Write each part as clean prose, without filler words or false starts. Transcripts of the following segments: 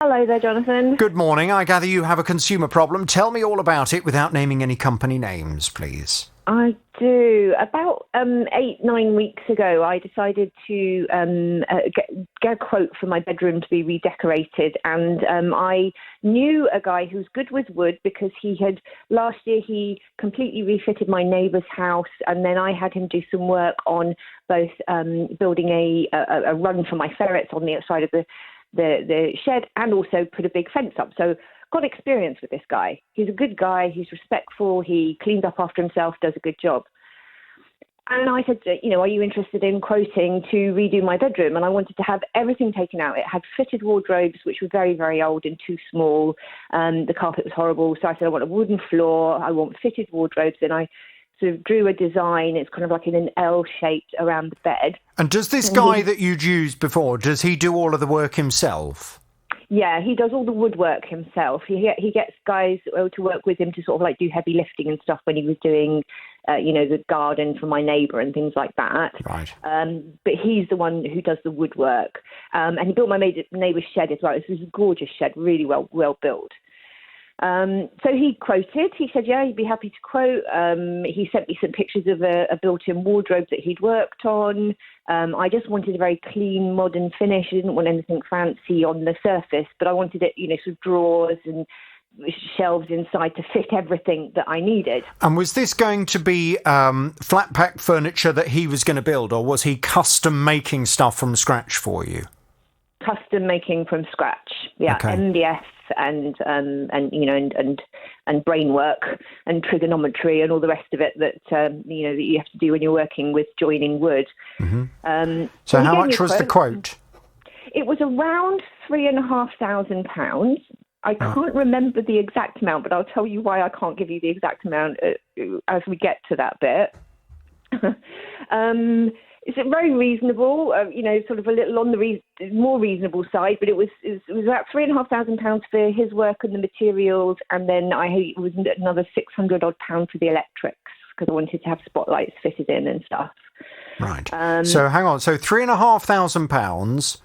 Hello there, Jonathan. Good morning. I gather you have a consumer problem. Tell me all about it without naming any company names, please. I do. About 8, 9 weeks ago, I decided to get a quote for my bedroom to be redecorated, and I knew a guy who's good with wood because last year he completely refitted my neighbour's house, and then I had him do some work on both building a run for my ferrets on the outside of the shed, and also put a big fence up. So got experience with this guy. He's a good guy. He's respectful. He cleans up after himself, does a good job. And I said, are you interested in quoting to redo my bedroom? And I wanted to have everything taken out. It had fitted wardrobes, which were very, very old and too small. The carpet was horrible. So I said, I want a wooden floor. I want fitted wardrobes. And I sort of drew a design. It's kind of like in an L shaped around the bed. And does this guy that you'd used before, does he do all of the work himself? Yeah, he does all the woodwork himself. He gets guys to work with him to sort of like do heavy lifting and stuff when he was doing, the garden for my neighbour and things like that. Right. But he's the one who does the woodwork. And he built my neighbour's shed as well. It was a gorgeous shed, really well built. So he quoted. He said, yeah, he'd be happy to quote. He sent me some pictures of a built-in wardrobe that he'd worked on. I just wanted a very clean, modern finish. I didn't want anything fancy on the surface, but I wanted it, sort of drawers and shelves inside to fit everything that I needed. And was this going to be flat pack furniture that he was going to build, or was he custom making stuff from scratch for you? Custom making from scratch, yeah. Okay. MDF and brain work and trigonometry and all the rest of it that that you have to do when you're working with joining wood. Mm-hmm. So how much was the quote? It was around £3,500. I can't remember the exact amount, but I'll tell you why I can't give you the exact amount as we get to that bit. It's very reasonable, sort of a little on the more reasonable side, but it was about £3,500 for his work and the materials, and then it was another £600 odd for the electrics because I wanted to have spotlights fitted in and stuff. Right. So hang on. So £3,500,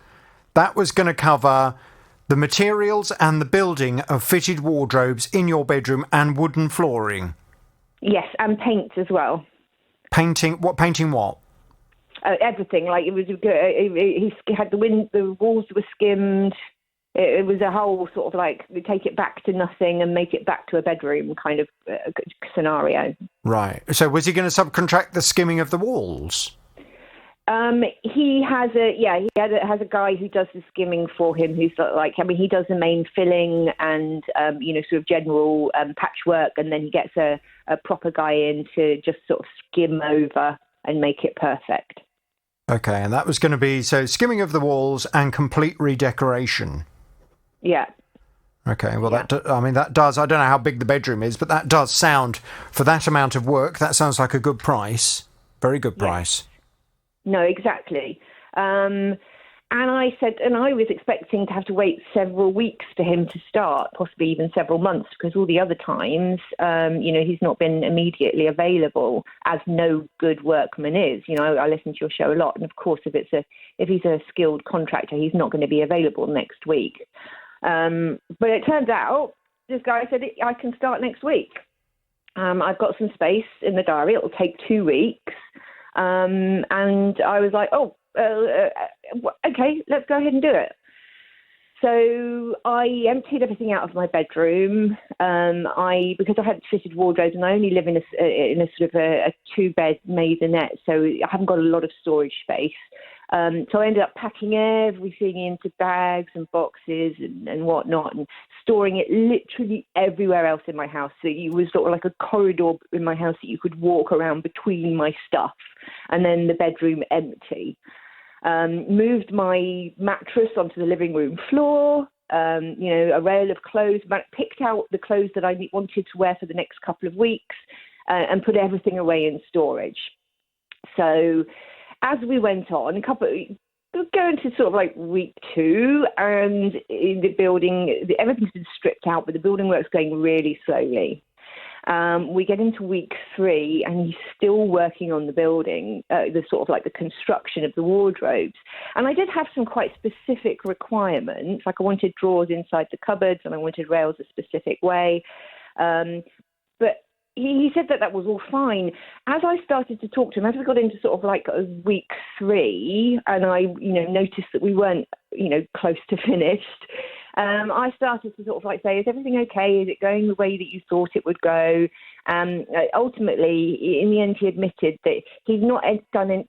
that was going to cover the materials and the building of fitted wardrobes in your bedroom and wooden flooring. Yes, and paint as well. Painting? What painting? What? Everything. Like it was. He had the walls were skimmed. It was a whole sort of like we take it back to nothing and make it back to a bedroom kind of scenario. Right. So was he going to subcontract the skimming of the walls? He has a guy who does the skimming for him. Who's he does the main filling and sort of general patchwork, and then he gets a proper guy in to just sort of skim over and make it perfect. Okay, and that was going to be skimming of the walls and complete redecoration. Yeah. Okay, well, yeah. That does, I don't know how big the bedroom is, but that does sound, for that amount of work, that sounds like a good price. Very good price. No, exactly. And I said, and I was expecting to have to wait several weeks for him to start, possibly even several months, because all the other times, he's not been immediately available, as no good workman is. I listen to your show a lot, and of course, if he's a skilled contractor, he's not going to be available next week. But it turns out this guy said I can start next week. I've got some space in the diary. It'll take 2 weeks, and I was like, okay, let's go ahead and do it. So I emptied everything out of my bedroom. Because I had fitted wardrobes and I only live in a sort of a 2-bed maisonette, so I haven't got a lot of storage space. So I ended up packing everything into bags and boxes and whatnot, and storing it literally everywhere else in my house. So it was sort of like a corridor in my house that you could walk around between my stuff, and then the bedroom empty. Moved my mattress onto the living room floor, a rail of clothes, picked out the clothes that I wanted to wear for the next couple of weeks, and put everything away in storage. So as we went on, going to sort of like week 2, and in the building, everything's been stripped out, but the building work's going really slowly. We get into week 3 and he's still working on the building, the sort of like the construction of the wardrobes. And I did have some quite specific requirements, like I wanted drawers inside the cupboards and I wanted rails a specific way. But he said that was all fine. As I started to talk to him, as we got into sort of like week 3, and I, noticed that we weren't, close to finished, I started to sort of like say, is everything okay? Is it going the way that you thought it would go? Ultimately, in the end, he admitted that he'd not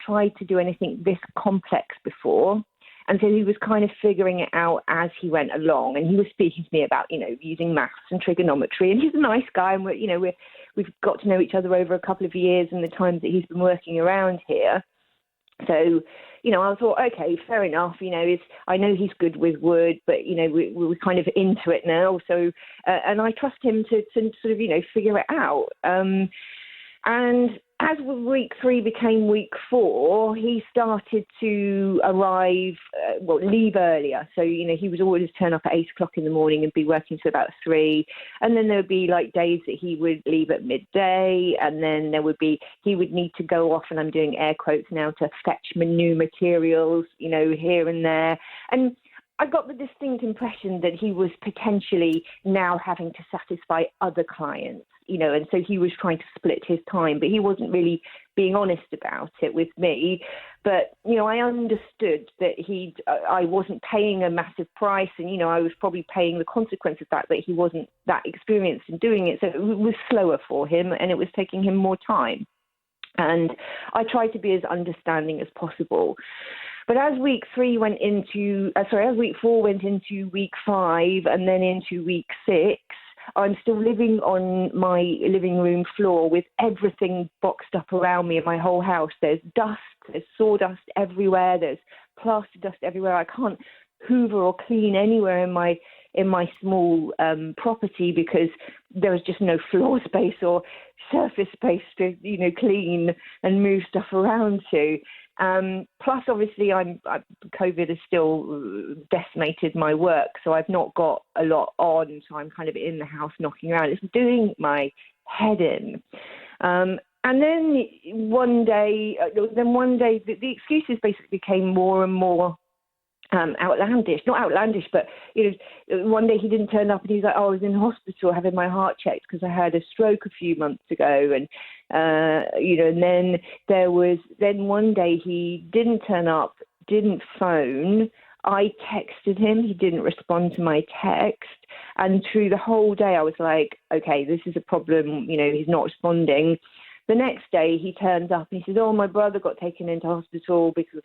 tried to do anything this complex before. And so he was kind of figuring it out as he went along. And he was speaking to me about, using maths and trigonometry. And he's a nice guy. And we've got to know each other over a couple of years and the times that he's been working around here. So, I thought, okay, fair enough. I know he's good with wood, but, we're kind of into it now. So, and I trust him to sort of, figure it out. And as week 3 became week 4, he started to leave earlier. So, he would always turn up at 8 o'clock in the morning and be working till about 3. And then there would be like days that he would leave at midday. And then he would need to go off, and I'm doing air quotes now, to fetch new materials, here and there. And I got the distinct impression that he was potentially now having to satisfy other clients, and so he was trying to split his time, but he wasn't really being honest about it with me. But, I understood that I wasn't paying a massive price, and, I was probably paying the consequence of that he wasn't that experienced in doing it. So it was slower for him and it was taking him more time. And I tried to be as understanding as possible. But as week 4 went into week 5 and then into week 6, I'm still living on my living room floor with everything boxed up around me in my whole house. There's dust, there's sawdust everywhere, there's plaster dust everywhere. I can't hoover or clean anywhere in my small property because there was just no floor space or surface space to clean and move stuff around to. Plus, obviously, COVID has still decimated my work, so I've not got a lot on. So I'm kind of in the house knocking around. It's doing my head in. And then one day, the excuses basically became more and more outlandish. Not outlandish, but one day he didn't turn up and he's like, "Oh, I was in hospital having my heart checked because I had a stroke a few months ago." And and then one day he didn't turn up, didn't phone. I texted him. He didn't respond to my text. And through the whole day, I was like, okay, this is a problem. He's not responding. The next day, he turns up and he says, "Oh, my brother got taken into hospital because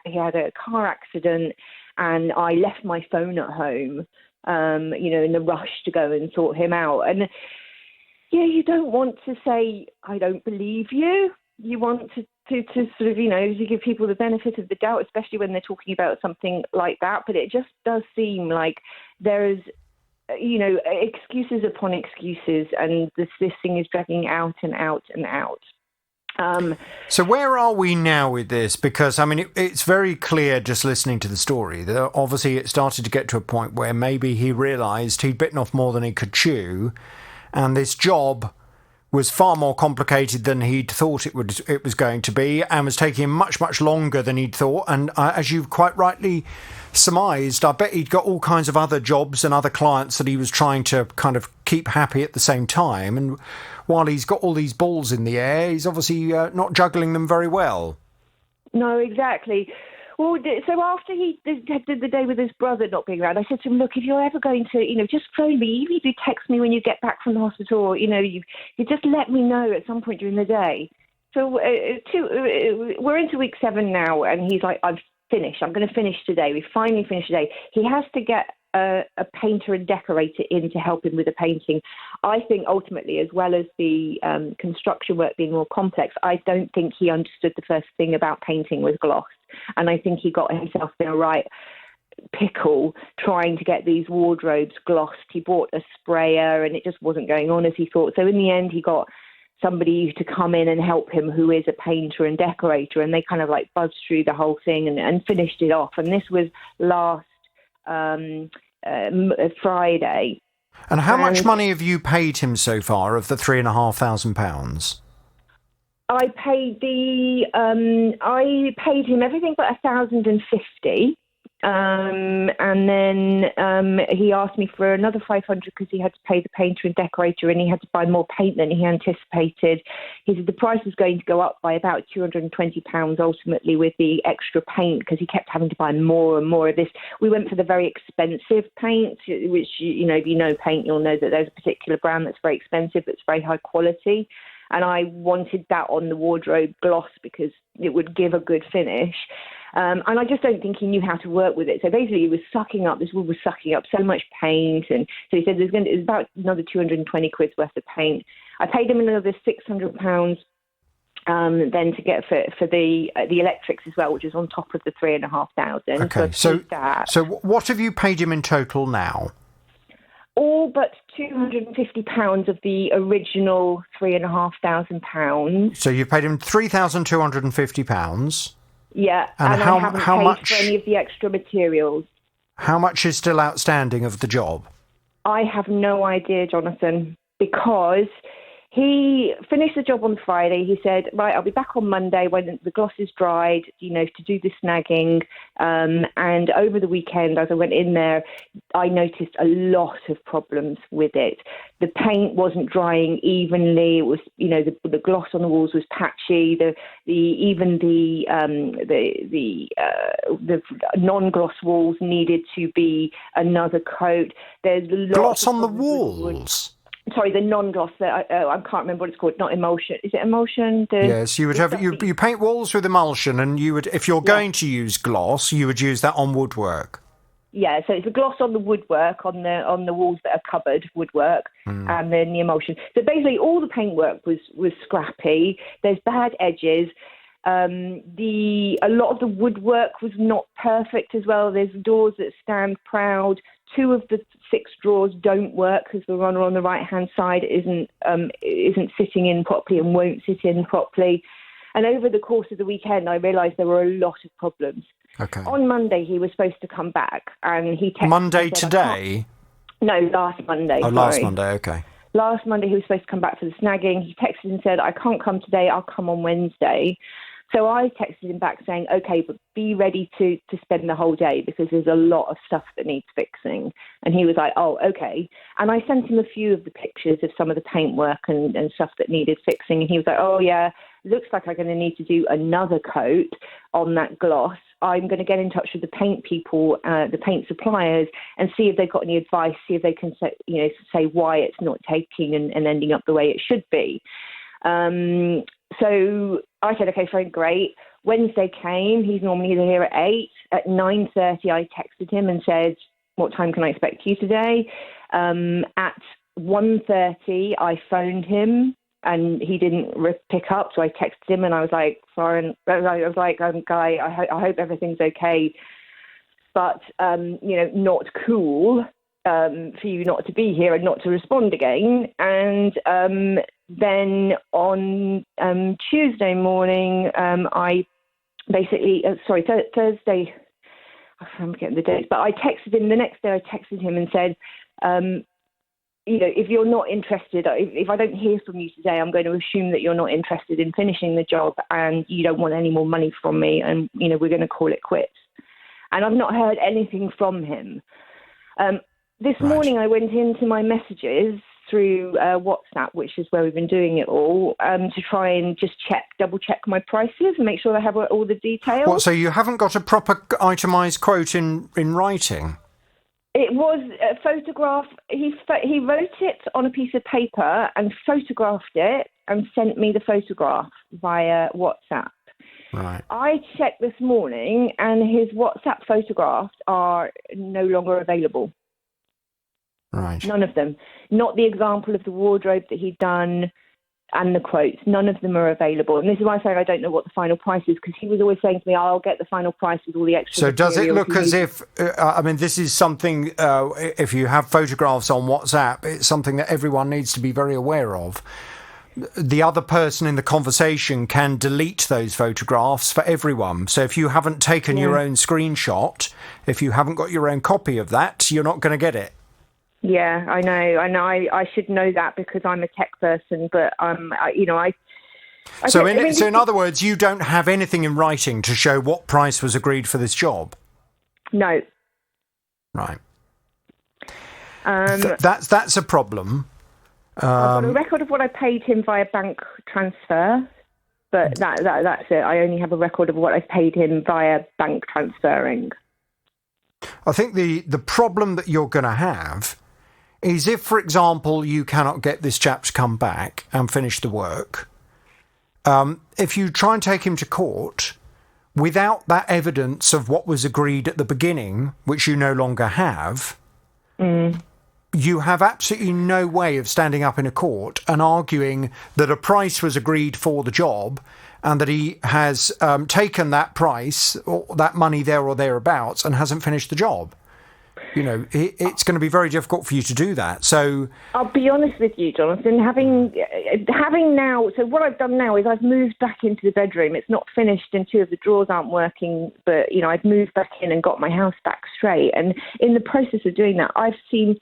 he had a car accident, and I left my phone at home, in the rush to go and sort him out." And you don't want to say, "I don't believe you." You want to sort of, to give people the benefit of the doubt, especially when they're talking about something like that. But it just does seem like there is, excuses upon excuses, and this thing is dragging out and out and out. So where are we now with this? Because, it's very clear just listening to the story that obviously it started to get to a point where maybe he realised he'd bitten off more than he could chew, and this job was far more complicated than he'd thought it was going to be, and was taking him much, much longer than he'd thought. And as you've quite rightly surmised, I bet he'd got all kinds of other jobs and other clients that he was trying to kind of keep happy at the same time. And while he's got all these balls in the air, he's obviously not juggling them very well. No, exactly. Well, so after he did the day with his brother not being around, I said to him, "Look, if you're ever going to, just phone me. Even if you text me when you get back from the hospital, or, you just let me know at some point during the day." So we're into week 7 now, and he's like, "I've finished. I'm going to finish today. We finally finished today." He has to get a painter and decorator in to help him with the painting. I think ultimately, as well as the construction work being more complex, I don't think he understood the first thing about painting with gloss. And I think he got himself in a right pickle trying to get these wardrobes glossed. He bought a sprayer and it just wasn't going on as he thought. So in the end, he got somebody to come in and help him who is a painter and decorator, and they kind of like buzzed through the whole thing and finished it off. And this was last Friday. And how much money have you paid him so far of the £3,500? I paid him everything but £1,050. And then he asked me for another 500 because he had to pay the painter and decorator, and he had to buy more paint than he anticipated. He said the price was going to go up by about £220 ultimately with the extra paint, because he kept having to buy more and more of this. We went for the very expensive paint, which, if you know paint, you'll know that there's a particular brand that's very expensive, but it's very high quality. And I wanted that on the wardrobe gloss because it would give a good finish. And I just don't think he knew how to work with it. So basically, this wood was sucking up so much paint. And so he said there's about another 220 quid's worth of paint. I paid him another £600 then to get for the electrics as well, which is on top of the £3,500. Okay, so what have you paid him in total now? All but £250 of the original £3,500. So you paid him £3,250. Yeah, and I haven't paid for any of the extra materials. How much is still outstanding of the job? I have no idea, Jonathan, because he finished the job on Friday. He said, right, I'll be back on Monday when the gloss is dried, to do the snagging. And over the weekend, as I went in there, I noticed a lot of problems with it. The paint wasn't drying evenly. It was, the gloss on the walls was patchy. The non-gloss walls needed to be another coat. There's gloss on the walls. Sorry, the non-gloss. I can't remember what it's called. Not emulsion. Is it emulsion? Yes, you would have. You paint walls with emulsion, and you would, if you're going to use gloss, you would use that on woodwork. Yeah, so it's a gloss on the woodwork, on the walls that are covered woodwork, and then the emulsion. So basically, all the paintwork was scrappy. There's bad edges. A lot of the woodwork was not perfect as well. There's doors that stand proud. 2 of the 6 drawers don't work because the runner on the right-hand side isn't sitting in properly and won't sit in properly. And over the course of the weekend, I realised there were a lot of problems. Okay. On Monday, he was supposed to come back, and he texted Monday me, today? No, last Monday. Oh, last Monday, okay. Last Monday, he was supposed to come back for the snagging. He texted and said, I can't come today, I'll come on Wednesday. So I texted him back saying, okay, but be ready to spend the whole day because there's a lot of stuff that needs fixing. And he was like, oh, okay. And I sent him a few of the pictures of some of the paintwork and stuff that needed fixing. And he was like, oh, yeah, looks like I'm going to need to do another coat on that gloss. I'm going to get in touch with the paint people, the paint suppliers, and see if they've got any advice, see if they can say why it's not taking and ending up the way it should be. So I said, okay, fine, great. Wednesday came. He's normally here at 8. At 9:30, I texted him and said, what time can I expect you today? At 1:30, I phoned him and he didn't pick up. So I texted him and I was like, Guy, I hope everything's okay. But, not cool for you not to be here and not to respond again. And then on Tuesday morning, I basically, Thursday, I'm getting the dates, but I texted him the next day. I texted him and said, if you're not interested, if I don't hear from you today, I'm going to assume that you're not interested in finishing the job and you don't want any more money from me, and we're going to call it quits. And I've not heard anything from him. This morning I went into my messages through WhatsApp, which is where we've been doing it all, to try and just double check my prices and make sure I have all the details. What, so you haven't got a proper itemised quote in writing? It was a photograph. He wrote it on a piece of paper and photographed it and sent me the photograph via WhatsApp. Right. I checked this morning and his WhatsApp photographs are no longer available. Right. None of them. Not the example of the wardrobe that he'd done and the quotes. None of them are available. And this is why I say I don't know what the final price is, because he was always saying to me, I'll get the final price with all the extra So does it look as if, this is something, if you have photographs on WhatsApp, it's something that everyone needs to be very aware of. The other person in the conversation can delete those photographs for everyone. So if you haven't taken your own screenshot, if you haven't got your own copy of that, you're not going to get it. Yeah, I know. I should know that because I'm a tech person, but So in other words, you don't have anything in writing to show what price was agreed for this job? No. Right. That's a problem. I've got a record of what I paid him via bank transfer, but that's it. I only have a record of what I paid him via bank transferring. I think the problem that you're going to have is if, for example, you cannot get this chap to come back and finish the work, if you try and take him to court without that evidence of what was agreed at the beginning, which you no longer have, you have absolutely no way of standing up in a court and arguing that a price was agreed for the job and that he has taken that price or that money there or thereabouts and hasn't finished the job. You know, it's going to be very difficult for you to do that. So I'll be honest with you, Jonathan, having now, so what I've done now is I've moved back into the bedroom. It's not finished and two of the drawers aren't working, but, I've moved back in and got my house back straight. And in the process of doing that, I've seen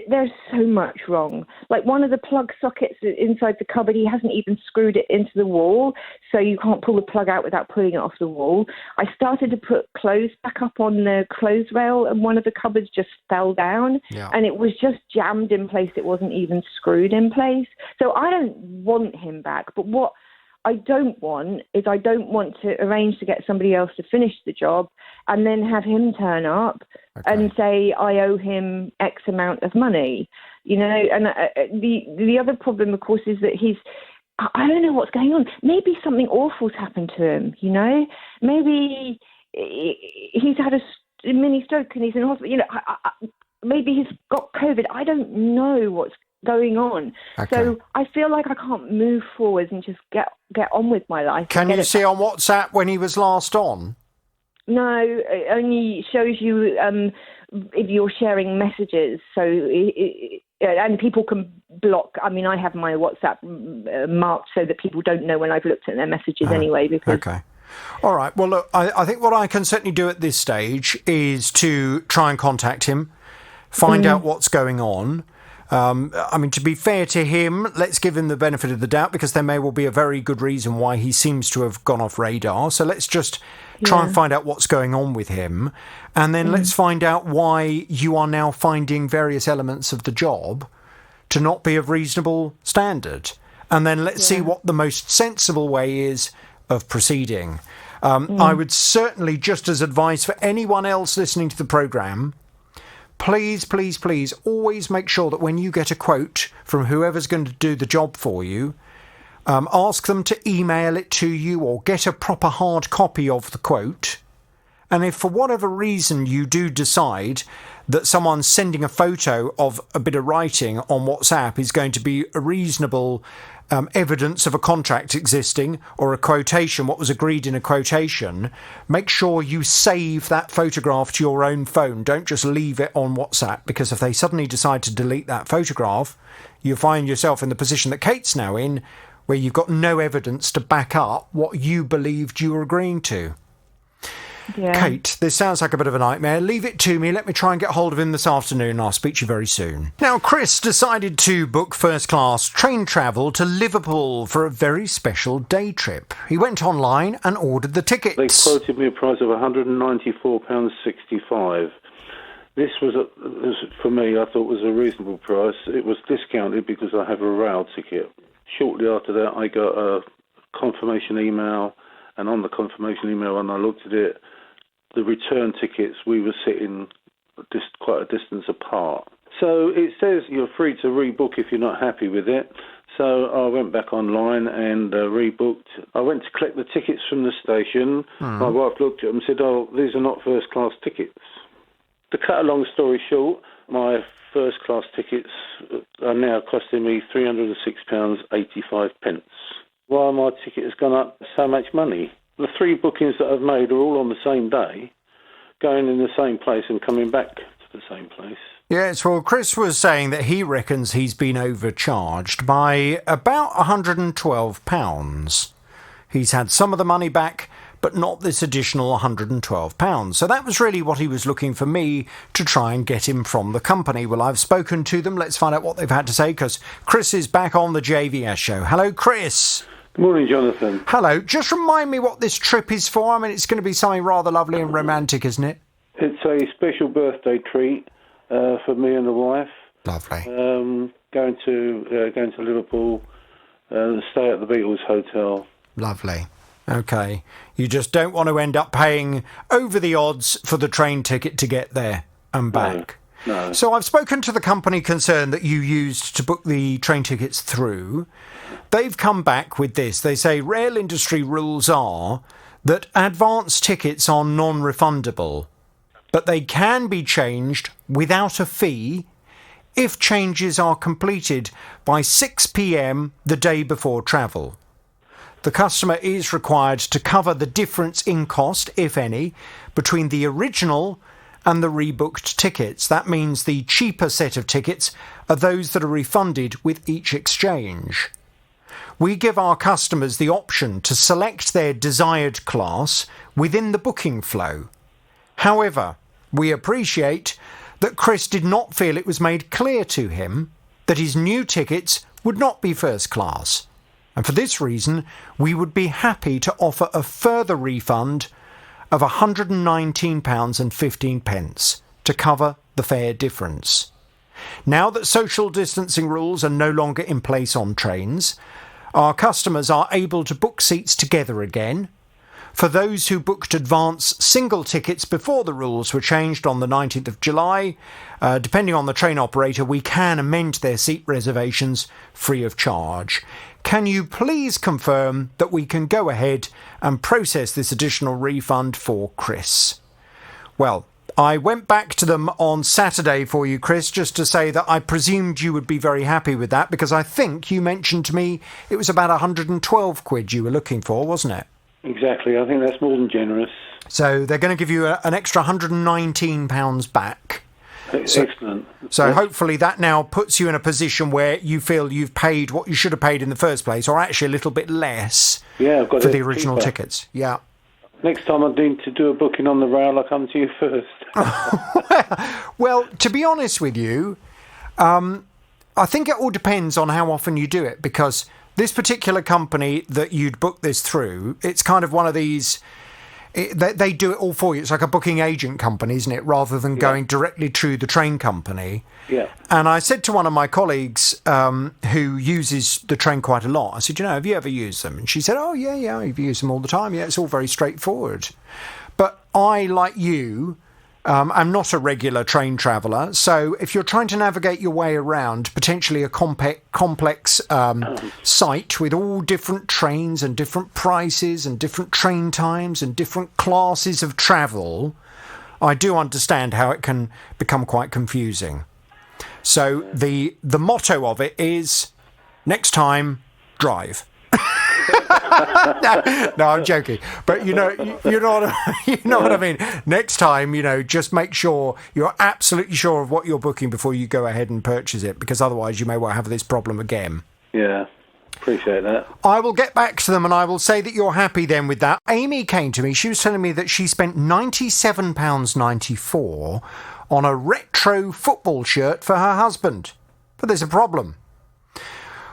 there's so much wrong. Like one of the plug sockets inside the cupboard, he hasn't even screwed it into the wall, so you can't pull the plug out without pulling it off the wall. I started to put clothes back up on the clothes rail, and one of the cupboards just fell down, and it was just jammed in place. It wasn't even screwed in place. So I don't want him back, but what I don't want to arrange to get somebody else to finish the job and then have him turn up and say I owe him X amount of money, And the other problem, of course, is that I don't know what's going on. Maybe something awful's happened to him, Maybe he's had a mini stroke and he's in hospital. Maybe he's got COVID. I don't know what's going on. Okay. So I feel like I can't move forwards and just get on with my life. Can you see on WhatsApp when he was last on? No, it only shows you if you're sharing messages. So and people can block. I mean, I have my WhatsApp marked so that people don't know when I've looked at their messages anyway. Because okay. All right. Well, look, I think what I can certainly do at this stage is to try and contact him, find out what's going on. I mean, to be fair to him, let's give him the benefit of the doubt because there may well be a very good reason why he seems to have gone off radar. So let's just try and find out what's going on with him. And then let's find out why you are now finding various elements of the job to not be of reasonable standard. And then let's see what the most sensible way is of proceeding. I would certainly, just as advice for anyone else listening to the programme, please, please, please, always make sure that when you get a quote from whoever's going to do the job for you, ask them to email it to you or get a proper hard copy of the quote. And if for whatever reason you do decide that someone sending a photo of a bit of writing on WhatsApp is going to be a reasonable evidence of a contract existing or a quotation, what was agreed in a quotation, make sure you save that photograph to your own phone. Don't just leave it on WhatsApp, because if they suddenly decide to delete that photograph, you find yourself in the position that Kate's now in, where you've got no evidence to back up what you believed you were agreeing to. Yeah. Kate, this sounds like a bit of a nightmare. Leave it to me. Let me try and get hold of him this afternoon and I'll speak to you very soon. Now, Chris decided to book first-class train travel to Liverpool for a very special day trip. He went online and ordered the tickets. They quoted me a price of £194.65. This was, for me, I thought was a reasonable price. It was discounted because I have a rail ticket. Shortly after that, I got a confirmation email, and on the confirmation email, when I looked at it, the return tickets, we were sitting just quite a distance apart. So it says you're free to rebook if you're not happy with it. So I went back online and rebooked. I went to collect the tickets from the station. My wife looked at them and said, "Oh, these are not first-class tickets." To cut a long story short, my first-class tickets are now costing me £306.85. Why my ticket has gone up so much money? The 3 bookings that I've made are all on the same day, going in the same place and coming back to the same place. Yes, well, Chris was saying that he reckons he's been overcharged by about £112. He's had some of the money back, but not this additional £112. So that was really what he was looking for me to try and get him from the company. Well, I've spoken to them. Let's find out what they've had to say, because Chris is back on the JVS show. Hello, Chris. Good morning, Jonathan. Hello. Just remind me what this trip is for. I mean, it's going to be something rather lovely and romantic, isn't it? It's a special birthday treat for me and the wife. Lovely. Going to Liverpool, stay at the Beatles Hotel. Lovely. Okay. You just don't want to end up paying over the odds for the train ticket to get there and back. No. So I've spoken to the company concerned that you used to book the train tickets through. They've come back with this. They say rail industry rules are that advance tickets are non-refundable, but they can be changed without a fee if changes are completed by 6 p.m. the day before travel. The customer is required to cover the difference in cost, if any, between the original and the rebooked tickets. That means the cheaper set of tickets are those that are refunded with each exchange. We give our customers the option to select their desired class within the booking flow. However, we appreciate that Chris did not feel it was made clear to him that his new tickets would not be first class. And for this reason, we would be happy to offer a further refund of £119.15 to cover the fare difference. Now that social distancing rules are no longer in place on trains, our customers are able to book seats together again. For those who booked advance single tickets before the rules were changed on the 19th of July, depending on the train operator, we can amend their seat reservations free of charge. Can you please confirm that we can go ahead and process this additional refund for Chris? Well, I went back to them on Saturday for you, Chris, just to say that I presumed you would be very happy with that, because I think you mentioned to me it was about 112 quid you were looking for, wasn't it? Exactly. I think that's more than generous. So they're going to give you an extra £119 back. Excellent. So hopefully that now puts you in a position where you feel you've paid what you should have paid in the first place, or actually a little bit less I've got for the original tickets. Yeah. Next time I need to do a booking on the rail, I'll come to you first. Well, to be honest with you, I think it all depends on how often you do it, because this particular company that you'd book this through, it's kind of one of these... They do it all for you. It's like a booking agent company, isn't it? Rather than going directly to the train company. Yeah. And I said to one of my colleagues who uses the train quite a lot, I said, have you ever used them? And she said, oh, yeah, I've used them all the time. Yeah, it's all very straightforward. But I, like you, I'm not a regular train traveller. So if you're trying to navigate your way around potentially a complex site with all different trains and different prices and different train times and different classes of travel, I do understand how it can become quite confusing. So the motto of it is, next time, drive. No, I'm joking. But you know what I mean. Next time, just make sure you're absolutely sure of what you're booking before you go ahead and purchase it, because otherwise you may well have this problem again. Yeah, appreciate that. I will get back to them and I will say that you're happy then with that. Amy came to me. She was telling me that she spent £97.94 on a retro football shirt for her husband. But there's a problem.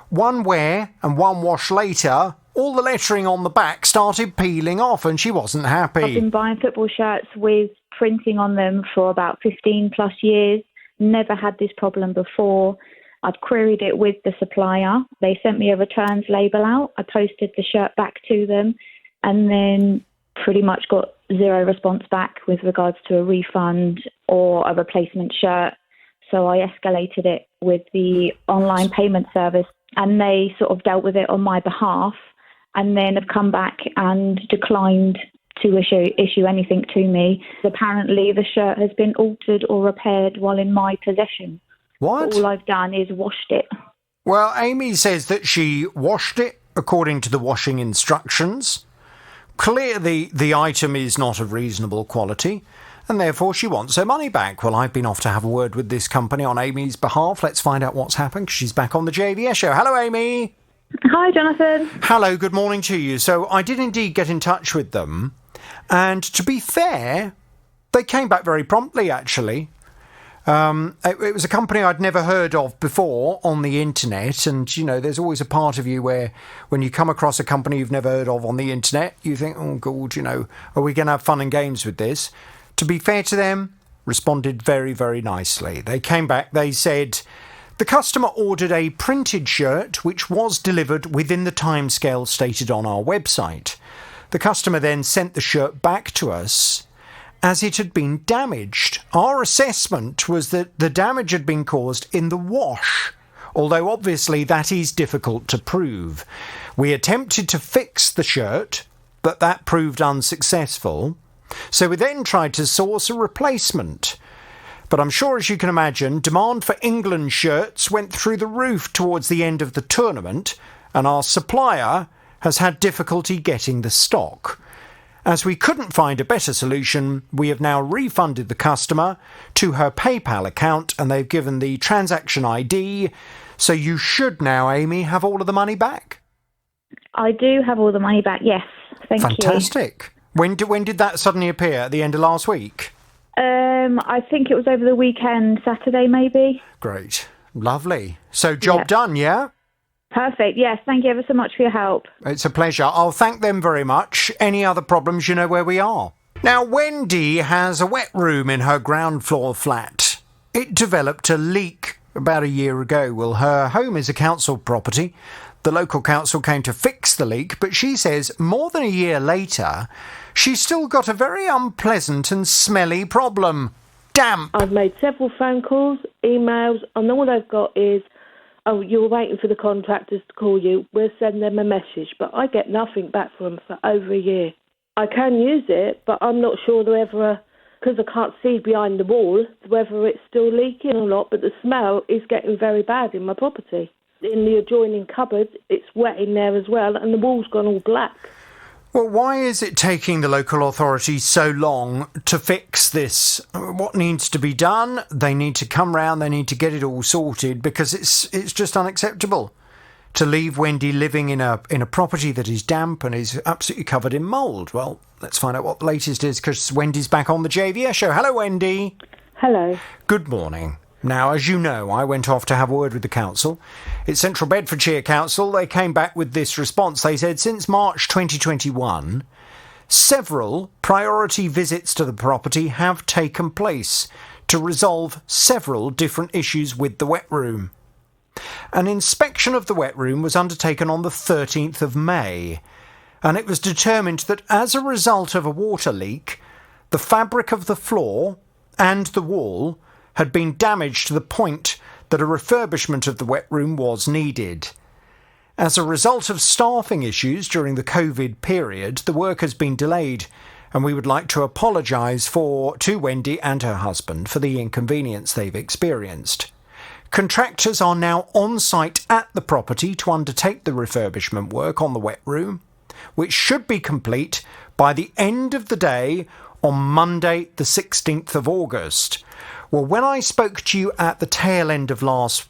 One wear and one wash later, all the lettering on the back started peeling off and she wasn't happy. I've been buying football shirts with printing on them for about 15 plus years. Never had this problem before. I'd queried it with the supplier. They sent me a returns label out. I posted the shirt back to them and then pretty much got zero response back with regards to a refund or a replacement shirt. So I escalated it with the online payment service and they sort of dealt with it on my behalf and then have come back and declined to issue anything to me. Apparently the shirt has been altered or repaired while in my possession. What? All I've done is washed it. Well, Amy says that she washed it according to the washing instructions. Clearly the item is not of reasonable quality and therefore she wants her money back. Well, I've been off to have a word with this company on Amy's behalf. Let's find out what's happened, because she's back on the JVS show. Hello, Amy. Hi, Jonathan. Hello, good morning to you. So I did indeed get in touch with them. And to be fair, they came back very promptly, actually. It was a company I'd never heard of before on the internet. And, you know, there's always a part of you where when you come across a company you've never heard of on the internet, you think, oh, God, you know, are we going to have fun and games with this? To be fair to them, responded very, very nicely. They came back, they said, the customer ordered a printed shirt which was delivered within the timescale stated on our website. The customer then sent the shirt back to us as it had been damaged. Our assessment was that the damage had been caused in the wash, although obviously that is difficult to prove. We attempted to fix the shirt, but that proved unsuccessful. So we then tried to source a replacement. But I'm sure, as you can imagine, demand for England shirts went through the roof towards the end of the tournament, and our supplier has had difficulty getting the stock. As we couldn't find a better solution, we have now refunded the customer to her PayPal account, and they've given the transaction ID. So you should now, Amy, have all of the money back. I do have all the money back, yes. Thank you. Fantastic. When did that suddenly appear? At the end of last week? I think it was over the weekend, Saturday maybe. Great. Lovely. So job done, yeah? Perfect. Yes, thank you ever so much for your help. It's a pleasure. I'll thank them very much. Any other problems, you know where we are. Now, Wendy has a wet room in her ground floor flat. It developed a leak about a year ago. Well, her home is a council property. The local council came to fix the leak, but she says more than a year later, she's still got a very unpleasant and smelly problem. Damp. I've made several phone calls, emails, and all they've got is, oh, you're waiting for the contractors to call you. We'll send them a message. But I get nothing back from them for over a year. I can use it, but I'm not sure whether, because I can't see behind the wall, whether it's still leaking or not. But the smell is getting very bad in my property. In the adjoining cupboard, it's wet in there as well, and the wall's gone all black. Well, why is it taking the local authorities so long to fix this? What needs to be done? They need to come round, they need to get it all sorted, because it's just unacceptable to leave Wendy living in a property that is damp and is absolutely covered in mould. Well, let's find out what the latest is, because Wendy's back on the JVS show. Hello, Wendy. Hello. Good morning. Now, as you know, I went off to have a word with the council. It's Central Bedfordshire Council. They came back with this response. They said since March 2021, several priority visits to the property have taken place to resolve several different issues with the wet room. An inspection of the wet room was undertaken on the 13th of May, and it was determined that as a result of a water leak, the fabric of the floor and the wall had been damaged to the point that a refurbishment of the wet room was needed. As a result of staffing issues during the COVID period, the work has been delayed, and we would like to apologise to Wendy and her husband for the inconvenience they've experienced. Contractors are now on site at the property to undertake the refurbishment work on the wet room, which should be complete by the end of the day on Monday the 16th of August. Well, when I spoke to you at the tail end of last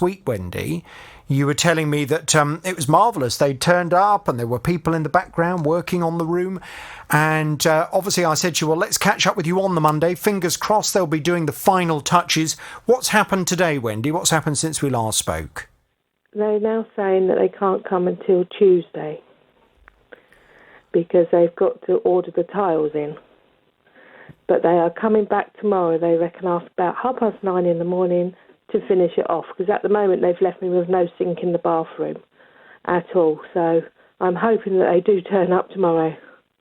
week, Wendy, you were telling me that it was marvellous. They turned up and there were people in the background working on the room. And obviously I said to you, well, let's catch up with you on the Monday. Fingers crossed they'll be doing the final touches. What's happened today, Wendy? What's happened since we last spoke? They're now saying that they can't come until Tuesday because they've got to order the tiles in. But they are coming back tomorrow, they reckon, after about 9:30 in the morning to finish it off. Because at the moment they've left me with no sink in the bathroom at all. So I'm hoping that they do turn up tomorrow.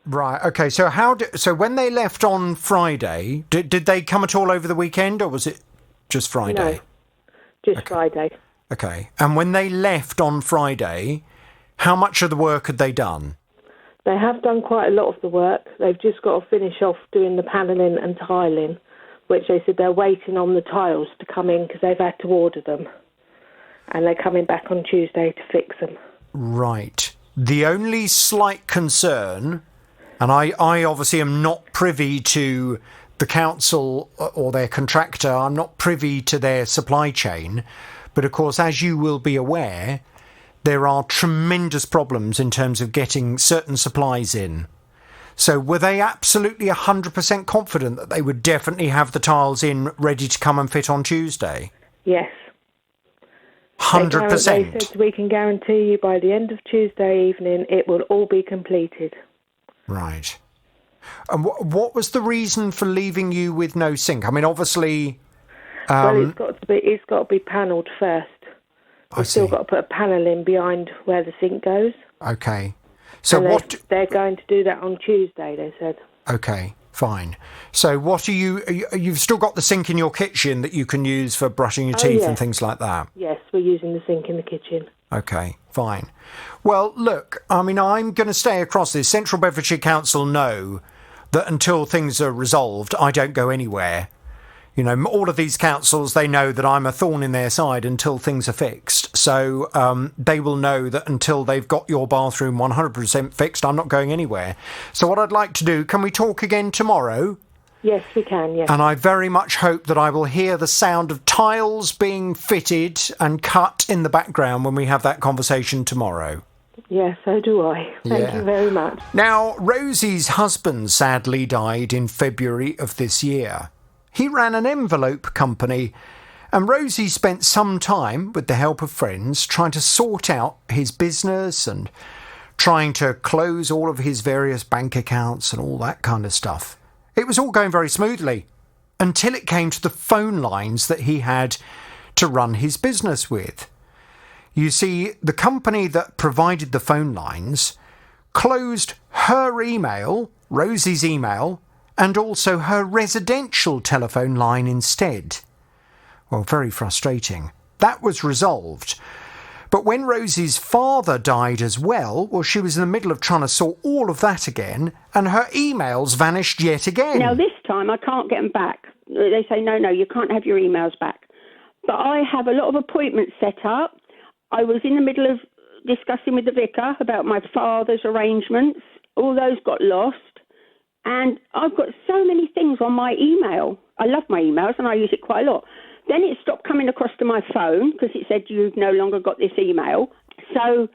Right, OK. So when they left on Friday, did they come at all over the weekend, or was it just Friday? No, just Friday. OK. And when they left on Friday, how much of the work had they done? They have done quite a lot of the work. They've just got to finish off doing the panelling and tiling, which they said they're waiting on the tiles to come in because they've had to order them. And they're coming back on Tuesday to fix them. Right. The only slight concern, and I obviously am not privy to the council or their contractor, I'm not privy to their supply chain, but of course, as you will be aware, there are tremendous problems in terms of getting certain supplies in. So were they absolutely 100% confident that they would definitely have the tiles in ready to come and fit on Tuesday? Yes. 100%? They said we can guarantee you by the end of Tuesday evening it will all be completed. Right. And what was the reason for leaving you with no sink? I mean, obviously... well, it's got to be panelled first. We've still got to put a panel in behind where the sink goes. Okay. So they're going to do that on Tuesday, they said. Okay, fine. So what you've still got the sink in your kitchen that you can use for brushing your teeth and things like that? Yes, we're using the sink in the kitchen. Okay, fine. Well, look, I mean, I'm going to stay across this. Central Bedfordshire Council know that until things are resolved, I don't go anywhere. You know, all of these councils, they know that I'm a thorn in their side until things are fixed. So they will know that until they've got your bathroom 100% fixed, I'm not going anywhere. So what I'd like to do, can we talk again tomorrow? Yes, we can, yes. And I very much hope that I will hear the sound of tiles being fitted and cut in the background when we have that conversation tomorrow. Yes, so do I. Thank you very much. Now, Rosie's husband sadly died in February of this year. He ran an envelope company, and Rosie spent some time, with the help of friends, trying to sort out his business and trying to close all of his various bank accounts and all that kind of stuff. It was all going very smoothly until it came to the phone lines that he had to run his business with. You see, the company that provided the phone lines closed her email, Rosie's email, and also her residential telephone line instead. Well, very frustrating. That was resolved. But when Rosie's father died as well, she was in the middle of trying to sort all of that again, and her emails vanished yet again. Now, this time I can't get them back. They say, no, you can't have your emails back. But I have a lot of appointments set up. I was in the middle of discussing with the vicar about my father's arrangements. All those got lost. And I've got so many things on my email. I love my emails and I use it quite a lot. Then it stopped coming across to my phone because it said you've no longer got this email. So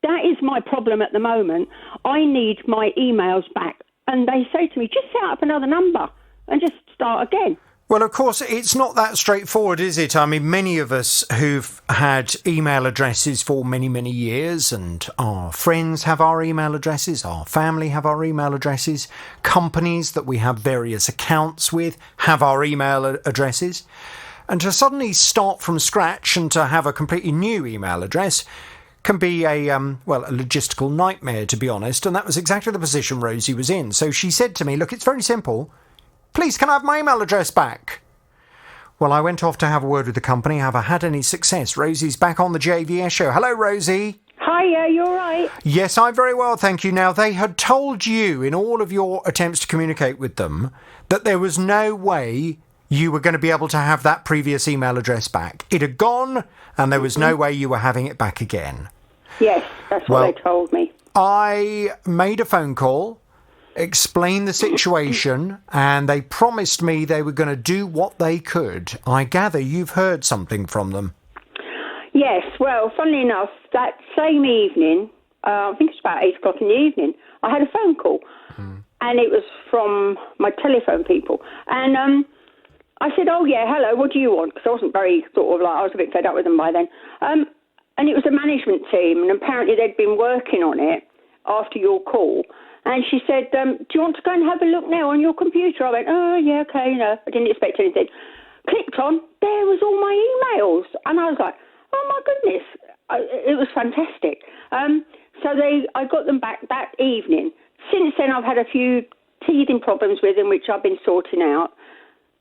that is my problem at the moment. I need my emails back. And they say to me, just set up another number and just start again. Well, of course, it's not that straightforward, is it? I mean, many of us who've had email addresses for many, many years, and our friends have our email addresses, our family have our email addresses, companies that we have various accounts with have our email addresses. And to suddenly start from scratch and to have a completely new email address can be a logistical nightmare, to be honest. And that was exactly the position Rosie was in. So she said to me, look, it's very simple. Please, can I have my email address back? Well, I went off to have a word with the company. Have I had any success? Rosie's back on the JVS show. Hello, Rosie. Hiya, you all right? Yes, I'm very well, thank you. Now, they had told you in all of your attempts to communicate with them that there was no way you were going to be able to have that previous email address back. It had gone, and there was no way you were having it back again. Yes, that's what they told me. I made a phone call, explained the situation, and they promised me they were going to do what they could. I gather you've heard something from them. Yes, well, funnily enough, that same evening, I think it's about 8 o'clock in the evening, I had a phone call, and it was from my telephone people. And I said, oh, yeah, hello, what do you want? Because I wasn't very I was a bit fed up with them by then. And it was a management team, and apparently they'd been working on it after your call. And she said, do you want to go and have a look now on your computer? I went, oh, yeah, okay, I didn't expect anything. Clicked on, there was all my emails. And I was like, oh, my goodness. It was fantastic. So I got them back that evening. Since then, I've had a few teething problems with them, which I've been sorting out,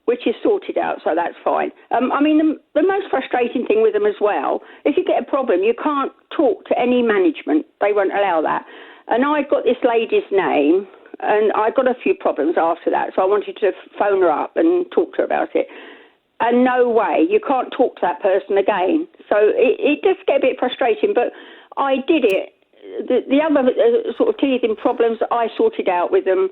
which is sorted out, so that's fine. I mean, the most frustrating thing with them as well, if you get a problem, you can't talk to any management. They won't allow that. And I got this lady's name, and I got a few problems after that, so I wanted to phone her up and talk to her about it. And no way, you can't talk to that person again. So it does get a bit frustrating, but I did it. The other sort of teething problems that I sorted out with them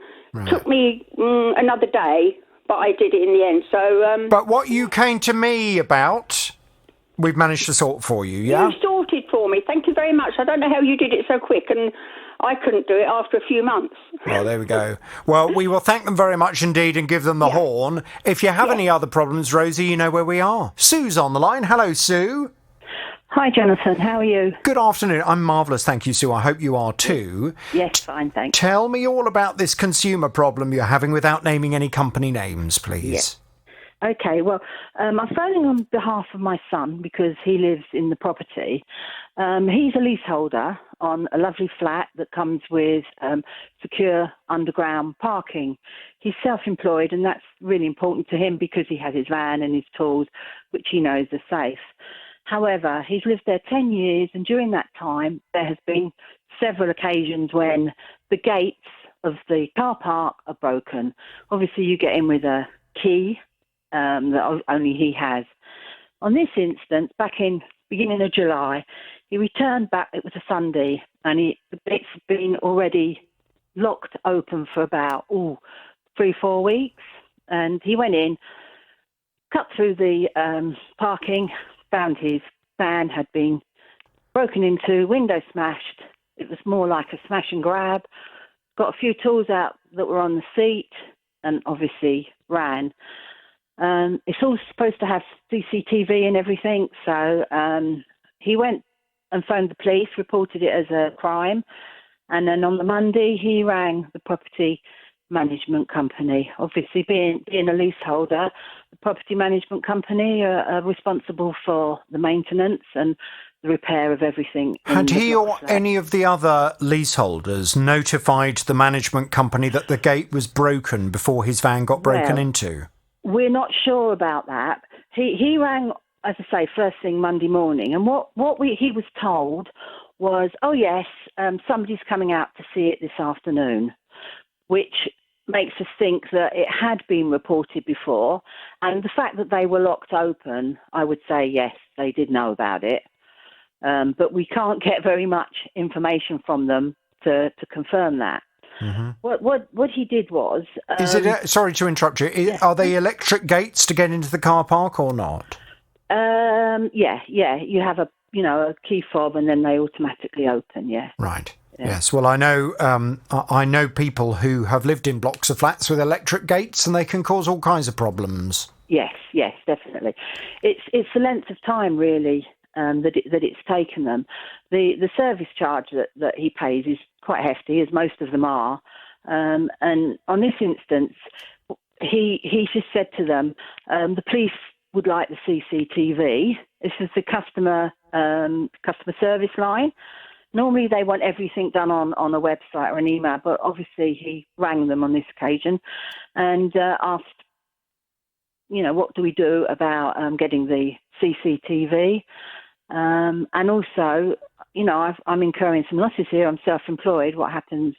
took me another day, but I did it in the end. So, but what you came to me about, we've managed to sort for you, yeah? You sorted for me. Thank you very much. I don't know how you did it so quick, and I couldn't do it after a few months. Well, there we go. Well, we will thank them very much indeed and give them the horn. If you have any other problems, Rosie, you know where we are. Sue's on the line. Hello, Sue. Hi, Jonathan. How are you? Good afternoon. I'm marvellous, thank you, Sue. I hope you are too. Yes, fine, thanks. Tell me all about this consumer problem you're having without naming any company names, please. Yeah. Okay, well, I'm phoning on behalf of my son because he lives in the property. He's a leaseholder on a lovely flat that comes with secure underground parking. He's self-employed, and that's really important to him because he has his van and his tools, which he knows are safe. However, he's lived there 10 years, and during that time, there has been several occasions when the gates of the car park are broken. Obviously, you get in with a key that only he has. On this instance, back in beginning of July, he returned back. It was a Sunday, and the gates had been already locked open for about 3-4 weeks. And he went in, cut through the parking, found his van had been broken into, window smashed. It was more like a smash and grab. Got a few tools out that were on the seat and obviously ran. It's all supposed to have CCTV and everything, so he went and phoned the police, reported it as a crime, and then on the Monday he rang the property management company. Obviously, being a leaseholder, the property management company are responsible for the maintenance and the repair of everything. Had he or any of the other leaseholders notified the management company that the gate was broken before his van got broken into? We're not sure about that. He rang, as I say, first thing Monday morning, and what he was told was, oh yes, somebody's coming out to see it this afternoon, which makes us think that it had been reported before. And the fact that they were locked open, I would say, yes, they did know about it. But we can't get very much information from them to confirm that. Mm-hmm. What he did was... Is it? Sorry to interrupt you. Yeah. Are they electric gates to get into the car park or not? Yeah. You have a key fob and then they automatically open, yeah. Right. Yeah. Yes, well, I know people who have lived in blocks of flats with electric gates, and they can cause all kinds of problems. Yes, definitely. It's the length of time, really, that it's taken them. The service charge that he pays is quite hefty, as most of them are. And on this instance, he just said to them, the police would like the CCTV. This is the customer service line. Normally they want everything done on a website or an email, but obviously he rang them on this occasion and asked, what do we do about getting the CCTV? And also, I'm incurring some losses here. I'm self-employed. What happens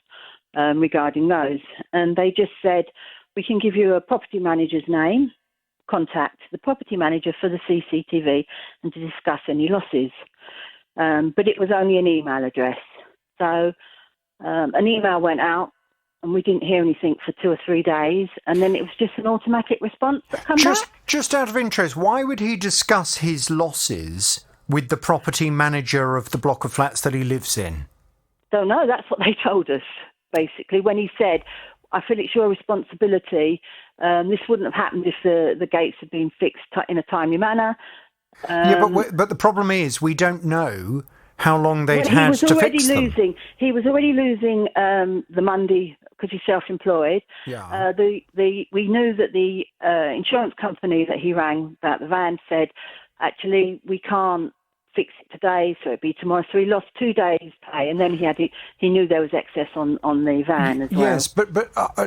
regarding those? And they just said, we can give you a property manager's name, contact the property manager for the CCTV and to discuss any losses. But it was only an email address. So an email went out and we didn't hear anything for 2 or 3 days. And then it was just an automatic response that come back. Just out of interest, why would he discuss his losses with the property manager of the block of flats that he lives in? Don't know. That's what they told us, basically, when he said, I feel it's your responsibility. This wouldn't have happened if the gates had been fixed in a timely manner. But the problem is we don't know how long they'd had to fix them. He was already losing the Monday because he's self-employed. Yeah. We knew that the insurance company that he rang about the van said, actually, we can't fix it today, so it'd be tomorrow. So he lost 2 days' pay, and then he knew there was excess on the van as well. Yes, but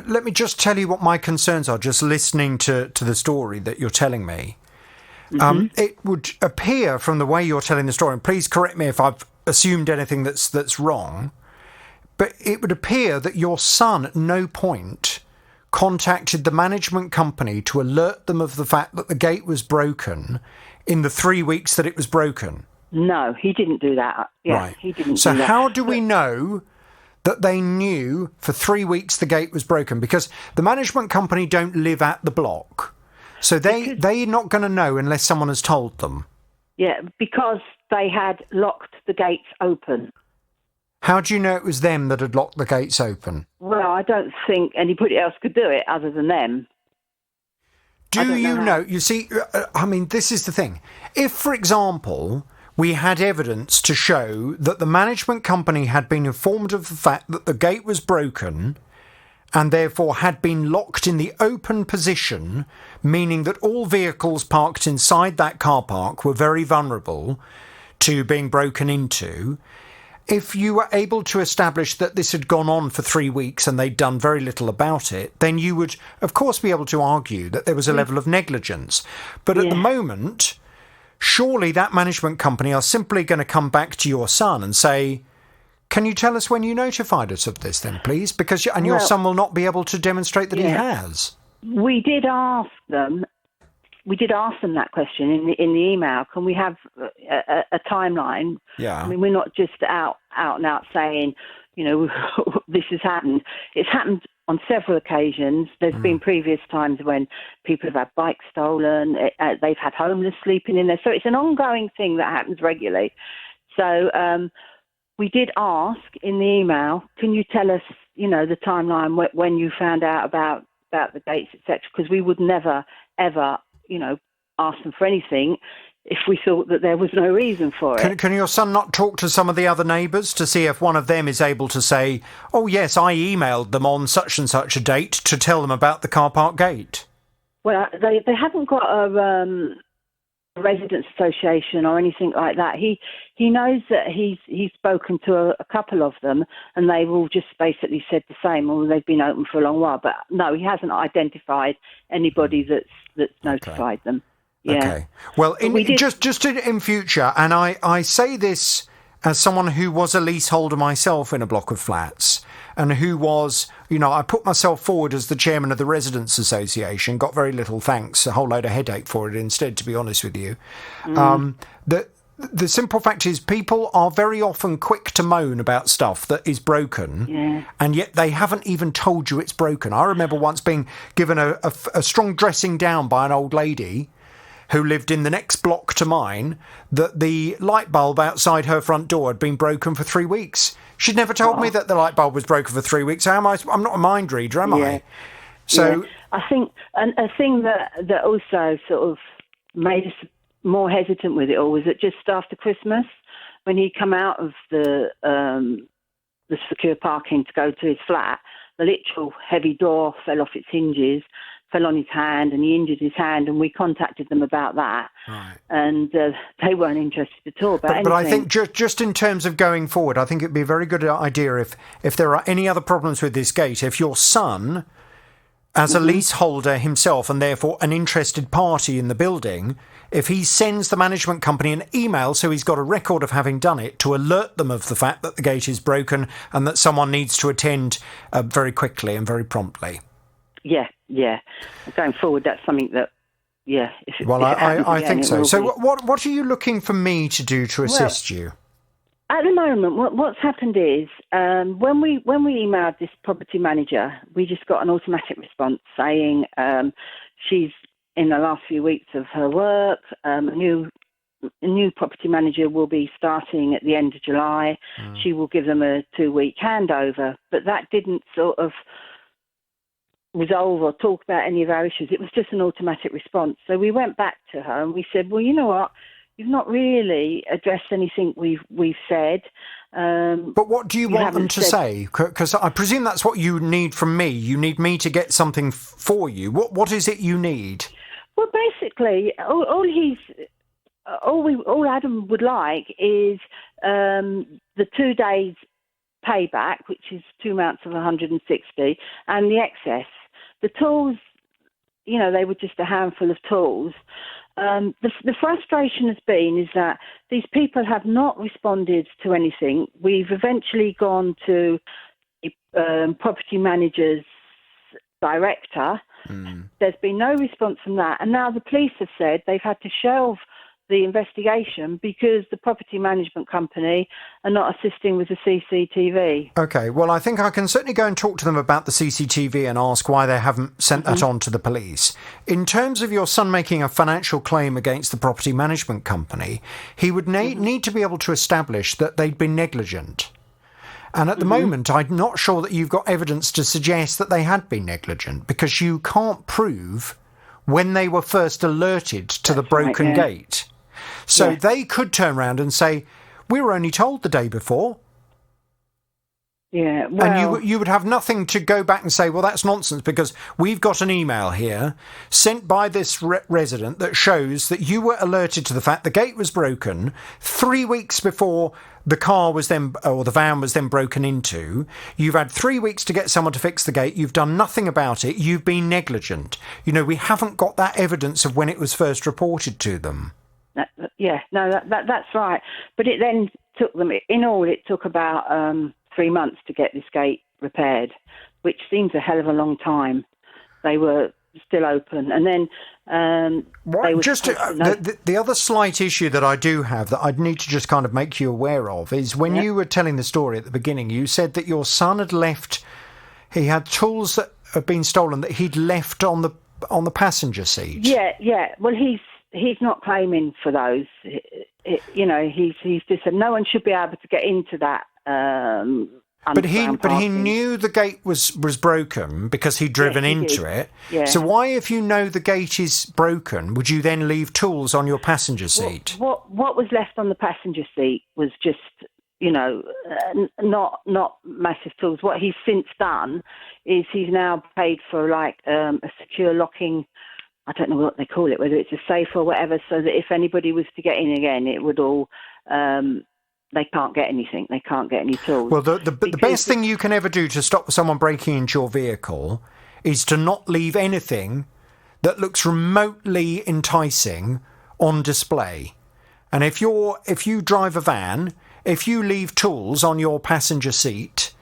let me just tell you what my concerns are, just listening to the story that you're telling me. Mm-hmm. It would appear from the way you're telling the story, and please correct me if I've assumed anything that's wrong, but it would appear that your son at no point contacted the management company to alert them of the fact that the gate was broken in the 3 weeks that it was broken. No, he didn't do that. Yeah, right. He didn't so do that. How do we know that they knew for 3 weeks the gate was broken? Because the management company don't live at the block. So they're not going to know unless someone has told them. Yeah, because they had locked the gates open. How do you know it was them that had locked the gates open? Well, I don't think anybody else could do it other than them. Do you know? You see, I mean, this is the thing. If, for example, we had evidence to show that the management company had been informed of the fact that the gate was broken and therefore had been locked in the open position, meaning that all vehicles parked inside that car park were very vulnerable to being broken into, if you were able to establish that this had gone on for 3 weeks and they'd done very little about it, then you would, of course, be able to argue that there was a level of negligence. But at the moment, surely that management company are simply going to come back to your son and say, can you tell us when you notified us of this then, please? Because your son will not be able to demonstrate that he has. We did ask them that question in the email. Can we have a timeline? Yeah. I mean, we're not just out and out saying, this has happened. It's happened on several occasions. There's been previous times when people have had bikes stolen. They've had homeless sleeping in there. So it's an ongoing thing that happens regularly. So we did ask in the email, can you tell us, the timeline when you found out about the gates, etc. Because we would never, ever, ask them for anything if we thought that there was no reason for it. Can your son not talk to some of the other neighbours to see if one of them is able to say, oh, yes, I emailed them on such and such a date to tell them about the car park gate? Well, they haven't got a residents association or anything like that. He knows that he's spoken to a couple of them, and they've all just basically said the same. Well, they've been open for a long while, but no, he hasn't identified anybody that's notified them. Yeah. Okay. Well, just in future, and I say this as someone who was a leaseholder myself in a block of flats, and who was, I put myself forward as the chairman of the Residents Association, got very little thanks, a whole load of headache for it instead, to be honest with you. The simple fact is people are very often quick to moan about stuff that is broken, and yet they haven't even told you it's broken. I remember once being given a strong dressing down by an old lady who lived in the next block to mine, that the light bulb outside her front door had been broken for 3 weeks. She'd never told me that the light bulb was broken for 3 weeks. I'm not a mind reader, am I? So I think a thing that also sort of made us more hesitant with it all was that just after Christmas, when he'd come out of the secure parking to go to his flat, the literal heavy door fell off its hinges, fell on his hand, and he injured his hand, and we contacted them about that. Right. And they weren't interested at all about anything. But I think just in terms of going forward, I think it'd be a very good idea if there are any other problems with this gate, if your son, as a leaseholder himself and therefore an interested party in the building, if he sends the management company an email so he's got a record of having done it to alert them of the fact that the gate is broken and that someone needs to attend very quickly and very promptly. Yeah. Going forward, that's something that, I think so. So what are you looking for me to do to assist you? At the moment, what's happened is when we emailed this property manager, we just got an automatic response saying she's in the last few weeks of her work. A new property manager will be starting at the end of July. She will give them a 2-week handover, but that didn't sort of resolve or talk about any of our issues. It was just an automatic response. So we went back to her and we said, well, you know what? You've not really addressed anything we've said. But what do you want them to say? Because I presume that's what you need from me. You need me to get something for you. What is it you need? Well, basically, all Adam would like is the 2 days payback, which is 2 amounts of 160, and the excess. The tools, they were just a handful of tools. The frustration has been is that these people have not responded to anything. We've eventually gone to property manager's director. There's been no response from that. And now the police have said they've had to shelve the investigation because the property management company are not assisting with the CCTV. Okay, well, I think I can certainly go and talk to them about the CCTV and ask why they haven't sent that on to the police. In terms of your son making a financial claim against the property management company, he would need to be able to establish that they'd been negligent. And at the moment, I'm not sure that you've got evidence to suggest that they had been negligent, because you can't prove when they were first alerted to the broken gate. So they could turn around and say, we were only told the day before. Yeah, well, and you would have nothing to go back and say, well, that's nonsense, because we've got an email here sent by this resident that shows that you were alerted to the fact the gate was broken 3 weeks before the car was then, or the van was then broken into. You've had 3 weeks to get someone to fix the gate. You've done nothing about it. You've been negligent. You know, we haven't got that evidence of when it was first reported to them. That's right. But it then took them, in all, it took about 3 months to get this gate repaired, which seems a hell of a long time. They were still open. And then the other slight issue that I do have that I'd need to just kind of make you aware of is when you were telling the story at the beginning, you said that your son had left, he had tools that had been stolen that he'd left on the passenger seat. Yeah. Well, he's not claiming for those. He's just said no one should be able to get into that. But he knew the gate was broken because he'd driven into it. Yeah. So why, if you know the gate is broken, would you then leave tools on your passenger seat? What was left on the passenger seat was just, not massive tools. What he's since done is he's now paid for a secure locking. I don't know what they call it, whether it's a safe or whatever, so that if anybody was to get in again, it would all. They can't get anything. They can't get any tools. Well, the best thing you can ever do to stop someone breaking into your vehicle is to not leave anything that looks remotely enticing on display. And if you drive a van, if you leave tools on your passenger seat,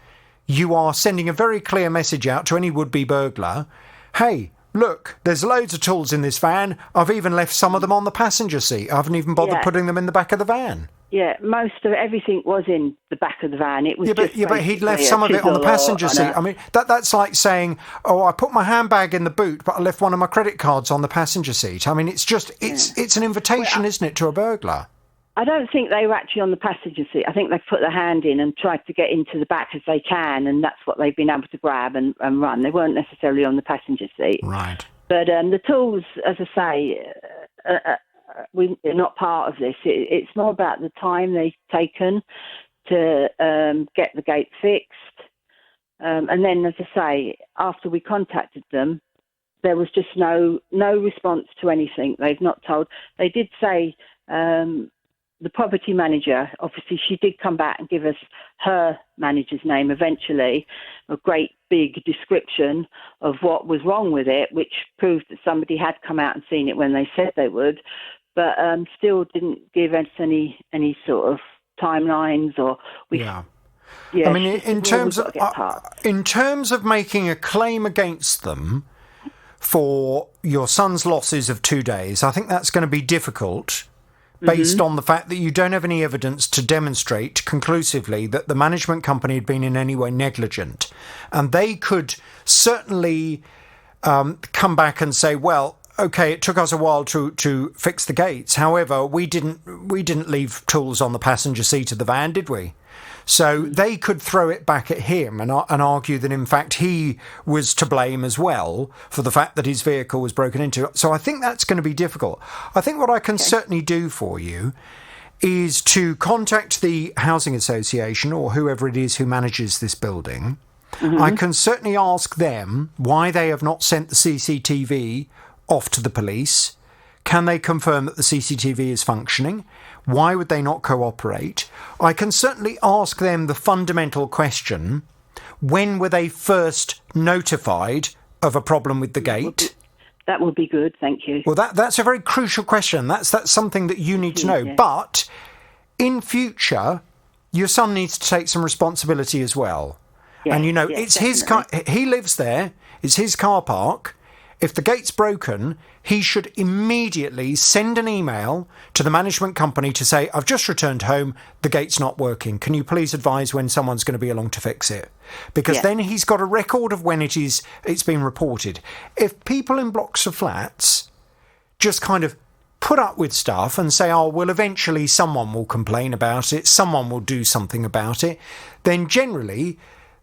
you are sending a very clear message out to any would-be burglar. Hey, look, there's loads of tools in this van. I've even left some of them on the passenger seat. I haven't even bothered putting them in the back of the van. Yeah, most of everything was in the back of the van. It was but he'd left some of it on the passenger seat. I mean, that's like saying, I put my handbag in the boot, but I left one of my credit cards on the passenger seat. I mean, it's an invitation, isn't it, to a burglar? I don't think they were actually on the passenger seat. I think they've put their hand in and tried to get into the back as they can, and that's what they've been able to grab and run. They weren't necessarily on the passenger seat. Right. But the tools, as I say, we're not part of this. It's more about the time they've taken to get the gate fixed. And then, as I say, after we contacted them, there was just no response to anything. They've not told. They did say the property manager, obviously she did come back and give us her manager's name eventually, a great big description of what was wrong with it, which proved that somebody had come out and seen it when they said they would, but still didn't give us any sort of timelines or I mean, in terms of making a claim against them for your son's losses of 2 days, I think that's going to be difficult based on the fact that you don't have any evidence to demonstrate conclusively that the management company had been in any way negligent. And they could certainly come back and say, well, OK, it took us a while to fix the gates. However, we didn't leave tools on the passenger seat of the van, did we? So they could throw it back at him and argue that, in fact, he was to blame as well for the fact that his vehicle was broken into. So I think that's going to be difficult. I think what I can certainly do for you is to contact the housing association or whoever it is who manages this building. I can certainly ask them why they have not sent the CCTV off to the police. Can they confirm that the CCTV is functioning? Why would they not cooperate? I can certainly ask them the fundamental question, when were they first notified of a problem with the gate? That would be good, thank you. Well, that's a very crucial question. That's something that you need to know. Yeah. But in future, your son needs to take some responsibility as well. Yeah, and, it's definitely his car. He lives there. It's his car park. If the gate's broken, he should immediately send an email to the management company to say, I've just returned home, the gate's not working. Can you please advise when someone's going to be along to fix it? Because then he's got a record of when it's been reported. If people in blocks of flats just kind of put up with stuff and say, oh, well, eventually someone will complain about it, someone will do something about it, then generally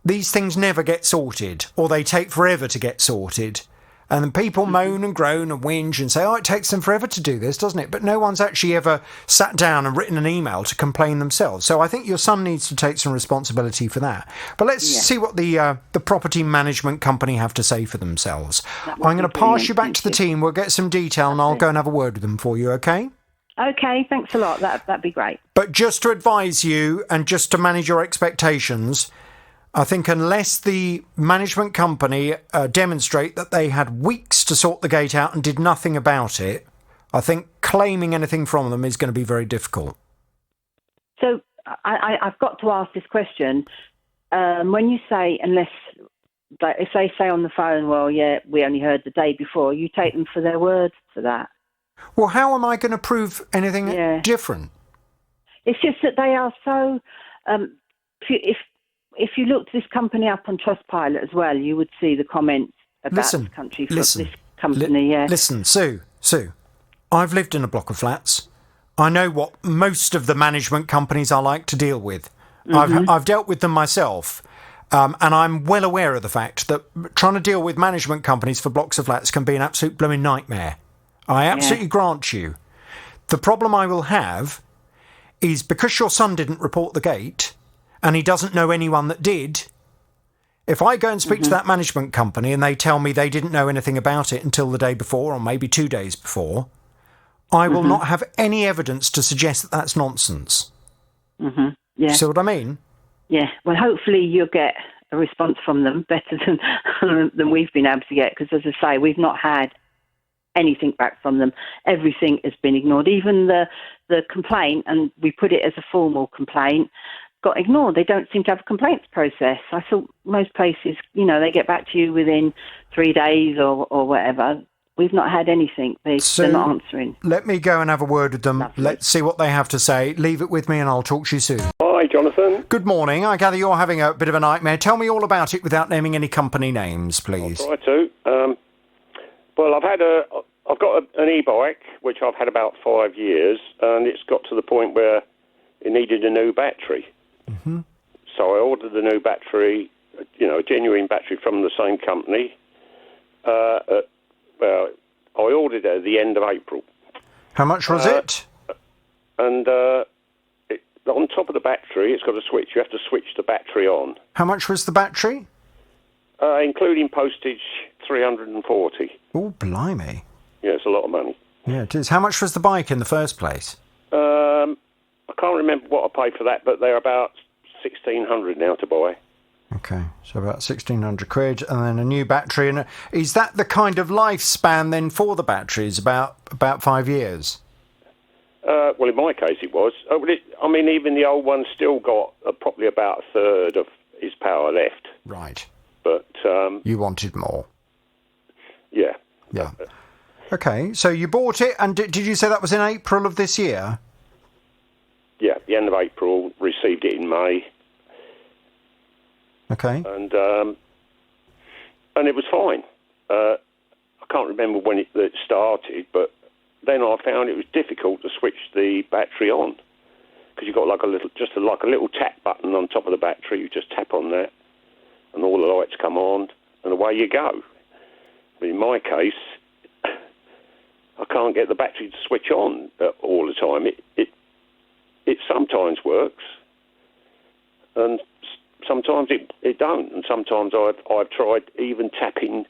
these things never get sorted, or they take forever to get sorted. And then people moan and groan and whinge and say, oh, it takes them forever to do this, doesn't it? But no one's actually ever sat down and written an email to complain themselves. So I think your son needs to take some responsibility for that. But let's see what the property management company have to say for themselves. I'm going to pass you back to the team. We'll get some detail and I'll go and have a word with them for you, OK? OK, thanks a lot. That'd be great. But just to advise you and just to manage your expectations, I think unless the management company demonstrate that they had weeks to sort the gate out and did nothing about it, I think claiming anything from them is going to be very difficult. So I've got to ask this question. When you say unless, if they say on the phone, well, yeah, we only heard the day before, you take them for their word for that? Well, how am I going to prove anything different? It's just that they are so... If you looked this company up on Trustpilot as well, you would see the comments about this company. Listen, Sue, I've lived in a block of flats. I know what most of the management companies are like to deal with. I've dealt with them myself, and I'm well aware of the fact that trying to deal with management companies for blocks of flats can be an absolute blooming nightmare. I absolutely grant you. The problem I will have is because your son didn't report the gate, and he doesn't know anyone that did, if I go and speak to that management company and they tell me they didn't know anything about it until the day before or maybe 2 days before, I will not have any evidence to suggest that that's nonsense. Yeah. See what I mean? Yeah. Well, hopefully you'll get a response from them better than we've been able to get, because, as I say, we've not had anything back from them. Everything has been ignored. Even the complaint, and we put it as a formal complaint, got ignored. They don't seem to have a complaints process. I thought most places, they get back to you within 3 days or whatever. We've not had anything. They're not answering. Let me go and have a word with them. Lovely. Let's see what they have to say. Leave it with me and I'll talk to you soon. Hi, Jonathan. Good morning. I gather you're having a bit of a nightmare. Tell me all about it without naming any company names, please. I'll try to. Well, I've got an e-bike, which I've had about 5 years, and it's got to the point where it needed a new battery. So I ordered the new battery, a genuine battery from the same company. I ordered it at the end of April. How much was it? And on top of the battery, it's got a switch. You have to switch the battery on. How much was the battery? Including postage, $340. Oh, blimey. Yeah, it's a lot of money. Yeah, it is. How much was the bike in the first place? I can't remember what I paid for that, but they're about $1,600 now to buy. Okay, so about 1,600 quid, and then a new battery. And is that the kind of lifespan then for the batteries? About 5 years? Well, in my case, it was. Even the old one still got probably about a third of his power left. Right. But you wanted more. Yeah. Yeah. Okay, so you bought it, and did you say that was in April of this year? Yeah, the end of April. Received it in May. Okay. And it was fine. I can't remember when it started, but then I found it was difficult to switch the battery on, because you've got like a little tap button on top of the battery. You just tap on that, and all the lights come on, and away you go. But in my case, I can't get the battery to switch on all the time. It sometimes works, and sometimes it don't. And sometimes I've tried even tapping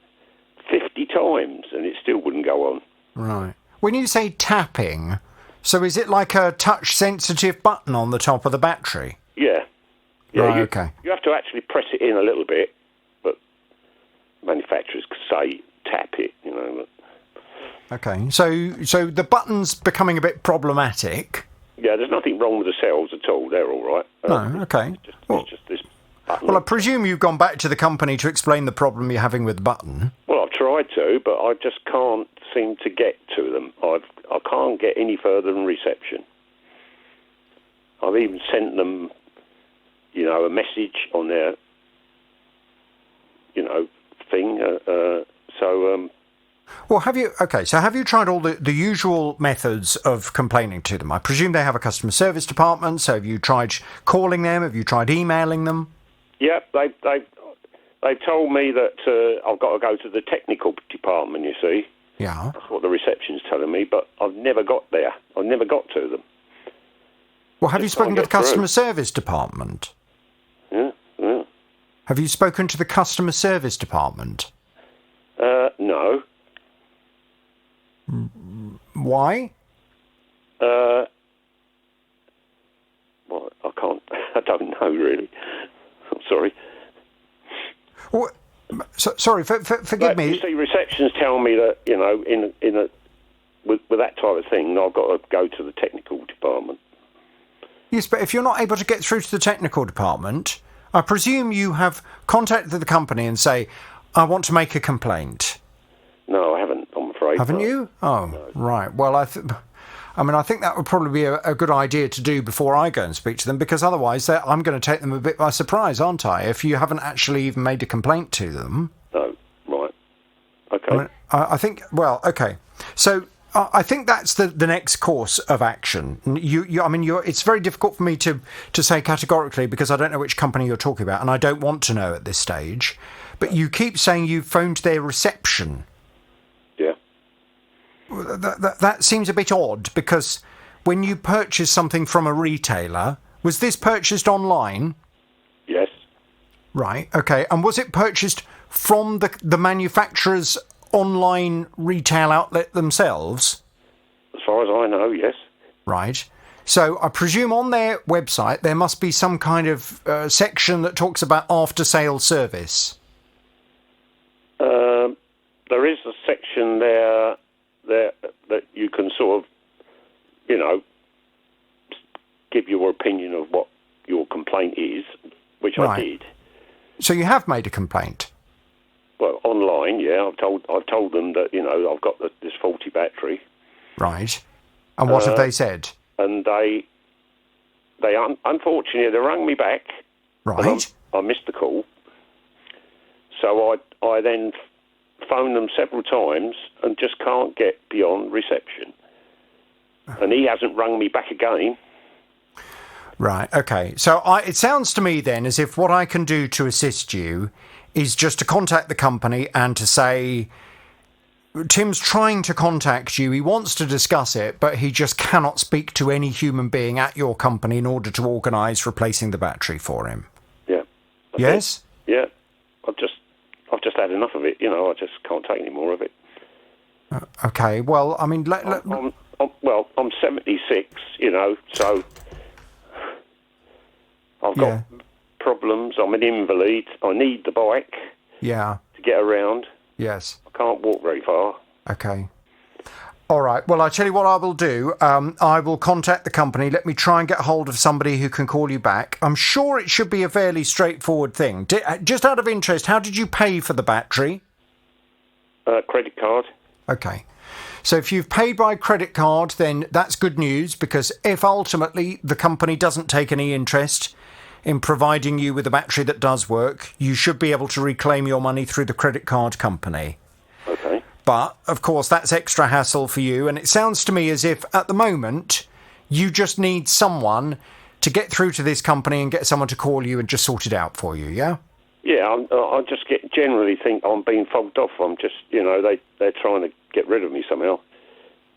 50 times, and it still wouldn't go on. Right. When you say tapping, so is it like a touch-sensitive button on the top of the battery? Yeah. Right, okay. You have to actually press it in a little bit, but manufacturers say tap it, Okay, so the button's becoming a bit problematic. Yeah, there's nothing wrong with the cells at all. They're all right. No, okay. It's just this button. Well, I presume you've gone back to the company to explain the problem you're having with the button. Well, I've tried to, but I just can't seem to get to them. I can't get any further than reception. I've even sent them, a message on their, thing. Well, have you tried all the usual methods of complaining to them? I presume they have a customer service department, so have you tried calling them? Have you tried emailing them? Yeah, they've told me that I've got to go to the technical department, you see. Yeah. That's what the reception's telling me, but I've never got there. I've never got to them. Well, have you spoken to the customer service department? Yeah. Have you spoken to the customer service department? No. Why? Well, I can't. I don't know really. I'm sorry. Well, sorry, forgive me. You see, receptions tell me that with that type of thing, I've got to go to the technical department. Yes, but if you're not able to get through to the technical department, I presume you have contacted the company and say, I want to make a complaint. No, I haven't, I'm afraid. Haven't you? Oh, no. Right. Well, I think that would probably be a good idea to do before I go and speak to them, because otherwise I'm going to take them a bit by surprise, aren't I, if you haven't actually even made a complaint to them. No, right. Okay. I think, well, okay. So I think that's the next course of action. It's very difficult for me to say categorically, because I don't know which company you're talking about, and I don't want to know at this stage. But you keep saying you've phoned their reception. Yeah. That seems a bit odd, because when you purchase something from a retailer, was this purchased online? Yes. Right, okay. And was it purchased from the manufacturer's online retail outlet themselves? As far as I know, yes. Right. So I presume on their website there must be some kind of section that talks about after-sales service. There is a section there that you can sort of, give your opinion of what your complaint is, which right. I did. So you have made a complaint? Well, online, yeah. I've told them that I've got this faulty battery. Right. And what have they said? And they unfortunately they rang me back. Right. I missed the call. So I then phoned them several times and just can't get beyond reception. And he hasn't rung me back again. Right, okay. So it sounds to me then as if what I can do to assist you is just to contact the company and to say, Tim's trying to contact you, he wants to discuss it, but he just cannot speak to any human being at your company in order to organise replacing the battery for him. Yeah. Yes? Yeah. I've just had enough of it, I just can't take any more of it. Okay, well, I mean... I'm 76, so I've got problems. I'm an invalid. I need the bike to get around. Yes. I can't walk very far. Okay. All right. Well, I'll tell you what I will do. I will contact the company. Let me try and get hold of somebody who can call you back. I'm sure it should be a fairly straightforward thing. Just out of interest, how did you pay for the battery? Credit card. Okay. So if you've paid by credit card, then that's good news, because if ultimately the company doesn't take any interest in providing you with a battery that does work, you should be able to reclaim your money through the credit card company. Okay. But, of course, that's extra hassle for you, and it sounds to me as if, at the moment, you just need someone to get through to this company and get someone to call you and just sort it out for you, yeah? Yeah, I just generally think I'm being fobbed off. I'm just, they're trying to get rid of me somehow.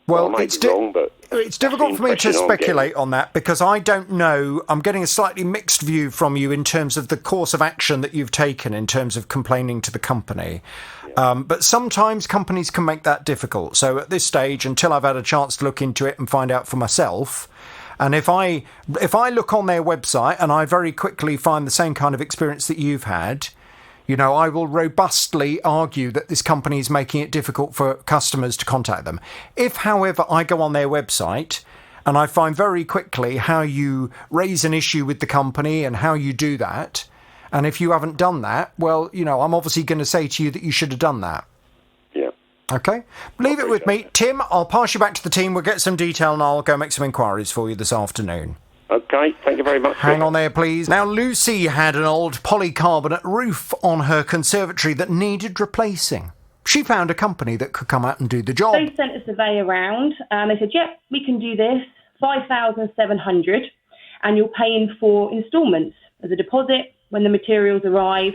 Well, it's difficult for me to speculate on that, because I don't know. I'm getting a slightly mixed view from you in terms of the course of action that you've taken in terms of complaining to the company. Yeah. But sometimes companies can make that difficult. So at this stage, until I've had a chance to look into it and find out for myself, and if I look on their website and I very quickly find the same kind of experience that you've had, I will robustly argue that this company is making it difficult for customers to contact them. If, however, I go on their website and I find very quickly how you raise an issue with the company and how you do that, and if you haven't done that, well, I'm obviously going to say to you that you should have done that. Yeah. Okay? Leave it with me. Tim, I'll pass you back to the team. We'll get some detail and I'll go make some inquiries for you this afternoon. Okay, thank you very much. Hang on there, please. Now, Lucy had an old polycarbonate roof on her conservatory that needed replacing. she found a company that could come out and do the job. They sent a surveyor around and they said, yep, we can do this, 5,700, and you're paying for instalments as a deposit when the materials arrive,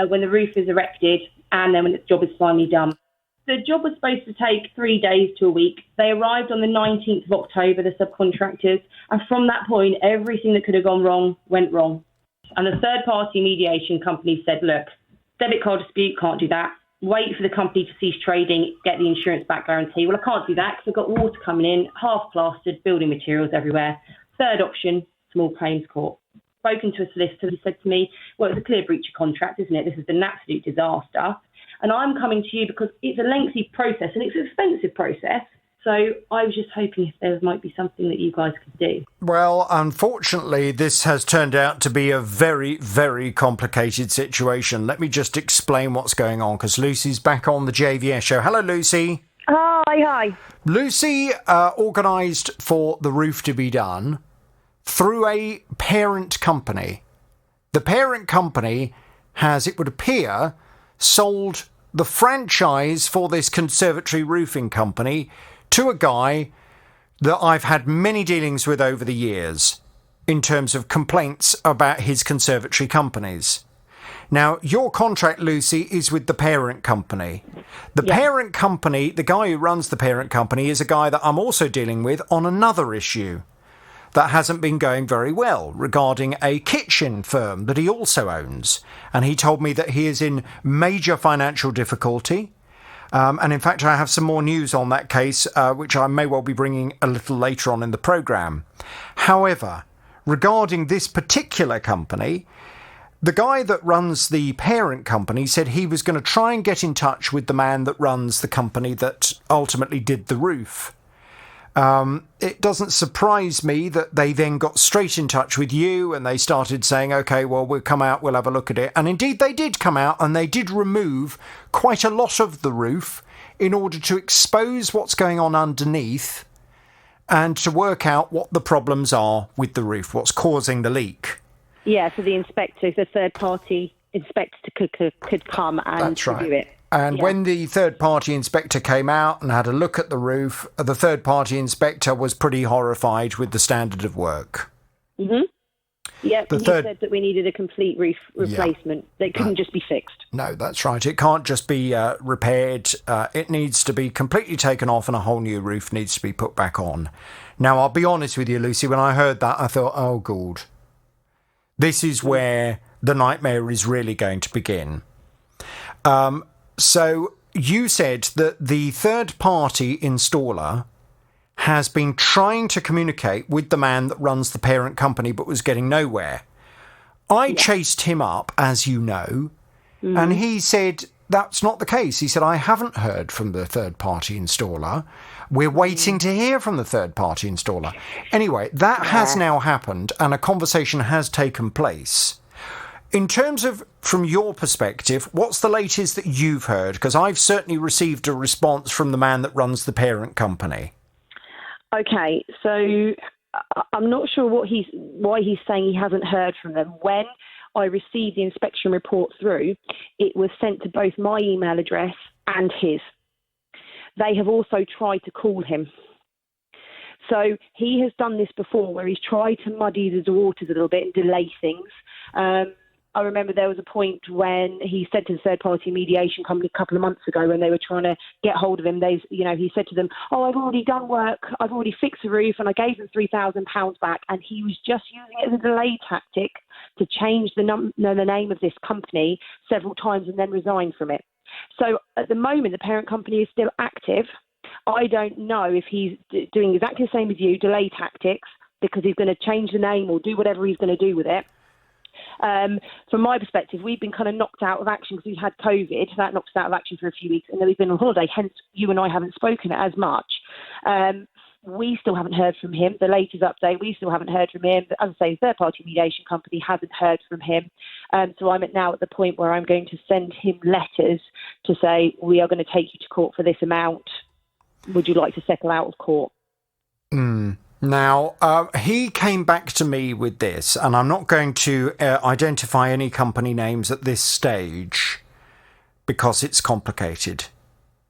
when the roof is erected, and then when the job is finally done. The job was supposed to take 3 days to a week. They arrived on the 19th of October, the subcontractors, and from that point, everything that could have gone wrong went wrong. And the third-party mediation company said, look, debit card dispute, can't do that. Wait for the company to cease trading, get the insurance back guarantee. Well, I can't do that because I've got water coming in, half plastered, building materials everywhere. Third option, small claims court. Spoken to a solicitor who said to me, well, it's a clear breach of contract, isn't it? This has been an absolute disaster. And I'm coming to you because it's a lengthy process and it's an expensive process. So I was just hoping if there might be something that you guys could do. Well, unfortunately, this has turned out to be a very, very complicated situation. Let me just explain what's going on, because Lucy's back on the JVS show. Hello, Lucy. Hi. Lucy organised for the roof to be done through a parent company. The parent company has, it would appear, sold the franchise for this conservatory roofing company to a guy that I've had many dealings with over the years in terms of complaints about his conservatory companies. Now, your contract, Lucy, is with the parent company. The parent company, the guy who runs the parent company, is a guy that I'm also dealing with on another issue that hasn't been going very well regarding a kitchen firm that he also owns. And he told me that he is in major financial difficulty. And in fact, I have some more news on that case, which I may well be bringing a little later on in the programme. However, regarding this particular company, the guy that runs the parent company said he was going to try and get in touch with the man that runs the company that ultimately did the roof. It doesn't surprise me that they then got straight in touch with you and they started saying, OK, well, we'll come out, we'll have a look at it. And indeed, they did come out and they did remove quite a lot of the roof in order to expose what's going on underneath and to work out what the problems are with the roof, what's causing the leak. Yeah, so the inspector, the third-party inspector could come and review it. And when the third-party inspector came out and had a look at the roof, the third-party inspector was pretty horrified with the standard of work. Mm-hmm. Yeah, he said that we needed a complete roof replacement. That couldn't just be fixed. No, that's right. It can't just be repaired. It needs to be completely taken off and a whole new roof needs to be put back on. Now, I'll be honest with you, Lucy, when I heard that, I thought, oh, God. This is where the nightmare is really going to begin. So you said that the third-party installer has been trying to communicate with the man that runs the parent company but was getting nowhere. I chased him up, as you know, and he said that's not the case. He said, I haven't heard from the third-party installer. We're waiting to hear from the third-party installer. Anyway, that has now happened and a conversation has taken place. In terms of, from your perspective, what's the latest that you've heard? Because I've certainly received a response from the man that runs the parent company. Okay, so I'm not sure why he's saying he hasn't heard from them. When I received the inspection report through, it was sent to both my email address and his. They have also tried to call him. So he has done this before where he's tried to muddy the waters a little bit and delay things. I remember there was a point when he said to the third-party mediation company a couple of months ago when they were trying to get hold of him, he said to them, oh, I've already done work, I've already fixed the roof, and I gave them £3,000 back, and he was just using it as a delay tactic to change the name of this company several times and then resign from it. So at the moment, the parent company is still active. I don't know if he's doing exactly the same as you, delay tactics, because he's going to change the name or do whatever he's going to do with it. From my perspective, we've been kind of knocked out of action because we've had COVID. That knocked us out of action for a few weeks, and then we've been on holiday, hence you and I haven't spoken as much. We still haven't heard from him. The latest update, we still haven't heard from him. But as I say, the third-party mediation company hasn't heard from him. So I'm now at the point where I'm going to send him letters to say, we are going to take you to court for this amount. Would you like to settle out of court? Now, he came back to me with this, and I'm not going to identify any company names at this stage because it's complicated.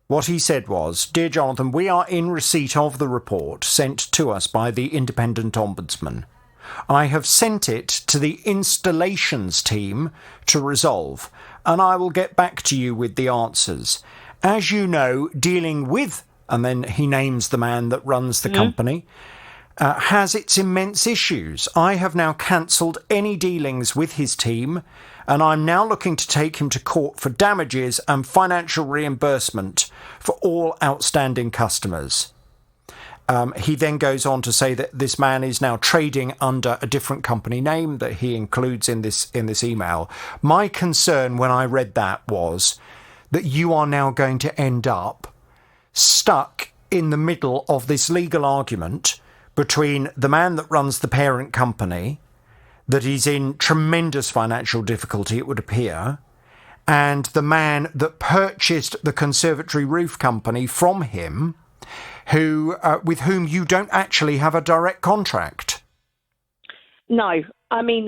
what he said was, "Dear Jonathan, we are in receipt of the report sent to us by the Independent Ombudsman. I have sent it to the installations team to resolve, and I will get back to you with the answers. As you know, dealing with," and then he names the man that runs the company, "has its immense issues. I have now cancelled any dealings with his team, and I'm now looking to take him to court for damages and financial reimbursement for all outstanding customers." He then goes on to say that this man is now trading under a different company name that he includes in this email. My concern when I read that was that you are now going to end up stuck in the middle of this legal argument between the man that runs the parent company, that is in tremendous financial difficulty, it would appear, and the man that purchased the conservatory roof company from him, who with whom you don't actually have a direct contract. No, I mean,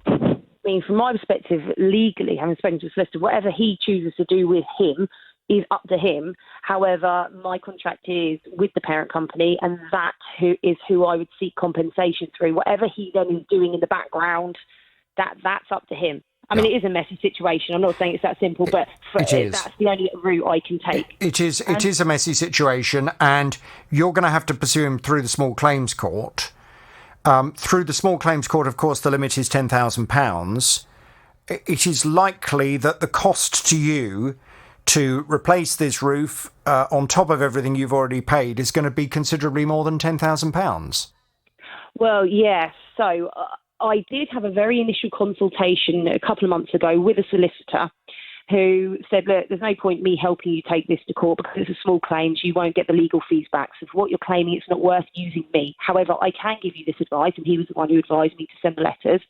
from my perspective, legally, having spoken to a solicitor, whatever he chooses to do with him is up to him. However, my contract is with the parent company, and that is who I would seek compensation through. Whatever he then is doing in the background, that's up to him. I mean, it is a messy situation. I'm not saying it's that simple, but that's the only route I can take. It is a messy situation, and you're going to have to pursue him through the small claims court. Through the small claims court, of course, the limit is £10,000. It is likely that the cost to you to replace this roof, on top of everything you've already paid, is going to be considerably more than £10,000. Well, yes. So I did have a very initial consultation a couple of months ago with a solicitor who said, look, there's no point me helping you take this to court because it's a small claim. You won't get the legal fees back. So for what you're claiming, it's not worth using me. However, I can give you this advice, and he was the one who advised me to send the letters.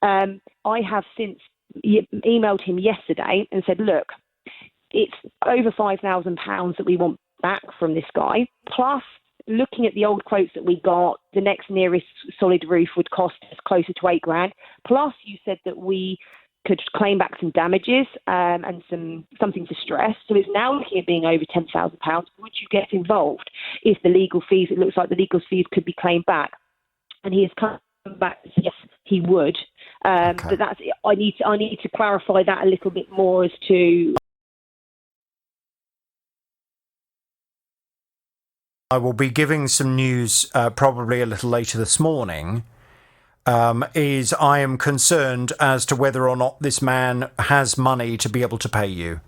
I have since emailed him yesterday and said, look, it's over £5,000 that we want back from this guy, plus looking at the old quotes that we got, the next nearest solid roof would cost us closer to £8,000. Plus, you said that we could claim back some damages and something for stress. So it's now looking at being over £10,000. Would you get involved if the legal fees? It looks like the legal fees could be claimed back. And he has come back and said yes, he would. But I need to clarify that a little bit more as to. I will be giving some news probably a little later this morning, is I am concerned as to whether or not this man has money to be able to pay you.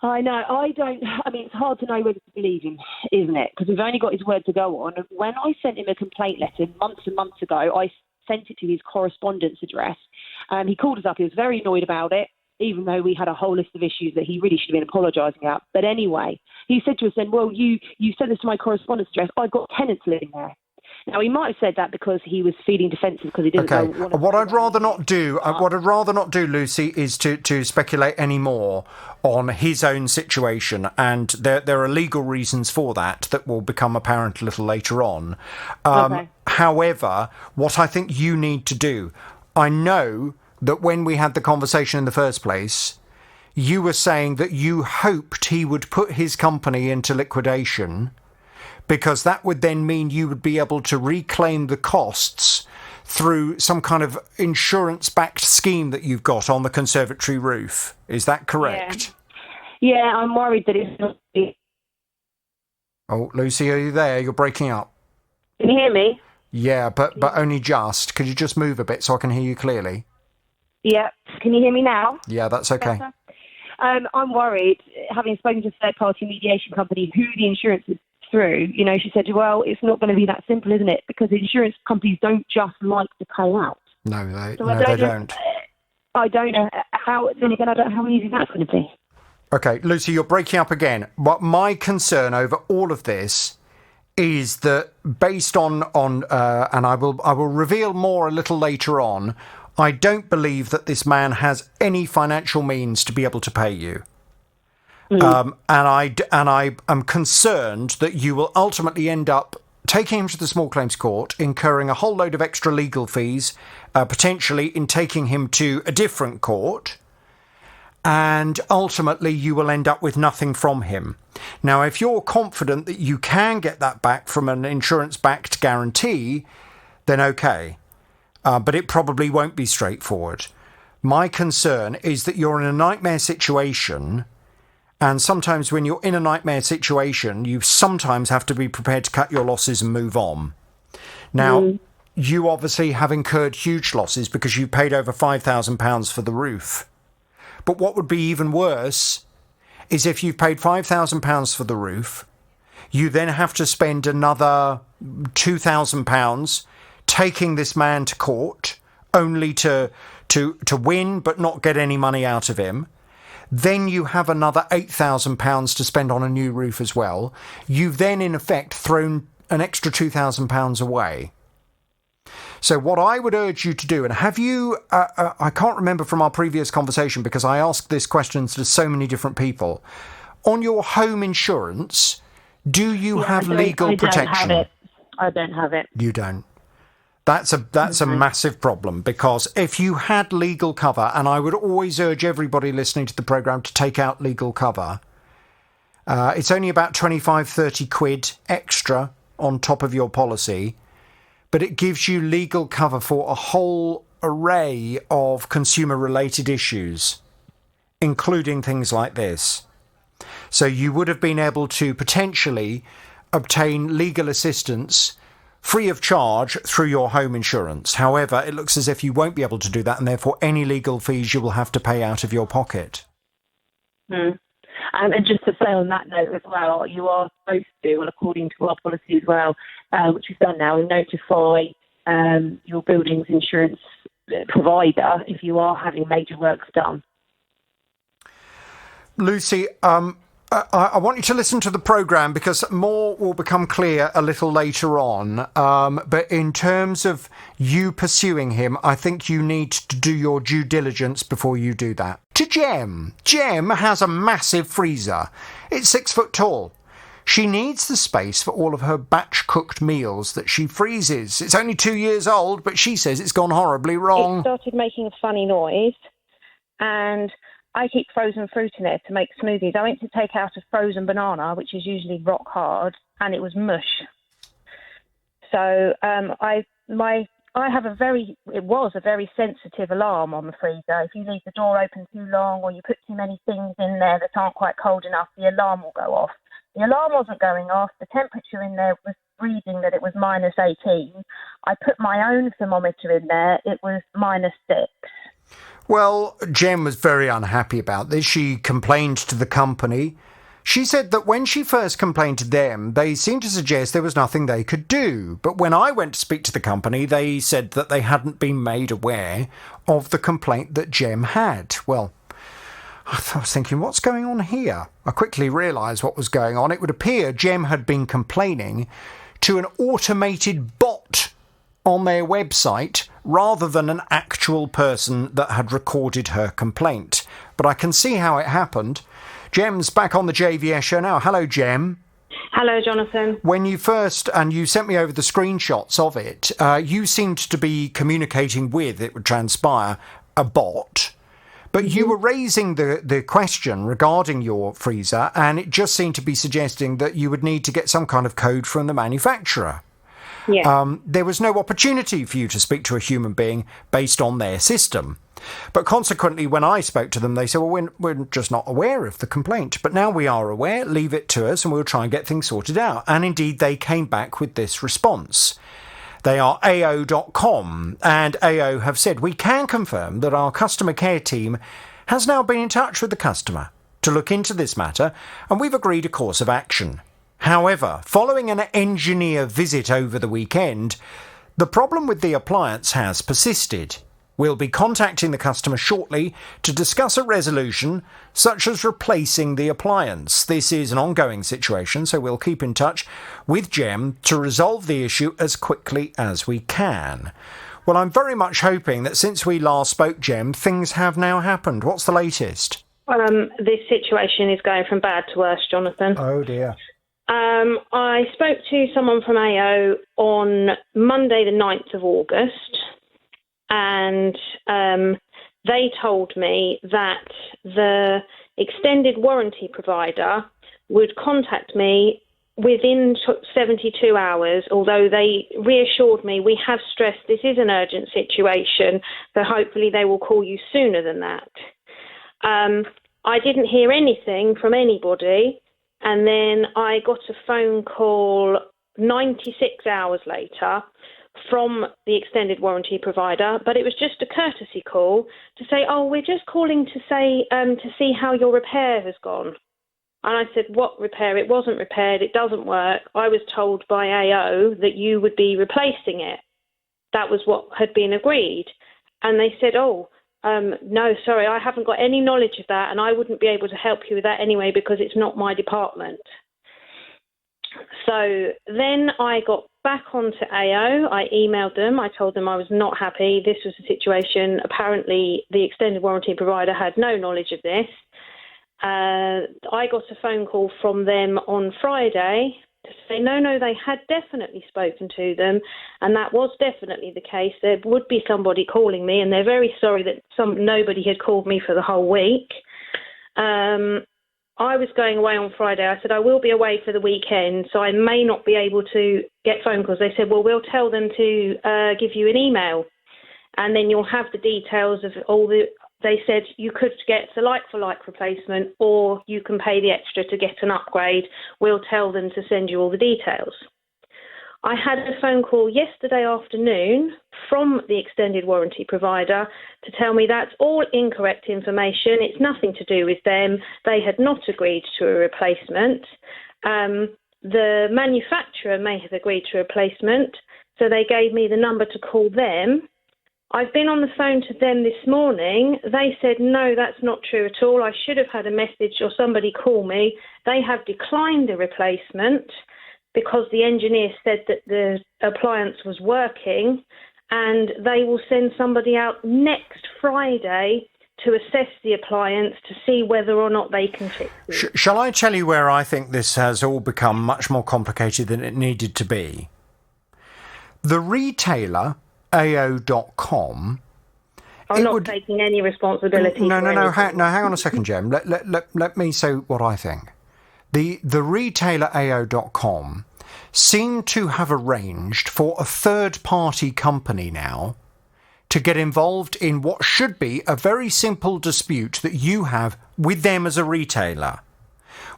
I know. It's hard to know whether to believe him, isn't it? Because we've only got his word to go on. When I sent him a complaint letter months and months ago, I sent it to his correspondence address. He called us up. He was very annoyed about it, even though we had a whole list of issues that he really should have been apologising about. But anyway, he said to us then, well, you sent this to my correspondence address. I've got tenants living there. Now, he might have said that because he was feeling defensive because he didn't know. What I'd rather not do, Lucy, is to speculate any more on his own situation. And there are legal reasons for that will become apparent a little later on. However, what I think you need to do, I know that when we had the conversation in the first place, you were saying that you hoped he would put his company into liquidation because that would then mean you would be able to reclaim the costs through some kind of insurance-backed scheme that you've got on the conservatory roof. Is that correct? Yeah, I'm worried that it's not. Oh, Lucy, are you there? You're breaking up. Can you hear me? Yeah, but only just. Could you just move a bit so I can hear you clearly? Yeah. Can you hear me now? Yeah, that's okay. Better? I'm worried, having spoken to a third-party mediation company who the insurance is through, she said, well, it's not going to be that simple, isn't it? Because insurance companies don't just like to pay out. No, they don't. I don't know how, then again, I don't know how easy that's going to be. Okay, Lucy, you're breaking up again. But my concern over all of this is that based on and I will reveal more a little later on, I don't believe that this man has any financial means to be able to pay you. And I am concerned that you will ultimately end up taking him to the small claims court, incurring a whole load of extra legal fees, potentially in taking him to a different court. and ultimately you will end up with nothing from him. Now, if you're confident that you can get that back from an insurance-backed guarantee, then okay. But it probably won't be straightforward. My concern is that you're in a nightmare situation, and sometimes when you're in a nightmare situation, you sometimes have to be prepared to cut your losses and move on. Now, you obviously have incurred huge losses because you paid over £5,000 for the roof. But what would be even worse is if you've paid £5,000 for the roof, you then have to spend another £2,000 taking this man to court, only to win but not get any money out of him. Then you have another £8,000 to spend on a new roof as well. You've then, in effect, thrown an extra £2,000 away. So what I would urge you to do, and have you, I can't remember from our previous conversation because I asked this question to so many different people, on your home insurance, do you have legal protection? I don't have it. You don't. That's a massive problem, because if you had legal cover, and I would always urge everybody listening to the programme to take out legal cover, it's only about 25, 30 quid extra on top of your policy, but it gives you legal cover for a whole array of consumer-related issues, including things like this. So you would have been able to potentially obtain legal assistance free of charge through your home insurance. However, it looks as if you won't be able to do that, and therefore any legal fees you will have to pay out of your pocket. And just to say on that note as well, you are supposed to, well, according to our policy as well, which we've done now, notify your building's insurance provider if you are having major works done. Lucy, I want you to listen to the programme because more will become clear a little later on. But in terms of you pursuing him, I think you need to do your due diligence before you do that. To Jem. Jem has a massive freezer. It's 6 foot tall. She needs the space for all of her batch-cooked meals that she freezes. It's only 2 years old, but she says it's gone horribly wrong. It started making a funny noise, and I keep frozen fruit in there to make smoothies. I went to take out a frozen banana, which is usually rock hard, and it was mush. So it was a very sensitive alarm on the freezer. If you leave the door open too long or you put too many things in there that aren't quite cold enough, the alarm will go off. The alarm wasn't going off. The temperature in there was reading that it was -18. I put my own thermometer in there. It was -6. Well, Jem was very unhappy about this. She complained to the company. She said that when she first complained to them, they seemed to suggest there was nothing they could do. But when I went to speak to the company, they said that they hadn't been made aware of the complaint that Jem had. Well, I was thinking, what's going on here? I quickly realised what was going on. It would appear Jem had been complaining to an automated bot on their website rather than an actual person that had recorded her complaint. But I can see how it happened. Jem's back on the JVS show now. Hello, Jem. Hello, Jonathan. When you first, and you sent me over the screenshots of it, you seemed to be communicating with, it would transpire, a bot. But you were raising the question regarding your freezer, and it just seemed to be suggesting that you would need to get some kind of code from the manufacturer. Yeah. There was no opportunity for you to speak to a human being based on their system. But consequently, when I spoke to them, they said, well, we're just not aware of the complaint. But now we are aware, leave it to us and we'll try and get things sorted out. And indeed, they came back with this response. They are AO.com, and AO have said, we can confirm that our customer care team has now been in touch with the customer to look into this matter, and we've agreed a course of action. However, following an engineer visit over the weekend, the problem with the appliance has persisted. We'll be contacting the customer shortly to discuss a resolution, such as replacing the appliance. This is an ongoing situation, so we'll keep in touch with Jem to resolve the issue as quickly as we can. Well, I'm very much hoping that since we last spoke, Jem, things have now happened. What's the latest? This situation is going from bad to worse, Jonathan. Oh, dear. I spoke to someone from AO on Monday, the 9th of August, and they told me that the extended warranty provider would contact me within 72 hours, although they reassured me, we have stressed this is an urgent situation, so hopefully they will call you sooner than that. I didn't hear anything from anybody, and then I got a phone call 96 hours later from the extended warranty provider, but it was just a courtesy call to say, oh, we're just calling to say to see how your repair has gone. And I said, what repair? It wasn't repaired. It doesn't work. I was told by AO that you would be replacing it. That was what had been agreed. And they said, oh, no, sorry, I haven't got any knowledge of that, and I wouldn't be able to help you with that anyway because it's not my department. So then I got back onto AO. I emailed them. I told them I was not happy. This was the situation. Apparently, the extended warranty provider had no knowledge of this. I got a phone call from them on Friday to say, no, they had definitely spoken to them, and that was definitely the case. There would be somebody calling me, and they're very sorry that nobody had called me for the whole week. I was going away on Friday. I said, I will be away for the weekend, so I may not be able to get phone calls. They said, well, we'll tell them to give you an email, and then you'll have the details of all the... They said you could get the like-for-like replacement, or you can pay the extra to get an upgrade. We'll tell them to send you all the details. I had a phone call yesterday afternoon from the extended warranty provider to tell me that's all incorrect information. It's nothing to do with them. They had not agreed to a replacement. The manufacturer may have agreed to a replacement, so they gave me the number to call them. I've been on the phone to them this morning. They said, no, that's not true at all. I should have had a message or somebody call me. They have declined a replacement because the engineer said that the appliance was working, and they will send somebody out next Friday to assess the appliance to see whether or not they can fix it. Shall I tell you where I think this has all become much more complicated than it needed to be? The retailer, AO.com... I'm not taking any responsibility. No, hang on a second, Jem. Let me say what I think. The retailer AO.com seemed to have arranged for a third-party company now to get involved in what should be a very simple dispute that you have with them as a retailer.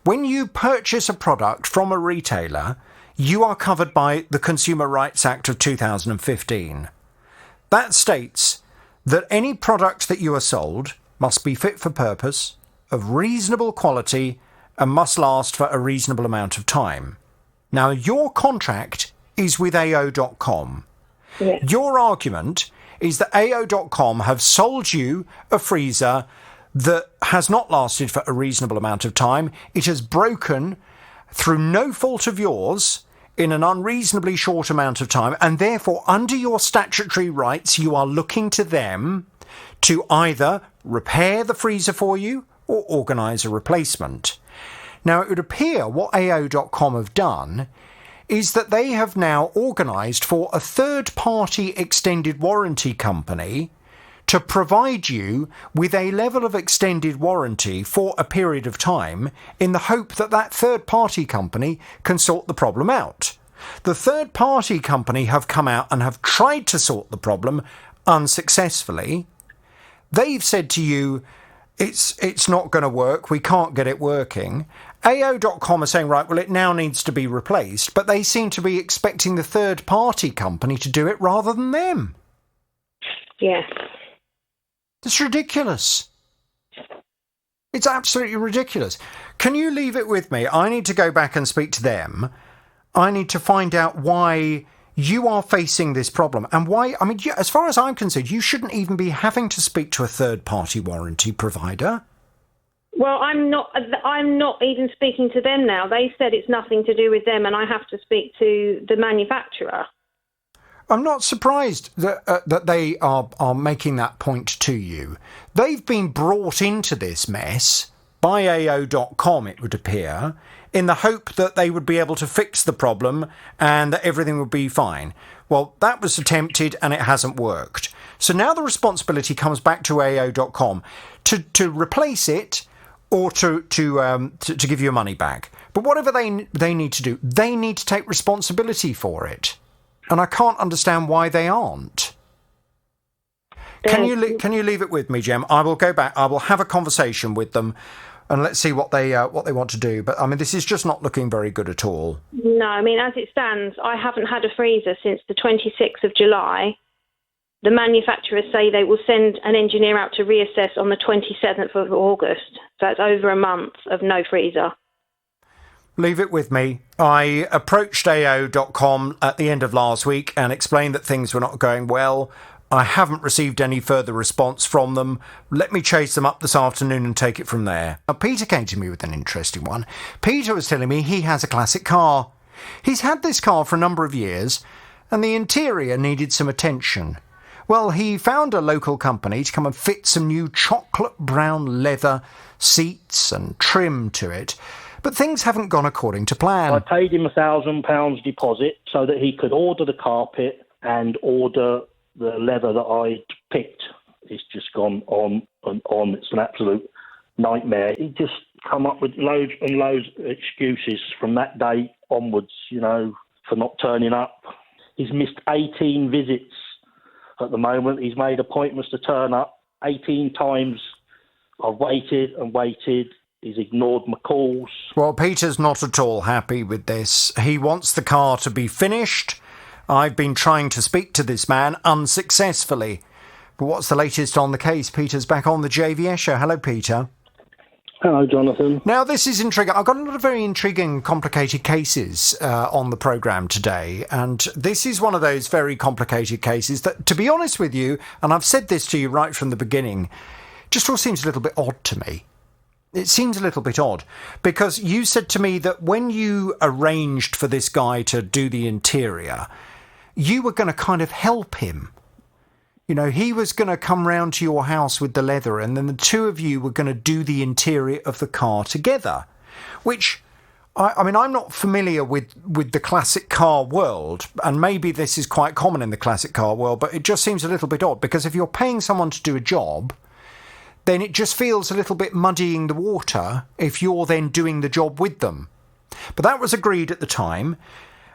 When you purchase a product from a retailer, you are covered by the Consumer Rights Act of 2015. That states that any product that you are sold must be fit for purpose, of reasonable quality, and must last for a reasonable amount of time. Now, your contract is with AO.com. Yes. Your argument is that AO.com have sold you a freezer that has not lasted for a reasonable amount of time. It has broken through no fault of yours in an unreasonably short amount of time, and therefore, under your statutory rights, you are looking to them to either repair the freezer for you or organise a replacement. Now, it would appear what AO.com have done is that they have now organised for a third-party extended warranty company to provide you with a level of extended warranty for a period of time in the hope that that third-party company can sort the problem out. The third-party company have come out and have tried to sort the problem unsuccessfully. They've said to you, it's not going to work, we can't get it working. AO.com are saying, right, well, it now needs to be replaced, but they seem to be expecting the third-party company to do it rather than them. Yes. It's ridiculous. It's absolutely ridiculous. Can you leave it with me? I need to go back and speak to them. I need to find out why you are facing this problem and why, I mean, as far as I'm concerned, you shouldn't even be having to speak to a third-party warranty provider. Well, I'm not even speaking to them now. They said it's nothing to do with them and I have to speak to the manufacturer. I'm not surprised that they are making that point to you. They've been brought into this mess by AO.com, it would appear, in the hope that they would be able to fix the problem and that everything would be fine. Well, that was attempted and it hasn't worked. So now the responsibility comes back to AO.com to replace it or to give you money back. But whatever they need to do, they need to take responsibility for it. And I can't understand why they aren't. Can you leave it with me, Jem? I will go back. I will have a conversation with them, and let's see what they want to do. But I mean, this is just not looking very good at all. No, I mean, as it stands, I haven't had a freezer since the 26th of July. The manufacturers say they will send an engineer out to reassess on the 27th of August. So that's over a month of no freezer. Leave it with me. I approached AO.com at the end of last week and explained that things were not going well. I haven't received any further response from them. Let me chase them up this afternoon and take it from there. Now, Peter came to me with an interesting one. Peter was telling me he has a classic car. He's had this car for a number of years, and the interior needed some attention. Well, he found a local company to come and fit some new chocolate brown leather seats and trim to it. But things haven't gone according to plan. I paid him £1,000 deposit so that he could order the carpet and order the leather that I'd picked. It's just gone on and on. It's an absolute nightmare. He just come up with loads and loads of excuses from that day onwards, for not turning up. He's missed 18 visits at the moment. He's made appointments to turn up 18 times. I've waited and waited. He's ignored my calls. Well, Peter's not at all happy with this. He wants the car to be finished. I've been trying to speak to this man unsuccessfully. But what's the latest on the case? Peter's back on the JVS show. Hello, Peter. Hello, Jonathan. Now, this is intriguing. I've got a lot of very intriguing, complicated cases on the programme today. And this is one of those very complicated cases that, to be honest with you, and I've said this to you right from the beginning, just all seems a little bit odd to me. It seems a little bit odd because you said to me that when you arranged for this guy to do the interior, you were going to kind of help him. He was going to come round to your house with the leather and then the two of you were going to do the interior of the car together, which, I mean, I'm not familiar with the classic car world, and maybe this is quite common in the classic car world, but it just seems a little bit odd because if you're paying someone to do a job, then it just feels a little bit muddying the water if you're then doing the job with them. But that was agreed at the time,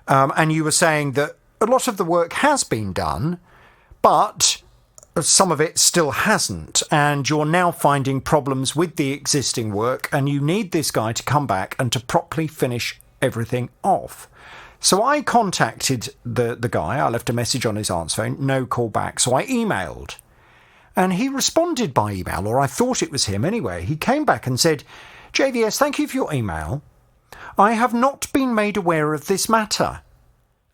and you were saying that a lot of the work has been done, but some of it still hasn't, and you're now finding problems with the existing work, and you need this guy to come back and to properly finish everything off. So I contacted the guy. I left a message on his answer phone, no call back, so I emailed. And he responded by email, or I thought it was him anyway. He came back and said, JVS, thank you for your email. I have not been made aware of this matter,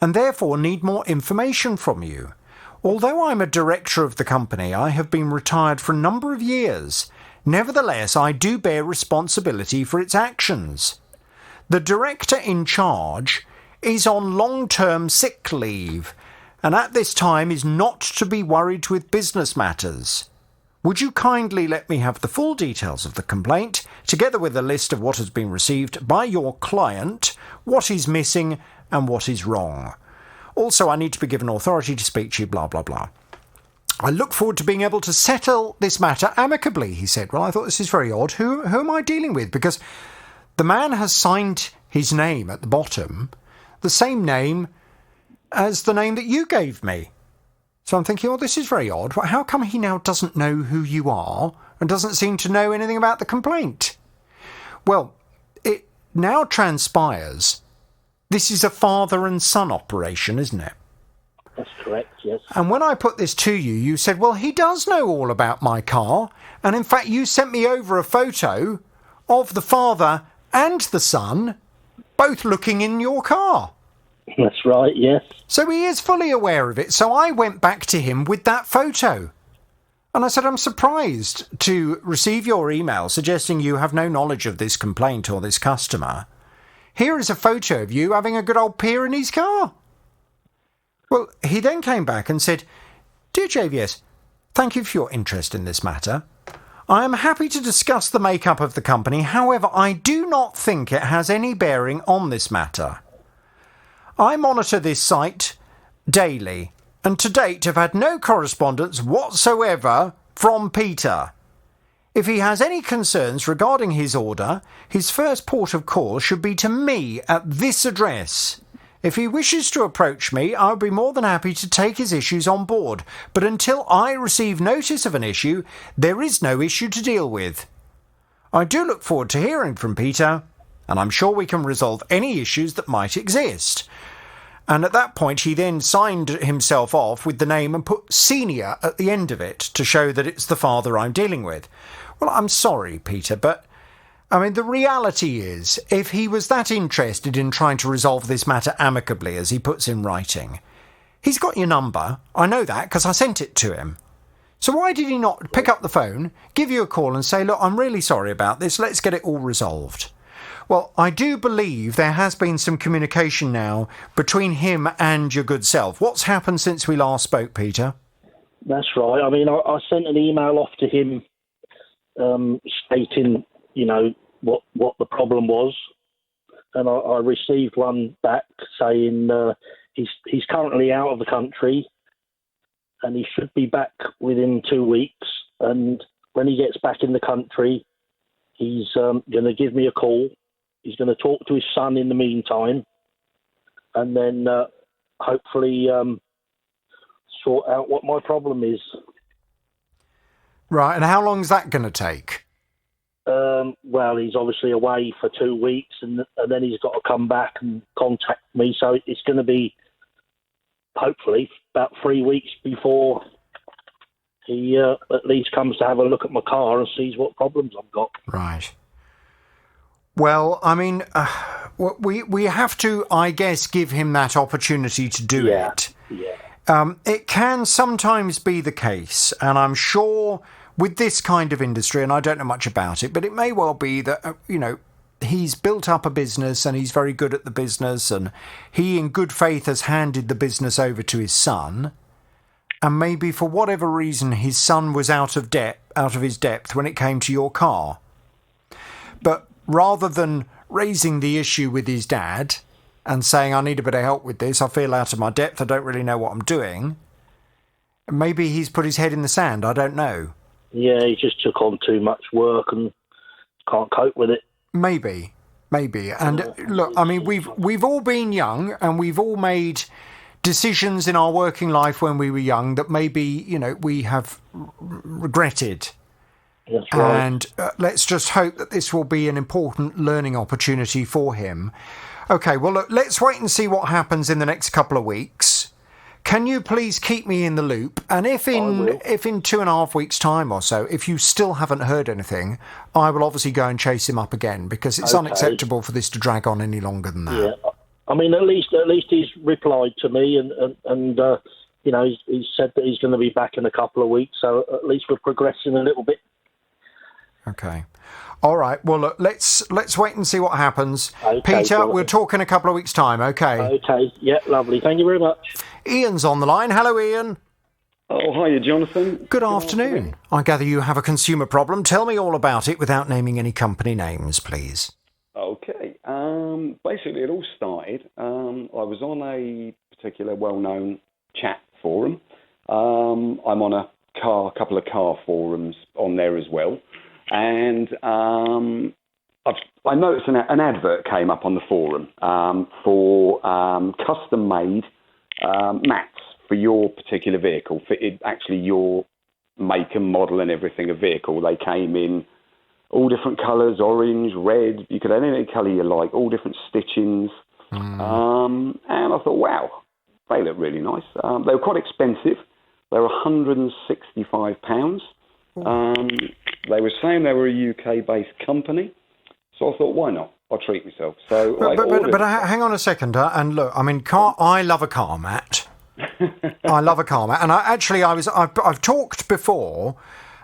and therefore need more information from you. Although I'm a director of the company, I have been retired for a number of years. Nevertheless, I do bear responsibility for its actions. The director in charge is on long-term sick leave, and at this time is not to be worried with business matters. Would you kindly let me have the full details of the complaint, together with a list of what has been received by your client, what is missing and what is wrong? Also, I need to be given authority to speak to you, blah, blah, blah. I look forward to being able to settle this matter amicably, he said. Well, I thought this is very odd. Who am I dealing with? Because the man has signed his name at the bottom, the same name as the name that you gave me. So I'm thinking, this is very odd. How come he now doesn't know who you are and doesn't seem to know anything about the complaint? Well, it now transpires this is a father and son operation, isn't it? That's correct, yes. And when I put this to you, you said, well, he does know all about my car. And in fact, you sent me over a photo of the father and the son both looking in your car. That's right, yes. So he is fully aware of it. So I went back to him with that photo. And I said, I'm surprised to receive your email suggesting you have no knowledge of this complaint or this customer. Here is a photo of you having a good old peer in his car. Well, he then came back and said, Dear JVS, thank you for your interest in this matter. I am happy to discuss the makeup of the company. However, I do not think it has any bearing on this matter. I monitor this site daily, and to date have had no correspondence whatsoever from Peter. If he has any concerns regarding his order, his first port of call should be to me at this address. If he wishes to approach me, I would be more than happy to take his issues on board, but until I receive notice of an issue, there is no issue to deal with. I do look forward to hearing from Peter, and I'm sure we can resolve any issues that might exist. And at that point, he then signed himself off with the name and put senior at the end of it to show that it's the father I'm dealing with. Well, I'm sorry, Peter, but I mean, the reality is, if he was that interested in trying to resolve this matter amicably, as he puts in writing, he's got your number. I know that because I sent it to him. So why did he not pick up the phone, give you a call and say, look, I'm really sorry about this, let's get it all resolved? Well, I do believe there has been some communication now between him and your good self. What's happened since we last spoke, Peter? That's right. I mean, I sent an email off to him stating, you know, what the problem was, and I received one back saying he's currently out of the country and he should be back within 2 weeks, and when he gets back in the country, he's going to give me a call. He's going to talk to his son in the meantime, and then hopefully sort out what my problem is. Right, and how long is that going to take? Well, he's obviously away for 2 weeks, and then he's got to come back and contact me. So it's going to be, hopefully, about 3 weeks before he at least comes to have a look at my car and sees what problems I've got. Right. Well, I mean, we have to, I guess, give him that opportunity to do it. Yeah. It can sometimes be the case, and I'm sure with this kind of industry, and I don't know much about it, but it may well be that, he's built up a business and he's very good at the business, and he in good faith has handed the business over to his son, and maybe for whatever reason his son was out of his depth when it came to your car. But rather than raising the issue with his dad and saying, I need a bit of help with this, I feel out of my depth, I don't really know what I'm doing, maybe he's put his head in the sand, I don't know. Yeah, he just took on too much work and can't cope with it. Maybe. And look, I mean, we've all been young and we've all made decisions in our working life when we were young that maybe, we have regretted. That's right. And let's just hope that this will be an important learning opportunity for him. Okay, well, look, let's wait and see what happens in the next couple of weeks. Can you please keep me in the loop? And if in 2.5 weeks' time or so, if you still haven't heard anything, I will obviously go and chase him up again, because it's unacceptable for this to drag on any longer than that. Yeah, I mean, at least he's replied to me, and he's said that he's going to be back in a couple of weeks. So at least we're progressing a little bit. Okay. All right. Well, look, let's wait and see what happens. Okay, Peter, we'll talk in a couple of weeks' time, okay? Okay. Yeah, lovely. Thank you very much. Ian's on the line. Hello, Ian. Oh, hiya, Jonathan. Good afternoon. I gather you have a consumer problem. Tell me all about it without naming any company names, please. Okay. Basically, it all started. I was on a particular well-known chat forum. I'm on a couple of car forums on there as well. And I noticed an advert came up on the forum for custom-made mats for your particular vehicle, for actually your make and model and everything of vehicle. They came in all different colours, orange, red, you could have any colour you like, all different stitchings. And I thought, wow, they look really nice. They were quite expensive. They were £165. They were saying they were a UK-based company, so I thought, why not? I'll treat myself. So, but hang on a second, and look, I mean, I love a car mat. I love a car mat, and I've talked before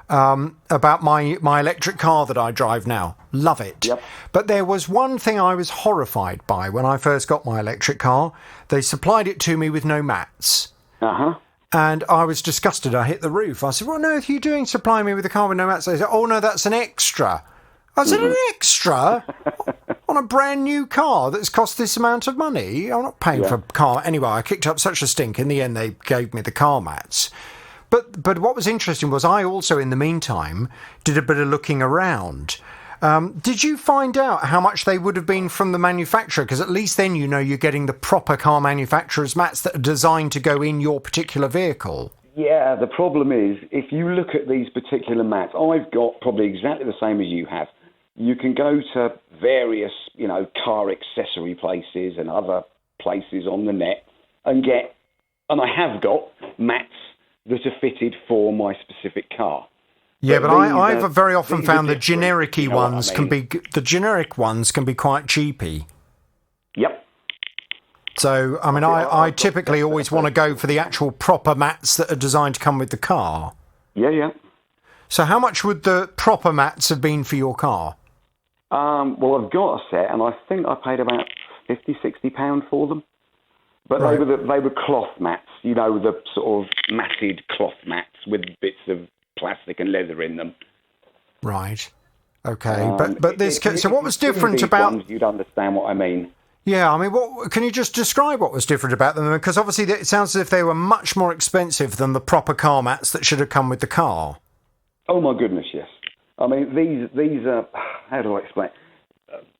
about my electric car that I drive now. Love it. Yep. But there was one thing I was horrified by when I first got my electric car. They supplied it to me with no mats. Uh-huh. And I was disgusted. I hit the roof. I said, what on earth are you doing supplying me with a car with no mats? They said, oh, no, that's an extra. I said, an extra? On a brand new car that's cost this amount of money? I'm not paying for a car. Anyway, I kicked up such a stink. In the end, they gave me the car mats. But what was interesting was I also, in the meantime, did a bit of looking around. Did you find out how much they would have been from the manufacturer? Because at least then you know you're getting the proper car manufacturer's mats that are designed to go in your particular vehicle. Yeah, the problem is, if you look at these particular mats, I've got probably exactly the same as you have. You can go to various, car accessory places and other places on the net and I have got mats that are fitted for my specific car. Yeah, but I've very often found the generic-y ones can be quite cheapy. Yep. So, I mean, I typically always want to go for the actual proper mats that are designed to come with the car. Yeah. So how much would the proper mats have been for your car? Well, I've got a set, and I think I paid about £50-60 for them. But right. they were cloth mats, the sort of matted cloth mats with bits of plastic and leather in them. Right. Okay. But this. So what was different about? Ones, you'd understand what I mean. Yeah. I mean, what can you just describe what was different about them? Because obviously it sounds as if they were much more expensive than the proper car mats that should have come with the car. Oh my goodness, yes. I mean, these are. How do I explain?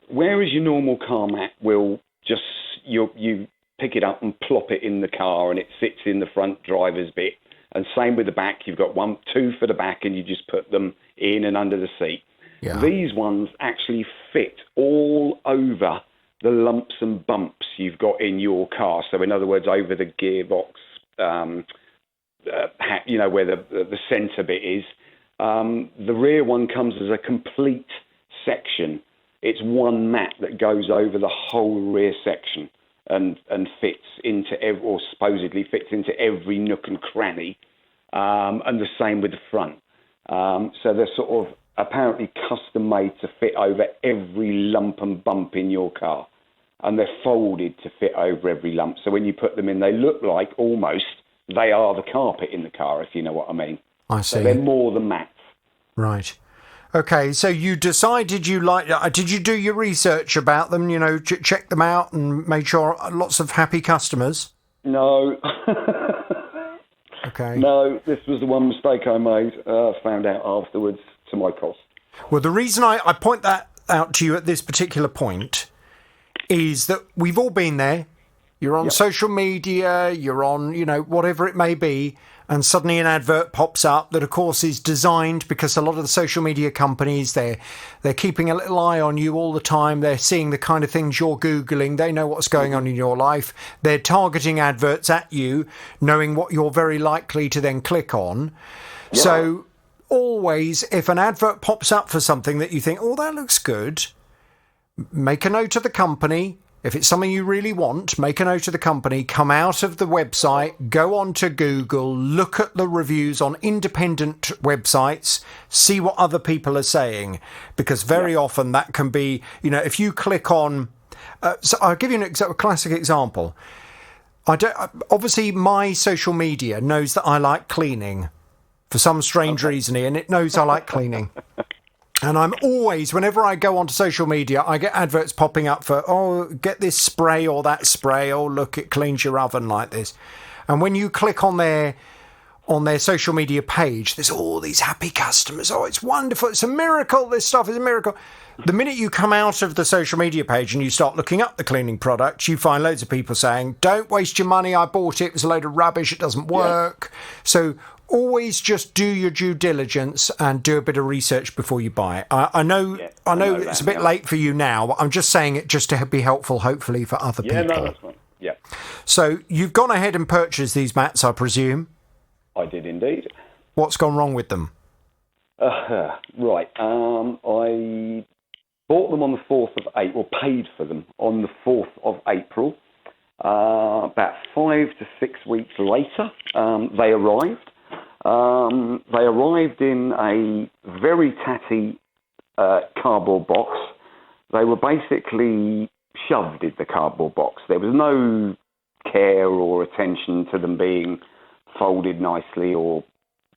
Whereas your normal car mat will just you pick it up and plop it in the car and it sits in the front driver's bit. And same with the back, you've got two for the back and you just put them in and under the seat. Yeah. These ones actually fit all over the lumps and bumps you've got in your car. So in other words, over the gearbox, where the centre bit is. The rear one comes as a complete section. It's one mat that goes over the whole rear section. And fits into or supposedly fits into every nook and cranny, and the same with the front. So they're sort of apparently custom made to fit over every lump and bump in your car, and they're folded to fit over every lump. So when you put them in, they look like almost they are the carpet in the car, if you know what I mean. I see. So they're more than mats. Right. Okay, so you decided did you do your research about them, check them out and made sure lots of happy customers? No. Okay. No, this was the one mistake I made, found out afterwards to my cost. Well, the reason I point that out to you at this particular point is that we've all been there. You're on social media, you're on, whatever it may be, and suddenly an advert pops up that, of course, is designed because a lot of the social media companies, they're keeping a little eye on you all the time. They're seeing the kind of things you're Googling. They know what's going on in your life. They're targeting adverts at you, knowing what you're very likely to then click on. Yeah. So always, if an advert pops up for something that you think, oh, that looks good, make a note of the company. If it's something you really want, make a note of the company, come out of the website, go on to Google, look at the reviews on independent websites, see what other people are saying. Because very often that can be, if you click on... so I'll give you a classic example. Obviously, my social media knows that I like cleaning for some strange reason, and it knows I like cleaning. And I'm always, whenever I go onto social media, I get adverts popping up for, get this spray or that spray. Oh, look, it cleans your oven like this. And when you click on their social media page, there's all these happy customers. Oh, it's wonderful. It's a miracle. This stuff is a miracle. The minute you come out of the social media page and you start looking up the cleaning products, you find loads of people saying, don't waste your money. I bought it. It was a load of rubbish. It doesn't work. Yeah. So always just do your due diligence and do a bit of research before you buy it. I know it's a bit late for you now, but I'm just saying it just to be helpful, hopefully, for other people. Yeah, no, that's fine. Yeah. So you've gone ahead and purchased these mats, I presume? I did indeed. What's gone wrong with them? Right. I bought them on the 4th of April, paid for them on the 4th of April. About 5 to 6 weeks later, they arrived. They arrived in a very tatty cardboard box. They were basically shoved in the cardboard box. There was no care or attention to them being folded nicely or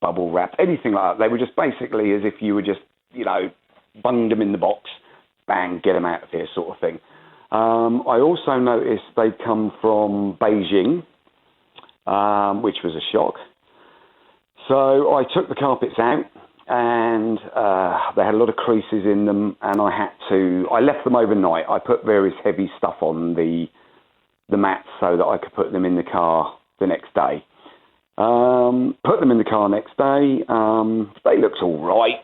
bubble wrapped, anything like that. They were just basically as if you were just, bunged them in the box, bang, get them out of here sort of thing. I also noticed they'd come from Beijing, which was a shock. So I took the carpets out, and they had a lot of creases in them, and I left them overnight. I put various heavy stuff on the mats so that I could put them in the car the next day. Put them in the car next day. They looked all right.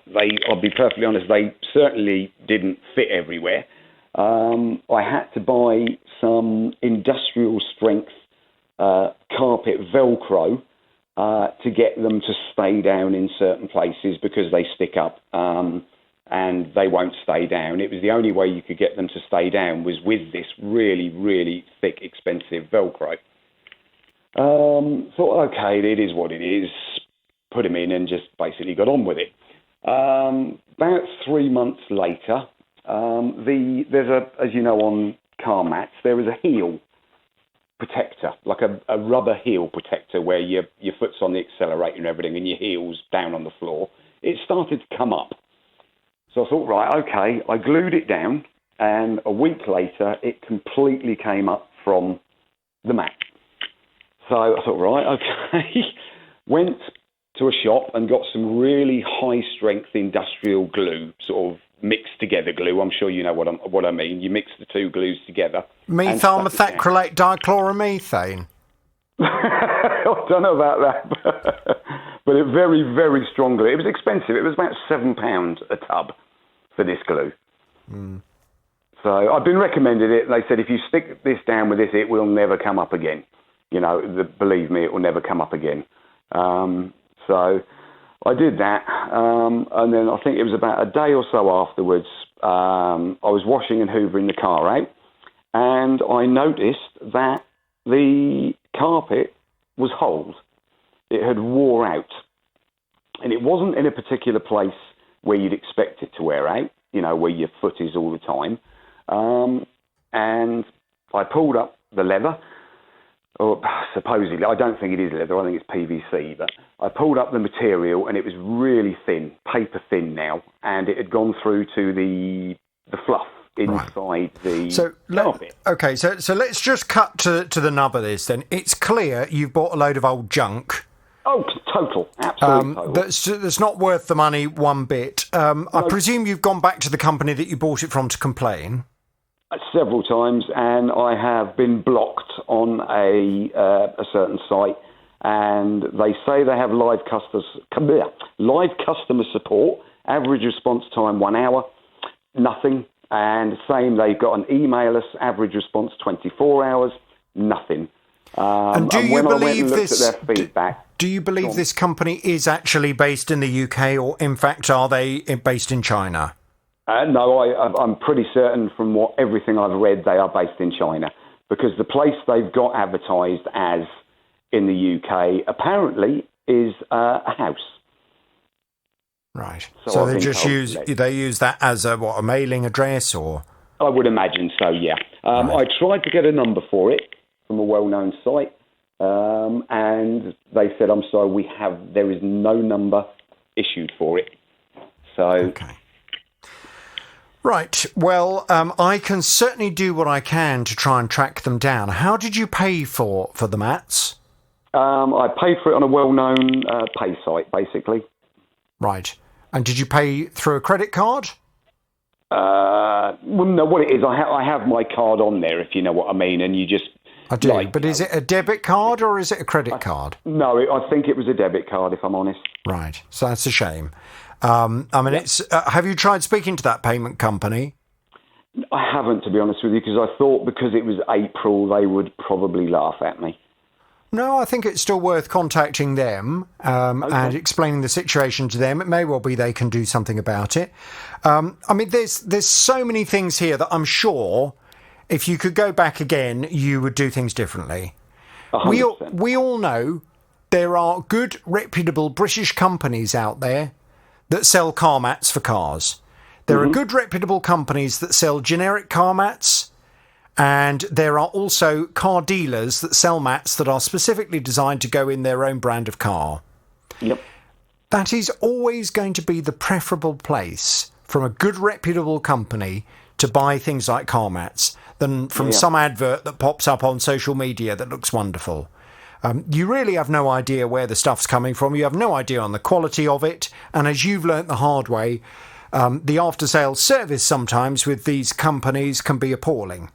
I'll be perfectly honest, they certainly didn't fit everywhere. I had to buy some industrial strength carpet Velcro to get them to stay down in certain places because they stick up and they won't stay down. It was the only way you could get them to stay down was with this really, really thick, expensive Velcro. Thought, okay, it is what it is. Put them in and just basically got on with it. About 3 months later, there's as you know, on car mats, there is a heel protector, like a rubber heel protector where your foot's on the accelerator and everything and your heel's down on the floor. It started to come up. So I thought, right, okay. I glued it down, and a week later, it completely came up from the mat. So I thought, right, okay. Went to a shop and got some really high-strength industrial glue, sort of mixed together glue. I'm sure you know what I mean. You mix the two glues together. Methyl methacrylate dichloromethane. I don't know about that, but it very, very strong glue. It was expensive. It was about £7 a tub for this glue. Mm. So I've been recommended it. They said if you stick this down with this, it will never come up again. Believe me, it will never come up again. So I did that, and then I think it was about a day or so afterwards, I was washing and hoovering the car out, and I noticed that the carpet was holed. It had wore out, and it wasn't in a particular place where you'd expect it to wear out, where your foot is all the time. And I pulled up the leather, or supposedly, I don't think it is leather, I think it's PVC, but I pulled up the material and it was really thin, paper thin now, and it had gone through to the fluff inside the carpet. Okay, so let's just cut to the nub of this then. It's clear you've bought a load of old junk. Oh, total, absolutely total. That's not worth the money one bit. No. I presume you've gone back to the company that you bought it from to complain? Several times, and I have been blocked on a certain site, and they say they have live customer support, average response time 1 hour, nothing. And same, they've got an email us, average response 24 hours, nothing. And do you believe this? At their feedback, do you believe this company is actually based in the UK, or in fact are they based in China? No, I'm pretty certain from everything I've read, they are based in China, because the place they've got advertised as in the UK apparently is a house. Right. So they just use that as a mailing address, or? I would imagine so. Yeah. I tried to get a number for it from a well-known site, and they said, "I'm sorry, there is no number issued for it." So. Okay. Right. Well, I can certainly do what I can to try and track them down. How did you pay for the mats? I paid for it on a well-known pay site, basically. Right. And did you pay through a credit card? Well, no, what it is, I have my card on there, if you know what I mean, and you just... I do, but is it a debit card or is it a credit card? No, I think it was a debit card, if I'm honest. Right. So that's a shame. It's. Have you tried speaking to that payment company? I haven't, to be honest with you, because I thought because it was April, they would probably laugh at me. No, I think it's still worth contacting them and explaining the situation to them. It may well be they can do something about it. There's so many things here that I'm sure if you could go back again, you would do things differently. 100%. We all know there are good, reputable British companies out there that sell car mats for cars. There are good, reputable companies that sell generic car mats, And there are also car dealers that sell mats that are specifically designed to go in their own brand of car. Yep. That is always going to be the preferable place from a good reputable company to buy things like car mats than from some advert that pops up on social media that looks wonderful. You really have no idea where the stuff's coming from. You have no idea on the quality of it. And as you've learnt the hard way, the after-sales service sometimes with these companies can be appalling.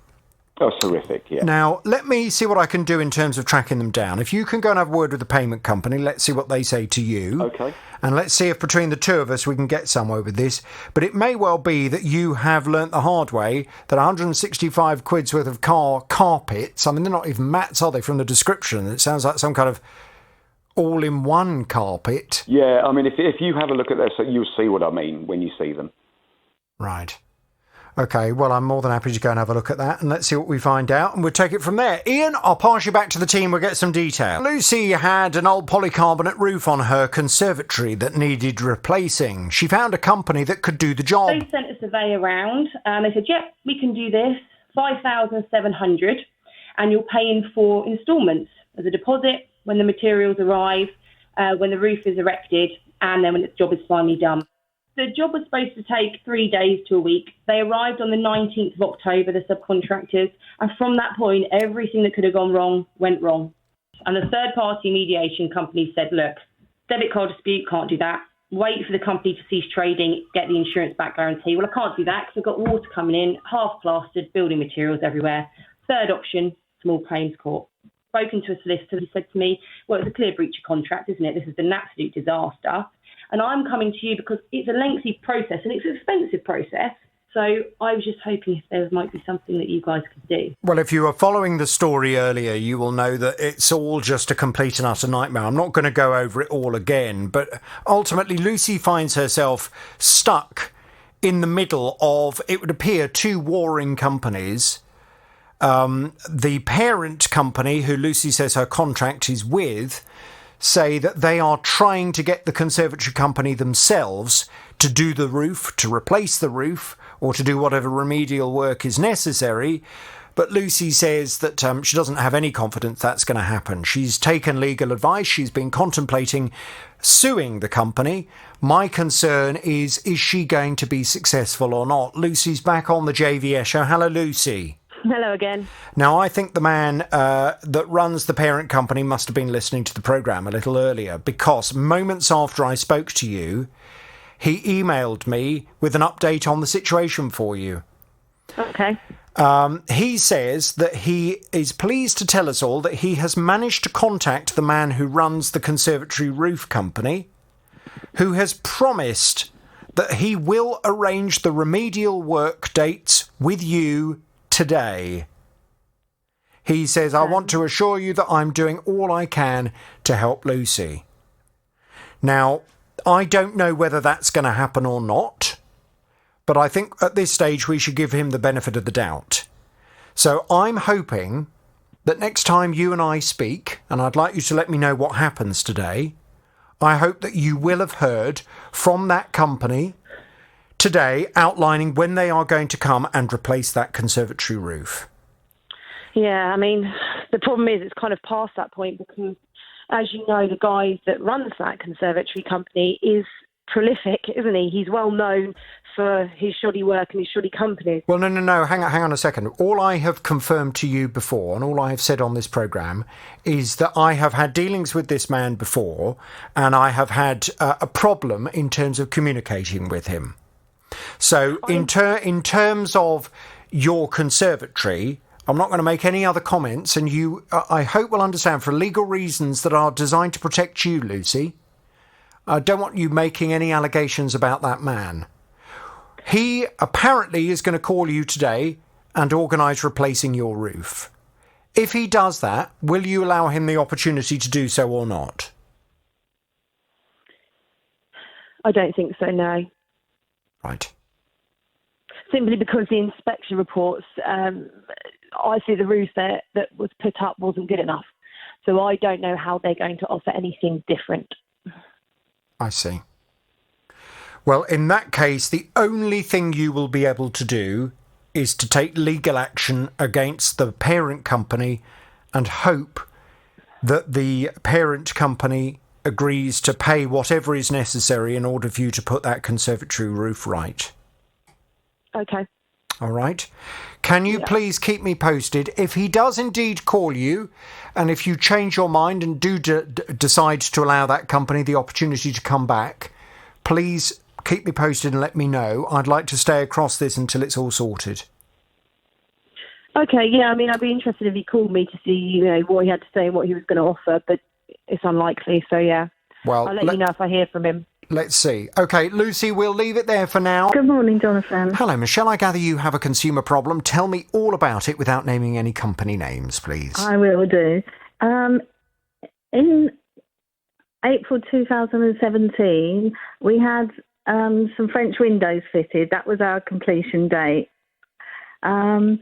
Oh, terrific, yeah. Now, let me see what I can do in terms of tracking them down. If you can go and have a word with the payment company, let's see what they say to you. Okay. And let's see if between the two of us we can get somewhere with this. But it may well be that you have learnt the hard way that 165 quid's worth of carpets, I mean, they're not even mats, are they, from the description? It sounds like some kind of all-in-one carpet. Yeah, I mean, if you have a look at this, you'll see what I mean when you see them. Right. OK, well, I'm more than happy to go and have a look at that, and let's see what we find out, and we'll take it from there. Ian, I'll pass you back to the team. We'll get some detail. Lucy had an old polycarbonate roof on her conservatory that needed replacing. She found a company that could do the job. They sent a survey around, and they said, yep, we can do this, 5,700, and you're paying for instalments as a deposit when the materials arrive, when the roof is erected, and then when the job is finally done. The job was supposed to take 3 days to a week. They arrived on the 19th of October, the subcontractors, and from that point, everything that could have gone wrong went wrong. And the third-party mediation company said, look, debit card dispute, can't do that. Wait for the company to cease trading, get the insurance back guarantee. Well, I can't do that because I've got water coming in, half-plastered, building materials everywhere. Third option, small claims court. Spoken to a solicitor, he said to me, well, it's a clear breach of contract, isn't it? This has been an absolute disaster. And I'm coming to you because it's a lengthy process and it's an expensive process. So I was just hoping if there might be something that you guys could do. Well, if you were following the story earlier, you will know that it's all just a complete and utter nightmare. I'm not going to go over it all again, but ultimately Lucy finds herself stuck in the middle of, it would appear, two warring companies. The parent company, who Lucy says her contract is with, say that they are trying to get the conservatory company themselves to do the roof, to replace the roof, or to do whatever remedial work is necessary. But Lucy says that she doesn't have any confidence that's going to happen. She's taken legal advice. She's been contemplating suing the company. My concern is she going to be successful or not? Lucy's back on the JVS show. Hello, Lucy. Hello again. Now, I think the man that runs the parent company must have been listening to the programme a little earlier, because moments after I spoke to you, he emailed me with an update on the situation for you. Okay. He says that he is pleased to tell us all that he has managed to contact the man who runs the conservatory roof company, who has promised that he will arrange the remedial work dates with you today. He says, I want to assure you that I'm doing all I can to help Lucy. Now, I don't know whether that's going to happen or not, but I think at this stage we should give him the benefit of the doubt. So I'm hoping that next time you and I speak, and I'd like you to let me know what happens today, I hope that you will have heard from that company today outlining when they are going to come and replace that conservatory roof. Yeah, I mean, the problem is it's kind of past that point because, as you know, the guy that runs that conservatory company is prolific, isn't he? He's well known for his shoddy work and his shoddy companies. Well, no, hang on a second. All I have confirmed to you before, and all I have said on this programme, is that I have had dealings with this man before, and I have had a problem in terms of communicating with him. So in terms of your conservatory, I'm not going to make any other comments, and you, I hope, will understand, for legal reasons that are designed to protect you, Lucy, I don't want you making any allegations about that man. He apparently is going to call you today and organise replacing your roof. If he does that, will you allow him the opportunity to do so or not? I don't think so, no. Right. Simply because the inspection reports, I see the roof that was put up wasn't good enough. So I don't know how they're going to offer anything different. I see. Well, in that case, the only thing you will be able to do is to take legal action against the parent company and hope that the parent company agrees to pay whatever is necessary in order for you to put that conservatory roof right. Okay. All right. Can you please keep me posted? If he does indeed call you, and if you change your mind and do decide to allow that company the opportunity to come back, please keep me posted and let me know. I'd like to stay across this until it's all sorted. Okay, yeah, I mean, I'd be interested if he called me to see, what he had to say and what he was going to offer, but it's unlikely, so yeah. Well, I'll let you know if I hear from him. Let's see. Okay, Lucy, we'll leave it there for now. Good morning, Jonathan. Hello, Michelle. I gather you have a consumer problem. Tell me all about it without naming any company names, please. I will do. In April 2017, we had some French windows fitted. That was our completion date. And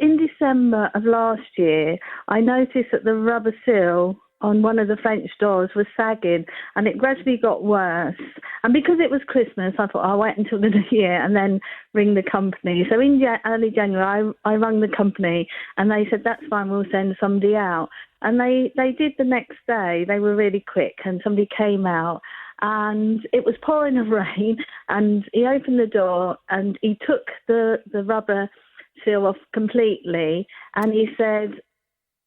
in December of last year, I noticed that the rubber seal on one of the French doors was sagging, and it gradually got worse. And because it was Christmas, I thought I'll wait until the new year and then ring the company. So in early January, I rang the company, and they said, that's fine, we'll send somebody out. And they did the next day. They were really quick, and somebody came out, and it was pouring of rain, and he opened the door, and he took the rubber seal off completely, and he said,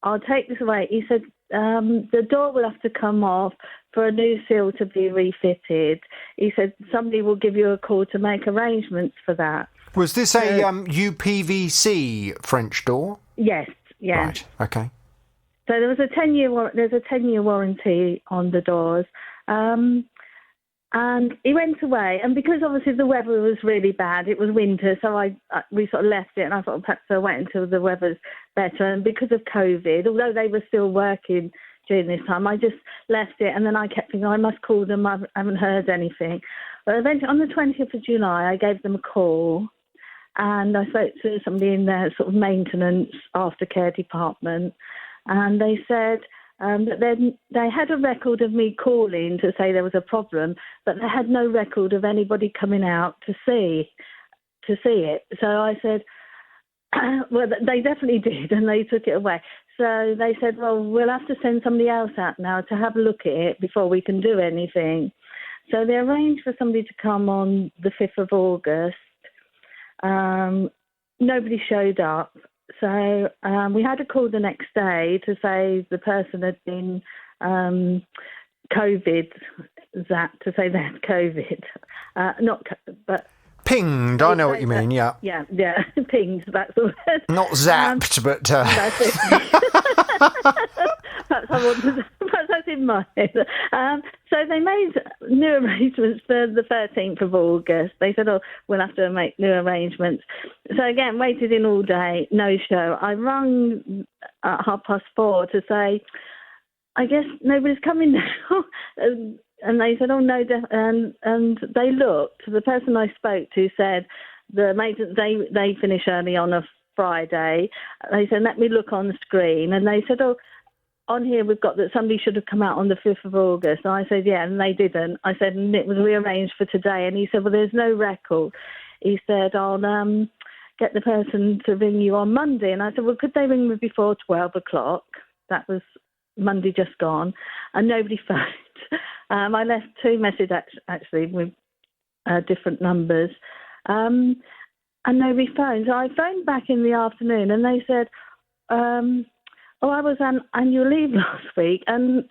I'll take this away. He said, the door will have to come off for a new seal to be refitted. He said, somebody will give you a call to make arrangements for that. Was this a UPVC French door? Yes, yeah. Right, okay. So there was a 10-year warranty on the doors. And he went away, and because obviously the weather was really bad, it was winter, so we sort of left it, and I thought perhaps I'll wait until the weather's better. And because of COVID, although they were still working during this time, I just left it, and then I kept thinking, I must call them, I haven't heard anything. But eventually, on the 20th of July, I gave them a call, and I spoke to somebody in their sort of maintenance aftercare department, and they said that they had a record of me calling to say there was a problem, but they had no record of anybody coming out to see it. So I said, well, they definitely did, and they took it away. So they said, well, we'll have to send somebody else out now to have a look at it before we can do anything. So they arranged for somebody to come on the 5th of August. Nobody showed up. So we had a call the next day to say the person had been COVID, to say they had COVID. But pinged, I know what you mean, yeah. Yeah, pinged, that's the word. Not zapped, but... That's it. Perhaps that's in my head. So they made new arrangements for the 13th of August. They said, we'll have to make new arrangements. So again, waited in all day, no show. I rang at 4:30 to say, I guess nobody's coming now. And they said, no, and they looked. The person I spoke to said the maintenance, they finish early on a Friday. They said, let me look on the screen. And they said, on here we've got that somebody should have come out on the 5th of August. And I said, yeah, and they didn't. I said, and it was rearranged for today. And he said, well, there's no record. He said, I'll get the person to ring you on Monday. And I said, well, could they ring me before 12 o'clock? That was Monday just gone. And nobody phoned. I left 2 messages actually with different numbers. And nobody phoned. So I phoned back in the afternoon, and they said, I was on annual leave last week, and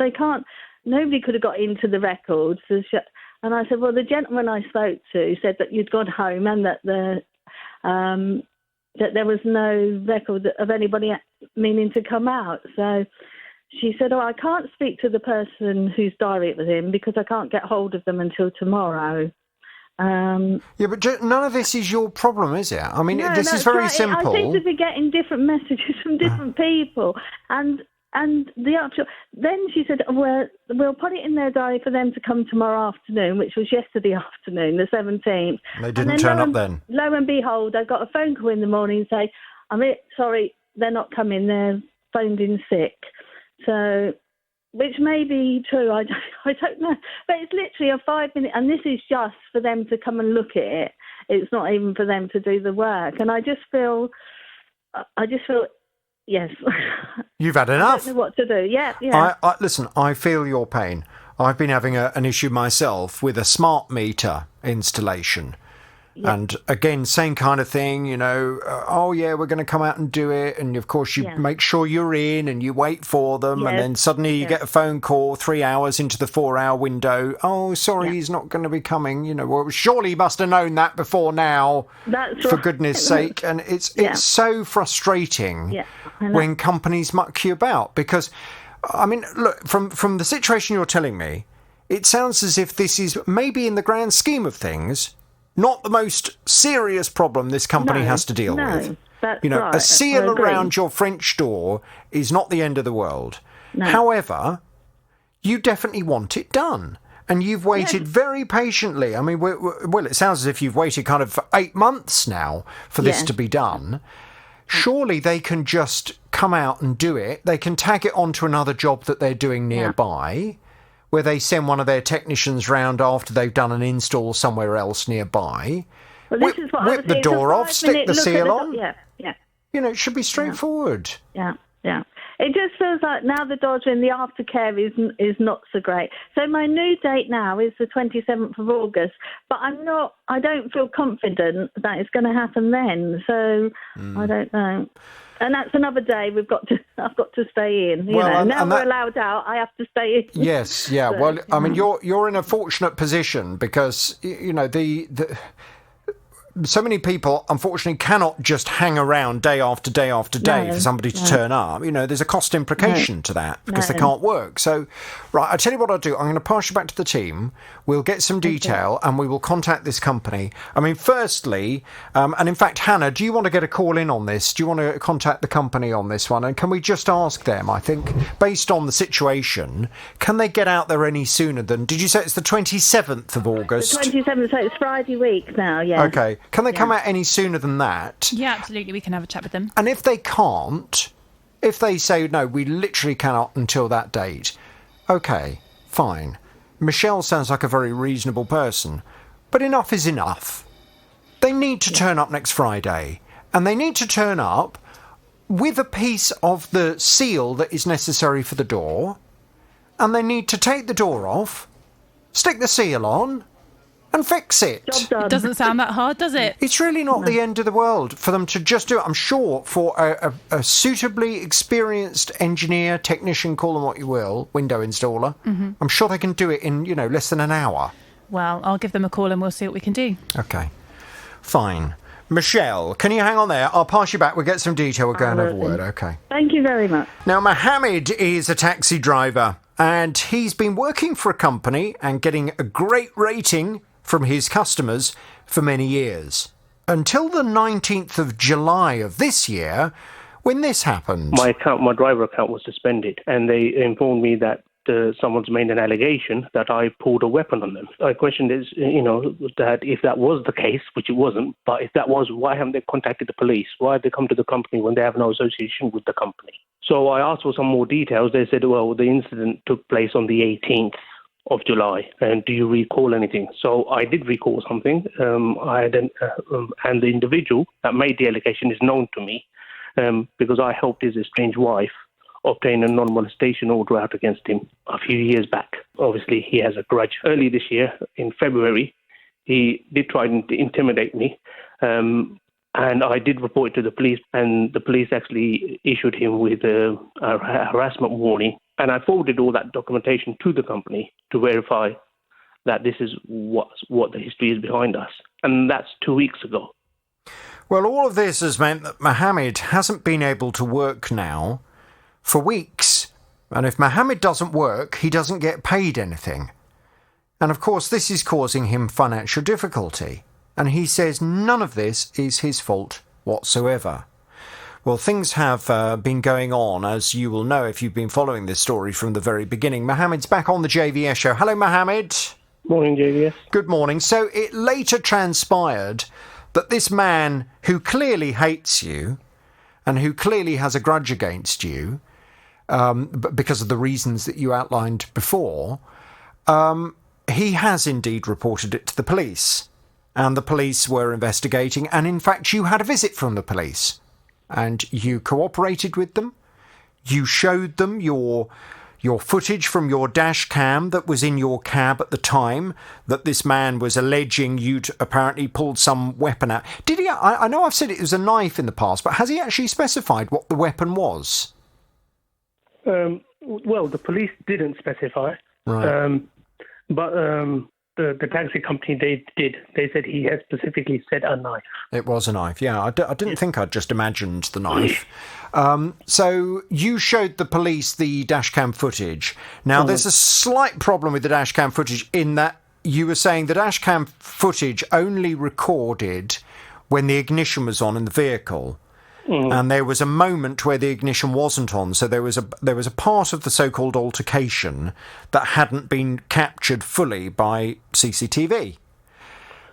nobody could have got into the records. And I said, well, the gentleman I spoke to said that you'd gone home and that that there was no record of anybody meaning to come out. So she said, I can't speak to the person whose diary it was in because I can't get hold of them until tomorrow. Yeah, but none of this is your problem, is it? I mean, this is very simple. I seem to be getting different messages from different people, and the actual. Then she said, "Well, we'll put it in their diary for them to come tomorrow afternoon," which was yesterday afternoon, the 17th. They didn't turn up then. Lo and behold, I got a phone call in the morning saying, "I'm sorry, they're not coming. They're phoned in sick." So. Which may be true, I don't know. But it's literally a 5-minute, and this is just for them to come and look at it. it's not even for them to do the work. And I just feel, yes. You've had enough. I don't know what to do. Yeah. Listen, I feel your pain. I've been having an issue myself with a smart meter installation. Yeah. And again, same kind of thing, we're going to come out and do it. And of course, you make sure you're in and you wait for them. Yes. And then suddenly you get a phone call 3 hours into the 4-hour window. Oh, sorry, he's not going to be coming. Well, surely he must have known that before now. That's for right. goodness sake. And it's so frustrating when companies muck you about. Because, I mean, look, from the situation you're telling me, it sounds as if this is maybe in the grand scheme of things not the most serious problem this company has to deal with. That's right. A seal around your French door is not the end of the world. No. However, you definitely want it done. And you've waited very patiently. I mean, well, it sounds as if you've waited kind of for 8 months now for this to be done. Surely they can just come out and do it. They can tag it onto another job that they're doing nearby. Where they send one of their technicians round after they've done an install somewhere else nearby. Well, this is what whip the door off, stick the seal on. Yeah. It should be straightforward. Yeah. It just feels like now the dodge and the aftercare is not so great. So my new date now is the 27th of August, but I don't feel confident that it's going to happen then. So I don't know. And that's another day I've got to stay in. Now we're allowed out, I have to stay in. Yes, yeah. So, well, I mean, you're in a fortunate position because so many people, unfortunately, cannot just hang around day after day after day for somebody to turn up. There's a cost implication to that because they can't work. So, right, I'll tell you what I'll do. I'm going to pass you back to the team. We'll get some detail and we will contact this company. I mean, firstly, and in fact, Hannah, do you want to get a call in on this? Do you want to contact the company on this one? And can we just ask them, I think, based on the situation, can they get out there any sooner than, did you say it's the 27th of August? The 27th, so it's Friday week now, Okay. Can they come out any sooner than that? Yeah, absolutely. We can have a chat with them. And if they can't, if they say, no, we literally cannot until that date, okay, fine. Michelle sounds like a very reasonable person, but enough is enough. They need to turn up next Friday, and they need to turn up with a piece of the seal that is necessary for the door, and they need to take the door off, stick the seal on, and fix it. Job done. It doesn't sound that hard, does it? It's really not the end of the world for them to just do it. I'm sure for a suitably experienced engineer, technician, call them what you will, window installer, I'm sure they can do it in, less than an hour. Well, I'll give them a call and we'll see what we can do. Okay. Fine. Michelle, can you hang on there? I'll pass you back. We'll get some detail. We'll go and have a word. Okay. Thank you very much. Now, Mohammed is a taxi driver and he's been working for a company and getting a great rating from his customers for many years. Until the 19th of July of this year, when this happened. My driver account was suspended, and they informed me that someone's made an allegation that I pulled a weapon on them. My question is, that if that was the case, which it wasn't, but if that was, why haven't they contacted the police? Why have they come to the company when they have no association with the company? So I asked for some more details. They said, well, the incident took place on the 18th of July, and do you recall anything? So I did recall something. And the individual that made the allegation is known to me because I helped his estranged wife obtain a non-molestation order out against him a few years back. Obviously, he has a grudge. Early this year, in February, he did try to intimidate me, and I did report it to the police, and the police actually issued him with a harassment warning. And I forwarded all that documentation to the company to verify that this is what the history is behind us. And that's 2 weeks ago. Well, all of this has meant that Mohammed hasn't been able to work now for weeks. And if Mohammed doesn't work, he doesn't get paid anything. And of course, this is causing him financial difficulty. And he says none of this is his fault whatsoever. Well, things have been going on, as you will know if you've been following this story from the very beginning. Mohammed's back on the JVS show. Hello, Mohammed. Morning, JVS. Good morning. So it later transpired that this man who clearly hates you and who clearly has a grudge against you, because of the reasons that you outlined before, he has indeed reported it to the police. and the police were investigating, and in fact you had a visit from the police, and you cooperated with them. You showed them your footage from your dash cam that was in your cab at the time, that this man was alleging you'd apparently pulled some weapon out. Did he? I know I've said it was a knife in the past, but has he actually specified what the weapon was? Well, the police didn't specify. Right. But the taxi company, they did. They said he had specifically said a knife. It was a knife, yeah. I didn't think I'd just imagined the knife. So you showed the police the dashcam footage. Now, there's a slight problem with the dashcam footage in that you were saying the dashcam footage only recorded when the ignition was on in the vehicle. And there was a moment where the ignition wasn't on, so there was a part of the so-called altercation that hadn't been captured fully by CCTV.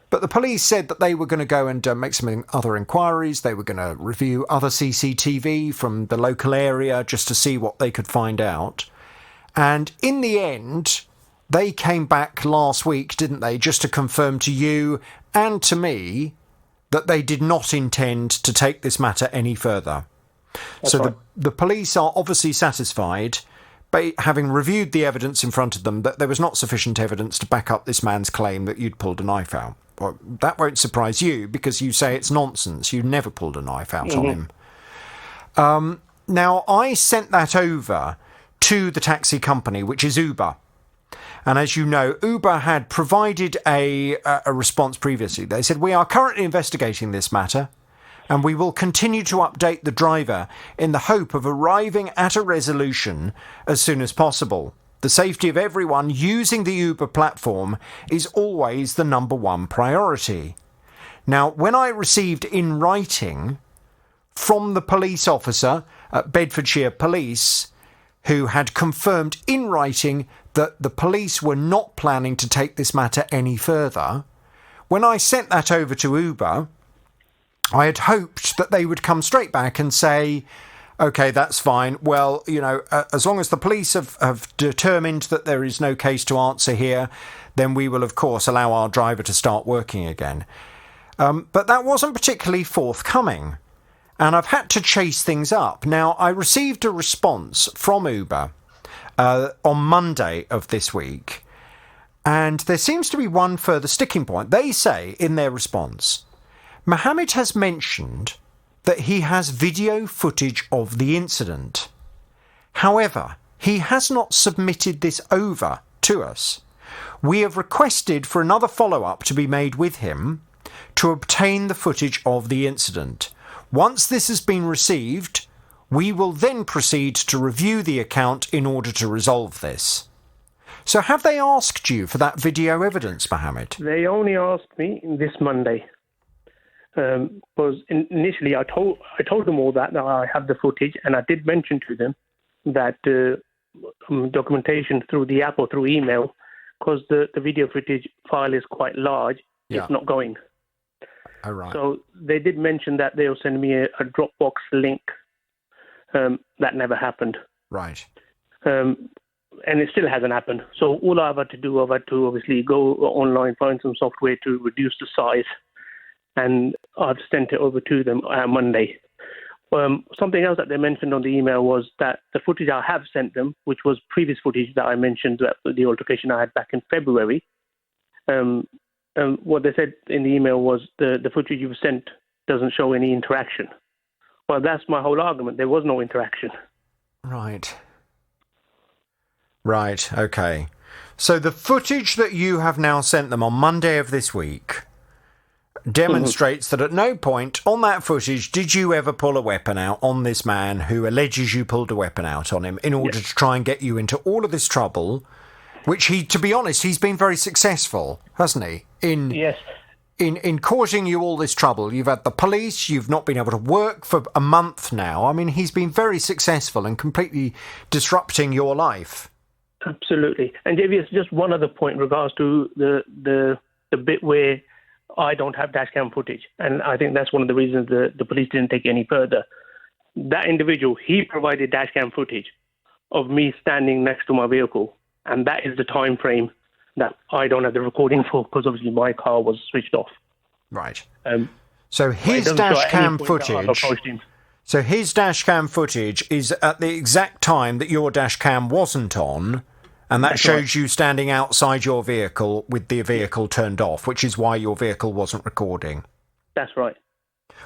But the police said that they were going to go and make some other inquiries. They were going to review other CCTV from the local area just to see what they could find out. And in the end, they came back last week, didn't they, just to confirm to you and to me that they did not intend to take this matter any further. That's so right. the police are obviously satisfied, by having reviewed the evidence in front of them, that there was not sufficient evidence to back up this man's claim that you'd pulled a knife out. Well, that won't surprise you, because you say it's nonsense. You never pulled a knife out on him. Now, I sent that over to the taxi company, which is Uber. And as you know, Uber had provided a response previously. They said, "We are currently investigating this matter, and we will continue to update the driver in the hope of arriving at a resolution as soon as possible. The safety of everyone using the Uber platform is always the number one priority." Now, when I received in writing from the police officer at Bedfordshire Police, who had confirmed in writing that the police were not planning to take this matter any further, when I sent that over to Uber, I had hoped that they would come straight back and say, OK, that's fine. Well, you know, as long as the police have determined that there is no case to answer here, then we will, of course, allow our driver to start working again. But that wasn't particularly forthcoming, and I've had to chase things up. Now, I received a response from Uber on Monday of this week, and there seems to be one further sticking point. They say in their response, Mohammed has mentioned that he has video footage of the incident. However, he has not submitted this over to us. We have requested for another follow-up to be made with him to obtain the footage of the incident. Once this has been received, we will then proceed to review the account in order to resolve this. So have they asked you for that video evidence, Mohammed? They only asked me this Monday. Because initially I told them all that I have the footage, and I did mention to them that documentation through the app or through email, because the video footage file is quite large, it's not going. Oh, right. So they did mention that they'll send me a Dropbox link. That never happened. Right. And it still hasn't happened. So all I've had to do, I've had to obviously go online, find some software to reduce the size, and I've sent it over to them Monday. Something else that they mentioned on the email was that the footage I have sent them, which was previous footage that I mentioned, the altercation I had back in February, what they said in the email was the footage you've sent doesn't show any interaction. Well, that's my whole argument. There was no interaction. Right. Right, OK. So the footage that you have now sent them on Monday of this week demonstrates that at no point on that footage did you ever pull a weapon out on this man who alleges you pulled a weapon out on him in order to try and get you into all of this trouble, which he, to be honest, he's been very successful, hasn't he? In causing you all this trouble. You've had the police, you've not been able to work for a month now. I mean, he's been very successful and completely disrupting your life. Absolutely. And JV, just one other point in regards to the bit where I don't have dashcam footage. And I think that's one of the reasons the police didn't take any further. That individual, he provided dashcam footage of me standing next to my vehicle. And that is the time frame that I don't have the recording for, because obviously my car was switched off. Right. So his dash cam footage. So his dash cam footage is at the exact time that your dash cam wasn't on, and that shows you standing outside your vehicle with the vehicle turned off, which is why your vehicle wasn't recording. That's right.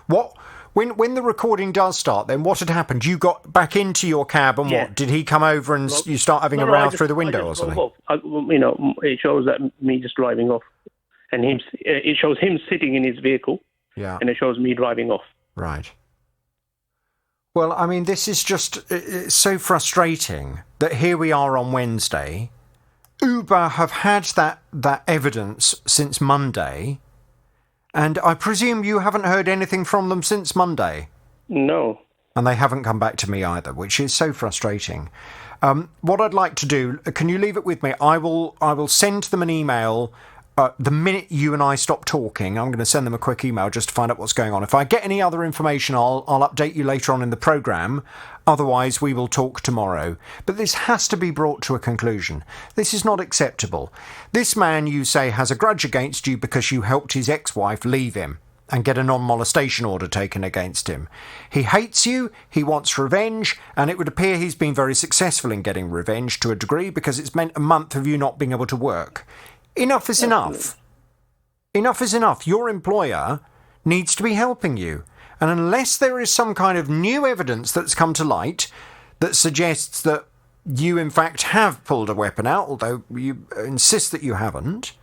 When the recording does start, then what had happened? You got back into your cab, and what? Did he come over and you start having a row through the window or something? It shows that me just driving off, and it shows him sitting in his vehicle, and it shows me driving off. Right. Well, I mean, this is just it's so frustrating that here we are on Wednesday. Uber have had that evidence since Monday. And I presume you haven't heard anything from them since Monday? No. And they haven't come back to me either, which is so frustrating. What I'd like to do, can you leave it with me? I will send them an email the minute you and I stop talking. I'm going to send them a quick email just to find out what's going on. If I get any other information, I'll update you later on in the programme. Otherwise, we will talk tomorrow. But this has to be brought to a conclusion. This is not acceptable. This man, you say, has a grudge against you because you helped his ex-wife leave him and get a non-molestation order taken against him. He hates you, he wants revenge, and it would appear he's been very successful in getting revenge to a degree because it's meant a month of you not being able to work. Enough is enough. Enough is enough. Your employer needs to be helping you. And unless there is some kind of new evidence that's come to light that suggests that you, in fact, have pulled a weapon out, although you insist that you haven't,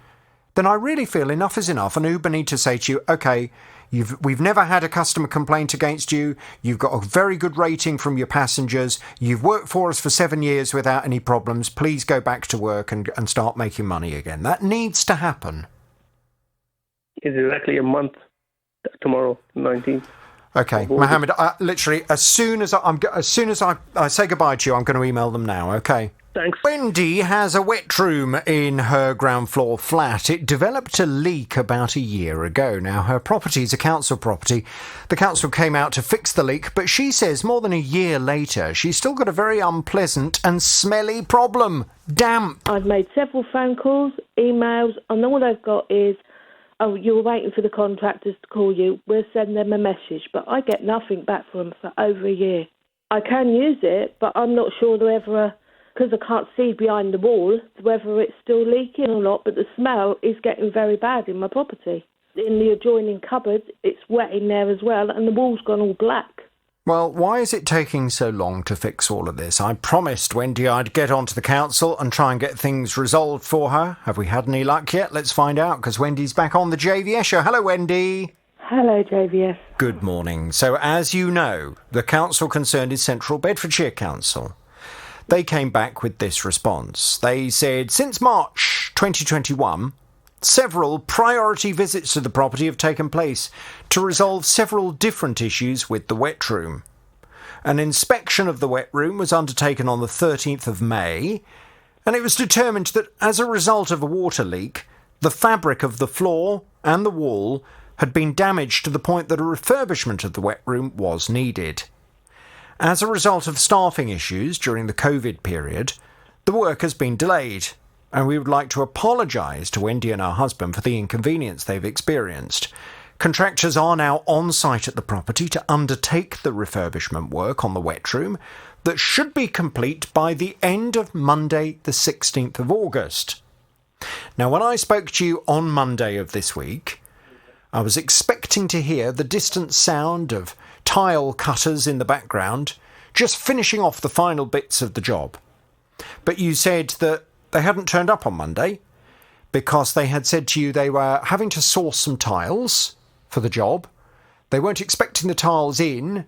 then I really feel enough is enough. And Uber need to say to you, OK, we've never had a customer complaint against you. You've got a very good rating from your passengers. You've worked for us for 7 years without any problems. Please go back to work and start making money again. That needs to happen. It's exactly a month tomorrow, 19th. OK, Mohammed, literally, as soon as I say goodbye to you, I'm going to email them now, OK? Thanks. Wendy has a wet room in her ground floor flat. It developed a leak about a year ago. Now, her property is a council property. The council came out to fix the leak, but she says more than a year later, she's still got a very unpleasant and smelly problem. Damp. I've made several phone calls, emails, and all I've got is, oh, you're waiting for the contractors to call you. We'll send them a message. But I get nothing back from them for over a year. I can use it, but I'm not sure whether, because I can't see behind the wall, whether it's still leaking or not. But the smell is getting very bad in my property. In the adjoining cupboard, it's wet in there as well, and the wall's gone all black. Well, why is it taking so long to fix all of this? I promised Wendy I'd get onto the council and try and get things resolved for her. Have we had any luck yet? Let's find out, because Wendy's back on the JVS show. Hello, Wendy. Hello, JVS. Good morning. So, as you know, the council concerned is Central Bedfordshire Council. They came back with this response. They said, since March 2021... several priority visits to the property have taken place to resolve several different issues with the wet room. An inspection of the wet room was undertaken on the 13th of May, and it was determined that as a result of a water leak, the fabric of the floor and the wall had been damaged to the point that a refurbishment of the wet room was needed. As a result of staffing issues during the COVID period, the work has been delayed, and we would like to apologise to Wendy and her husband for the inconvenience they've experienced. Contractors are now on site at the property to undertake the refurbishment work on the wet room that should be complete by the end of Monday, the 16th of August. Now, when I spoke to you on Monday of this week, I was expecting to hear the distant sound of tile cutters in the background, just finishing off the final bits of the job. But you said that they hadn't turned up on Monday because they had said to you they were having to source some tiles for the job. They weren't expecting the tiles in,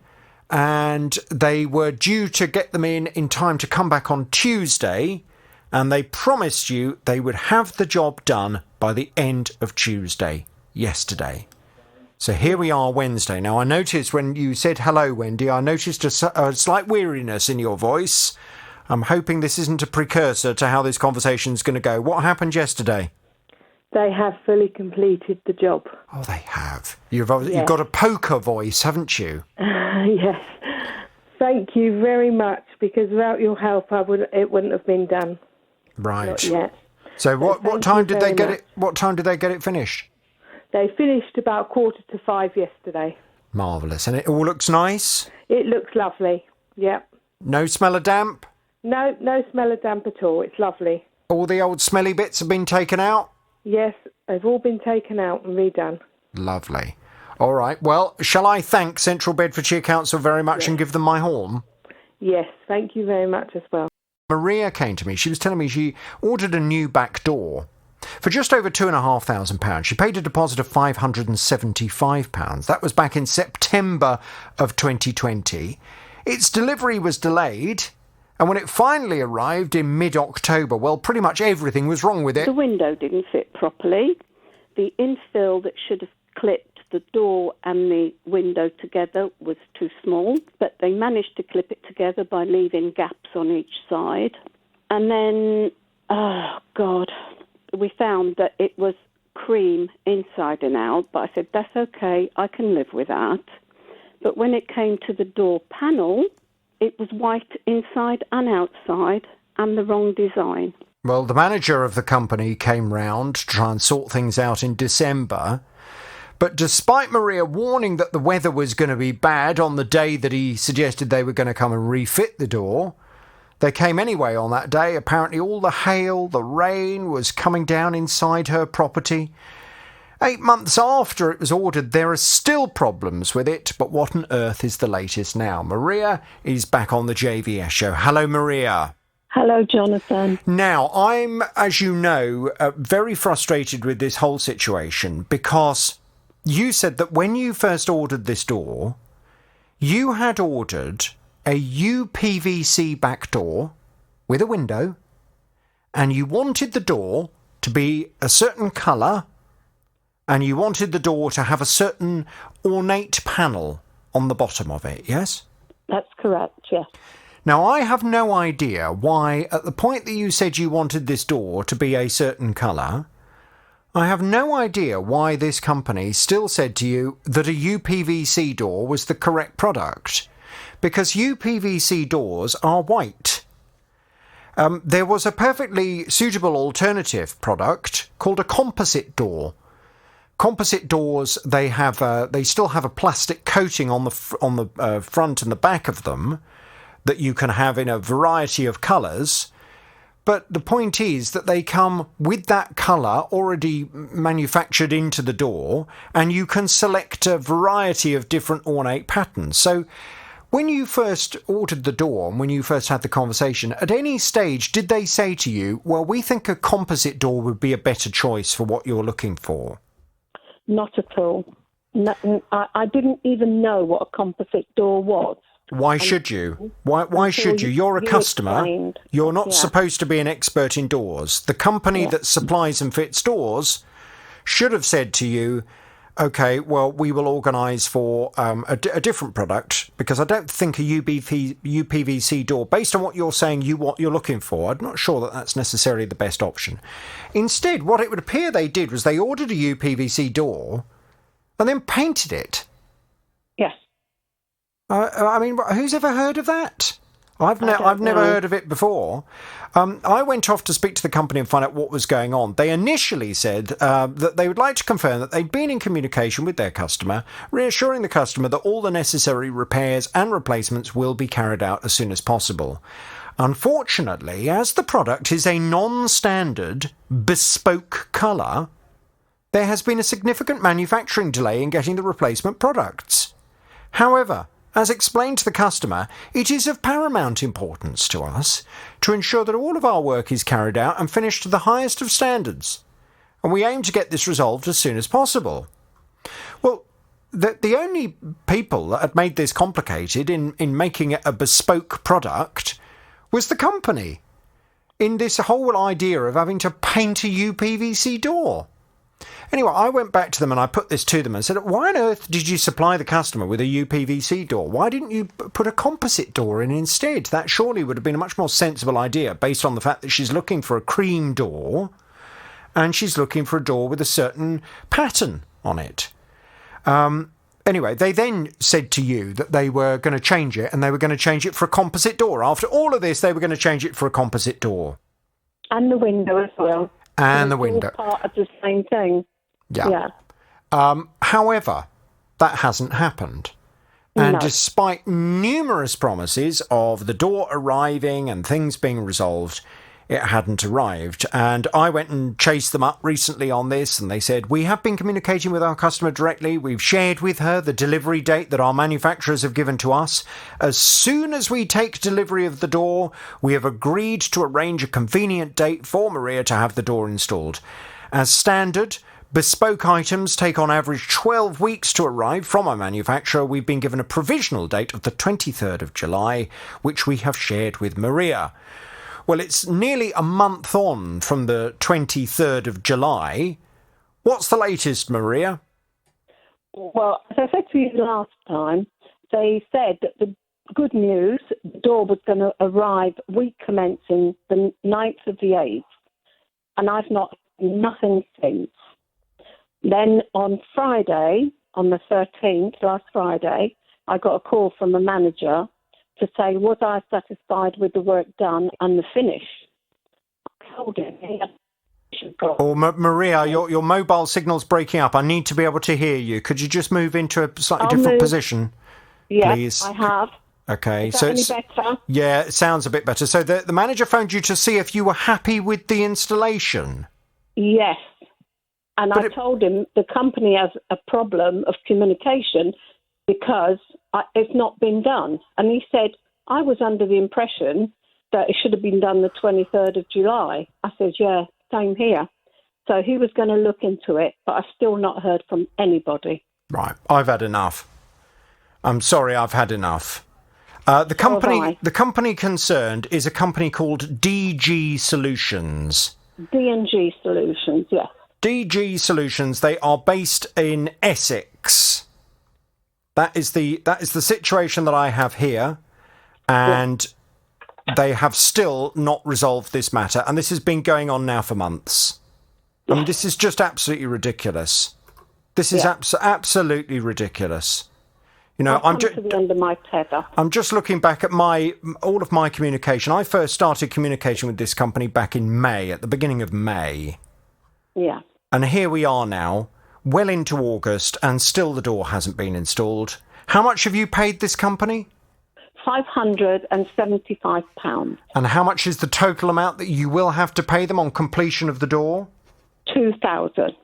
and they were due to get them in time to come back on Tuesday, and they promised you they would have the job done by the end of Tuesday, yesterday. So here we are Wednesday. Now, I noticed when you said hello, Wendy, I noticed a slight weariness in your voice. I'm hoping this isn't a precursor to how this conversation's going to go. What happened yesterday? They have fully completed the job. Oh, they have. You've got a poker voice, haven't you? Yes. Thank you very much, because without your help, it wouldn't have been done. Right. Not yet. So what time did they get it? What time did they get it finished? They finished about 4:45 yesterday. Marvellous. And it all looks nice? It looks lovely, yep. No smell of damp? No smell of damp at all. It's lovely. All the old smelly bits have been taken out? Yes, they've all been taken out and redone. Lovely. All right. Well, shall I thank Central Bedfordshire Council very much and give them my horn? Yes, thank you very much as well. Maria came to me. She was telling me she ordered a new back door for just over £2,500. She paid a deposit of £575. That was back in September of 2020. Its delivery was delayed, and when it finally arrived in mid-October, well, pretty much everything was wrong with it. The window didn't fit properly. The infill that should have clipped the door and the window together was too small, but they managed to clip it together by leaving gaps on each side. And then, oh God, we found that it was cream inside and out, but I said, that's okay, I can live with that. But when it came to the door panel, it was white inside and outside and the wrong design. Well, the manager of the company came round to try and sort things out in December. But despite Maria warning that the weather was going to be bad on the day that he suggested they were going to come and refit the door, they came anyway on that day. Apparently all the hail, the rain was coming down inside her property. 8 months after it was ordered, there are still problems with it, but what on earth is the latest now? Maria is back on the JVS show. Hello, Maria. Hello, Jonathan. Now, I'm, as you know, very frustrated with this whole situation because you said that when you first ordered this door, you had ordered a UPVC back door with a window, and you wanted the door to be a certain colour, and you wanted the door to have a certain ornate panel on the bottom of it, yes? That's correct, yes. Now, I have no idea why, at the point that you said you wanted this door to be a certain colour, I have no idea why this company still said to you that a UPVC door was the correct product, because UPVC doors are white. There was a perfectly suitable alternative product called a composite door. Composite doors, they still have a plastic coating on the front and the back of them that you can have in a variety of colours. But the point is that they come with that colour already manufactured into the door, and you can select a variety of different ornate patterns. So when you first ordered the door and when you first had the conversation, at any stage did they say to you, well, we think a composite door would be a better choice for what you're looking for? Not at all. No, I didn't even know what a composite door was. Why should you? Why should you? You're a customer. Explained. You're not Yeah. supposed to be an expert in doors. The company that supplies and fits doors should have said to you, OK, well, we will organise for a different product, because I don't think a UPVC door, based on what you're saying, what you're looking for, I'm not sure that that's necessarily the best option. Instead, what it would appear they did was they ordered a UPVC door and then painted it. Yes. I mean, who's ever heard of that? I've never heard of it before. I went off to speak to the company and find out what was going on. They initially said that they would like to confirm that they'd been in communication with their customer, reassuring the customer that all the necessary repairs and replacements will be carried out as soon as possible. Unfortunately, as the product is a non-standard, bespoke colour, there has been a significant manufacturing delay in getting the replacement products. However, as explained to the customer, it is of paramount importance to us to ensure that all of our work is carried out and finished to the highest of standards, and we aim to get this resolved as soon as possible. Well, the only people that had made this complicated in making it a bespoke product was the company, in this whole idea of having to paint a UPVC door. Anyway, I went back to them and I put this to them and said, why on earth did you supply the customer with a UPVC door? Why didn't you put a composite door in instead? That surely would have been a much more sensible idea, based on the fact that she's looking for a cream door and she's looking for a door with a certain pattern on it. Anyway, they then said to you that they were going to change it, and they were going to change it for a composite door. After all of this, they were going to change it for a composite door. And the window as well. And the window. All part of the same thing. Yeah. However, that hasn't happened. And No. despite numerous promises of the door arriving and things being resolved, it hadn't arrived. And I went and chased them up recently on this, and they said, we have been communicating with our customer directly. We've shared with her the delivery date that our manufacturers have given to us. As soon as we take delivery of the door, we have agreed to arrange a convenient date for Maria to have the door installed. As standard, bespoke items take on average 12 weeks to arrive from our manufacturer. We've been given a provisional date of the 23rd of July, which we have shared with Maria. Well, it's nearly a month on from the 23rd of July. What's the latest, Maria? Well, as I said to you last time, they said that the good news, the door was going to arrive week commencing the 9th of the 8th, and I've not nothing since. Then on Friday, on the 13th, last Friday, I got a call from the manager to say, was I satisfied with the work done and the finish? I told him he had Maria, your mobile signal's breaking up. I need to be able to hear you. Could you just move into a slightly different position, please? I have. Okay. Is that any better? Yeah, it sounds a bit better. So the manager phoned you to see if you were happy with the installation? Yes. And I told him the company has a problem of communication because it's not been done. And he said, I was under the impression that it should have been done the 23rd of July. I said, yeah, same here. So he was going to look into it, but I've still not heard from anybody. Right. I've had enough. I'm sorry, I've had enough. The company concerned is a company called DG Solutions. D&G Solutions, yes. DG Solutions, they are based in Essex. That is the situation that I have here, and they have still not resolved this matter, and this has been going on now for months. I mean, this is just absolutely ridiculous. This is absolutely ridiculous. You know, I'm to the end of my tether. I'm just looking back at all of my communication. I first started communication with this company back in May, at the beginning of May. Yeah. And here we are now, well into August, and still the door hasn't been installed. How much have you paid this company? £575. And how much is the total amount that you will have to pay them on completion of the door? £2,000.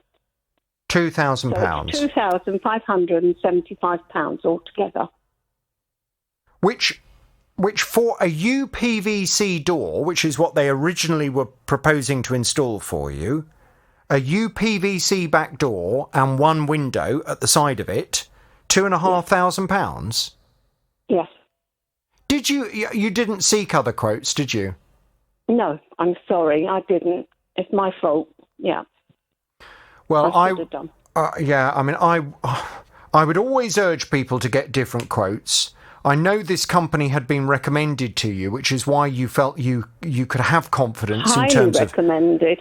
£2,000. So £2,575 altogether. Which for a UPVC door, which is what they originally were proposing to install for you, a UPVC back door and one window at the side of it, £2,500? Yes. Did you didn't seek other quotes, did you? No, I'm sorry, I didn't. It's my fault. Yeah. Well, I should have done. I would always urge people to get different quotes. I know this company had been recommended to you, which is why you felt you could have confidence in terms of recommended.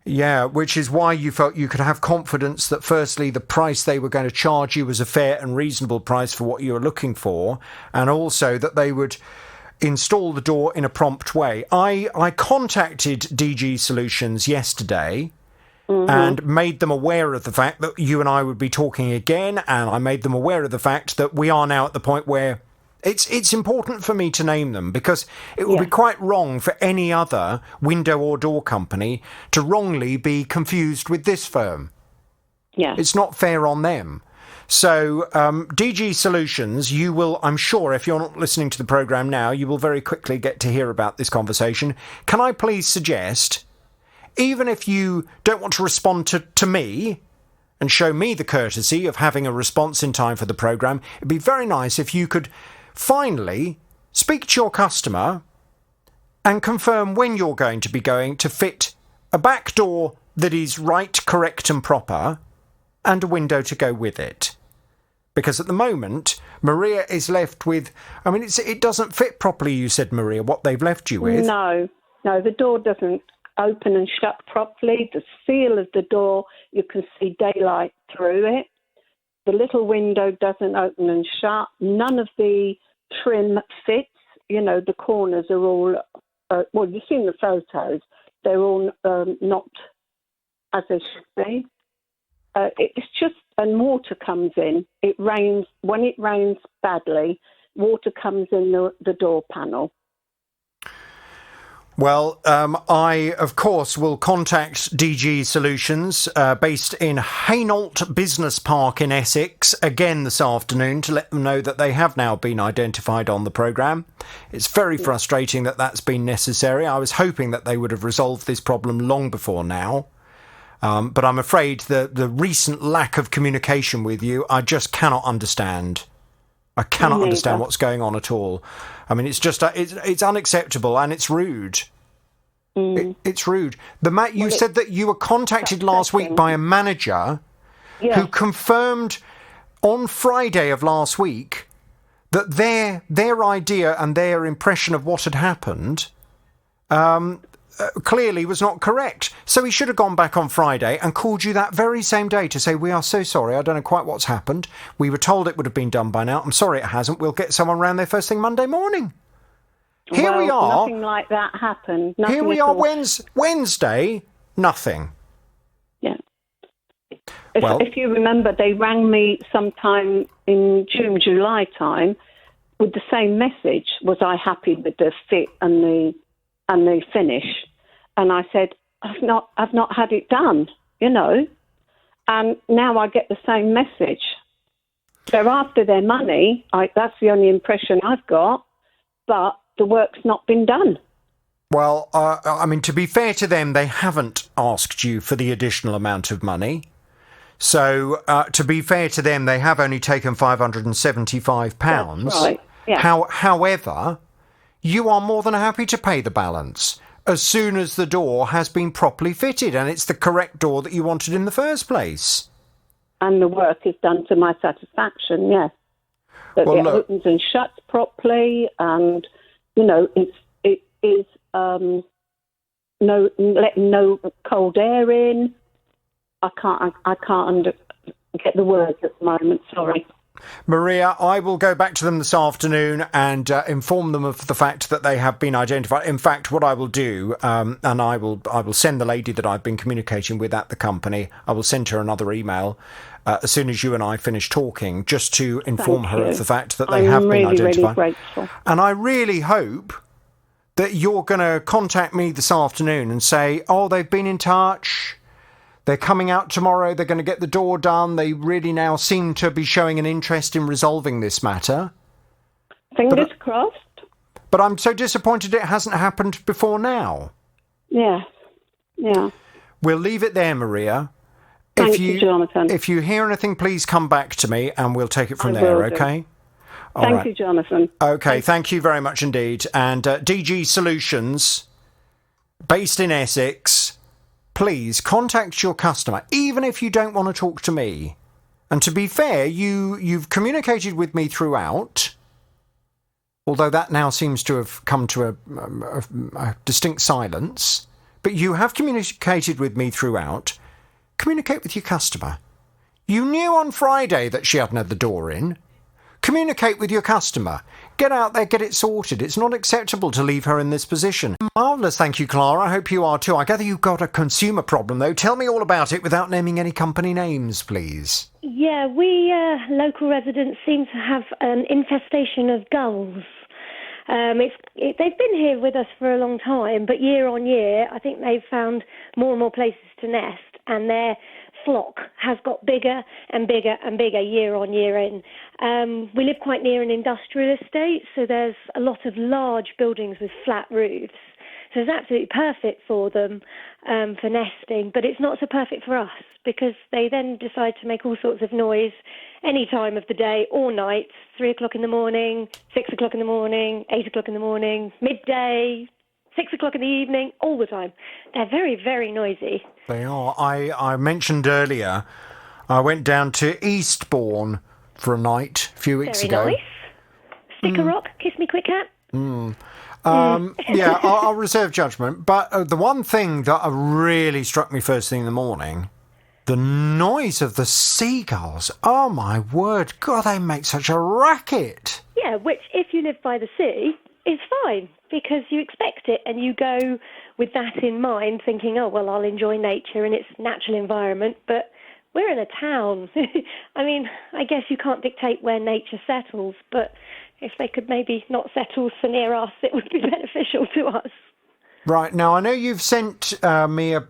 Yeah, which is why you felt you could have confidence that firstly the price they were going to charge you was a fair and reasonable price for what you were looking for, and also that they would install the door in a prompt way. I contacted DG Solutions yesterday and made them aware of the fact that you and I would be talking again, and I made them aware of the fact that we are now at the point where it's important for me to name them, because it would be quite wrong for any other window or door company to wrongly be confused with this firm. Yeah. It's not fair on them. So DG Solutions, you will, I'm sure, if you're not listening to the programme now, you will very quickly get to hear about this conversation. Can I please suggest, even if you don't want to respond to me and show me the courtesy of having a response in time for the programme, it'd be very nice if you could finally speak to your customer and confirm when you're going to be going to fit a back door that is right, correct and proper, and a window to go with it. Because at the moment, Maria is left with, I mean, it doesn't fit properly, you said, Maria, what they've left you with. No, the door doesn't open and shut properly. The seal of the door, you can see daylight through it. The little window doesn't open and shut. None of the trim fits. You know, the corners are all, well, you've seen the photos. They're all not as they should be. it's just, and water comes in. It rains. When it rains badly, water comes in the door panel. Well, I, of course, will contact DG Solutions, based in Hainault Business Park in Essex, again this afternoon, to let them know that they have now been identified on the programme. It's very frustrating that that's been necessary. I was hoping that they would have resolved this problem long before now. But I'm afraid the recent lack of communication with you, I just cannot understand. I cannot understand what's going on at all. I mean, it's just it's unacceptable and it's rude. It's rude. You said that you were contacted last week by a manager who confirmed on Friday of last week that their idea and their impression of what had happened clearly was not correct. So he should have gone back on Friday and called you that very same day to say, we are so sorry, I don't know quite what's happened. We were told it would have been done by now. I'm sorry it hasn't. We'll get someone round there first thing Monday morning. Here we are. Nothing like that happened. Here we are Wednesday, nothing. Yeah. If you remember, they rang me sometime in June, July time with the same message. Was I happy with the fit and the finish? And I said, I've not had it done, and now I get the same message. They're after their money. That's the only impression I've got, but the work's not been done. Well, I mean, to be fair to them, they haven't asked you for the additional amount of money. So, to be fair to them, they have only taken £575. That's right. Yeah. However, you are more than happy to pay the balance as soon as the door has been properly fitted and it's the correct door that you wanted in the first place. And the work is done to my satisfaction, yes. That it opens and shuts properly, and it is letting no cold air in. I can't get the words at the moment. Sorry. Maria, I will go back to them this afternoon and inform them of the fact that they have been identified. In fact, what I will do, and I will send the lady that I've been communicating with at the company, I will send her another email as soon as you and I finish talking, just to inform her of the fact that they have been identified. I'm really grateful. And I really hope that you're going to contact me this afternoon and say, oh, they've been in touch. They're coming out tomorrow. They're going to get the door done. They really now seem to be showing an interest in resolving this matter. Fingers crossed. But I'm so disappointed it hasn't happened before now. Yeah. We'll leave it there, Maria. Thank you, Jonathan. If you hear anything, please come back to me and we'll take it from there, okay? Thank you, Jonathan. Okay, thank you very much indeed. And DG Solutions, based in Essex, please contact your customer, even if you don't want to talk to me. And to be fair, you've communicated with me throughout, although that now seems to have come to a distinct silence. But you have communicated with me throughout. Communicate with your customer. You knew on Friday that she hadn't had the door in. Communicate with your customer. Get out there, get it sorted. It's not acceptable to leave her in this position. Marvellous, thank you, Clara. I hope you are too. I gather you've got a consumer problem, though. Tell me all about it without naming any company names, please. Yeah, we local residents seem to have an infestation of gulls. They've been here with us for a long time, but year on year, I think they've found more and more places to nest, and their flock has got bigger and bigger and bigger year on year in. We live quite near an industrial estate, so there's a lot of large buildings with flat roofs. So it's absolutely perfect for them for nesting, but it's not so perfect for us because they then decide to make all sorts of noise any time of the day or night, 3 o'clock in the morning, 6 o'clock in the morning, 8 o'clock in the morning, midday, 6 o'clock in the evening, all the time. They're very, very noisy. They are. I mentioned earlier, I went down to Eastbourne for a night a few weeks ago. Very nice. Stick a rock, kiss me quick cat. Yeah, I'll reserve judgment. But the one thing that really struck me first thing in the morning, the noise of the seagulls. Oh, my word. God, they make such a racket. Yeah, which, if you live by the sea, is fine because you expect it and you go with that in mind thinking, oh, well, I'll enjoy nature and its natural environment. But we're in a town. I mean, I guess you can't dictate where nature settles, but if they could maybe not settle so near us, it would be beneficial to us. Right. Now, I know you've sent me a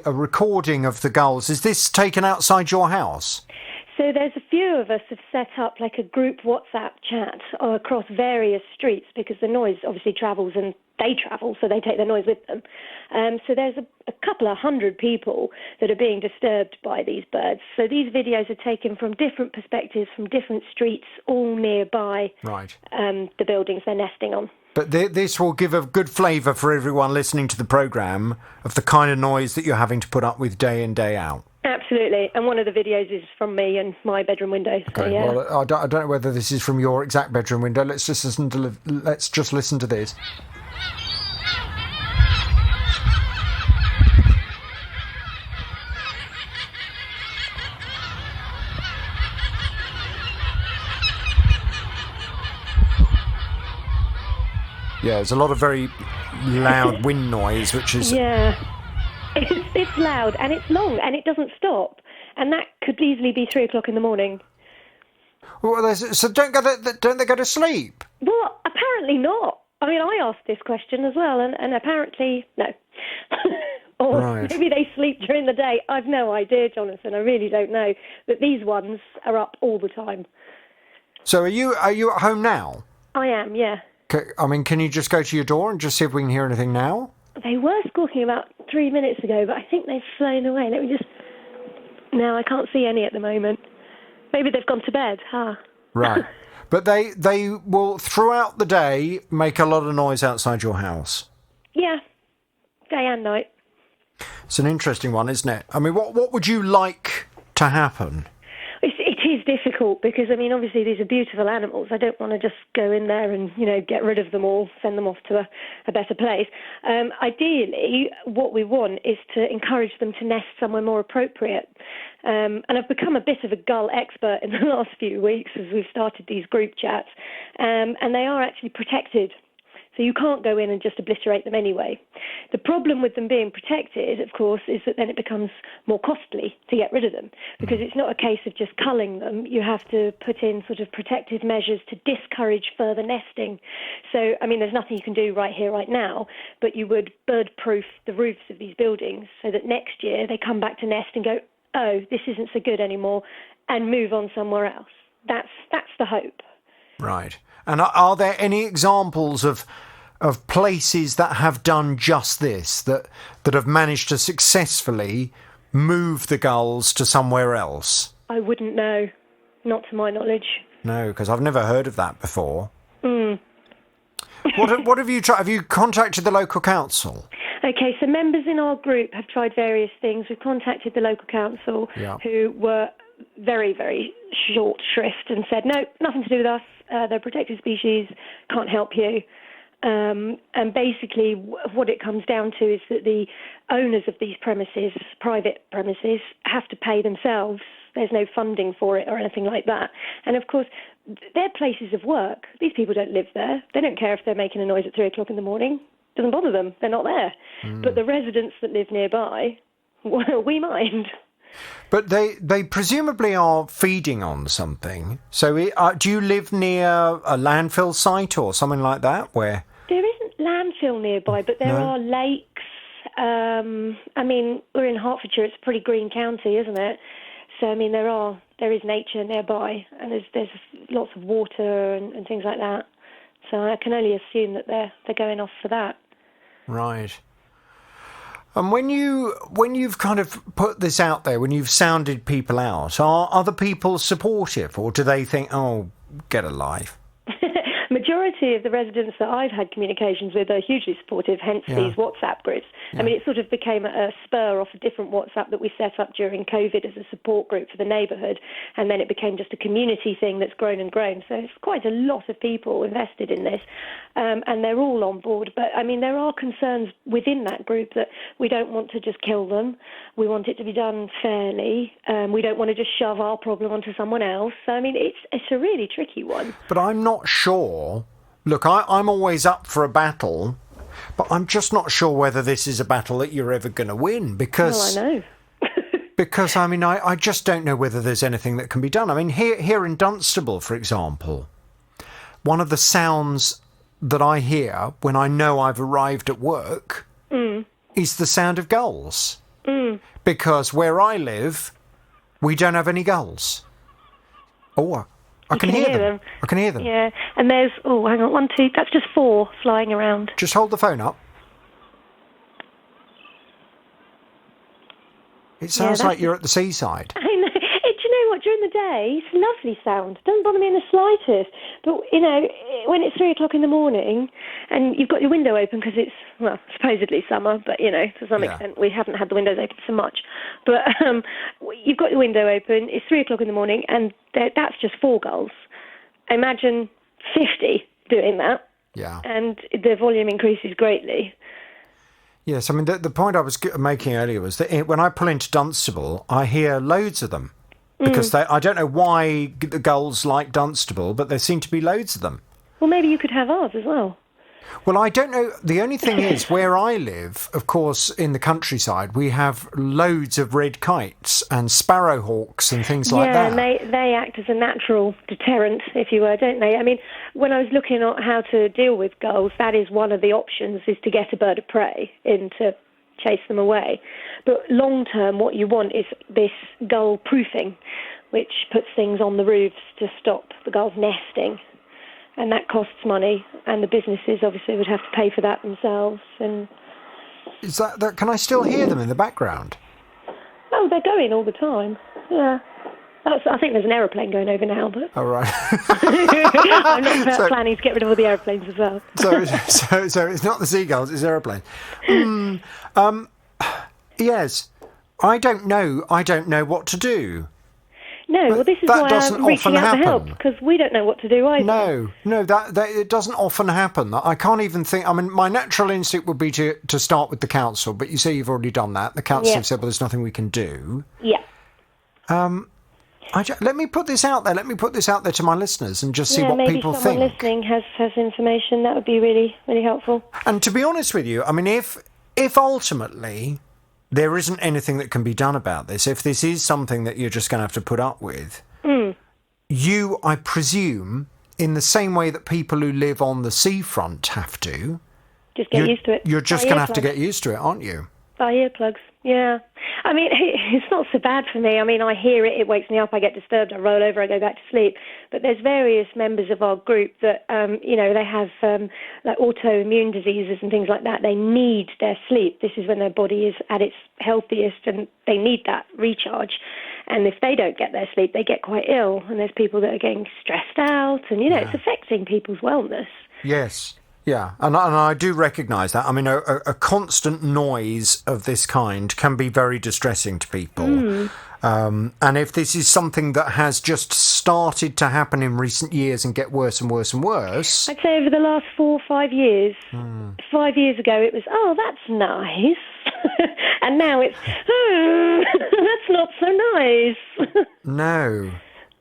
recording of the gulls. Is this taken outside your house? So there's a few of us have set up like a group WhatsApp chat across various streets because the noise obviously travels and they travel, so they take the noise with them. So there's a couple of hundred people that are being disturbed by these birds. So these videos are taken from different perspectives, from different streets, all nearby the buildings they're nesting on. But this will give a good flavour for everyone listening to the programme of the kind of noise that you're having to put up with day in, day out. Absolutely, and one of the videos is from me and my bedroom window. So, Okay. yeah. Well, I don't know whether this is from your exact bedroom window. Let's just listen to this. Yeah, there's a lot of very loud wind noise, which is... Yeah. It's loud and it's long and it doesn't stop. And that could easily be 3 o'clock in the morning. Well, so don't they go to sleep? Well, apparently not. I mean, I asked this question as well, and apparently no. Or maybe they sleep during the day. I've no idea, Jonathan. I really don't know. But these ones are up all the time. So are you at home now? I am, yeah. I mean, can you just go to your door and just see if we can hear anything now? They were squawking about 3 minutes ago, but I think they've flown away. Let me just... No, I can't see any at the moment. Maybe they've gone to bed, huh? Right. But they will, throughout the day, make a lot of noise outside your house. Yeah, day and night. It's an interesting one, isn't it? I mean, what would you like to happen? It is difficult because, I mean, obviously these are beautiful animals. I don't want to just go in there and, get rid of them all, send them off to a better place. Ideally, what we want is to encourage them to nest somewhere more appropriate. And I've become a bit of a gull expert in the last few weeks as we've started these group chats. And they are actually protected. So you can't go in and just obliterate them anyway. The problem with them being protected, of course, is that then it becomes more costly to get rid of them because it's not a case of just culling them. You have to put in sort of protective measures to discourage further nesting. So, I mean, there's nothing you can do right here, right now, but you would bird-proof the roofs of these buildings so that next year they come back to nest and go, oh, this isn't so good anymore, and move on somewhere else. That's the hope. Right. And are there any examples of places that have done just this, that have managed to successfully move the gulls to somewhere else? I wouldn't know. Not to my knowledge. No, because I've never heard of that before. Mm. What have you tried? Have you contacted the local council? Okay, so members in our group have tried various things. We've contacted the local council, who were very, very short shrift and said, no, nothing to do with us. They're a protected species, can't help you. And basically what it comes down to is that the owners of these premises, private premises, have to pay themselves. There's no funding for it or anything like that. And of course, they're places of work. These people don't live there. They don't care if they're making a noise at 3 o'clock in the morning. It doesn't bother them. They're not there. But the residents that live nearby, well, we mind. But they presumably are feeding on something. So do you live near a landfill site or something like that? Where there isn't landfill nearby, but there are lakes. I mean, we're in Hertfordshire. It's a pretty green county, isn't it? So I mean, there is nature nearby, and there's lots of water and things like that. So I can only assume that they're going off for that. Right. And when you've kind of put this out there, when you've sounded people out, are other people supportive, or do they think, oh, get a life? Majority of the residents that I've had communications with are hugely supportive, hence these WhatsApp groups. I mean, it sort of became a spur off a different WhatsApp that we set up during COVID as a support group for the neighbourhood, and then it became just a community thing that's grown and grown. So it's quite a lot of people invested in this, and they're all on board. But, I mean, there are concerns within that group that we don't want to just kill them. We want it to be done fairly. We don't want to just shove our problem onto someone else. So, I mean, it's a really tricky one. But I'm not sure. Look, I'm always up for a battle, but I'm just not sure whether this is a battle that you're ever going to win because... Well, I know. Because, I mean, I just don't know whether there's anything that can be done. I mean, here in Dunstable, for example, one of the sounds that I hear when I know I've arrived at work is the sound of gulls. Because where I live, we don't have any gulls. Oh, I can hear them. I can hear them. Yeah, and there's, hang on, 1, 2, that's just 4 flying around. Just hold the phone up. It sounds like you're at the seaside. I know. Do you know what? During the day, it's a lovely sound. It doesn't bother me in the slightest. But, you know, when it's 3 o'clock in the morning and you've got your window open because it's, well, supposedly summer, but, you know, to some extent we haven't had the windows open so much. But you've got your window open, it's 3 o'clock in the morning, and that's just 4 gulls. Imagine 50 doing that. Yeah. And the volume increases greatly. Yes, I mean, the point I was making earlier was that when I pull into Dunstable, I hear loads of them. Because I don't know why the gulls like Dunstable, but there seem to be loads of them. Well, maybe you could have ours as well. Well, I don't know. The only thing is, where I live, of course, in the countryside, we have loads of red kites and sparrowhawks and things like that. Yeah, and they act as a natural deterrent, if you were, don't they? I mean, when I was looking at how to deal with gulls, that is one of the options, is to get a bird of prey in to chase them away. But long term, what you want is this gull proofing, which puts things on the roofs to stop the gulls nesting. And that costs money, and the businesses obviously would have to pay for that themselves. And is that can I still hear them in the background? Oh, they're going all the time. Yeah. I think there's an aeroplane going over now, but... Oh, right. I'm not planning to get rid of all the aeroplanes as well. so it's not the seagulls, it's aeroplanes. Yes. I don't know what to do. No, well, this is why I'm reaching out for help, because we don't know what to do either. No, that it doesn't often happen. I can't even think. I mean, my natural instinct would be to start with the council, but you say you've already done that. The council have said, well, there's nothing we can do. Yeah. Let me put this out there. Let me put this out there to my listeners and just see what people think. Maybe someone listening has information. That would be really, really helpful. And to be honest with you, I mean, if ultimately there isn't anything that can be done about this, if this is something that you're just going to have to put up with, you, I presume, in the same way that people who live on the seafront have to, just get used to it. You're just going to have to get used to it, aren't you? Buy earplugs, yeah. I mean, it's not so bad for me. I mean, I hear it, it wakes me up, I get disturbed, I roll over, I go back to sleep. But there's various members of our group that, they have like autoimmune diseases and things like that. They need their sleep. This is when their body is at its healthiest and they need that recharge. And if they don't get their sleep, they get quite ill. And there's people that are getting stressed out and, it's affecting people's wellness. Yes. Yeah, and I do recognise that. I mean, a constant noise of this kind can be very distressing to people. And if this is something that has just started to happen in recent years and get worse and worse and worse... I'd say over the last 4 or 5 years. 5 years ago, it was, that's nice. And now it's, that's not so nice. No.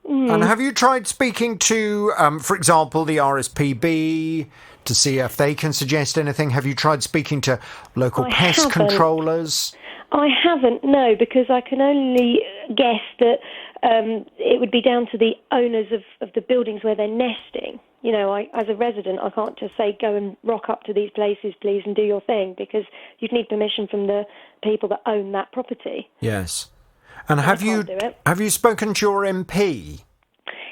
And have you tried speaking to, for example, the RSPB... to see if they can suggest anything? Have you tried speaking to local pest controllers? I haven't, no, because I can only guess that it would be down to the owners of the buildings where they're nesting. You know, as a resident, I can't just say, go and rock up to these places, please, and do your thing, because you'd need permission from the people that own that property. Yes. And have you spoken to your MP?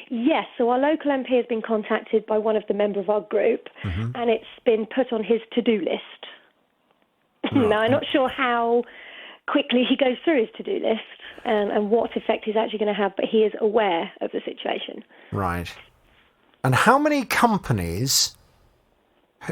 Yes, so our local MP has been contacted by one of the members of our group, and it's been put on his to-do list. Now, I'm not sure how quickly he goes through his to-do list and what effect he's actually going to have, but he is aware of the situation. Right. And how many companies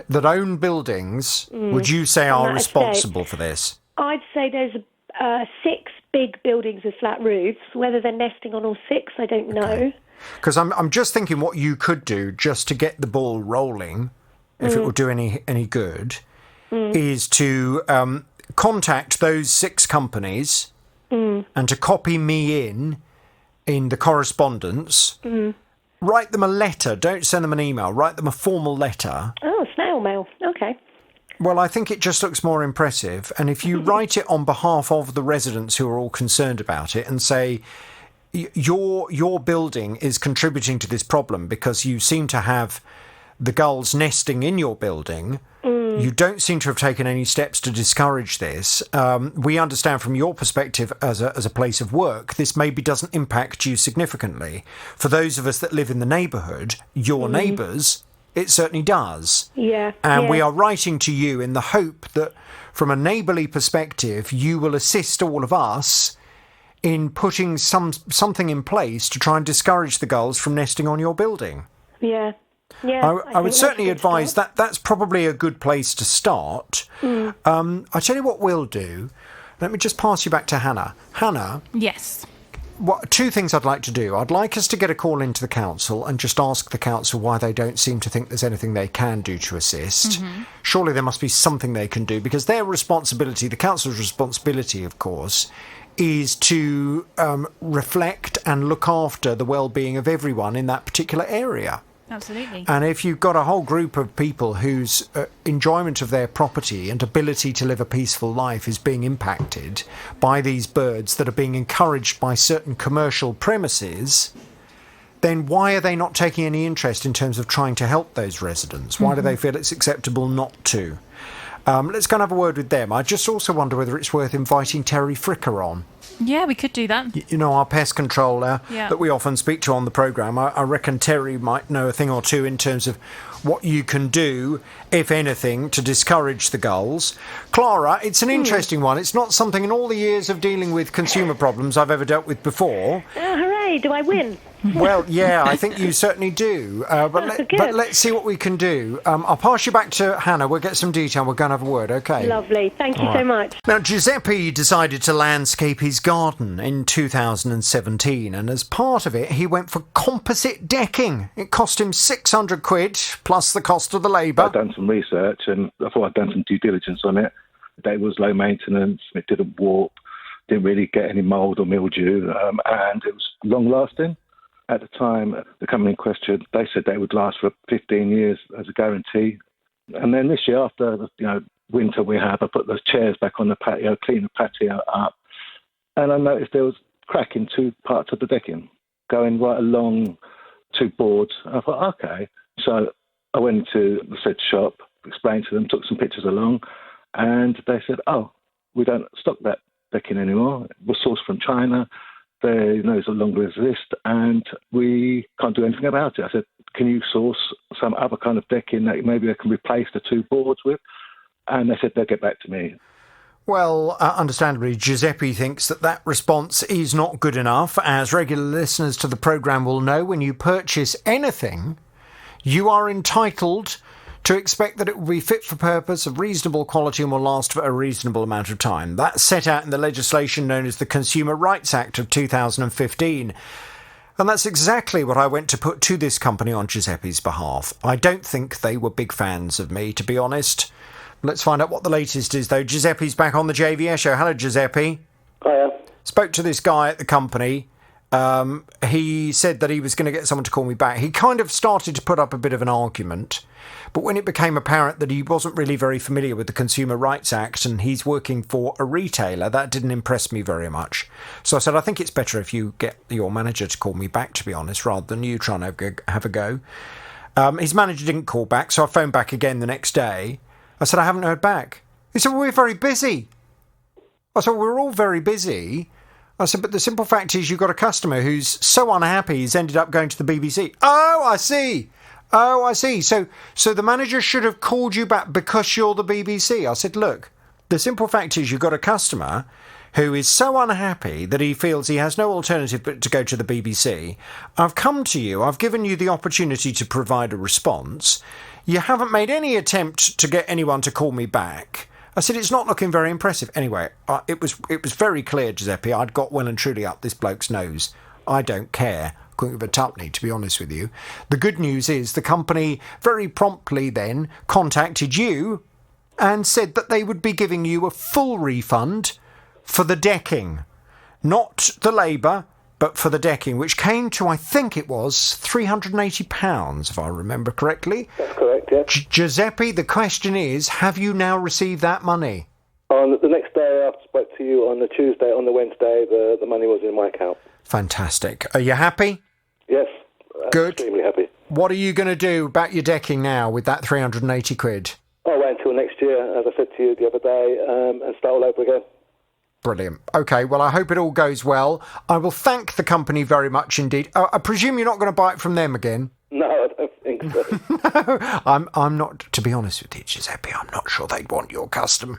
that own buildings would you say are responsible for this? I'd say there's 6 big buildings with flat roofs. Whether they're nesting on all 6, I don't know. Because I'm just thinking what you could do just to get the ball rolling, if it will do any good, is to contact those 6 companies and to copy me in the correspondence. Write them a letter. Don't send them an email. Write them a formal letter. Oh, snail mail. Okay. Well, I think it just looks more impressive. And if you write it on behalf of the residents who are all concerned about it and say, your building is contributing to this problem because you seem to have the gulls nesting in your building. You don't seem to have taken any steps to discourage this. We understand from your perspective as a place of work, this maybe doesn't impact you significantly. For those of us that live in the neighbourhood, your neighbours, it certainly does. Yeah. And we are writing to you in the hope that from a neighbourly perspective, you will assist all of us in putting something in place to try and discourage the gulls from nesting on your building. Yeah. Yeah, I would certainly advise that that's probably a good place to start. I tell you what we'll do. Let me just pass you back to Hannah. Hannah? Yes. Two things I'd like to do. I'd like us to get a call into the council and just ask the council why they don't seem to think there's anything they can do to assist. Surely there must be something they can do, because their responsibility, the council's responsibility, of course, is to reflect and look after the well-being of everyone in that particular area. Absolutely. And if you've got a whole group of people whose enjoyment of their property and ability to live a peaceful life is being impacted by these birds that are being encouraged by certain commercial premises, then why are they not taking any interest in terms of trying to help those residents? Why do they feel it's acceptable not to? Let's go and have a word with them. I just also wonder whether it's worth inviting Terry Fricker on. Yeah, we could do that. You know, our pest controller Yeah. that we often speak to on the programme. I reckon Terry might know a thing or two in terms of what you can do, if anything, to discourage the gulls. Clara, it's an interesting one. It's not something in all the years of dealing with consumer problems I've ever dealt with before. Oh, hooray, do I win? Well, yeah, I think you certainly do. But let's see what we can do. I'll pass you back to Hannah. We'll get some detail. We're going to have a word, OK? Lovely. Thank you so much. Now, Giuseppe decided to landscape his garden in 2017, and as part of it, he went for composite decking. It cost him £600 plus the cost of the labour. I'd done some research, and I thought I'd done some due diligence on it. It was low maintenance, it didn't warp, didn't really get any mould or mildew, and it was long-lasting. At the time, the company in question, they said they would last for 15 years as a guarantee. And then this year, after winter we had, I put the chairs back on the patio, cleaned the patio up, and I noticed there was a crack in two parts of the decking, going right along two boards. I thought, OK. So I went into the said shop, explained to them, took some pictures along, and they said, oh, we don't stock that decking anymore. It was sourced from China. They no longer exist, and we can't do anything about it. I said, can you source some other kind of decking that maybe I can replace the two boards with? And they said they'll get back to me. Well, understandably, Giuseppe thinks that response is not good enough. As regular listeners to the programme will know, when you purchase anything, you are entitled to expect that it will be fit for purpose, of reasonable quality, and will last for a reasonable amount of time. That's set out in the legislation known as the Consumer Rights Act of 2015. And that's exactly what I went to put to this company on Giuseppe's behalf. I don't think they were big fans of me, to be honest. Let's find out what the latest is, though. Giuseppe's back on the JVS show. Hello, Giuseppe. Hiya. Spoke to this guy at the company. He said that he was going to get someone to call me back. He kind of started to put up a bit of an argument, but when it became apparent that he wasn't really very familiar with the Consumer Rights Act and he's working for a retailer, that didn't impress me very much. So I said, I think it's better if you get your manager to call me back, to be honest, rather than you trying to have a go. His manager didn't call back, so I phoned back again the next day. I said, I haven't heard back. He said, well, we're very busy. I said, we're all very busy. I said, but the simple fact is you've got a customer who's so unhappy he's ended up going to the BBC. Oh, I see. So the manager should have called you back because you're the BBC. I said, look, the simple fact is you've got a customer who is so unhappy that he feels he has no alternative but to go to the BBC. I've come to you. I've given you the opportunity to provide a response. You haven't made any attempt to get anyone to call me back. I said, it's not looking very impressive. Anyway, it was very clear, Giuseppe, I'd got well and truly up this bloke's nose. I don't care. Couldn't give a tuppenny, to be honest with you. The good news is the company very promptly then contacted you and said that they would be giving you a full refund for the decking. Not the labour, but for the decking, which came to, I think it was, £380, if I remember correctly. That's correct, yeah. Giuseppe, the question is, have you now received that money? On the next day after I spoke to you, on the Tuesday, on the Wednesday, the money was in my account. Fantastic. Are you happy? Yes. Good. Extremely happy. What are you going to do about your decking now with that 380 quid? I'll wait until next year, as I said to you the other day, and start all over again. Brilliant. OK, well, I hope it all goes well. I will thank the company very much indeed. I presume you're not going to buy it from them again? No, I don't think so. No, I'm not, to be honest with you, Giuseppe, I'm not sure they'd want your custom.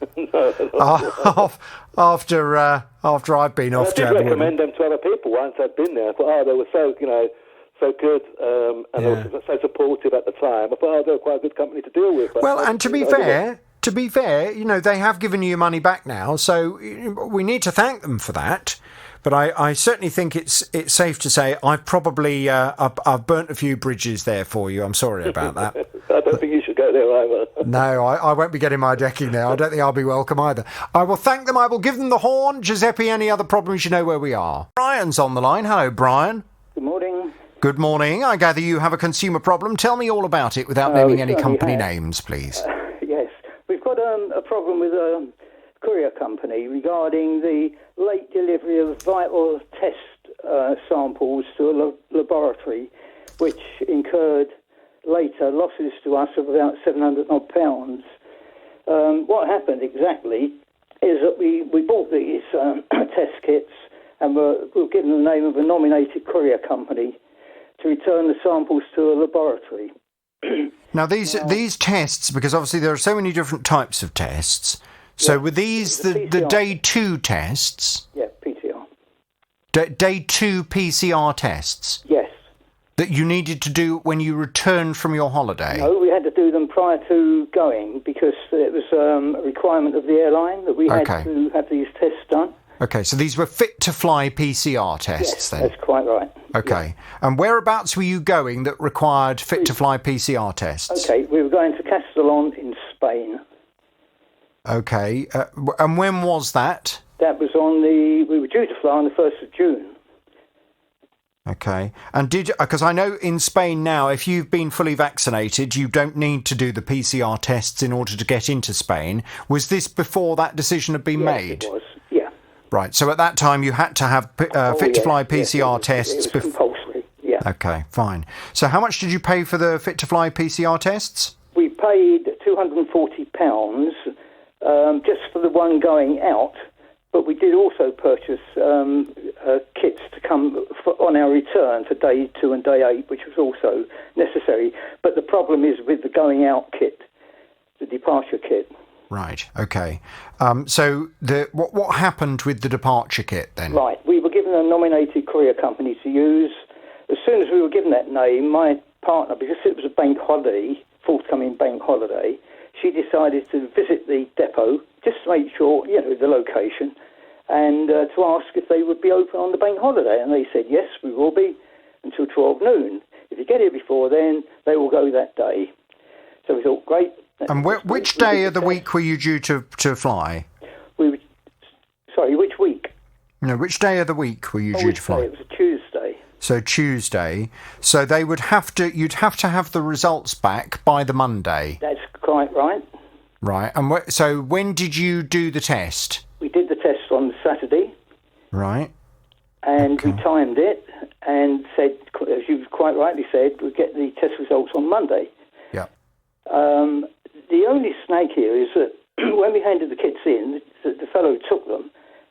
After I've been off to I did recommend them to other people once I'd been there. I thought, they were so good, and they were so supportive at the time. I thought, they were quite a good company to deal with. Well, and to be fair, they have given you your money back now, so we need to thank them for that. But I certainly think it's safe to say I've probably I've burnt a few bridges there for you. I'm sorry about that. I don't think you should go there either. No, I won't be getting my decking there. I don't think I'll be welcome either. I will thank them. I will give them the horn. Giuseppe, any other problems, you know where we are. Brian's on the line. Hello, Brian. Good morning. Good morning. I gather you have a consumer problem. Tell me all about it without naming any company names, please. Yes. We've got a problem with a courier company regarding the late delivery of vital test samples to a laboratory, which incurred later losses to us of about £700 odd. What happened exactly is that we bought these test kits and were given the name of a nominated courier company to return the samples to a laboratory. Now, these tests, because obviously there are so many different types of tests, so were these the day 2 tests? Yeah, PCR. Day 2 PCR tests? Yes. That you needed to do when you returned from your holiday? No, we had to do them prior to going because it was a requirement of the airline that we had to have these tests done. Okay, so these were fit-to-fly PCR tests then? That's quite right. Okay. And whereabouts were you going that required fit-to-fly PCR tests? Okay, we were going to Castellón in Spain. Okay. And when was that? That was we were due to fly on the 1st of June. Okay. And because I know in Spain now, if you've been fully vaccinated, you don't need to do the PCR tests in order to get into Spain. Was this before that decision had been made? It was, yeah. Right. So at that time, you had to have fit-to-fly PCR tests. It was compulsory, yeah. Okay, fine. So how much did you pay for the fit-to-fly PCR tests? We paid £240 just for the one going out. But we did also purchase kits to come on our return for day 2 and day 8, which was also necessary. But the problem is with the going out kit, the departure kit. Right. Okay. So what happened with the departure kit then? Right. We were given a nominated courier company to use. As soon as we were given that name, my partner, because it was a bank holiday, forthcoming bank holiday, she decided to visit the depot just to make sure, the location, and to ask if they would be open on the bank holiday. And they said, yes, we will be until 12 noon. If you get here before then, they will go that day. So we thought, great. And which day of the week were you due to fly? Sorry, which week? No, which day of the week were you due to fly? It was a Tuesday. So Tuesday. So you'd have to have the results back by the Monday. That's quite right. Right. And so when did you do the test? We did the test on Saturday. Right. And we timed it and said, as you quite rightly said, we'd get the test results on Monday. Yeah. The only snag here is that when we handed the kits in, the fellow took them,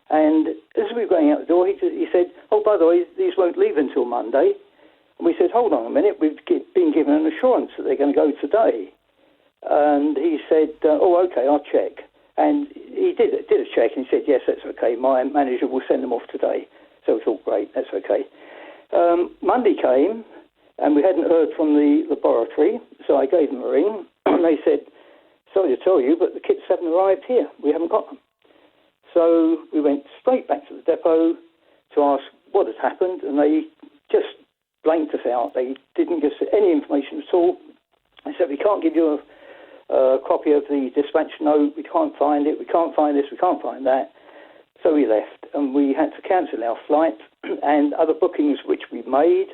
and as we were going out the door, he said, oh, by the way, these won't leave until Monday. And we said, hold on a minute, we've been given an assurance that they're going to go today. And he said, oh, OK, I'll check. And he did a check, and he said, yes, that's OK, my manager will send them off today. So we thought, great, that's OK. Monday came, and we hadn't heard from the laboratory, so I gave them a ring, and they said, sorry to tell you, but the kits haven't arrived here. We haven't got them. So we went straight back to the depot to ask what had happened, and they just blanked us out. They didn't give us any information at all. They said, we can't give you a copy of the dispatch note. We can't find it. We can't find this. We can't find that. So we left, and we had to cancel our flight and other bookings which we made,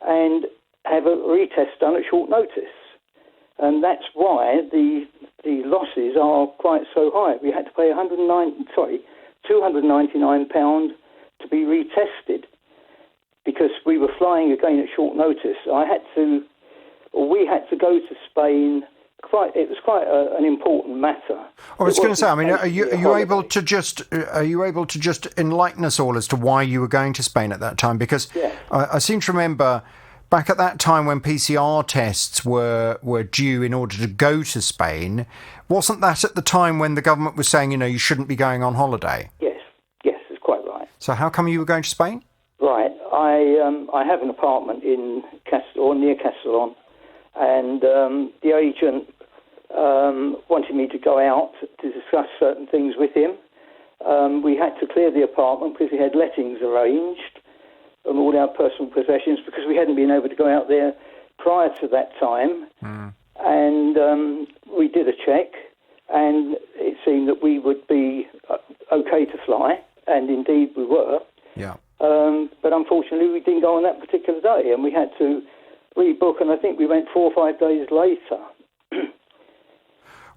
and have a retest done at short notice. And that's why the losses are quite so high. We had to pay £299 to be retested because we were flying again at short notice. We had to go to Spain. It was quite an important matter. I was going to say, I mean, are you able to just enlighten us all as to why you were going to Spain at that time? Because I seem to remember back at that time when PCR tests were due in order to go to Spain, wasn't that at the time when the government was saying, you shouldn't be going on holiday? Yes, it's quite right. So how come you were going to Spain? Right, I have an apartment in near Castellon, and the agent wanted me to go out to discuss certain things with him. We had to clear the apartment because we had lettings arranged and all our personal possessions because we hadn't been able to go out there prior to that time. And we did a check, and it seemed that we would be okay to fly, and indeed we were. Yeah. But unfortunately, we didn't go on that particular day, and we had to rebook, and I think we went 4 or 5 days later.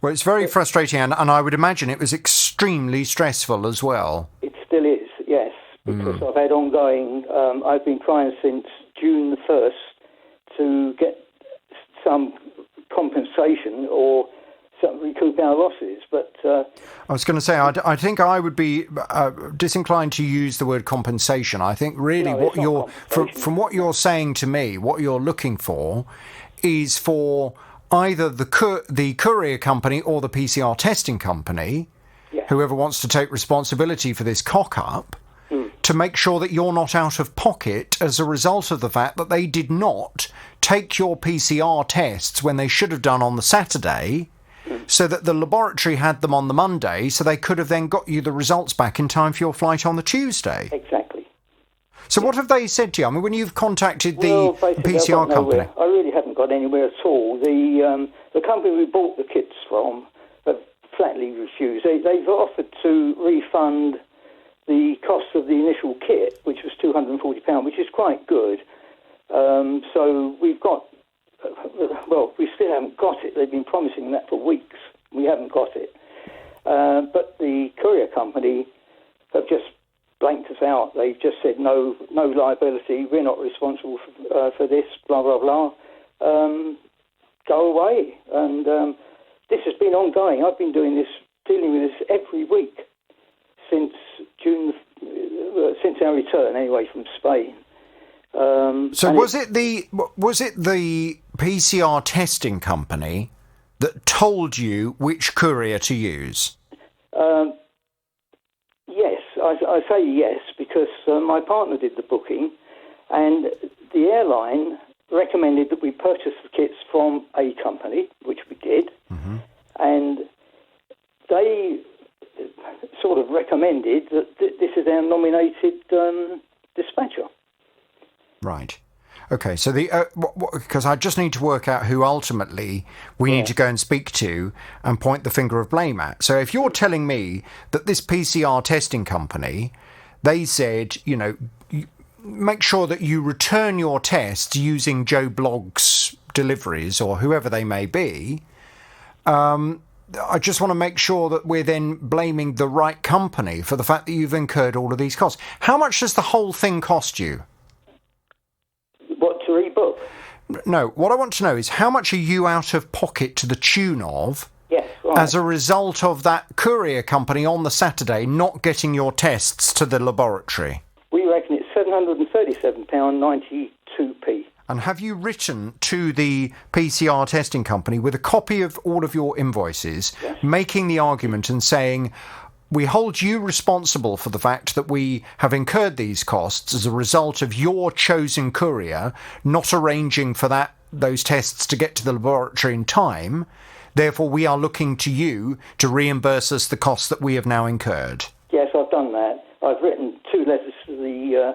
Well, it's very frustrating, and I would imagine it was extremely stressful as well. It still is, yes, because I've had ongoing... I've been trying since June the 1st to get some compensation or recoup our losses, but... I was going to say, I think I would be disinclined to use the word compensation. I think really what you're... From what you're saying to me, what you're looking for is for either the courier company or the PCR testing company, whoever wants to take responsibility for this cock-up, to make sure that you're not out of pocket as a result of the fact that they did not take your PCR tests when they should have done on the Saturday, so that the laboratory had them on the Monday, so they could have then got you the results back in time for your flight on the Tuesday. Exactly. So what have they said to you? I mean, when you've contacted the PCR company... I really haven't got anywhere at all. The company we bought the kits from have flatly refused. They've offered to refund the cost of the initial kit, which was £240, which is quite good. So we've got... Well, we still haven't got it. They've been promising that for weeks. We haven't got it. But the courier company have just blanked us out. They've just said no liability. We're not responsible for this. Blah blah blah. Go away. And this has been ongoing. I've been dealing with this every week since June, since our return anyway from Spain. So was it the PCR testing company that told you which courier to use? Yes, I say yes because my partner did the booking, and the airline recommended that we purchase the kits from a company, which we did, and they sort of recommended that this is our nominated dispatcher. Right. Okay, so because I just need to work out who ultimately we need to go and speak to and point the finger of blame at. So if you're telling me that this PCR testing company, they said, make sure that you return your tests using Joe Blogg's deliveries or whoever they may be, I just want to make sure that we're then blaming the right company for the fact that you've incurred all of these costs. How much does the whole thing cost you? What, to rebook? No, what I want to know is how much are you out of pocket to the tune of right. as a result of that courier company on the Saturday not getting your tests to the laboratory? We reckon it's £737.92p. And have you written to the PCR testing company with a copy of all of your invoices, making the argument and saying, we hold you responsible for the fact that we have incurred these costs as a result of your chosen courier not arranging for those tests to get to the laboratory in time. Therefore, we are looking to you to reimburse us the costs that we have now incurred. Yes, I've done that. I've written 2 letters to the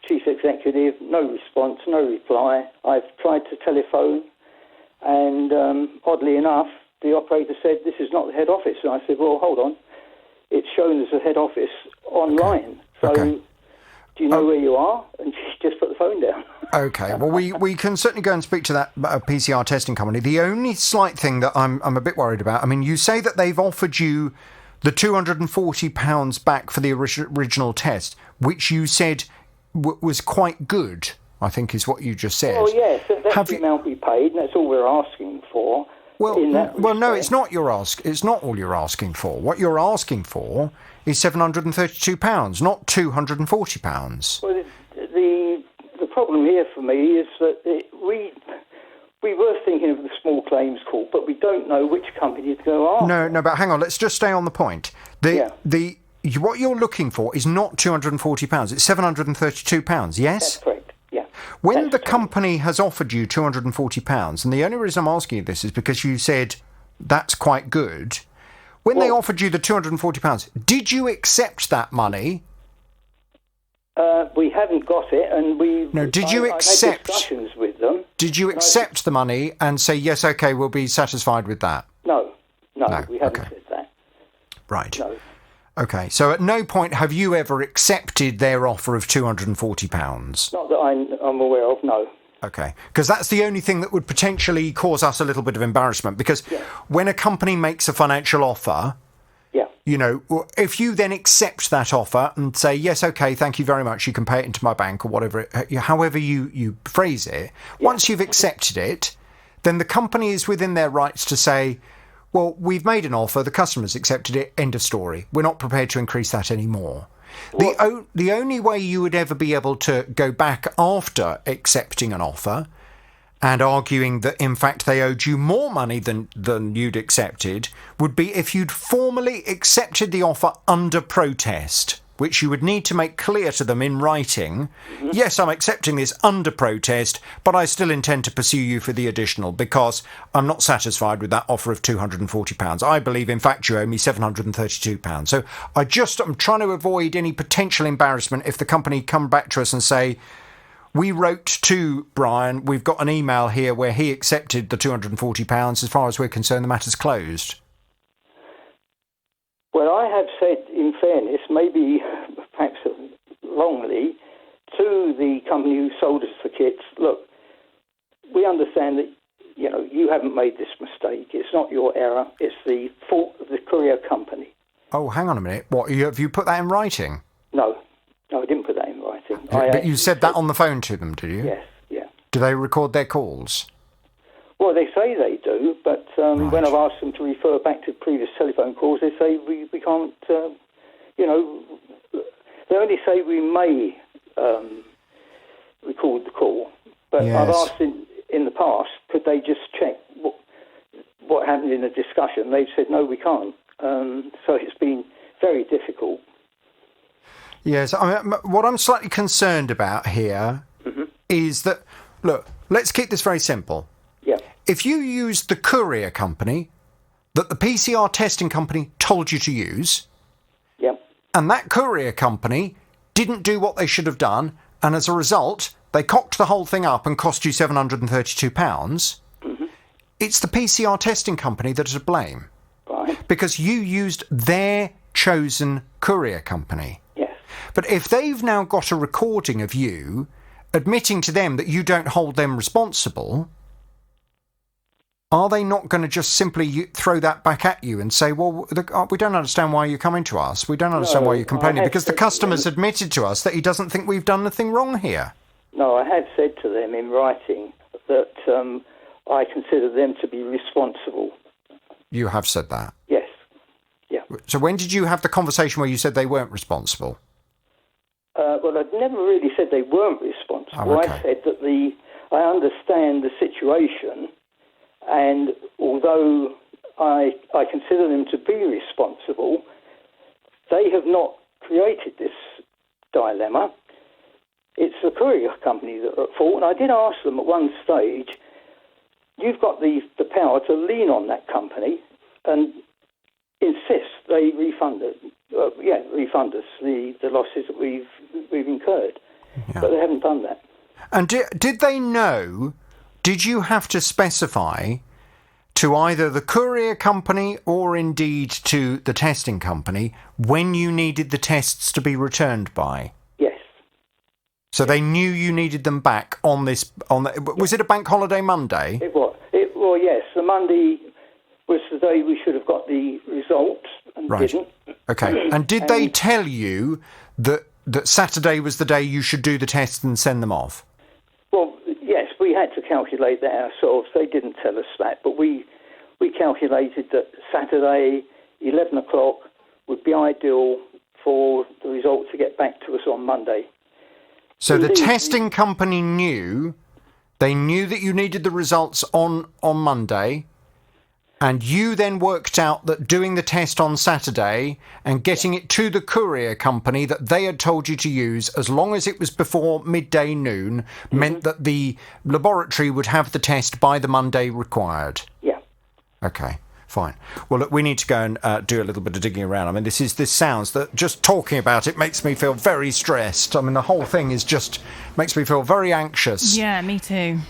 chief executive, no response, no reply. I've tried to telephone, and oddly enough, the operator said, this is not the head office. And I said, well, hold on. it's shown as a head office online. So do you know where you are? And just put the phone down. Okay, well, we can certainly go and speak to that PCR testing company. The only slight thing that I'm a bit worried about, I mean, you say that they've offered you the £240 back for the original test, which you said was quite good, I think is what you just said. Well, yes, that's the amount we paid, and that's all we're asking for. Well, no, it's not It's not all you're asking for. What you're asking for is £732, not £240. Well, the problem here for me is that we were thinking of the small claims court, but we don't know which company to go after. No, but hang on. Let's just stay on the point. What you're looking for is not £240. It's £732. Yes. That's correct. Yeah. When the company has offered you £240, and the only reason I'm asking you this is because you said that's quite good. When they offered you the £240, did you accept that money? We haven't got it, and we. No, did you accept? I've had discussions with them. Did you accept the money and say yes? Okay, we'll be satisfied with that. No, we haven't said that. Right. No. Okay, so at no point have you ever accepted their offer of £240? Not that I'm aware of, no. Okay, because that's the only thing that would potentially cause us a little bit of embarrassment, because when a company makes a financial offer, you know, if you then accept that offer and say, yes, okay, thank you very much, you can pay it into my bank or whatever, however you phrase it, once you've accepted it, then the company is within their rights to say, well, we've made an offer, the customer's accepted it, end of story. We're not prepared to increase that anymore. The only way you would ever be able to go back after accepting an offer and arguing that, in fact, they owed you more money than you'd accepted would be if you'd formally accepted the offer under protest, which you would need to make clear to them in writing. Yes, I'm accepting this under protest, but I still intend to pursue you for the additional because I'm not satisfied with that offer of £240. I believe, in fact, you owe me £732. So I'm trying to avoid any potential embarrassment if the company come back to us and say, we wrote to Brian, we've got an email here where he accepted the £240. As far as we're concerned, the matter's closed. Well, I have said, in fairness, maybe perhaps wrongly, to the company who sold us the kits, look, we understand that, you know, you haven't made this mistake. It's not your error. It's the fault of the courier company. Oh, hang on a minute. What, have you put that in writing? No, I didn't put that in writing. But you said that on the phone to them, did you? Yes, yeah. Do they record their calls? Well, they say they do, but when I've asked them to refer back to previous telephone calls, they say we can't, you know, they only say we may record the call. But I've asked in the past, could they just check what happened in the discussion? They've said, no, we can't. So it's been very difficult. Yes, I mean, what I'm slightly concerned about here is that, look, let's keep this very simple. Yeah. If you used the courier company that the PCR testing company told you to use, and that courier company didn't do what they should have done, and as a result, they cocked the whole thing up and cost you £732, it's the PCR testing company that is to blame. Right. Because you used their chosen courier company. Yes. But if they've now got a recording of you admitting to them that you don't hold them responsible, are they not going to just simply throw that back at you and say, well, we don't understand why you're coming to us. We don't understand why you're complaining, because the customer's admitted to us that he doesn't think we've done anything wrong here. No, I have said to them in writing that I consider them to be responsible. You have said that? Yes. Yeah. So when did you have the conversation where you said they weren't responsible? Well, I've never really said they weren't responsible. Oh, okay. I said that I understand the situation, and although I consider them to be responsible, they have not created this dilemma. It's the courier company that are at fault. And I did ask them at one stage, you've got the power to lean on that company and insist they refund us the losses that we've incurred. Yeah. But they haven't done that. And did they know? Did you have to specify to either the courier company or indeed to the testing company when you needed the tests to be returned by? Yes. So they knew you needed them back was it a bank holiday Monday? It was. Well, yes. The Monday was the day we should have got the results and Right. didn't. Okay. And did they tell you that Saturday was the day you should do the tests and send them off? Well, yes, we had to calculate that ourselves. They didn't tell us that, but we calculated that Saturday, 11 o'clock, would be ideal for the result to get back to us on Monday. So the testing company knew that you needed the results on Monday, and you then worked out that doing the test on Saturday and getting it to the courier company that they had told you to use, as long as it was before midday noon, meant that the laboratory would have the test by the Monday required. Yeah. Okay. Fine. Well, look, we need to go and do a little bit of digging around. I mean, this sounds that just talking about it makes me feel very stressed. I mean, the whole thing makes me feel very anxious. Yeah, me too.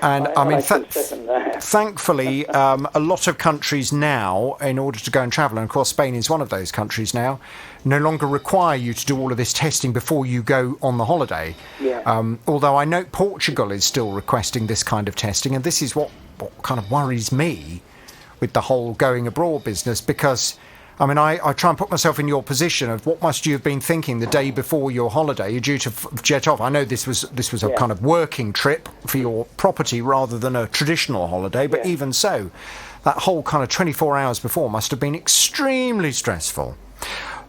And I mean, thankfully, a lot of countries now, in order to go and travel, and of course Spain is one of those countries now, no longer require you to do all of this testing before you go on the holiday. Yeah. Although I know Portugal is still requesting this kind of testing, and this is what kind of worries me with the whole going abroad business, because I mean, I try and put myself in your position of what must you have been thinking the day before your holiday. You're due to jet off. I know this was a kind of working trip for your property rather than a traditional holiday, but even so, that whole kind of 24 hours before must have been extremely stressful.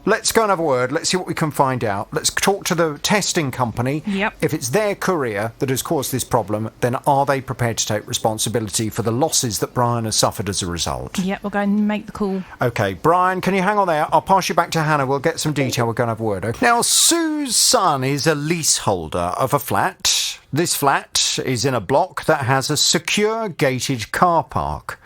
Let's go and have a word. Let's see what we can find out. Let's talk to the testing company. Yep. If it's their courier that has caused this problem, then are they prepared to take responsibility for the losses that Brian has suffered as a result? Yep, we'll go and make the call. OK, Brian, can you hang on there? I'll pass you back to Hannah. We'll get some detail. We're going to have a word. Okay? Now, Sue's son is a leaseholder of a flat. This flat is in a block that has a secure gated car park.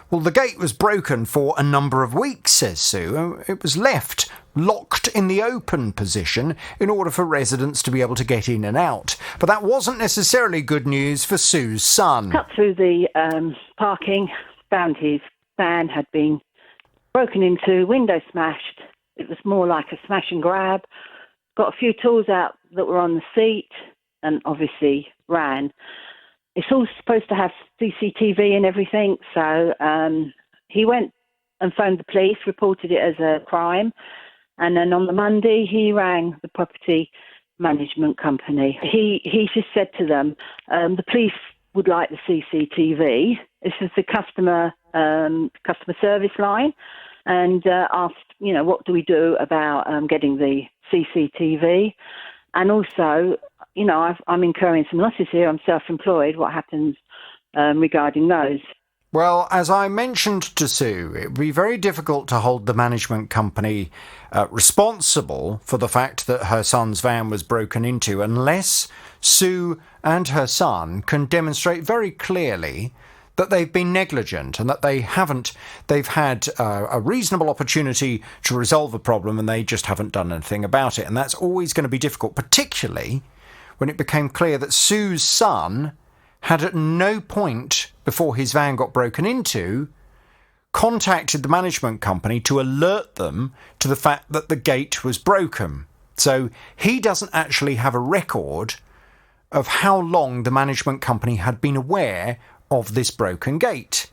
Well, the gate was broken for a number of weeks, says Sue. It was left locked in the open position in order for residents to be able to get in and out. But that wasn't necessarily good news for Sue's son. Cut through the parking, found his van had been broken into, window smashed. It was more like a smash and grab. Got a few tools out that were on the seat and obviously ran. It's all supposed to have CCTV and everything, so he went and phoned the police, reported it as a crime, and then on the Monday he rang the property management company. He just said to them, the police would like the CCTV. This is the customer service line, and asked, what do we do about getting the CCTV, and also, I'm incurring some losses here. I'm self-employed. What happens regarding those? Well, as I mentioned to Sue, it would be very difficult to hold the management company responsible for the fact that her son's van was broken into unless Sue and her son can demonstrate very clearly that they've been negligent and that they've had a reasonable opportunity to resolve a problem and they just haven't done anything about it. And that's always going to be difficult, particularly when it became clear that Sue's son had at no point before his van got broken into contacted the management company to alert them to the fact that the gate was broken. So he doesn't actually have a record of how long the management company had been aware of this broken gate.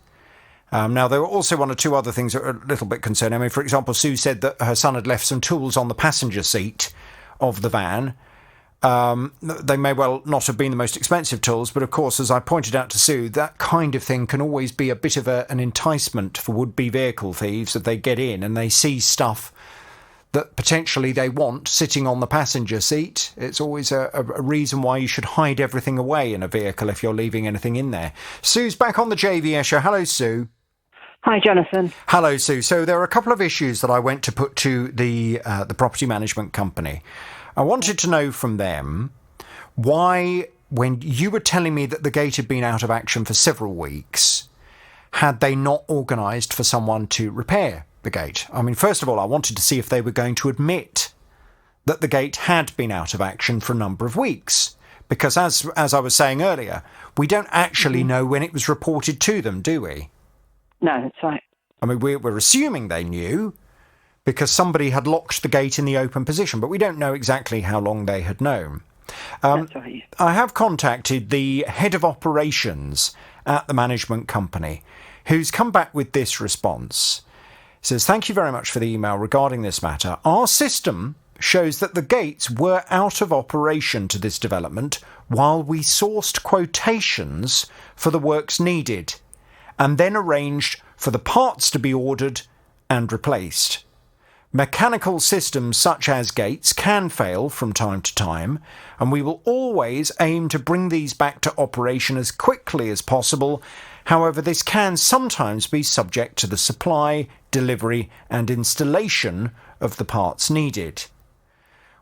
Now, there were also one or two other things that are a little bit concerning. I mean, for example, Sue said that her son had left some tools on the passenger seat of the van. They may well not have been the most expensive tools, but of course, as I pointed out to Sue, that kind of thing can always be a bit of an enticement for would-be vehicle thieves if they get in and they see stuff that potentially they want sitting on the passenger seat. It's always a reason why you should hide everything away in a vehicle if you're leaving anything in there. Sue's back on the JVS show. Hello, Sue. Hi, Jonathan. Hello, Sue. So there are a couple of issues that I went to put to the property management company. I wanted to know from them why, when you were telling me that the gate had been out of action for several weeks, had they not organised for someone to repair the gate? I mean, first of all, I wanted to see if they were going to admit that the gate had been out of action for a number of weeks, Because as I was saying earlier, we don't actually know when it was reported to them, do we? No, that's right. I mean, we're assuming they knew because somebody had locked the gate in the open position, but we don't know exactly how long they had known. That's right. I have contacted the head of operations at the management company, who's come back with this response. He says, "Thank you very much for the email regarding this matter. Our system shows that the gates were out of operation to this development while we sourced quotations for the works needed and then arranged for the parts to be ordered and replaced. Mechanical systems such as gates can fail from time to time, and we will always aim to bring these back to operation as quickly as possible. However, this can sometimes be subject to the supply, delivery and installation of the parts needed.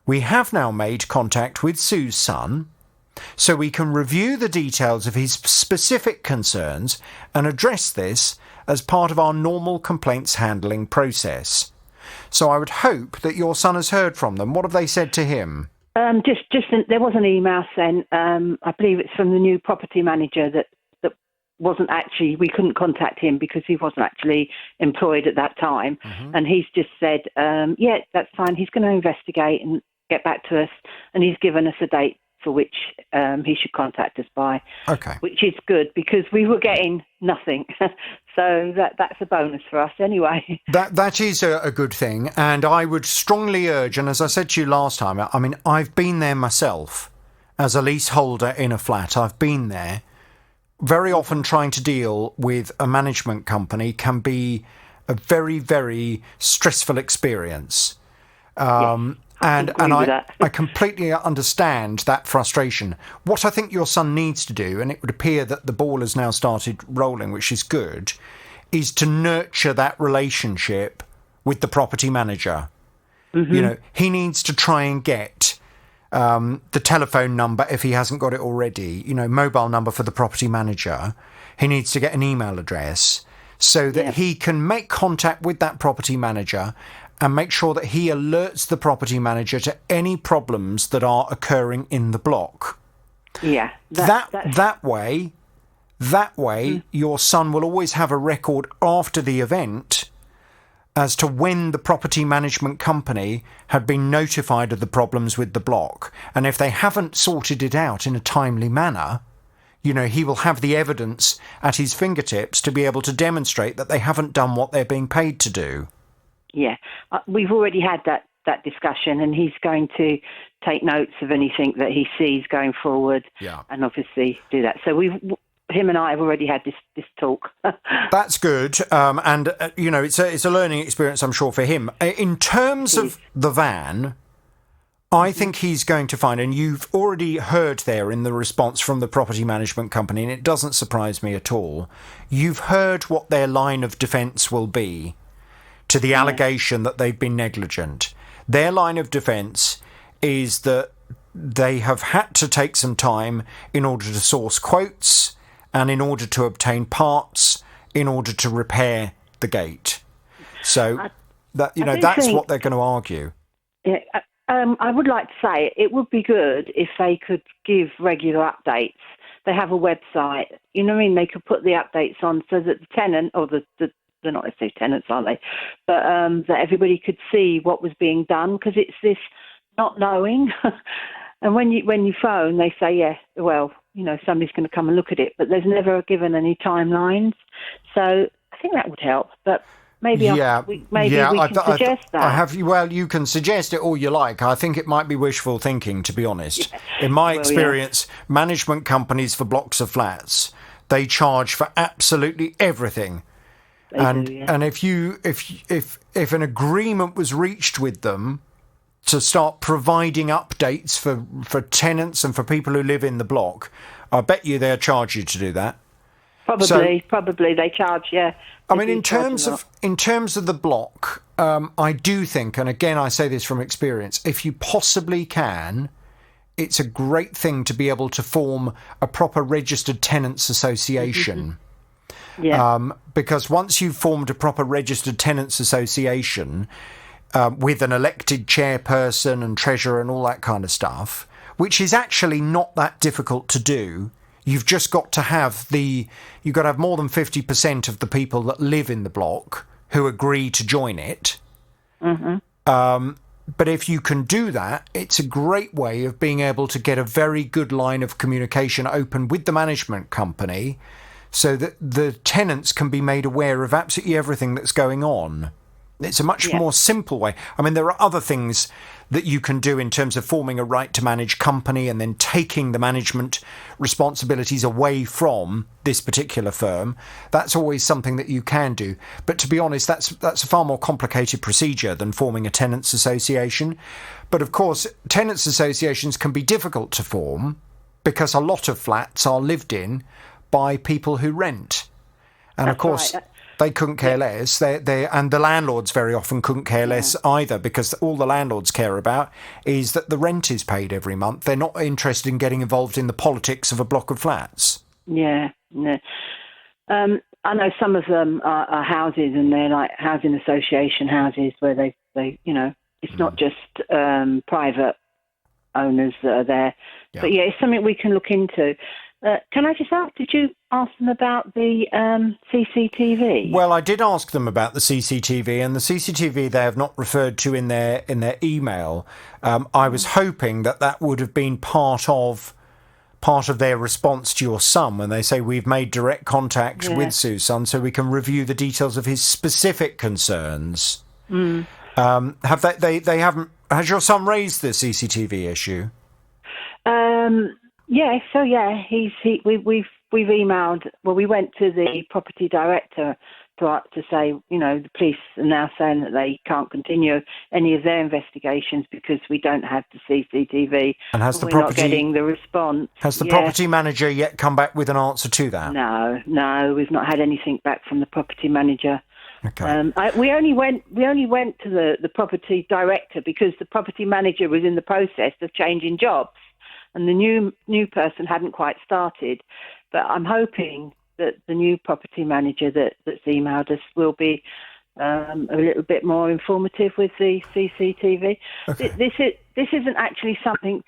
We have now made contact with Sue's son, so we can review the details of his specific concerns and address this as part of our normal complaints handling process. So I would hope that your son has heard from them. What have they said to him?" There was an email sent. I believe it's from the new property manager that wasn't actually. We couldn't contact him because he wasn't actually employed at that time, and he's just said, "Yeah, that's fine. He's going to investigate and get back to us," and he's given us a date for which he should contact us by. Okay. Which is good because we were getting nothing. So that's a bonus for us anyway. That is a good thing, and I would strongly urge, and as I said to you last time, I mean, I've been there myself as a leaseholder in a flat. I've been there. Very often trying to deal with a management company can be a very, very stressful experience. And I completely understand that frustration. What I think your son needs to do, and it would appear that the ball has now started rolling, which is good, is to nurture that relationship with the property manager. You know, he needs to try and get the telephone number, if he hasn't got it already, mobile number for the property manager. He needs to get an email address so that he can make contact with that property manager and make sure that he alerts the property manager to any problems that are occurring in the block. Yeah. That way, your son will always have a record after the event as to when the property management company had been notified of the problems with the block. And if they haven't sorted it out in a timely manner, he will have the evidence at his fingertips to be able to demonstrate that they haven't done what they're being paid to do. Yeah, we've already had that discussion, and he's going to take notes of anything that he sees going forward, and obviously do that. So him and I have already had this talk. That's good, and it's a learning experience, I'm sure, for him. In terms of the van, I think he's going to find, and you've already heard there in the response from the property management company, and it doesn't surprise me at all. You've heard what their line of defence will be to the allegation that they've been negligent. Their line of defence is that they have had to take some time in order to source quotes and in order to obtain parts in order to repair the gate. So that's what they're going to argue. Yeah, I would like to say it would be good if they could give regular updates. They have a website, you know what I mean? They could put the updates on so that the tenant or they're not necessarily tenants, are they? But that everybody could see what was being done, because it's this not knowing. And when you phone, they say, somebody's going to come and look at it, but there's never given any timelines. So I think that would help. But maybe we can suggest that. You can suggest it all you like. I think it might be wishful thinking, to be honest. Yeah. In my experience, management companies for blocks of flats, they charge for absolutely everything. And if an agreement was reached with them to start providing updates for tenants and for people who live in the block, I bet you they'll charge you to do that. Probably they charge. Yeah. I mean, in terms of the block, I do think, and again I say this from experience, if you possibly can, it's a great thing to be able to form a proper registered tenants association. Yeah. Because once you've formed a proper registered tenants association with an elected chairperson and treasurer and all that kind of stuff, which is actually not that difficult to do. You've just got to have more than 50% of the people that live in the block who agree to join it. Mm-hmm. But if you can do that, it's a great way of being able to get a very good line of communication open with the management company so that the tenants can be made aware of absolutely everything that's going on. It's a much more simple way. I mean, there are other things that you can do in terms of forming a right to manage company and then taking the management responsibilities away from this particular firm. That's always something that you can do. But to be honest, that's a far more complicated procedure than forming a tenants association. But of course, tenants associations can be difficult to form because a lot of flats are lived in by people who rent. And of course, they couldn't care less. And the landlords very often couldn't care less either, because all the landlords care about is that the rent is paid every month. They're not interested in getting involved in the politics of a block of flats. Yeah, no. I know some of them are houses, and they're like housing association houses where they it's not just private owners that are there. Yeah. But yeah, it's something we can look into. Can I just ask, did you ask them about the CCTV? Well, I did ask them about the CCTV, and the CCTV they have not referred to in their email. I was hoping that would have been part of their response to your son when they say we've made direct contact with Sue's son so we can review the details of his specific concerns. Have they haven't? Has your son raised the CCTV issue? Yeah, so we've emailed. Well, we went to the property director to say, the police are now saying that they can't continue any of their investigations because we don't have the CCTV. And we're not getting the response. Has the property manager yet come back with an answer to that? No, we've not had anything back from the property manager. Okay. We only went to the property director because the property manager was in the process of changing jobs. And the new person hadn't quite started, but I'm hoping that the new property manager that's emailed us will be a little bit more informative with the CCTV. Okay. This isn't actually something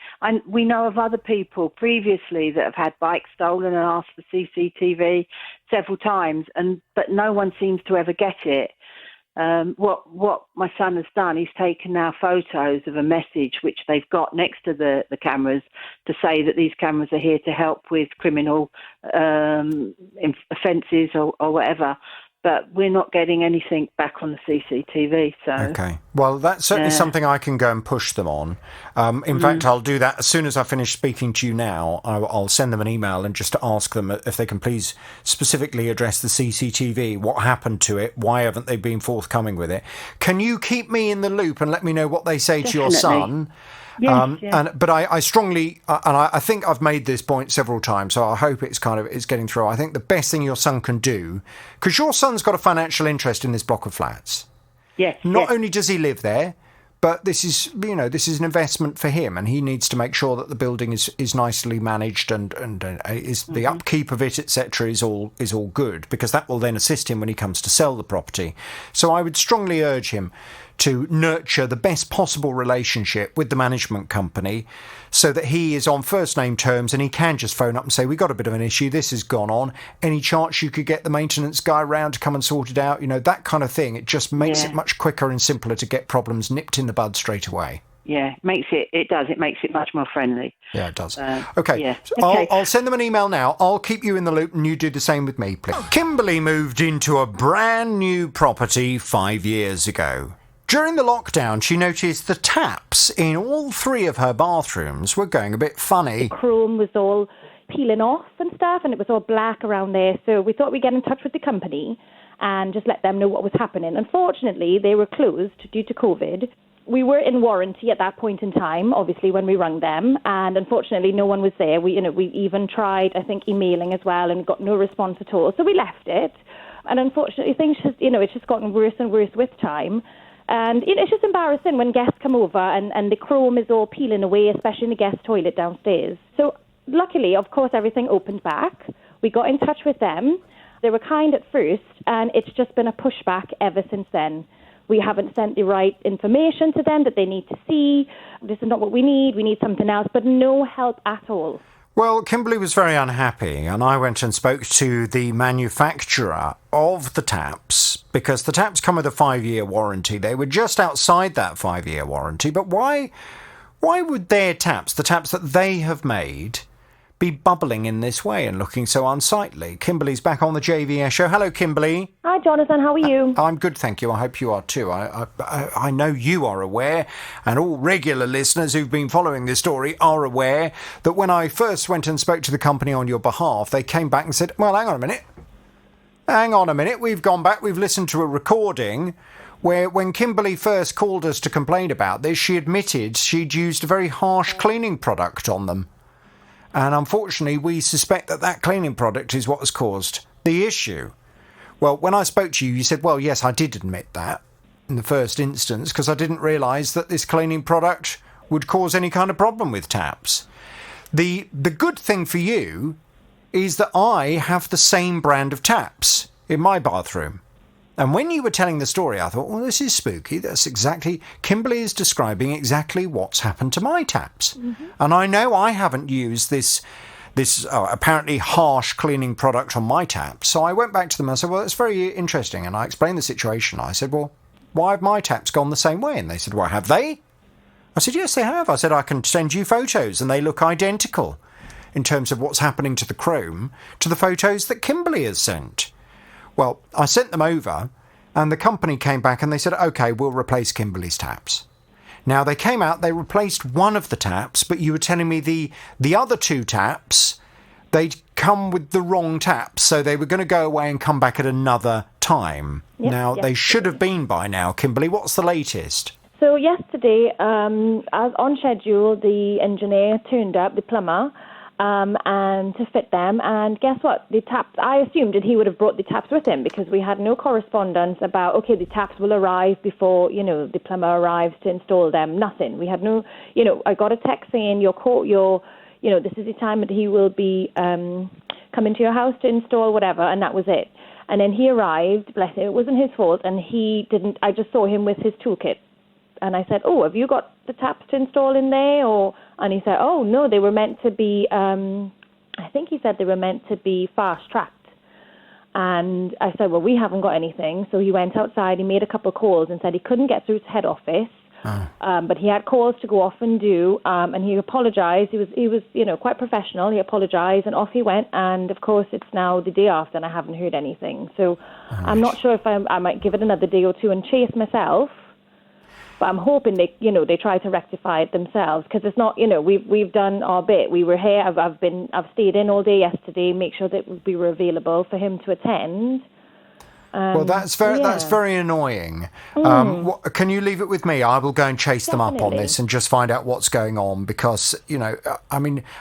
we know of other people previously that have had bikes stolen and asked for CCTV several times, but no one seems to ever get it. What my son has done, he's taken now photos of a message which they've got next to the cameras to say that these cameras are here to help with criminal offences or whatever. But we're not getting anything back on the CCTV. So okay, well, that's certainly something I can go and push them on. In fact, I'll do that as soon as I finish speaking to you now. I'll send them an email and just to ask them if they can please specifically address the CCTV. What happened to it? Why haven't they been forthcoming with it? Can you keep me in the loop and let me know what they say to your son? Yes, But I strongly, and I think I've made this point several times, so I hope it's getting through. I think the best thing your son can do, because your son's got a financial interest in this block of flats. Yes. Not only does he live there, but this is an investment for him, and he needs to make sure that the building is nicely managed and is the upkeep of it, etc. is all good, because that will then assist him when he comes to sell the property. So I would strongly urge him to nurture the best possible relationship with the management company so that he is on first name terms and he can just phone up and say, we got a bit of an issue, this has gone on, any chance you could get the maintenance guy round to come and sort it out, that kind of thing. It just makes it much quicker and simpler to get problems nipped in the bud straight away. Yeah, it makes it much more friendly. Yeah, it does. Okay. I'll send them an email now. I'll keep you in the loop and you do the same with me, please. Kimberly moved into a brand new property 5 years ago. During the lockdown, she noticed the taps in all 3 of her bathrooms were going a bit funny. The chrome was all peeling off and stuff, and it was all black around there. So we thought we'd get in touch with the company and just let them know what was happening. Unfortunately, they were closed due to COVID. We were in warranty at that point in time, obviously, when we rang them, and unfortunately no one was there. We even tried, I think, emailing as well and got no response at all. So we left it. And unfortunately, things just, it's just gotten worse and worse with time. And it's just embarrassing when guests come over and the chrome is all peeling away, especially in the guest toilet downstairs. So luckily, of course, everything opened back. We got in touch with them. They were kind at first, and it's just been a pushback ever since then. we haven't sent the right information to them that they need to see. This is not what we need something else, but no help at all. Well, Kimberly was very unhappy, and I went and spoke to the manufacturer of the taps, because the taps come with a 5-year warranty. They were just outside that 5-year warranty, but why would their taps, the taps that they have made, be bubbling in this way and looking so unsightly? Kimberly's back on the JVS show. Hello, Kimberly. Hi, Jonathan. How are you? I'm good, thank you. I hope you are too. I know you are aware, and all regular listeners who've been following this story are aware, that when I first went and spoke to the company on your behalf, they came back and said, well, hang on a minute. We've gone back, we've listened to a recording where when Kimberly first called us to complain about this, she admitted she'd used a very harsh cleaning product on them. And unfortunately, we suspect that cleaning product is what has caused the issue. Well, when I spoke to you, you said, well, yes, I did admit that in the first instance, because I didn't realise that this cleaning product would cause any kind of problem with taps. The good thing for you is that I have the same brand of taps in my bathroom. And when you were telling the story, I thought, well, this is spooky. Kimberly is describing exactly what's happened to my taps. Mm-hmm. And I know I haven't used this apparently harsh cleaning product on my taps. So I went back to them and I said, well, it's very interesting. And I explained the situation. I said, well, why have my taps gone the same way? And they said, well, have they? I said, yes, they have. I said, I can send you photos and they look identical in terms of what's happening to the chrome to the photos that Kimberly has sent. Well, I sent them over, and the company came back and they said, OK, we'll replace Kimberly's taps. Now, they came out, they replaced one of the taps, but you were telling me the other 2 taps, they'd come with the wrong taps, so they were going to go away and come back at another time. Yep, they should have been by now. Kimberly, what's the latest? So yesterday, as on schedule, the engineer turned up, the plumber, and to fit them, and guess what? The taps, I assumed that he would have brought the taps with him, because we had no correspondence about, okay, the taps will arrive before, the plumber arrives to install them. Nothing. We had no, I got a text saying this is the time that he will be coming to your house to install whatever, and that was it. And then he arrived, bless him, it wasn't his fault, and I just saw him with his toolkit. And I said, oh, have you got the taps to install in there? And he said, oh, no, they were meant to be, I think he said they were meant to be fast-tracked. And I said, well, we haven't got anything. So he went outside, he made a couple of calls and said he couldn't get through to head office. But he had calls to go off and do, and he apologised. He was quite professional. He apologised, and off he went. And of course, it's now the day after, and I haven't heard anything. So I'm not sure if I might give it another day or two and chase myself. But I'm hoping they try to rectify it themselves, because it's not, we've done our bit. We were here. I've stayed in all day yesterday, make sure that we were available for him to attend. Well, that's very annoying. Can you leave it with me? I will go and chase them up on this and just find out what's going on, because I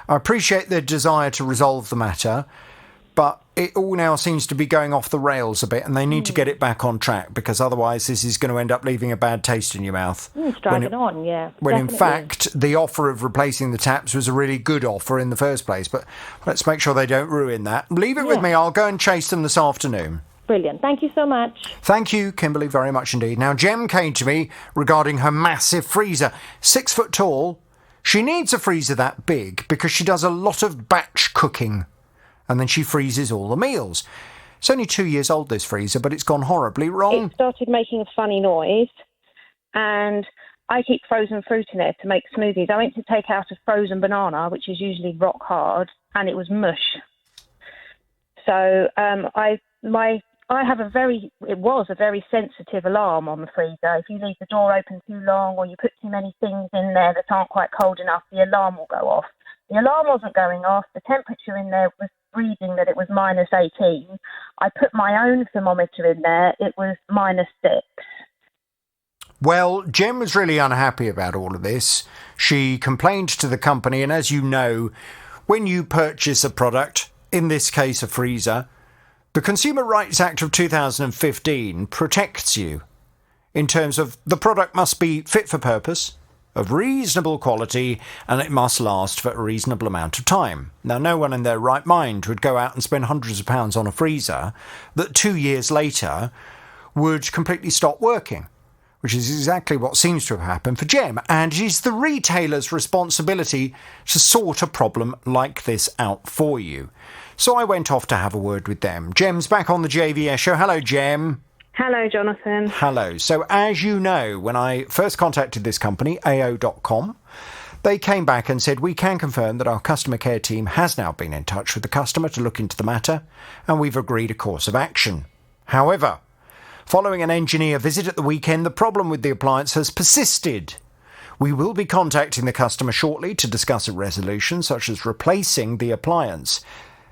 appreciate their desire to resolve the matter, but it all now seems to be going off the rails a bit, and they need to get it back on track, because otherwise this is going to end up leaving a bad taste in your mouth. It's dragging on, yeah. When definitely. In fact, the offer of replacing the taps was a really good offer in the first place. But let's make sure they don't ruin that. Leave it with me. I'll go and chase them this afternoon. Brilliant. Thank you so much. Thank you, Kimberly, very much indeed. Now, Jem came to me regarding her massive freezer. 6 foot tall. She needs a freezer that big because she does a lot of batch cooking, and then she freezes all the meals. It's only 2 years old, this freezer, but it's gone horribly wrong. It started making a funny noise, and I keep frozen fruit in it to make smoothies. I went to take out a frozen banana, which is usually rock hard, and it was mush. So it was a very sensitive alarm on the freezer. If you leave the door open too long, or you put too many things in there that aren't quite cold enough, the alarm will go off. The alarm wasn't going off. The temperature in there was reading that it was -18. I put my own thermometer in there. It was -6. Well, Jem was really unhappy about all of this. She complained to the company, and as you know, when you purchase a product, in this case a freezer, the Consumer Rights Act of 2015 protects you in terms of the product must be fit for purpose, of reasonable quality, and it must last for a reasonable amount of time. Now, no one in their right mind would go out and spend hundreds of pounds on a freezer that 2 years later would completely stop working. which is exactly what seems to have happened for Gem, and it is the retailer's responsibility to sort a problem like this out for you. So I went off to have a word with them. Gem's back on the JVS show. Hello, Gem. Hello, Jonathan. Hello. So as you know, when I first contacted this company, AO.com, they came back and said, we can confirm that our customer care team has now been in touch with the customer to look into the matter, and we've agreed a course of action. However, following an engineer visit at the weekend, the problem with the appliance has persisted. We will be contacting the customer shortly to discuss a resolution, such as replacing the appliance.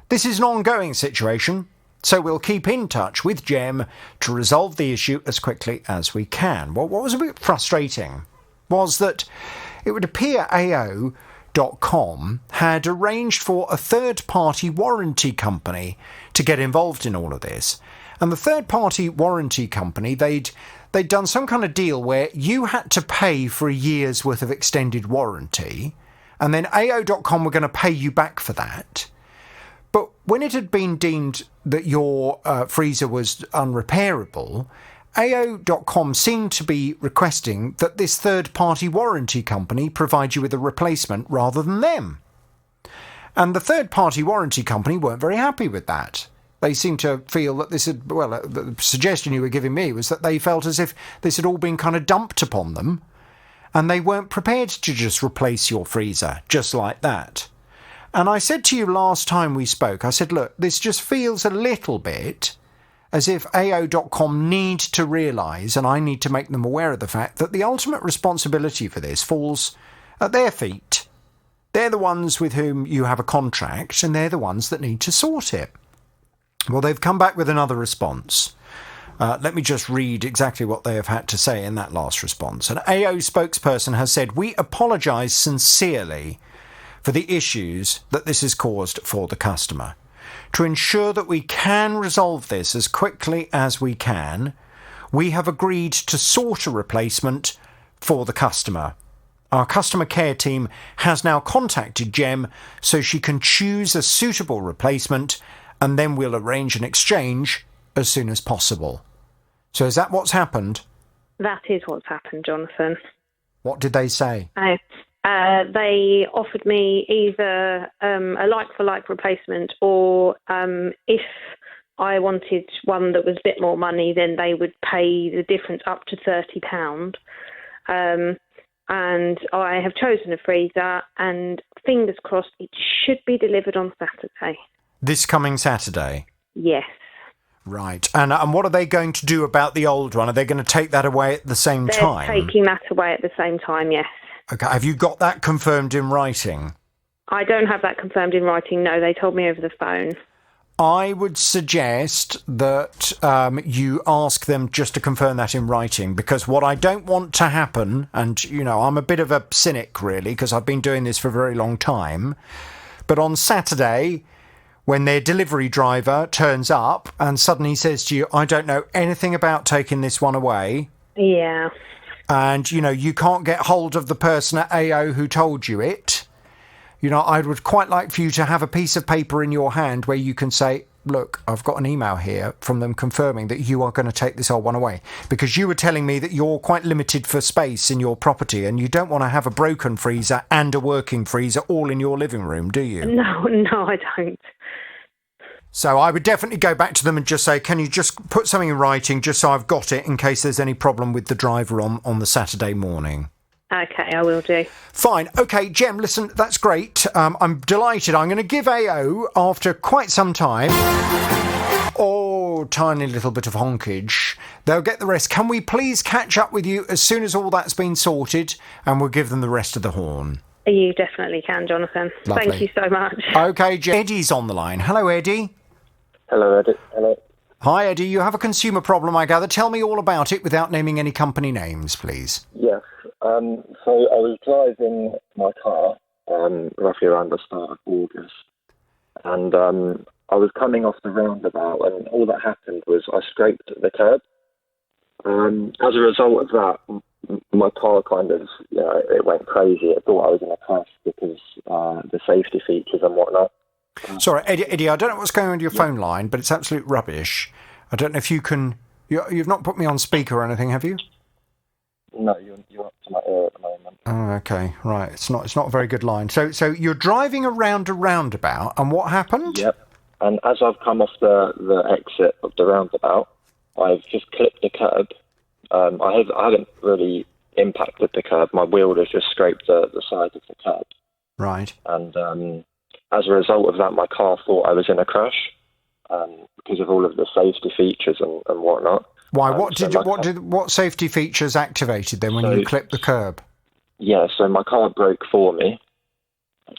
This is an ongoing situation, so we'll keep in touch with Gem to resolve the issue as quickly as we can. Well, what was a bit frustrating was that it would appear AO.com had arranged for a third-party warranty company to get involved in all of this. And the third-party warranty company, they'd done some kind of deal where you had to pay for a year's worth of extended warranty, and then AO.com were going to pay you back for that. But when it had been deemed that your freezer was unrepairable, AO.com seemed to be requesting that this third-party warranty company provide you with a replacement rather than them. And the third-party warranty company weren't very happy with that. They seemed to feel that this had, the suggestion you were giving me was that they felt as if this had all been kind of dumped upon them, and they weren't prepared to just replace your freezer just like that. And I said to you last time we spoke, I said, look, this just feels a little bit as if AO.com need to realise, and I need to make them aware of the fact, that the ultimate responsibility for this falls at their feet. They're the ones with whom you have a contract, and they're the ones that need to sort it. Well, they've come back with another response. Let me just read exactly what they have had to say in that last response. An AO spokesperson has said, we apologise sincerely for the issues that this has caused for the customer. To ensure that we can resolve this as quickly as we can, we have agreed to sort a replacement for the customer. Our customer care team has now contacted Gem so she can choose a suitable replacement, and then we'll arrange an exchange as soon as possible. So is that what's happened? That is what's happened, Jonathan. What did they say? They offered me either a like-for-like replacement, or if I wanted one that was a bit more money, then they would pay the difference up to £30. And I have chosen a freezer, and fingers crossed it should be delivered on Saturday. This coming Saturday? Yes. Right. And what are they going to do about the old one? Are they going to take that away at the same time? They're taking that away at the same time, yes. Okay. Have you got that confirmed in writing? I don't have that confirmed in writing, no. They told me over the phone. I would suggest that you ask them just to confirm that in writing, because what I don't want to happen, and, you know, I'm a bit of a cynic, really, because I've been doing this for a very long time, but on Saturday, when their delivery driver turns up and suddenly says to you, I don't know anything about taking this one away. Yeah. And, you know, you can't get hold of the person at AO who told you it. You know, I would quite like for you to have a piece of paper in your hand where you can say, look, I've got an email here from them confirming that you are going to take this old one away. Because you were telling me that you're quite limited for space in your property and you don't want to have a broken freezer and a working freezer all in your living room, do you? No, I don't. So I would definitely go back to them and just say, can you just put something in writing just so I've got it in case there's any problem with the driver on the Saturday morning? Okay, I will do. Fine. Okay, Gem, listen, that's great. I'm delighted. I'm going to give AO, after quite some time, tiny little bit of honkage. They'll get the rest. Can we please catch up with you as soon as all that's been sorted, and we'll give them the rest of the horn? You definitely can, Jonathan. Lovely. Thank you so much. Okay, Gem. Eddie's on the line. Hello, Eddie. Hello, Eddie. Hello. Hi, Eddie. You have a consumer problem, I gather. Tell me all about it without naming any company names, please. Yes. So I was driving my car roughly around the start of August, and I was coming off the roundabout, and all that happened was I scraped the curb. As a result of that, my car kind of, it went crazy. It thought I was in a crash because the safety features and whatnot. Sorry, Eddie, I don't know what's going on with your phone line, but it's absolute rubbish. I don't know if you can... You've not put me on speaker or anything, have you? No, you're up to my ear at the moment. Oh, okay, right. It's not a very good line. So you're driving around a roundabout, and what happened? Yep. And as I've come off the exit of the roundabout, I've just clipped the curb. I haven't really impacted the curb. My wheel has just scraped the side of the curb. Right. And as a result of that, my car thought I was in a crash because of all of the safety features and whatnot. Why? What safety features activated then when you clipped the curb? Yeah, so my car broke for me,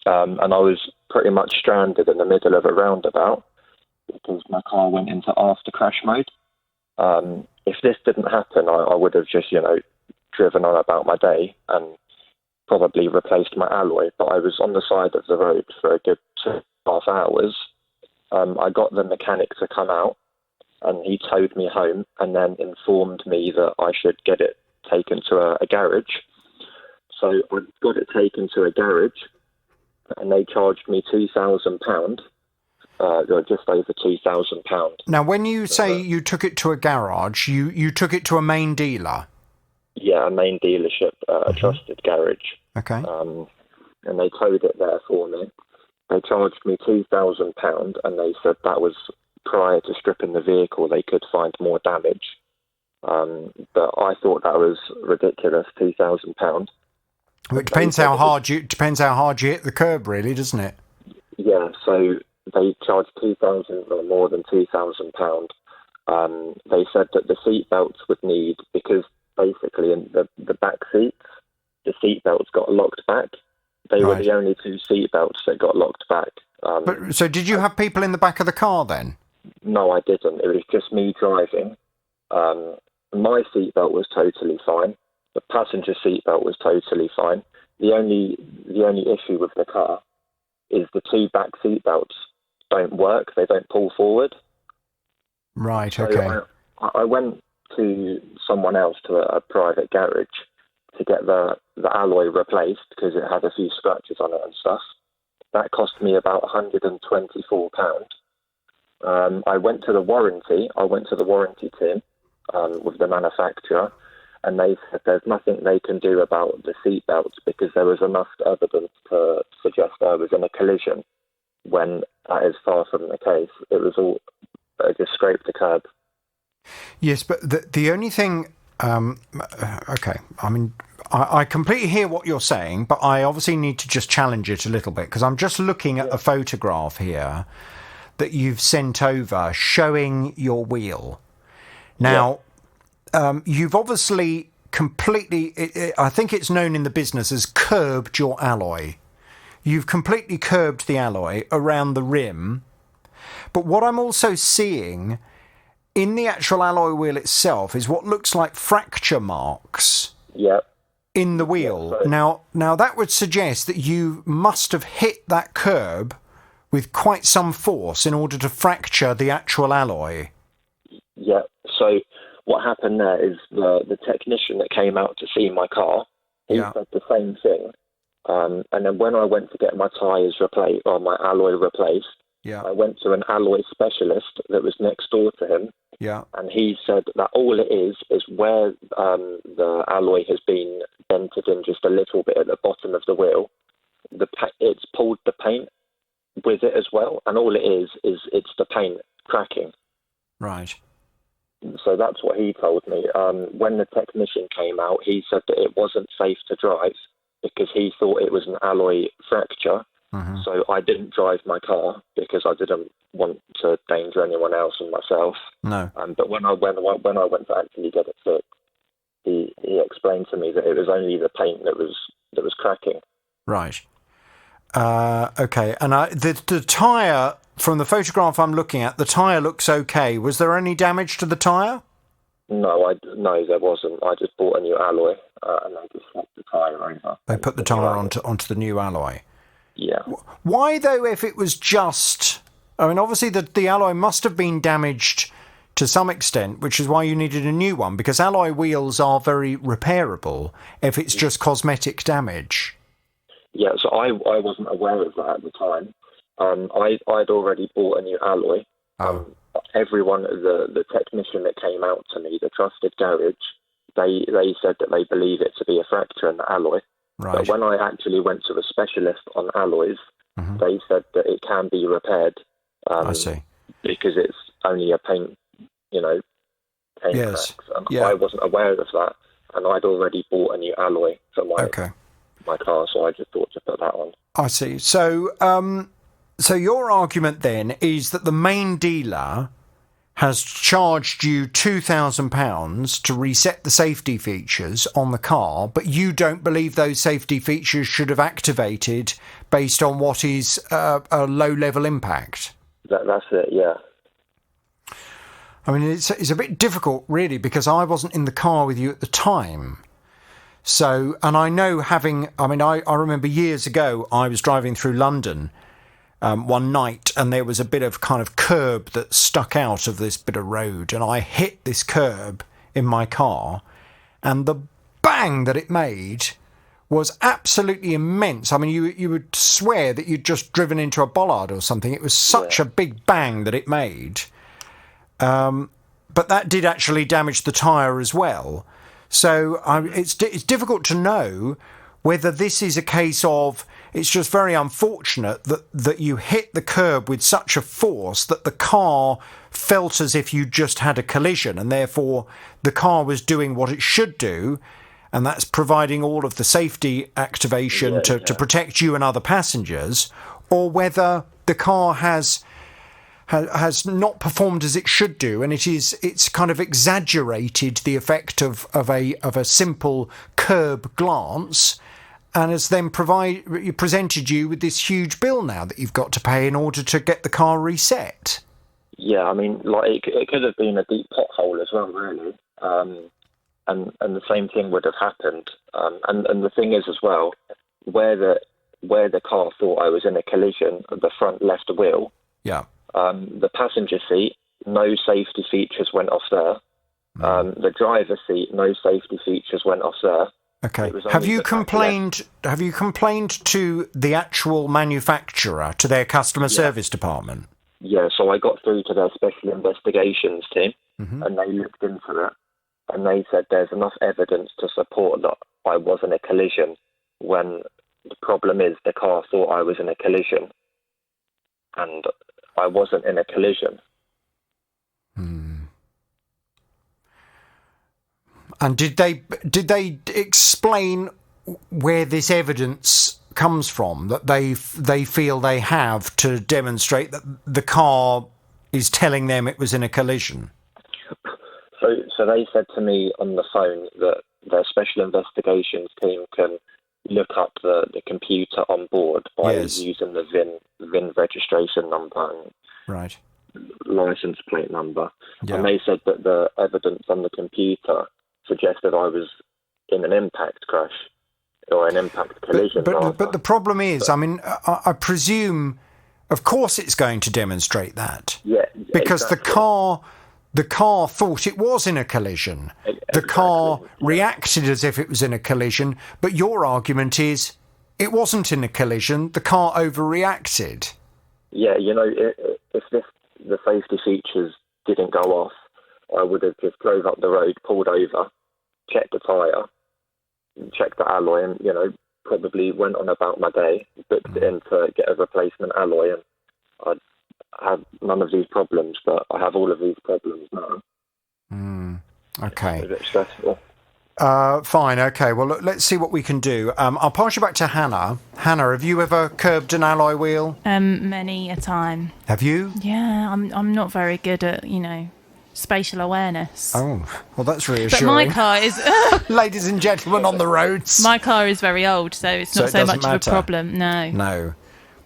and I was pretty much stranded in the middle of a roundabout because my car went into after crash mode. If this didn't happen, I would have just, driven on about my day and probably replaced my alloy. But I was on the side of the road for a good 2.5 hours. I got the mechanic to come out, and he towed me home and then informed me that I should get it taken to a garage. So I got it taken to a garage, and they charged me £2,000, or just over £2,000. Now, when you say you took it to a garage, you took it to a main dealer? Yeah, a main dealership, a trusted garage. Okay. And they towed it there for me. They charged me £2,000, and they said that was prior to stripping the vehicle. They could find more damage. But I thought that was ridiculous, £2,000. Well, it depends how hard you hit the curb, really, doesn't it? Yeah, so they charged £2,000 or more than £2,000. They said that the seat belts would need, because basically in the back seats, the seat belts got locked back. They were the only two seat belts that got locked back. But so did you have people in the back of the car then? No, I didn't. It was just me driving. My seatbelt was totally fine. The passenger seatbelt was totally fine. The only issue with the car is the two back seatbelts don't work. They don't pull forward. Right. Okay. So I went to someone else, to a private garage, to get the alloy replaced because it had a few scratches on it and stuff. That cost me about £124. I went to the warranty team with the manufacturer, and they said there's nothing they can do about the seat belts because there was enough evidence to suggest I was in a collision, when that is far from the case. It was all just scraped the curb. Yes, but the only thing... okay, I mean, I completely hear what you're saying, but I obviously need to just challenge it a little bit, because I'm just looking at a photograph here that you've sent over showing your wheel. Now, you've obviously completely, I think it's known in the business as curbed your alloy. You've completely curbed the alloy around the rim. But what I'm also seeing in the actual alloy wheel itself is what looks like fracture marks in the wheel. Now that would suggest that you must have hit that curb with quite some force in order to fracture the actual alloy. Yeah, so what happened there is the technician that came out to see my car, he said the same thing. And then when I went to get my tyres replaced, or my alloy replaced, I went to an alloy specialist that was next door to him. Yeah. And he said that all it is where the alloy has been dented in just a little bit at the bottom of the wheel, it's pulled the paint with it as well. And all it is it's the paint cracking. Right. So that's what he told me. When the technician came out, he said that it wasn't safe to drive because he thought it was an alloy fracture. Mm-hmm. So I didn't drive my car because I didn't want to danger anyone else and myself. No. But when I went to actually get it fixed, he explained to me that it was only the paint that was cracking. Right. Okay. And the tyre, from the photograph I'm looking at, the tyre looks okay. Was there any damage to the tyre? No, there wasn't. I just bought a new alloy and they just swapped the tyre over. They put the tyre onto the new alloy. Yeah. Why, though, if it was just... I mean, obviously the alloy must have been damaged to some extent, which is why you needed a new one, because alloy wheels are very repairable if it's just cosmetic damage. Yeah, so I wasn't aware of that at the time. I'd already bought a new alloy. Oh. Everyone, the technician that came out to me, the trusted garage, they said that they believe it to be a fracture in the alloy. Right. But when I actually went to a specialist on alloys, they said that it can be repaired. I see. Because it's only a paint cracks. And Yeah. I wasn't aware of that, and I'd already bought a new alloy for my car, so I just thought to put that on. I see. So, so your argument then is that the main dealer has charged you £2,000 to reset the safety features on the car, but you don't believe those safety features should have activated based on what is a low-level impact? That's it, yeah. I mean, it's a bit difficult, really, because I wasn't in the car with you at the time. So, and I know I remember years ago, I was driving through London one night, and there was a bit of kind of curb that stuck out of this bit of road, and I hit this curb in my car, and the bang that it made was absolutely immense. I mean, you would swear that you'd just driven into a bollard or something. It was such a big bang that it made. But that did actually damage the tyre as well. So it's difficult to know whether this is a case of it's just very unfortunate that you hit the curb with such a force that the car felt as if you just had a collision, and therefore the car was doing what it should do, and that's providing all of the safety activation to protect you and other passengers, or whether the car has not performed as it should do, and it's kind of exaggerated the effect of a simple curb glance, and has then presented you with this huge bill now that you've got to pay in order to get the car reset. Yeah, I mean, like it could have been a deep pothole as well, really, and the same thing would have happened. And the thing is as well, where the car thought I was in a collision, the front left wheel. Yeah. The passenger seat, no safety features went off there. The driver's seat, no safety features went off there. Okay. Have you complained to the actual manufacturer, to their customer service department? Yeah, so I got through to their special investigations team, and they looked into it, and they said there's enough evidence to support that I was in a collision, when the problem is the car thought I was in a collision, and I wasn't in a collision. And did they explain where this evidence comes from that they feel they have to demonstrate that the car is telling them it was in a collision? So they said to me on the phone that their special investigations team can look up the computer on board by using the VIN registration number and license plate number. Yeah. And they said that the evidence on the computer suggested I was in an impact crash or an impact collision. But the problem is, I mean, I presume, of course it's going to demonstrate that. Yeah. Because exactly. the car thought it was in a collision. The car reacted as if it was in a collision, but your argument is it wasn't in a collision, the car overreacted. Yeah, if the safety features didn't go off, I would have just drove up the road, pulled over, checked the tyre, checked the alloy, and, probably went on about my day, booked it in to get a replacement alloy, and I'd have none of these problems, but I have all of these problems now. Okay. It's a bit stressful. Fine, okay. Well, look, let's see what we can do. I'll pass you back to Hannah. Hannah, have you ever curbed an alloy wheel? Many a time. Have you? Yeah, I'm not very good at, spatial awareness. Oh, well, that's reassuring. But my car is... Ladies and gentlemen on the roads. My car is very old, so it's not so much of a problem, no. No.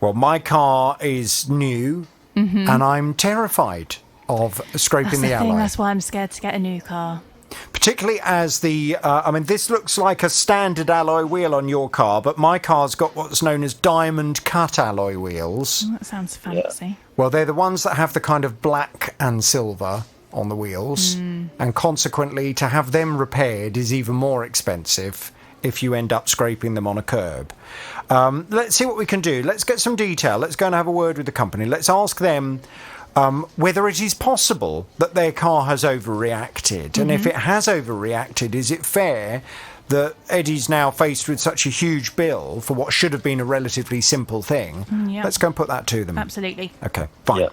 Well, my car is new, and I'm terrified of scraping the alloy. That's why I'm scared to get a new car. Particularly as this looks like a standard alloy wheel on your car, but my car's got what's known as diamond cut alloy wheels. Oh, that sounds fancy. Yeah. Well, they're the ones that have the kind of black and silver on the wheels, and consequently to have them repaired is even more expensive if you end up scraping them on a curb. Let's see what we can do. Let's get some detail. Let's go and have a word with the company. Let's ask them whether it is possible that their car has overreacted. And if it has overreacted, is it fair that Eddie's now faced with such a huge bill for what should have been a relatively simple thing? Yeah. Let's go and put that to them. Absolutely. Okay, fine.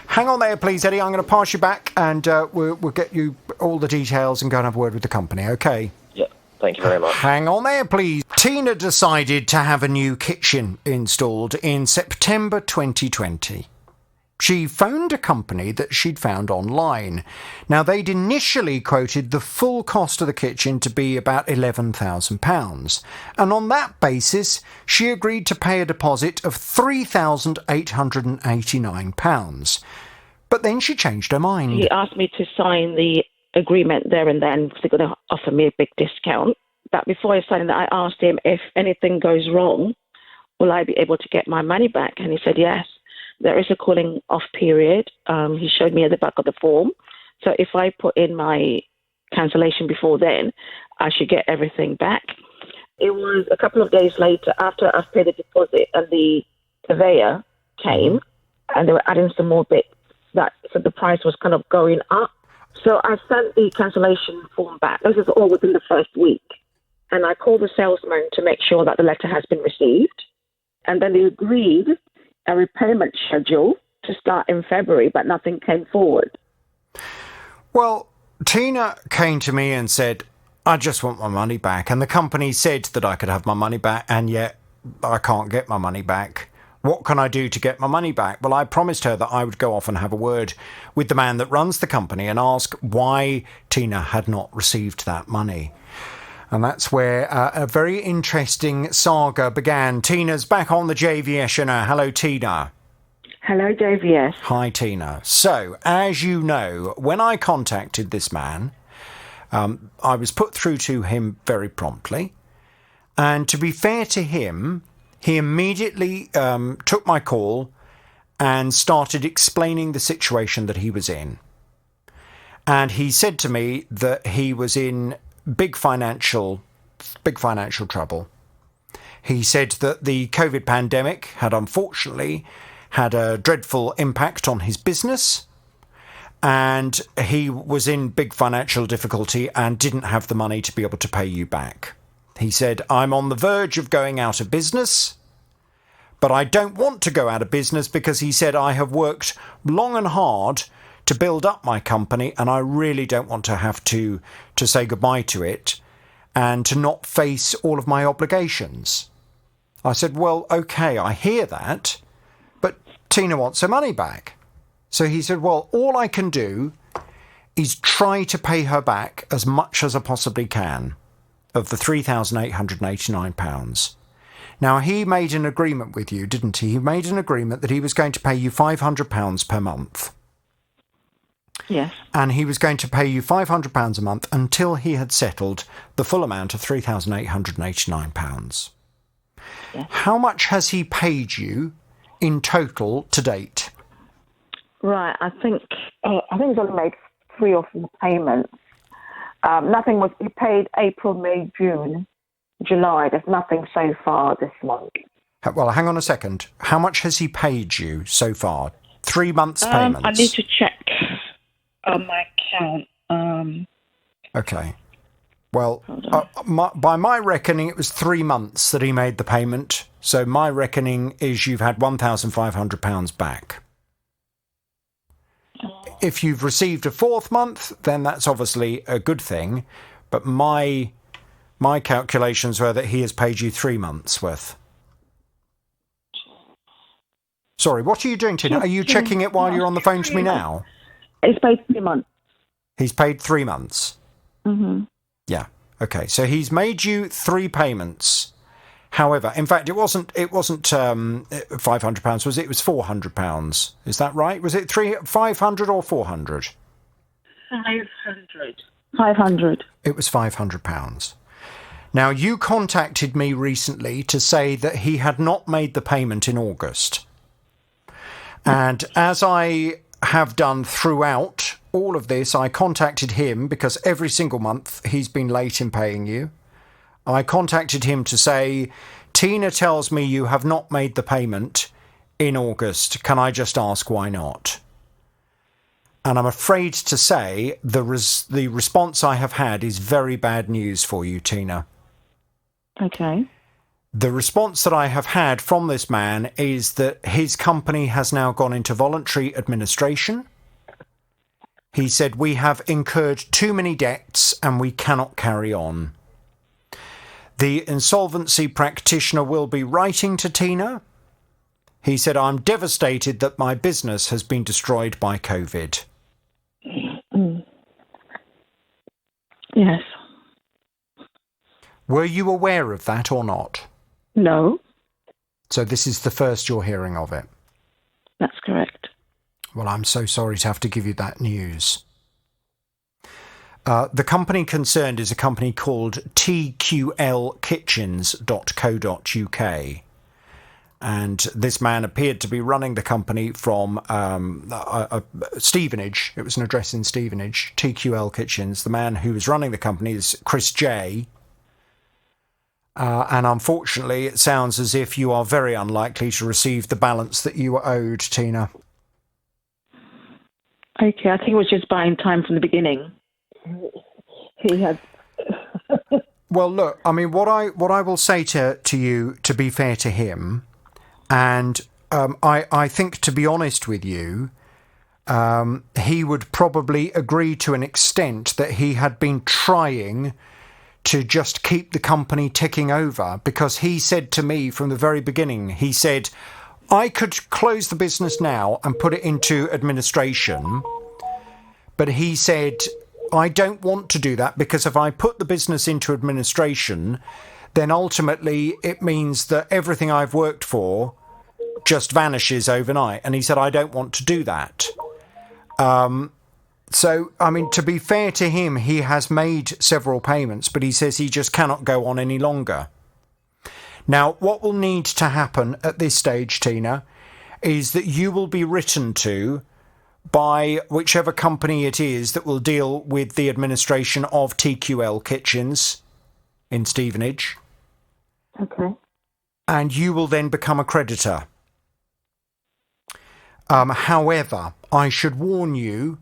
Hang on there, please, Eddie. I'm going to pass you back and we'll get you all the details and go and have a word with the company, okay? Yeah, thank you very much. Hang on there, please. Tina decided to have a new kitchen installed in September 2020. She phoned a company that she'd found online. Now, they'd initially quoted the full cost of the kitchen to be about £11,000. And on that basis, she agreed to pay a deposit of £3,889. But then she changed her mind. He asked me to sign the agreement there and then because they're going to offer me a big discount. But before I signed that, I asked him if anything goes wrong, will I be able to get my money back? And he said yes. There is a cooling off period. He showed me at the back of the form. So if I put in my cancellation before then, I should get everything back. It was a couple of days later after I've paid the deposit and the surveyor came and they were adding some more bits so the price was kind of going up. So I sent the cancellation form back. This is all within the first week. And I called the salesman to make sure that the letter has been received. And then they agreed a repayment schedule to start in February, but nothing came forward. Well, Tina came to me and said, I just want my money back. And the company said that I could have my money back, and yet I can't get my money back. What can I do to get my money back? Well, I promised her that I would go off and have a word with the man that runs the company and ask why Tina had not received that money. And that's where a very interesting saga began. Tina's back on the JVS now. Hello, Tina. Hello, JVS. Hi, Tina. So, as you know, when I contacted this man, I was put through to him very promptly. And to be fair to him, he immediately took my call and started explaining the situation that he was in. And he said to me that he was in big financial trouble. He said that the COVID pandemic had unfortunately had a dreadful impact on his business, and he was in big financial difficulty and didn't have the money to be able to pay you back. He said, I'm on the verge of going out of business, but I don't want to go out of business because he said I have worked long and hard to build up my company, and I really don't want to have to say goodbye to it and to not face all of my obligations. I said, well, okay, I hear that, but Tina wants her money back. So he said, well, all I can do is try to pay her back as much as I possibly can of the £3,889. Now, he made an agreement with you, didn't he? He made an agreement that he was going to pay you £500 per month. Yes. And he was going to pay you £500 a month until he had settled the full amount of £3,889. Yes. How much has he paid you in total to date? Right, I think he's only made 3 or 4 payments. Nothing was. He paid April, May, June, July. There's nothing so far this month. Well, hang on a second. How much has he paid you so far? 3 months' payments. I need to check on my account. Okay. Well, by my reckoning, it was 3 months that he made the payment. So my reckoning is you've had £1,500 back. If you've received a 4th month, then that's obviously a good thing. But my calculations were that he has paid you 3 months' worth. Sorry, what are you doing, Tina? Are you checking it while you're on the phone to me now? He's paid 3 months. He's paid 3 months? Mm-hmm. Yeah. Okay. So he's made you 3 payments. However, in fact, it wasn't £500, was it? It was £400. Is that right? Was it 500 or 400? 500. 500. It was £500. Now, you contacted me recently to say that he had not made the payment in August. And as I have done throughout all of this, I contacted him because every single month he's been late in paying you. I contacted him to say, Tina tells me you have not made the payment in August. Can I just ask why not? And I'm afraid to say the response I have had is very bad news for you, Tina. Okay. The response that I have had from this man is that his company has now gone into voluntary administration. He said, we have incurred too many debts and we cannot carry on. The insolvency practitioner will be writing to Tina. He said, I'm devastated that my business has been destroyed by COVID. Yes. Were you aware of that or not? No. So this is the first you're hearing of it? That's correct. Well, I'm so sorry to have to give you that news. The company concerned is a company called tqlkitchens.co.uk. And this man appeared to be running the company from Stevenage. It was an address in Stevenage, TQL Kitchens. The man who was running the company is Chris J. And unfortunately, it sounds as if you are very unlikely to receive the balance that you were owed, Tina. Okay, I think it was just buying time from the beginning. He had... Well, look, I mean, what I will say to you, to be fair to him, and I think, to be honest with you, he would probably agree to an extent that he had been trying to just keep the company ticking over, because he said to me from the very beginning, he said, I could close the business now and put it into administration, but he said, I don't want to do that, because if I put the business into administration, then ultimately it means that everything I've worked for just vanishes overnight. And he said, I don't want to do that. So, I mean, to be fair to him, he has made several payments, but he says he just cannot go on any longer. Now, what will need to happen at this stage, Tina, is that you will be written to by whichever company it is that will deal with the administration of TQL Kitchens in Stevenage. Okay. And you will then become a creditor. However, I should warn you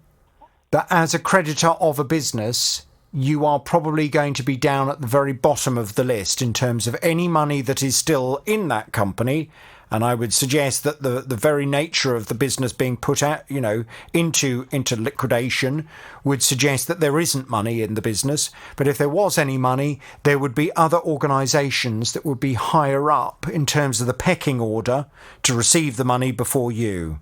that as a creditor of a business, you are probably going to be down at the very bottom of the list in terms of any money that is still in that company. And I would suggest that the very nature of the business being put out, into liquidation would suggest that there isn't money in the business. But if there was any money, there would be other organisations that would be higher up in terms of the pecking order to receive the money before you.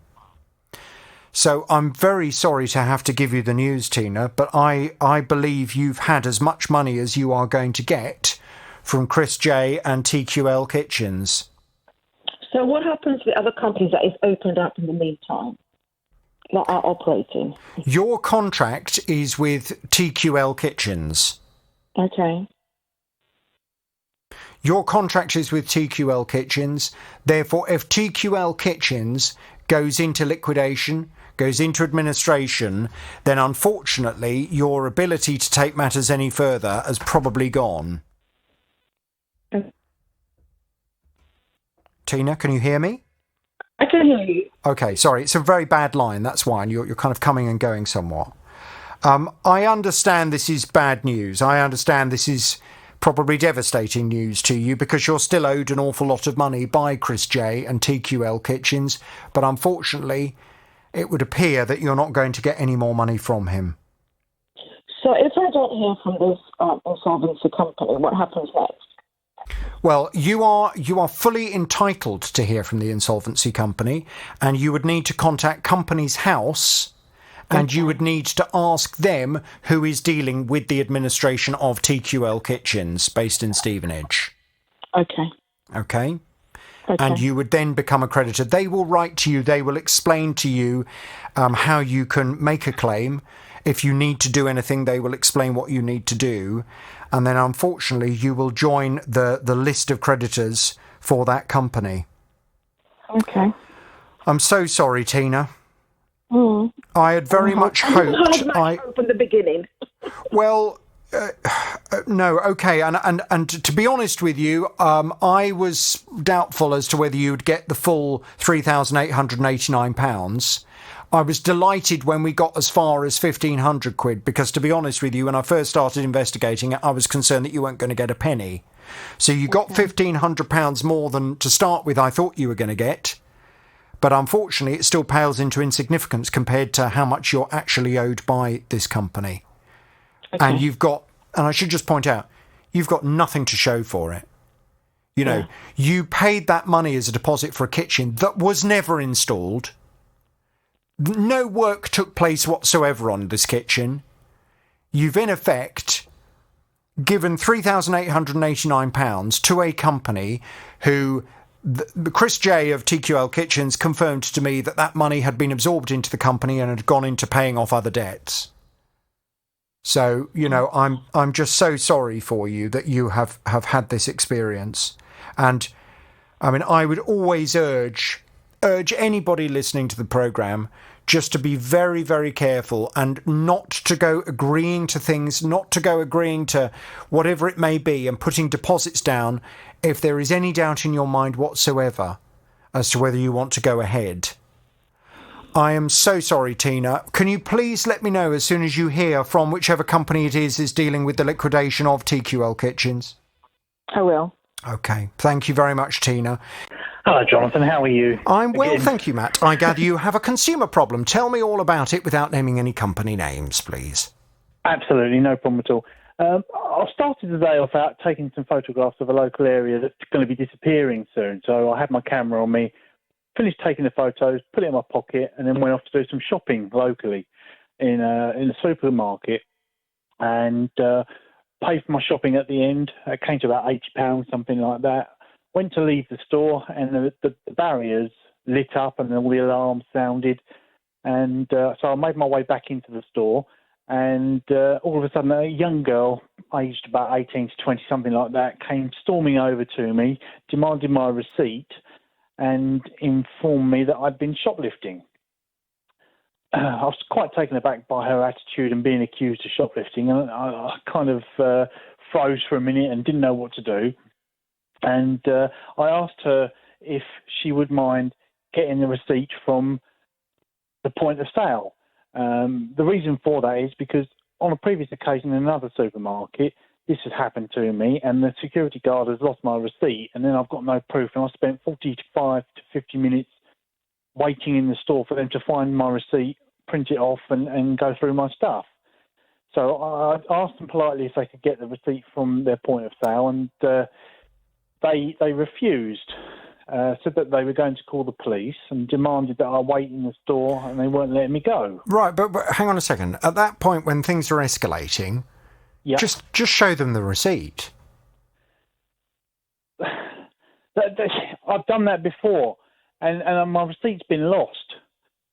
So I'm very sorry to have to give you the news, Tina, but I believe you've had as much money as you are going to get from Chris J and TQL Kitchens. So what happens with other companies that is opened up in the meantime that are operating? Your contract is with TQL Kitchens. Okay. Your contract is with TQL Kitchens. Therefore, if TQL Kitchens goes into liquidation, goes into administration, then unfortunately your ability to take matters any further has probably gone. Tina, can you hear me? I can hear you. Okay, sorry, it's a very bad line, that's why, and you're kind of coming and going somewhat. I understand this is bad news. I understand this is probably devastating news to you because you're still owed an awful lot of money by Chris J and TQL Kitchens, but unfortunately it would appear that you're not going to get any more money from him. So if I don't hear from this insolvency company, what happens next? Well, you are fully entitled to hear from the insolvency company, and you would need to contact Companies House, and you would need to ask them who is dealing with the administration of TQL Kitchens based in Stevenage. Okay. Okay. And you would then become a creditor. They will write to you. They will explain to you how you can make a claim. If you need to do anything, they will explain what you need to do. And then, unfortunately, you will join the list of creditors for that company. Okay. I'm so sorry, Tina. Mm. I had very much hoped... from the beginning. Well... no, okay, and to be honest with you, I was doubtful as to whether you would get the full £3,889. I was delighted when we got as far as 1,500 quid, because to be honest with you, when I first started investigating it, I was concerned that you weren't going to get a penny. So you got £1,500 more than to start with I thought you were going to get. But unfortunately, it still pales into insignificance compared to how much you're actually owed by this company. Okay. And you've got, and I should just point out, you've got nothing to show for it. You know, you paid that money as a deposit for a kitchen that was never installed. No work took place whatsoever on this kitchen. You've in effect given £3,889 to a company who, Chris J of TQL Kitchens confirmed to me that money had been absorbed into the company and had gone into paying off other debts. So, you know, I'm just so sorry for you that you have had this experience. And I mean, I would always urge anybody listening to the programme just to be very, very careful and not to go agreeing to things, not to go agreeing to whatever it may be and putting deposits down if there is any doubt in your mind whatsoever as to whether you want to go ahead. I am so sorry, Tina. Can you please let me know as soon as you hear from whichever company it is dealing with the liquidation of TQL Kitchens? I will. Okay. Thank you very much, Tina. Hello, Jonathan. How are you? I'm well, thank you, Matt. I gather you have a consumer problem. Tell me all about it without naming any company names, please. Absolutely, no problem at all. I started the day off out taking some photographs of a local area that's going to be disappearing soon. So I had my camera on me, finished taking the photos, put it in my pocket, and then went off to do some shopping locally in a supermarket, and paid for my shopping at the end. It came to about £80, something like that. Went to leave the store, and the barriers lit up and all the alarms sounded. And so I made my way back into the store, and all of a sudden a young girl, aged about 18 to 20, something like that, came storming over to me, demanded my receipt, and informed me that I'd been shoplifting. I was quite taken aback by her attitude and being accused of shoplifting, and I kind of froze for a minute and didn't know what to do. And I asked her if she would mind getting the receipt from the point of sale. The reason for that is because on a previous occasion in another supermarket, this has happened to me, and the security guard has lost my receipt, and then I've got no proof, and I spent 45 to 50 minutes waiting in the store for them to find my receipt, print it off, and go through my stuff. So I asked them politely if they could get the receipt from their point of sale, and they refused. Said that they were going to call the police and demanded that I wait in the store, and they weren't letting me go. Right, but hang on a second. At that point, when things are escalating, just show them the receipt. I've done that before, and my receipt's been lost.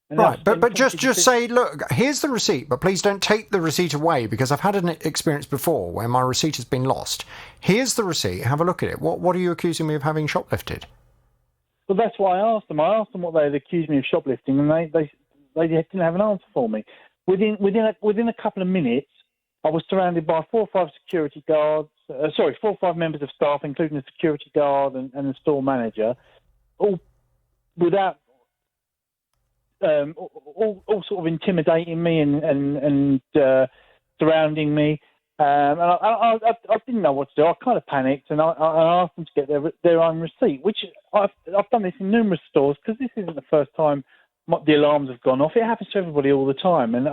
Right, but just say, look, here's the receipt, but please don't take the receipt away, because I've had an experience before where my receipt has been lost. Here's the receipt, have a look at it. What are you accusing me of having shoplifted? Well, that's what I asked them. I asked them what they had accused me of shoplifting, and they didn't have an answer for me. Within a couple of minutes, I was surrounded by 4 or 5 security guards. 4 or 5 members of staff, including the security guard and the store manager, all without all sort of intimidating me and surrounding me. And I didn't know what to do. I kind of panicked, and I asked them to get their own receipt, which I've done this in numerous stores, because this isn't the first time the alarms have gone off. It happens to everybody all the time, and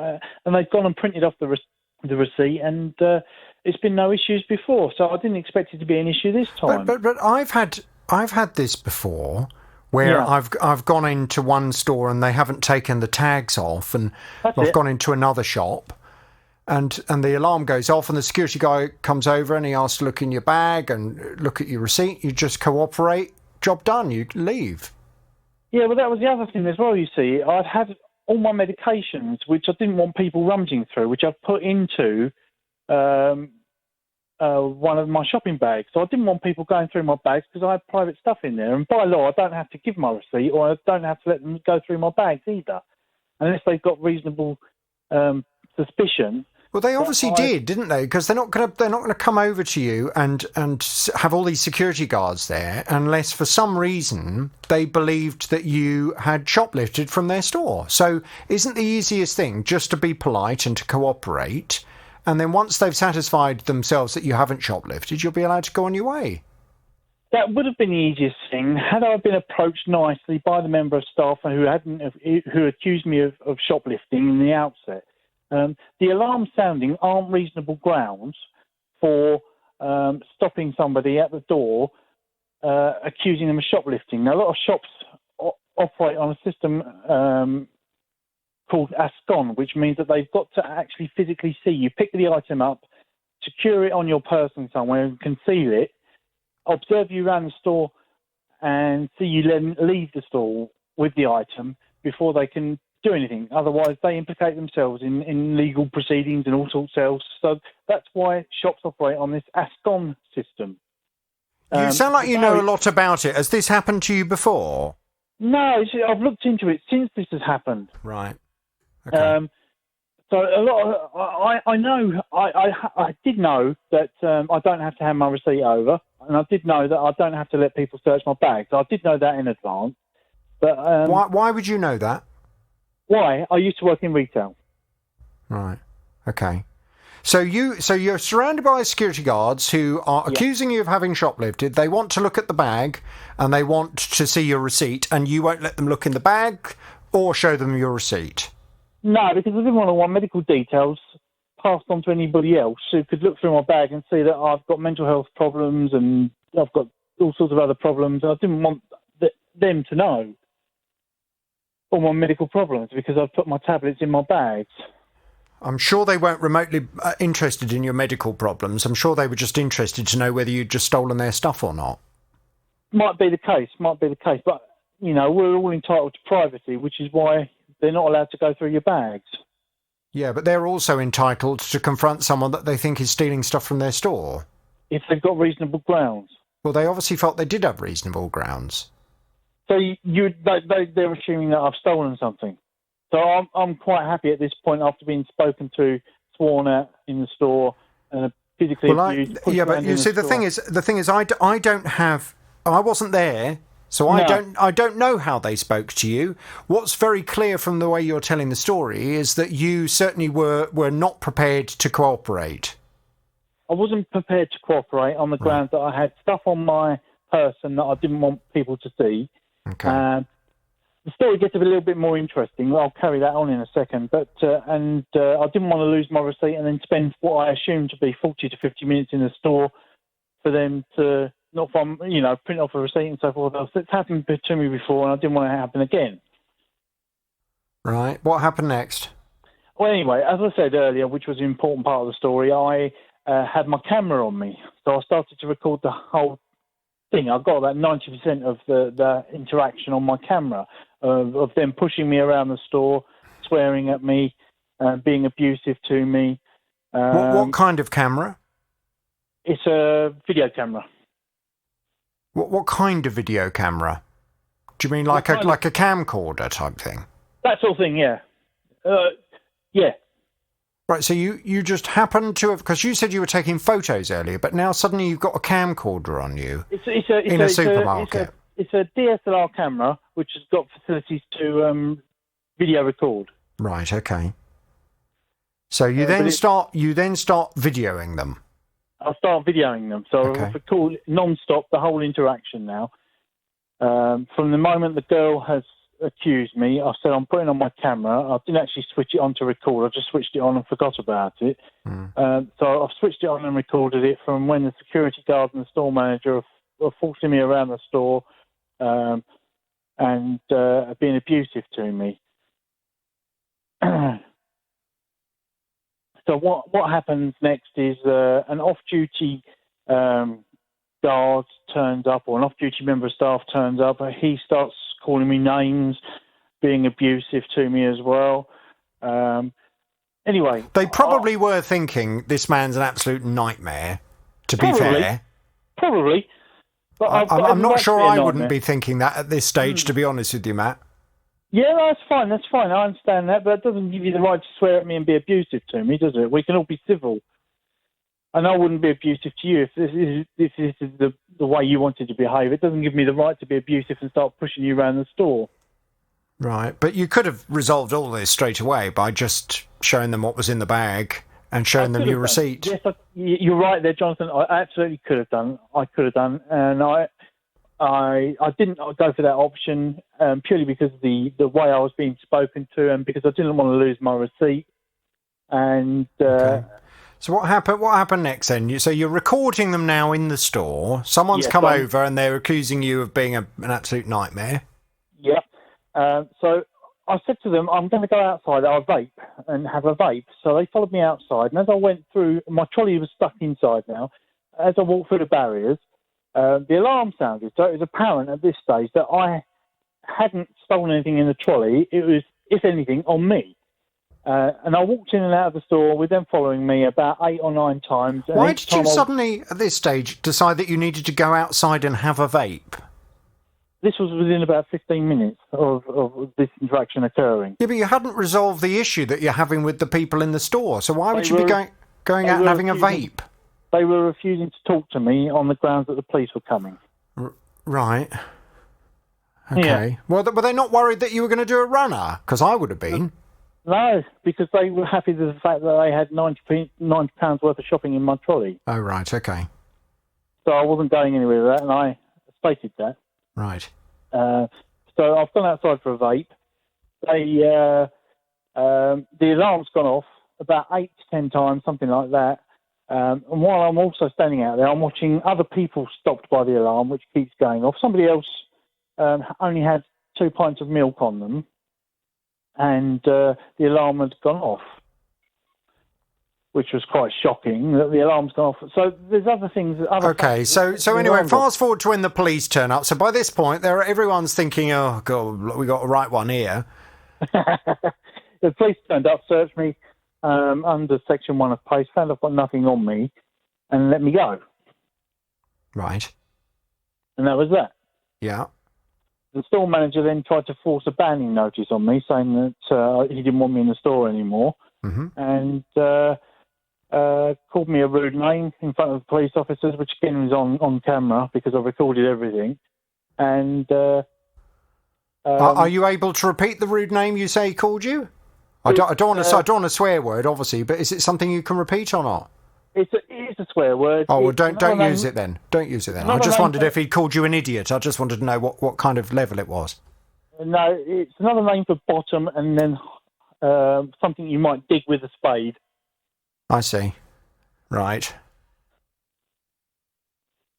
they've gone and printed off the receipt, and it's been no issues before. So I didn't expect it to be an issue this time. But I've had this before, where I've gone into one store and they haven't taken the tags off, and I've gone into another shop. And the alarm goes off, and the security guy comes over and he asks to look in your bag and look at your receipt. You just cooperate, job done, you leave. Yeah, well, that was the other thing as well, you see. I'd had all my medications, which I didn't want people rummaging through, which I've put into one of my shopping bags. So I didn't want people going through my bags, because I had private stuff in there. And by law, I don't have to give my receipt, or I don't have to let them go through my bags either, unless they've got reasonable suspicion. Well, they obviously did, didn't they? Because they're not going to come over to you and have all these security guards there unless, for some reason, they believed that you had shoplifted from their store. So, isn't the easiest thing just to be polite and to cooperate? And then once they've satisfied themselves that you haven't shoplifted, you'll be allowed to go on your way. That would have been the easiest thing had I been approached nicely by the member of staff who accused me of shoplifting in the outset. The alarm sounding aren't reasonable grounds for stopping somebody at the door, accusing them of shoplifting. Now, a lot of shops operate on a system called ASCON, which means that they've got to actually physically see you, pick the item up, secure it on your person somewhere and conceal it, observe you around the store and see you then leave the store with the item before they can do anything. Otherwise, they implicate themselves in legal proceedings and all sorts else. So that's why shops operate on this ASCON system. You sound like you know a lot about it. Has this happened to you before? No, I've looked into it since this has happened. Right. Okay. So a lot of, I did know that I don't have to hand my receipt over, and I did know that I don't have to let people search my bags. I did know that in advance. But why would you know that? Why? I used to work in retail. Right. Okay. So you're surrounded by security guards who are accusing you of having shoplifted. They want to look at the bag and they want to see your receipt, and you won't let them look in the bag or show them your receipt. No, because I didn't want medical details passed on to anybody else who could look through my bag and see that I've got mental health problems and I've got all sorts of other problems. I didn't want them to know all my medical problems because I've put my tablets in my bags. I'm sure they weren't remotely interested in your medical problems. I'm sure they were just interested to know whether you'd just stolen their stuff or not. Might be the case. But, we're all entitled to privacy, which is why they're not allowed to go through your bags. Yeah, but they're also entitled to confront someone that they think is stealing stuff from their store. If they've got reasonable grounds. Well, they obviously felt they did have reasonable grounds. So they're assuming that I've stolen something. So I'm quite happy at this point after being spoken to, sworn at in the store, and physically abused. But you see, the thing is, I wasn't there, so no. I don't know how they spoke to you. What's very clear from the way you're telling the story is that you certainly were not prepared to cooperate. I wasn't prepared to cooperate on the grounds that I had stuff on my person that I didn't want people to see. Okay. The story gets a little bit more interesting. I'll carry that on in a second. But I didn't want to lose my receipt and then spend what I assumed to be 40 to 50 minutes in the store for them to print off a receipt and so forth. It's happened to me before, and I didn't want it to happen again. Right. What happened next? Well, anyway, as I said earlier, which was an important part of the story, I had my camera on me, so I started to record the whole thing. I got about 90% of the interaction on my camera of them pushing me around the store, swearing at me, being abusive to me. What kind of camera? It's a video camera. What kind of video camera? Do you mean like a camcorder type thing? That sort of thing, yeah. Yeah. Right, so you just happened to have, because you said you were taking photos earlier, but now suddenly you've got a camcorder on you in a supermarket. It's a DSLR camera which has got facilities to video record. Right, okay. So you then start videoing them. I'll start videoing them. So I'll record non-stop the whole interaction now. From the moment the girl has accused me, I said I'm putting on my camera. I didn't actually switch it on to record. I just switched it on and forgot about it. So I've switched it on and recorded it from when the security guard and the store manager are forcing me around the store and being abusive to me. So what happens next is an off-duty guard turns up, or an off-duty member of staff turns up. He starts calling me names, being abusive to me as well. Anyway, they probably were thinking this man's an absolute nightmare. To be fair, probably. But I'm not sure I wouldn't be thinking that at this stage. To be honest with you, Matt. Yeah, that's fine. That's fine. I understand that, but it doesn't give you the right to swear at me and be abusive to me, does it? We can all be civil, and I wouldn't be abusive to you if this is the way you wanted to behave. It doesn't give me the right to be abusive and start pushing you around the store. Right, but you could have resolved all this straight away by just showing them what was in the bag and showing them your receipt. Yes, you're right there, Jonathan. I absolutely could have done. And I didn't go for that option purely because of the way I was being spoken to, and because I didn't want to lose my receipt. And okay. So what happened? What happened next then? So you're recording them now in the store. Someone's come over and they're accusing you of being an absolute nightmare. Yeah. So I said to them, I'm going to go outside. I'll vape and have a vape. So they followed me outside, and as I went through, my trolley was stuck inside now. As I walked through the barriers, the alarm sounded. So it was apparent at this stage that I hadn't stolen anything in the trolley. It was, if anything, on me. And I walked in and out of the store with them following me about 8 or 9 times. Why did you suddenly, at this stage, decide that you needed to go outside and have a vape? This was within about 15 minutes of this interaction occurring. Yeah, but you hadn't resolved the issue that you're having with the people in the store. So why would you be going out and having a vape? They were refusing to talk to me on the grounds that the police were coming. Right. Okay. Yeah. Well, were they not worried that you were going to do a runner? Because I would have been. No, because they were happy with the fact that I had £90 worth of shopping in my trolley. Oh, right, okay. So I wasn't going anywhere with that, and I stated that. Right. So I've gone outside for a vape. The alarm's gone off about 8 to 10 times, something like that. And while I'm also standing out there, I'm watching other people stopped by the alarm, which keeps going off. Somebody else only had 2 pints of milk on them, and the alarm had gone off, which was quite shocking that the alarm's gone off. So there's other things. Okay, so anyway, fast forward to when the police turn up. So by this point, everyone's thinking, oh, God, we got the right one here. The police turned up, searched me under Section 1 of PACE, found I've got nothing on me, and let me go. Right. And that was that. Yeah. The store manager then tried to force a banning notice on me, saying that he didn't want me in the store anymore, and called me a rude name in front of the police officers, which again was on camera because I recorded everything. And are you able to repeat the rude name you say he called you? I don't want a swear word, obviously, but is it something you can repeat or not? It is a swear word. Oh, well, don't use it then. Don't use it then. I just wondered if he called you an idiot. I just wanted to know what kind of level it was. No, it's another name for bottom, and then something you might dig with a spade. I see. Right.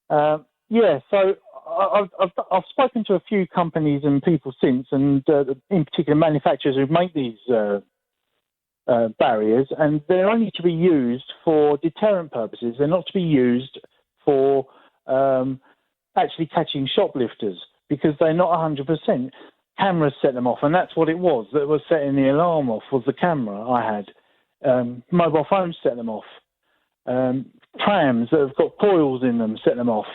Yeah, so I've spoken to a few companies and people since, and in particular manufacturers who make these barriers, and they're only to be used for deterrent purposes. They're not to be used for actually catching shoplifters, because they're not 100%. Cameras set them off, and that's what it was that was setting the alarm off, was the camera I had. Mobile phones set them off. Trams that have got coils in them set them off.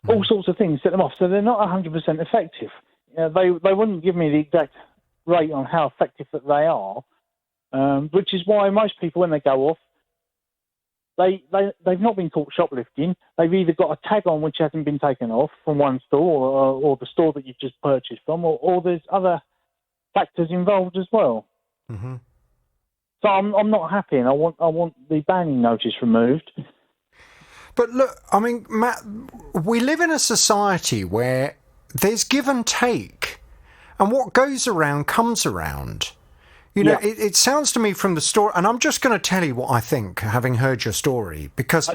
All sorts of things set them off. So they're not 100% effective. They wouldn't give me the exact rate on how effective that they are, which is why most people, when they go off, they've not been caught shoplifting. They've either got a tag on which hasn't been taken off from one store or the store that you've just purchased from, or there's other factors involved as well. Mm-hmm. So I'm not happy, and I want the banning notice removed. But look, I mean, Matt, we live in a society where there's give and take, and what goes around comes around. You know, it sounds to me from the story, and I'm just going to tell you what I think, having heard your story, because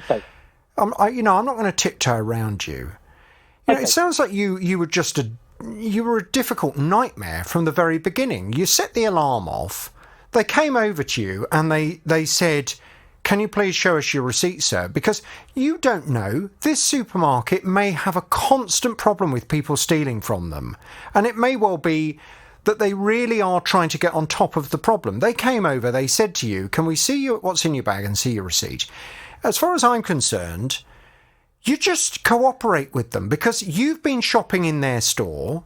I'm not going to tiptoe around you. You know, it sounds like you were just you were a difficult nightmare from the very beginning. You set the alarm off. They came over to you and they said, "Can you please show us your receipt, sir?" Because you don't know, this supermarket may have a constant problem with people stealing from them, and it may well be that they really are trying to get on top of the problem. They came over, they said to you, "Can we see what's in your bag and see your receipt?" As far as I'm concerned, you just cooperate with them, because you've been shopping in their store.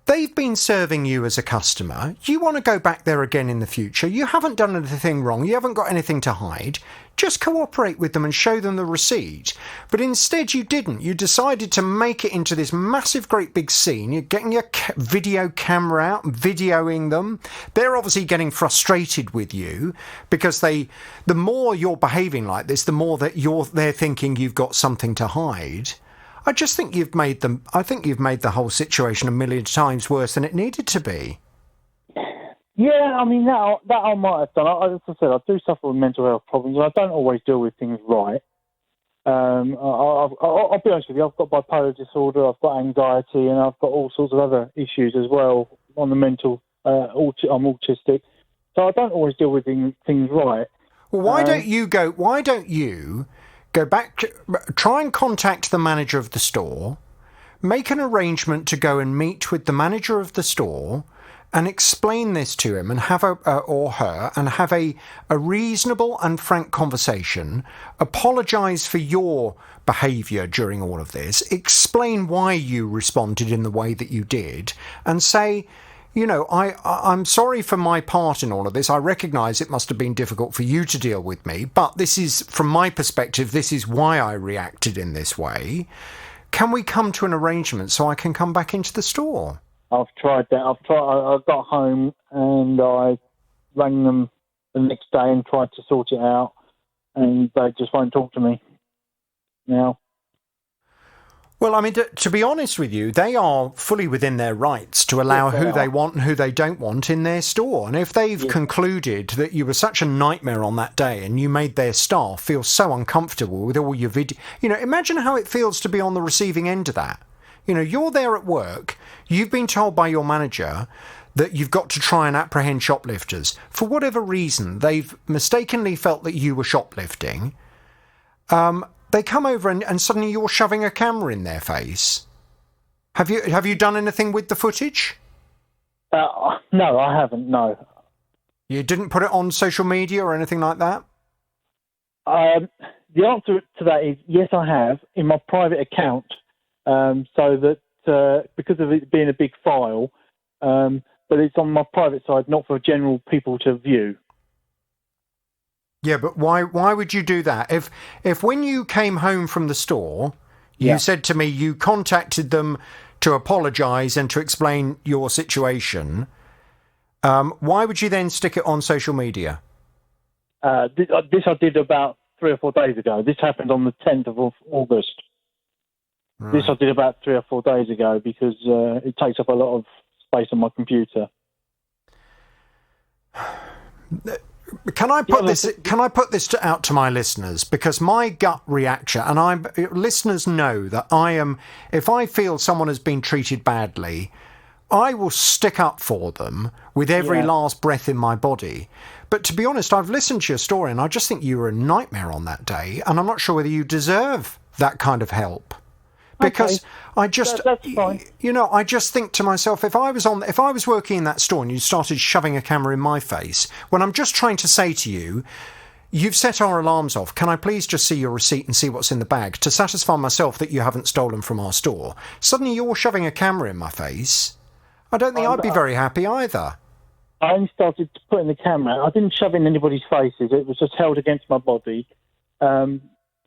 They've been serving you as a customer. You want to go back there again in the future. You haven't done anything wrong. You haven't got anything to hide. Just cooperate with them and show them the receipt. But instead you didn't. You decided to make it into this massive, great big scene. You're getting your video camera out and videoing them. They're obviously getting frustrated with you because the more you're behaving like this, the more that they're thinking you've got something to hide. I just think you've made the whole situation a million times worse than it needed to be. Yeah, I mean, that I might have done. As I said, I do suffer with mental health problems, and I don't always deal with things right. I'll be honest with you, I've got bipolar disorder, I've got anxiety, and I've got all sorts of other issues as well on the mental. I'm autistic, so I don't always deal with things right. Well, why don't you go back, try and contact the manager of the store, make an arrangement to go and meet with the manager of the store and explain this to him and have a reasonable and frank conversation, apologise for your behaviour during all of this, explain why you responded in the way that you did, and say, you know, I'm sorry for my part in all of this. I recognise it must have been difficult for you to deal with me, but this is, from my perspective, this is why I reacted in this way. Can we come to an arrangement so I can come back into the store? I've tried that. I got home and I rang them the next day and tried to sort it out, and they just won't talk to me now. Well, I mean, to be honest with you, they are fully within their rights to allow who they want and who they don't want in their store. And if they've concluded that you were such a nightmare on that day and you made their staff feel so uncomfortable with all your video, you know, imagine how it feels to be on the receiving end of that. You know, you're there at work, you've been told by your manager that you've got to try and apprehend shoplifters. For whatever reason, they've mistakenly felt that you were shoplifting. They come over and suddenly you're shoving a camera in their face. Have you done anything with the footage? No, I haven't, no. You didn't put it on social media or anything like that? The answer to that is yes, I have, in my private account, so that because of it being a big file, but it's on my private side, not for general people to view. Yeah, but why would you do that? If when you came home from the store, you said to me you contacted them to apologise and to explain your situation, why would you then stick it on social media? This I did about 3 or 4 days ago. This happened on the 10th of August. Right. This I did about 3 or 4 days ago because it takes up a lot of space on my computer. Can I put this out to my listeners? Because my gut reaction, and listeners know that if I feel someone has been treated badly, I will stick up for them with every last breath in my body. But to be honest, I've listened to your story and I just think you were a nightmare on that day, and I'm not sure whether you deserve that kind of help. Because I just, you know, I just think to myself, if I was working in that store and you started shoving a camera in my face, when I'm just trying to say to you, you've set our alarms off, can I please just see your receipt and see what's in the bag to satisfy myself that you haven't stolen from our store? Suddenly you're shoving a camera in my face. I don't think I'd be very happy either. I only started putting the camera. I didn't shove it in anybody's faces. It was just held against my body.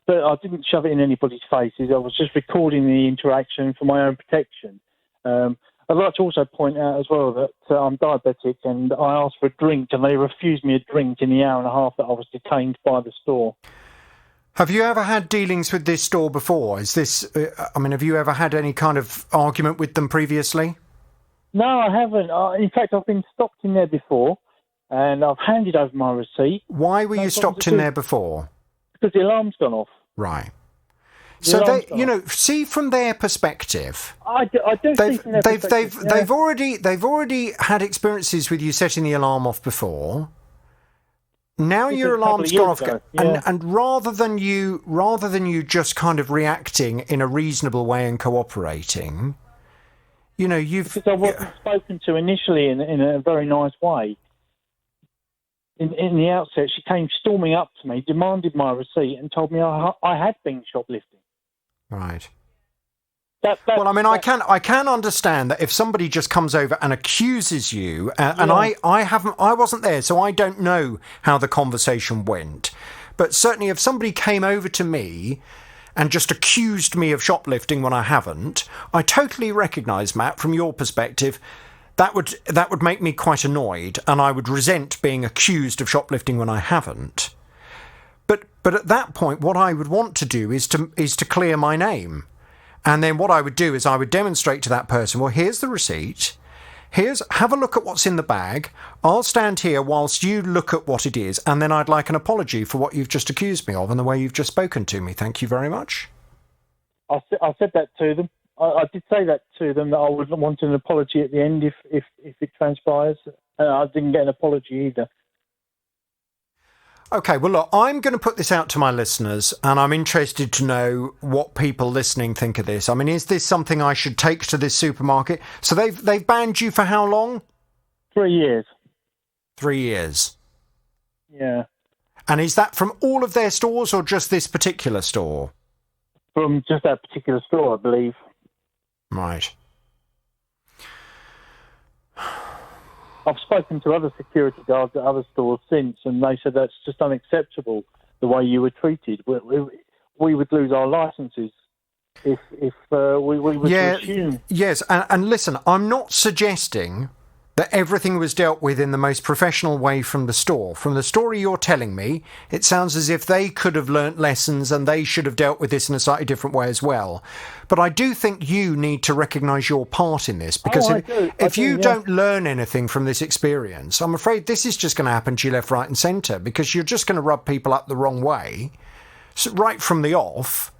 But I didn't shove it in anybody's faces. I was just recording the interaction for my own protection. I'd like to also point out as well that I'm diabetic and I asked for a drink and they refused me a drink in the hour and a half that I was detained by the store. Have you ever had dealings with this store before? Have you ever had any kind of argument with them previously? No, I haven't. In fact, I've been stopped in there before and I've handed over my receipt. Why were you stopped in there before? Because the alarm's gone off. Right. So they, you know, see from their perspective. I do see from their perspective. They've already had experiences with you setting the alarm off before. Now your alarm's gone off, and rather than you just kind of reacting in a reasonable way and cooperating, you know, because I wasn't spoken to initially in a very nice way. In the outset, she came storming up to me, demanded my receipt, and told me I had been shoplifting. Right. Well, I mean, I can understand that if somebody just comes over and accuses you, and I wasn't there, so I don't know how the conversation went. But certainly, if somebody came over to me and just accused me of shoplifting when I haven't, I totally recognise, Matt, from your perspective, that would make me quite annoyed, and I would resent being accused of shoplifting when I haven't. But at that point, what I would want to do is to clear my name. And then what I would do is I would demonstrate to that person, well, here's the receipt. Have a look at what's in the bag. I'll stand here whilst you look at what it is, and then I'd like an apology for what you've just accused me of and the way you've just spoken to me. Thank you very much. I said that to them. I did say that to them, that I would want an apology at the end if it transpires. I didn't get an apology either. Okay, well, look, I'm going to put this out to my listeners, and I'm interested to know what people listening think of this. I mean, is this something I should take to this supermarket? So they've banned you for how long? 3 years. 3 years. Yeah. And is that from all of their stores or just this particular store? From just that particular store, I believe. Right. I've spoken to other security guards at other stores since, and they said that's just unacceptable, the way you were treated. We would lose our licences if we were to assume. Yes, and listen, I'm not suggesting that everything was dealt with in the most professional way from the store. From the story you're telling me, it sounds as if they could have learnt lessons and they should have dealt with this in a slightly different way as well. But I do think you need to recognise your part in this, because if you don't learn anything from this experience, I'm afraid this is just going to happen to you left, right and centre, because you're just going to rub people up the wrong way right from the off.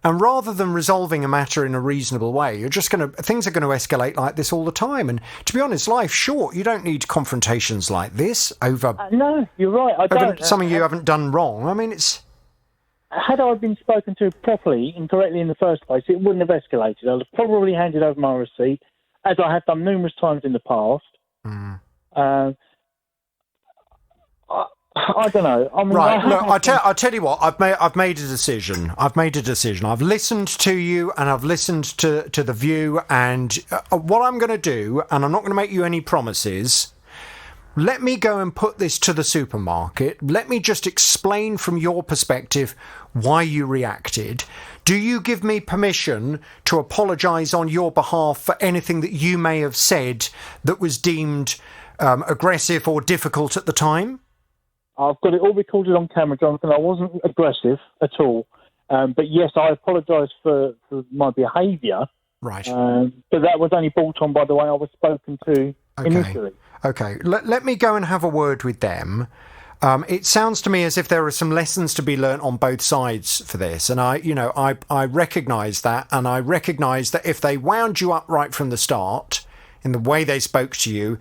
And rather than resolving a matter in a reasonable way, things are going to escalate like this all the time. And to be honest, life's short. You don't need confrontations like this over. No, you're right. I don't. Something you haven't done wrong. I mean, it's. Had I been spoken to properly and correctly in the first place, it wouldn't have escalated. I'd have probably handed over my receipt, as I have done numerous times in the past. I don't know. I mean, right. Look, I'll tell you what. I've made a decision. I've listened to you, and I've listened to The View, and what I'm going to do, and I'm not going to make you any promises. Let me go and put this to the supermarket. Let me just explain from your perspective why you reacted. Do you give me permission to apologise on your behalf for anything that you may have said that was deemed aggressive or difficult at the time? I've got it all recorded on camera, Jonathan. I wasn't aggressive at all. But yes, I apologise for my behaviour. Right. But that was only brought on by the way I was spoken to initially. Okay. Let me go and have a word with them. It sounds to me as if there are some lessons to be learnt on both sides for this. And I recognise that. And I recognise that if they wound you up right from the start in the way they spoke to you,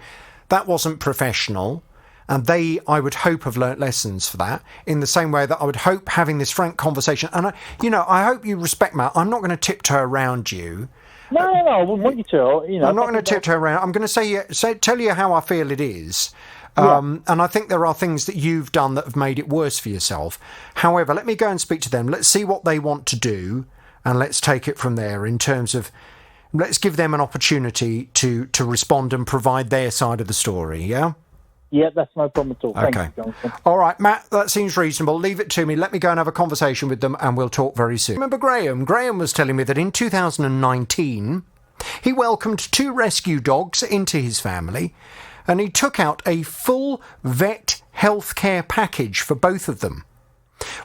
that wasn't professional. And I would hope, have learnt lessons for that, in the same way that I would hope having this frank conversation. And, I hope you respect Matt. I'm not going to tiptoe around you. No, I wouldn't want you to. I'm not going to tiptoe around. I'm going to tell you how I feel it is. And I think there are things that you've done that have made it worse for yourself. However, let me go and speak to them. Let's see what they want to do, and let's take it from there in terms of... Let's give them an opportunity to respond and provide their side of the story, yeah? Yeah, that's no problem at all. Okay. Thank you, Jonathan. All right, Matt, that seems reasonable. Leave it to me. Let me go and have a conversation with them, and we'll talk very soon. Remember Graham? Graham was telling me that in 2019, he welcomed 2 rescue dogs into his family, and he took out a full vet healthcare package for both of them,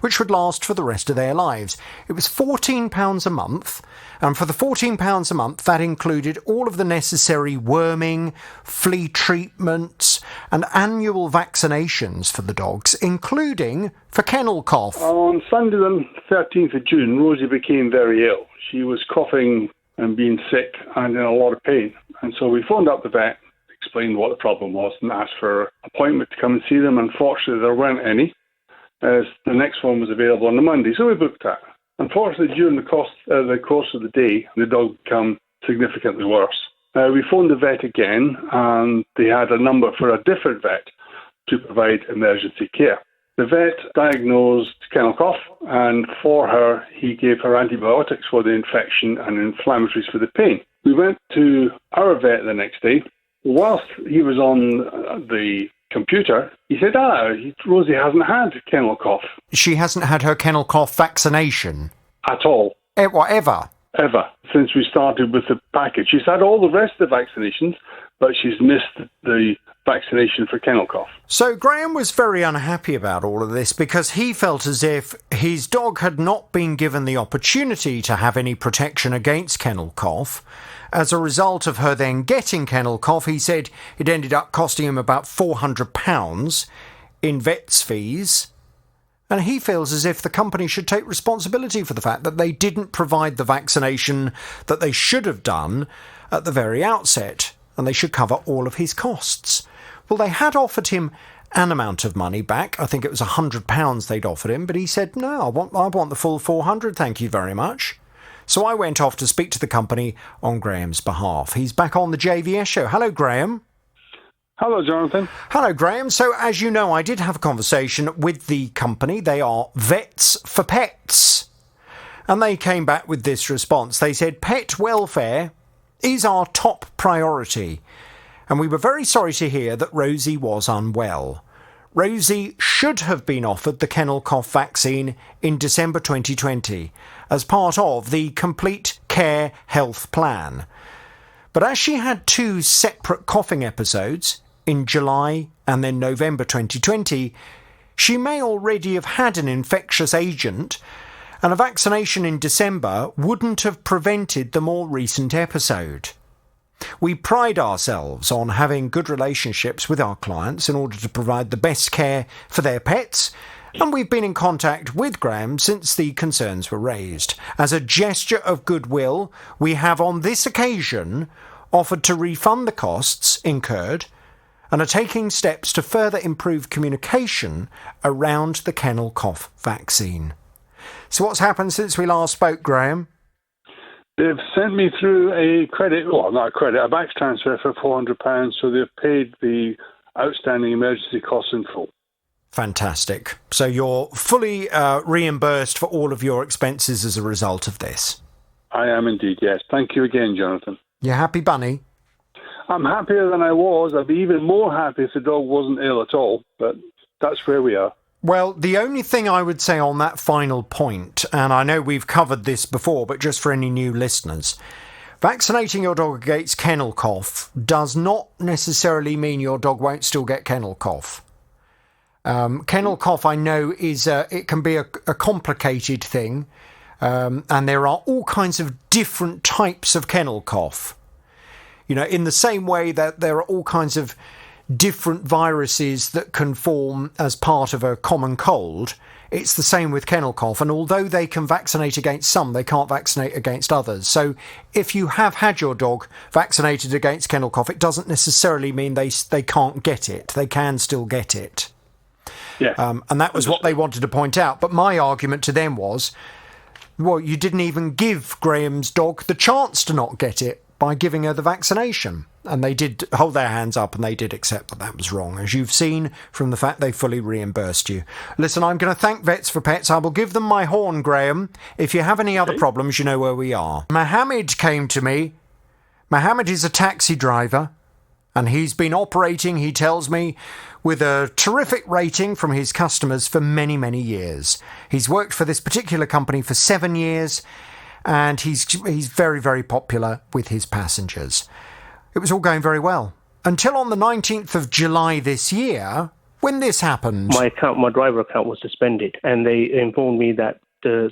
which would last for the rest of their lives. It was £14 a month, and for the £14 a month, that included all of the necessary worming, flea treatments, and annual vaccinations for the dogs, including for kennel cough. On Sunday the 13th of June, Rosie became very ill. She was coughing and being sick and in a lot of pain. And so we phoned up the vet, explained what the problem was, and asked for an appointment to come and see them. Unfortunately, there weren't any, as the next one was available on the Monday, so we booked that. Unfortunately, during the course of the day, the dog became significantly worse. We phoned the vet again, and they had a number for a different vet to provide emergency care. The vet diagnosed kennel cough, and for her, he gave her antibiotics for the infection and inflammatories for the pain. We went to our vet the next day. Whilst he was on the computer, he said, Rosie hasn't had kennel cough. She hasn't had her kennel cough vaccination? At all. Whatever? Ever, since we started with the package. She's had all the rest of the vaccinations, but she's missed the vaccination for kennel cough. So Graham was very unhappy about all of this because he felt as if his dog had not been given the opportunity to have any protection against kennel cough. As a result of her then getting kennel cough, he said it ended up costing him about £400 in vet's fees. And he feels as if the company should take responsibility for the fact that they didn't provide the vaccination that they should have done at the very outset, and they should cover all of his costs. Well, they had offered him an amount of money back. I think it was £100 they'd offered him, but he said, no, I want the full 400, thank you very much. So I went off to speak to the company on Graham's behalf. He's back on the JVS show. Hello, Graham. Hello, Jonathan. Hello, Graham. So, as you know, I did have a conversation with the company. They are Vets for Pets. And they came back with this response. They said, pet welfare is our top priority. And we were very sorry to hear that Rosie was unwell. Rosie should have been offered the kennel cough vaccine in December 2020 as part of the Complete Care Health Plan. But as she had 2 separate coughing episodes, in July and then November 2020, she may already have had an infectious agent, and a vaccination in December wouldn't have prevented the more recent episode. We pride ourselves on having good relationships with our clients in order to provide the best care for their pets, and we've been in contact with Graham since the concerns were raised. As a gesture of goodwill, we have on this occasion offered to refund the costs incurred and are taking steps to further improve communication around the kennel cough vaccine. So what's happened since we last spoke, Graham? They've sent me through a back transfer for £400, so they've paid the outstanding emergency costs in full. Fantastic. So you're fully reimbursed for all of your expenses as a result of this? I am indeed, yes. Thank you again, Jonathan. You happy, Bunny? I'm happier than I was. I'd be even more happy if the dog wasn't ill at all, but that's where we are. Well, the only thing I would say on that final point, and I know we've covered this before, but just for any new listeners, vaccinating your dog against kennel cough does not necessarily mean your dog won't still get kennel cough. Kennel cough, I know, it can be a complicated thing, and there are all kinds of different types of kennel cough. You know, in the same way that there are all kinds of different viruses that can form as part of a common cold, it's the same with kennel cough. And although they can vaccinate against some, they can't vaccinate against others. So if you have had your dog vaccinated against kennel cough, it doesn't necessarily mean they can't get it. They can still get it. Yeah. And that was what they wanted to point out. But my argument to them was, well, you didn't even give Graham's dog the chance to not get it by giving her the vaccination. And they did hold their hands up and they did accept that that was wrong, as you've seen from the fact they fully reimbursed you. Listen, I'm going to thank Vets for Pets. I will give them my horn, Graham. If you have any other problems, you know where we are. Mohammed came to me. Mohammed is a taxi driver, and he's been operating, he tells me, with a terrific rating from his customers for many, many years. He's worked for this particular company for 7 years, and he's very, very popular with his passengers. It was all going very well until on the 19th of July this year, when this happened. My driver account was suspended, and they informed me that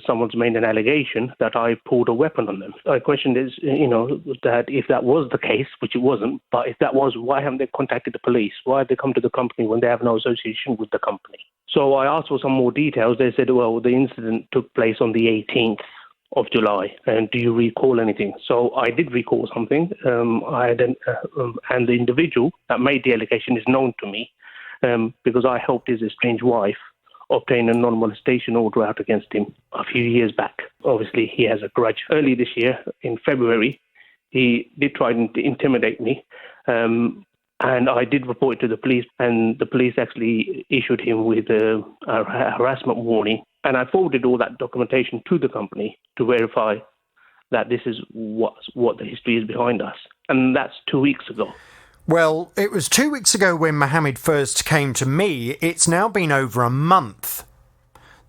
someone's made an allegation that I pulled a weapon on them. My question is, that if that was the case, which it wasn't, but if that was, why haven't they contacted the police? Why did they come to the company when they have no association with the company? So I asked for some more details. They said, well, the incident took place on the 18th of July, and do you recall anything? So I did recall something. And the individual that made the allegation is known to me because I helped his estranged wife obtain a non-molestation order out against him a few years back. Obviously, he has a grudge. Early this year, in February, he did try to intimidate me And I did report it to the police, and the police actually issued him with a harassment warning. And I forwarded all that documentation to the company to verify that this is what the history is behind us. And that's 2 weeks ago. Well, it was 2 weeks ago when Mohammed first came to me. It's now been over a month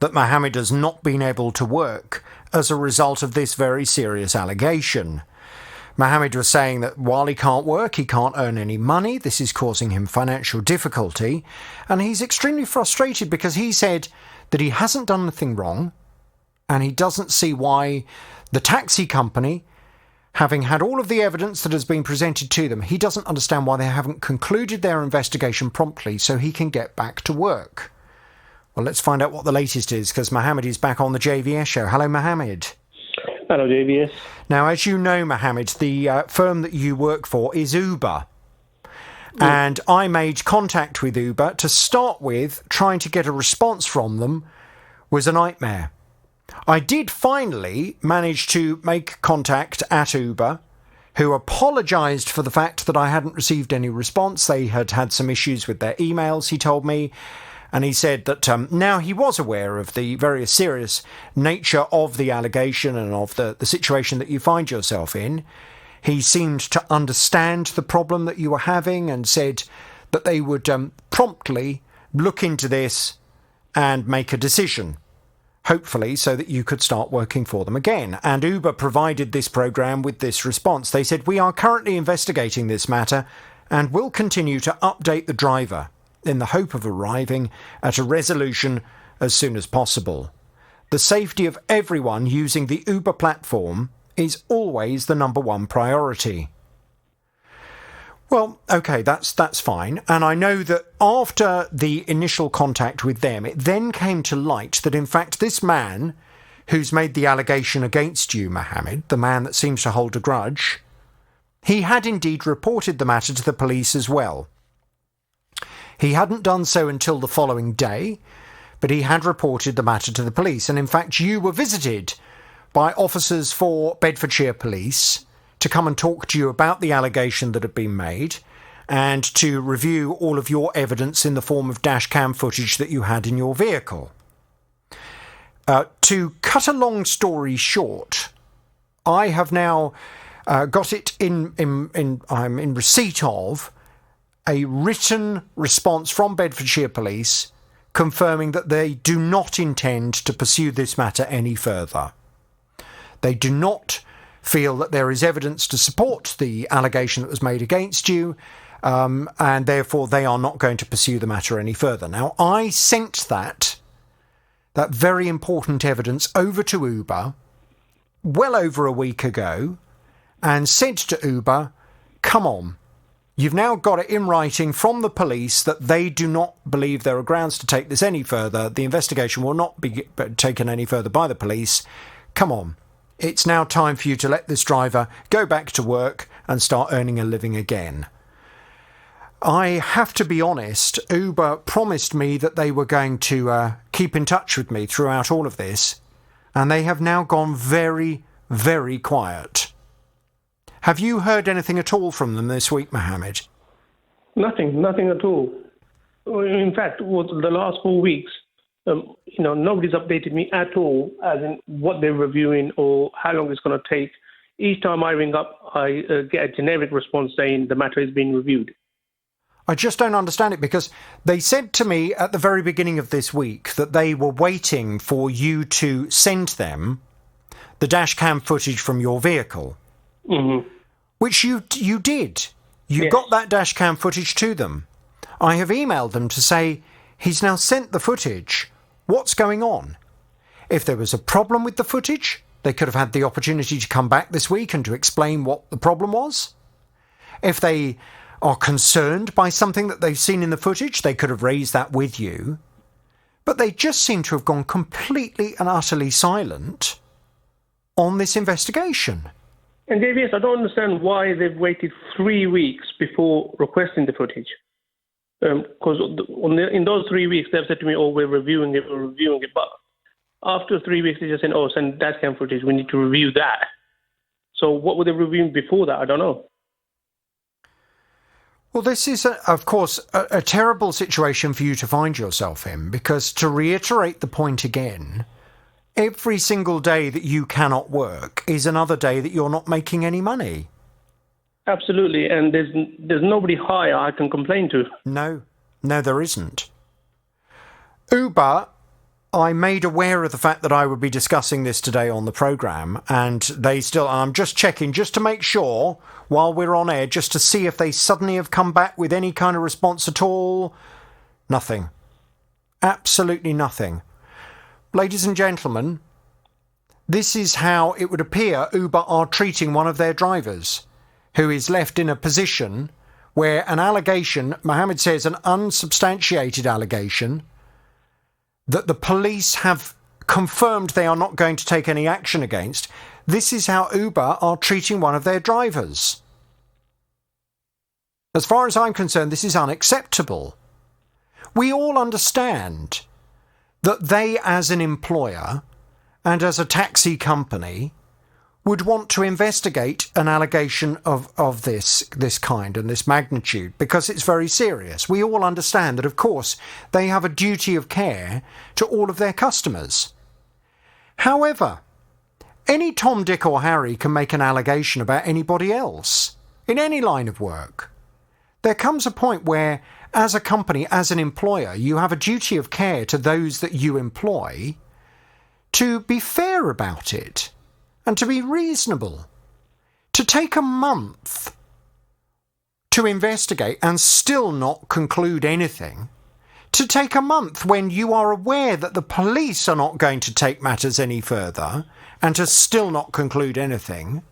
that Mohammed has not been able to work as a result of this very serious allegation. Mohammed was saying that while he can't work, he can't earn any money. This is causing him financial difficulty. And he's extremely frustrated because he said that he hasn't done anything wrong and he doesn't see why the taxi company, having had all of the evidence that has been presented to them, he doesn't understand why they haven't concluded their investigation promptly so he can get back to work. Well, let's find out what the latest is, because Mohammed is back on the JVS show. Hello, Mohammed. Hello, JVS. Now, as you know, Mohammed, the firm that you work for is Uber. And I made contact with Uber. To start with, trying to get a response from them was a nightmare. I did finally manage to make contact at Uber, who apologised for the fact that I hadn't received any response. They had had some issues with their emails, he told me. And he said that now he was aware of the very serious nature of the allegation and of the situation that you find yourself in. He seemed to understand the problem that you were having and said that they would promptly look into this and make a decision, hopefully so that you could start working for them again. And Uber provided this program with this response. They said, "We are currently investigating this matter and will continue to update the driver in the hope of arriving at a resolution as soon as possible. The safety of everyone using the Uber platform is always the number one priority." Well, okay, that's fine. And I know that after the initial contact with them, it then came to light that, in fact, this man who's made the allegation against you, Mohammed, the man that seems to hold a grudge, he had indeed reported the matter to the police as well. He hadn't done so until the following day, but he had reported the matter to the police. And in fact, you were visited by officers for Bedfordshire Police to come and talk to you about the allegation that had been made and to review all of your evidence in the form of dash cam footage that you had in your vehicle. To cut a long story short, I have now got it I'm in receipt of a written response from Bedfordshire Police confirming that they do not intend to pursue this matter any further. They do not feel that there is evidence to support the allegation that was made against you, and therefore they are not going to pursue the matter any further. Now, I sent that very important evidence over to Uber well over a week ago and said to Uber, come on, you've now got it in writing from the police that they do not believe there are grounds to take this any further. The investigation will not be taken any further by the police. Come on. It's now time for you to let this driver go back to work and start earning a living again. I have to be honest, Uber promised me that they were going to keep in touch with me throughout all of this, and they have now gone very, very quiet. Have you heard anything at all from them this week, Mohammed? Nothing at all. In fact, the last 4 weeks, nobody's updated me at all, as in what they're reviewing or how long it's going to take. Each time I ring up, I get a generic response saying the matter is being reviewed. I just don't understand it, because they said to me at the very beginning of this week that they were waiting for you to send them the dash cam footage from your vehicle, which you did. You got that dash cam footage to them. I have emailed them to say, he's now sent the footage. What's going on? If there was a problem with the footage, they could have had the opportunity to come back this week and to explain what the problem was. If they are concerned by something that they've seen in the footage, they could have raised that with you. But they just seem to have gone completely and utterly silent on this investigation. And JVS, I don't understand why they've waited 3 weeks before requesting the footage. Because in those 3 weeks, they've said to me, we're reviewing it. But after 3 weeks, they just said, send dash cam footage. We need to review that. So what were they reviewing before that? I don't know. Well, this is, of course, a terrible situation for you to find yourself in, because to reiterate the point again, every single day that you cannot work is another day that you're not making any money. Absolutely, and there's nobody higher I can complain to. No, there isn't. Uber, I made aware of the fact that I would be discussing this today on the programme, and I'm just checking, just to make sure, while we're on air, just to see if they suddenly have come back with any kind of response at all. Nothing. Absolutely nothing. Ladies and gentlemen, this is how it would appear Uber are treating one of their drivers, who is left in a position where an allegation, Mohammed says an unsubstantiated allegation, that the police have confirmed they are not going to take any action against. This is how Uber are treating one of their drivers. As far as I'm concerned, this is unacceptable. We all understand that they, as an employer and as a taxi company, would want to investigate an allegation of this kind and this magnitude, because it's very serious. We all understand that, of course, they have a duty of care to all of their customers. However, any Tom, Dick or Harry can make an allegation about anybody else in any line of work. There comes a point where, as a company, as an employer, you have a duty of care to those that you employ to be fair about it and to be reasonable. To take a month to investigate and still not conclude anything, to take a month when you are aware that the police are not going to take matters any further and to still not conclude anything,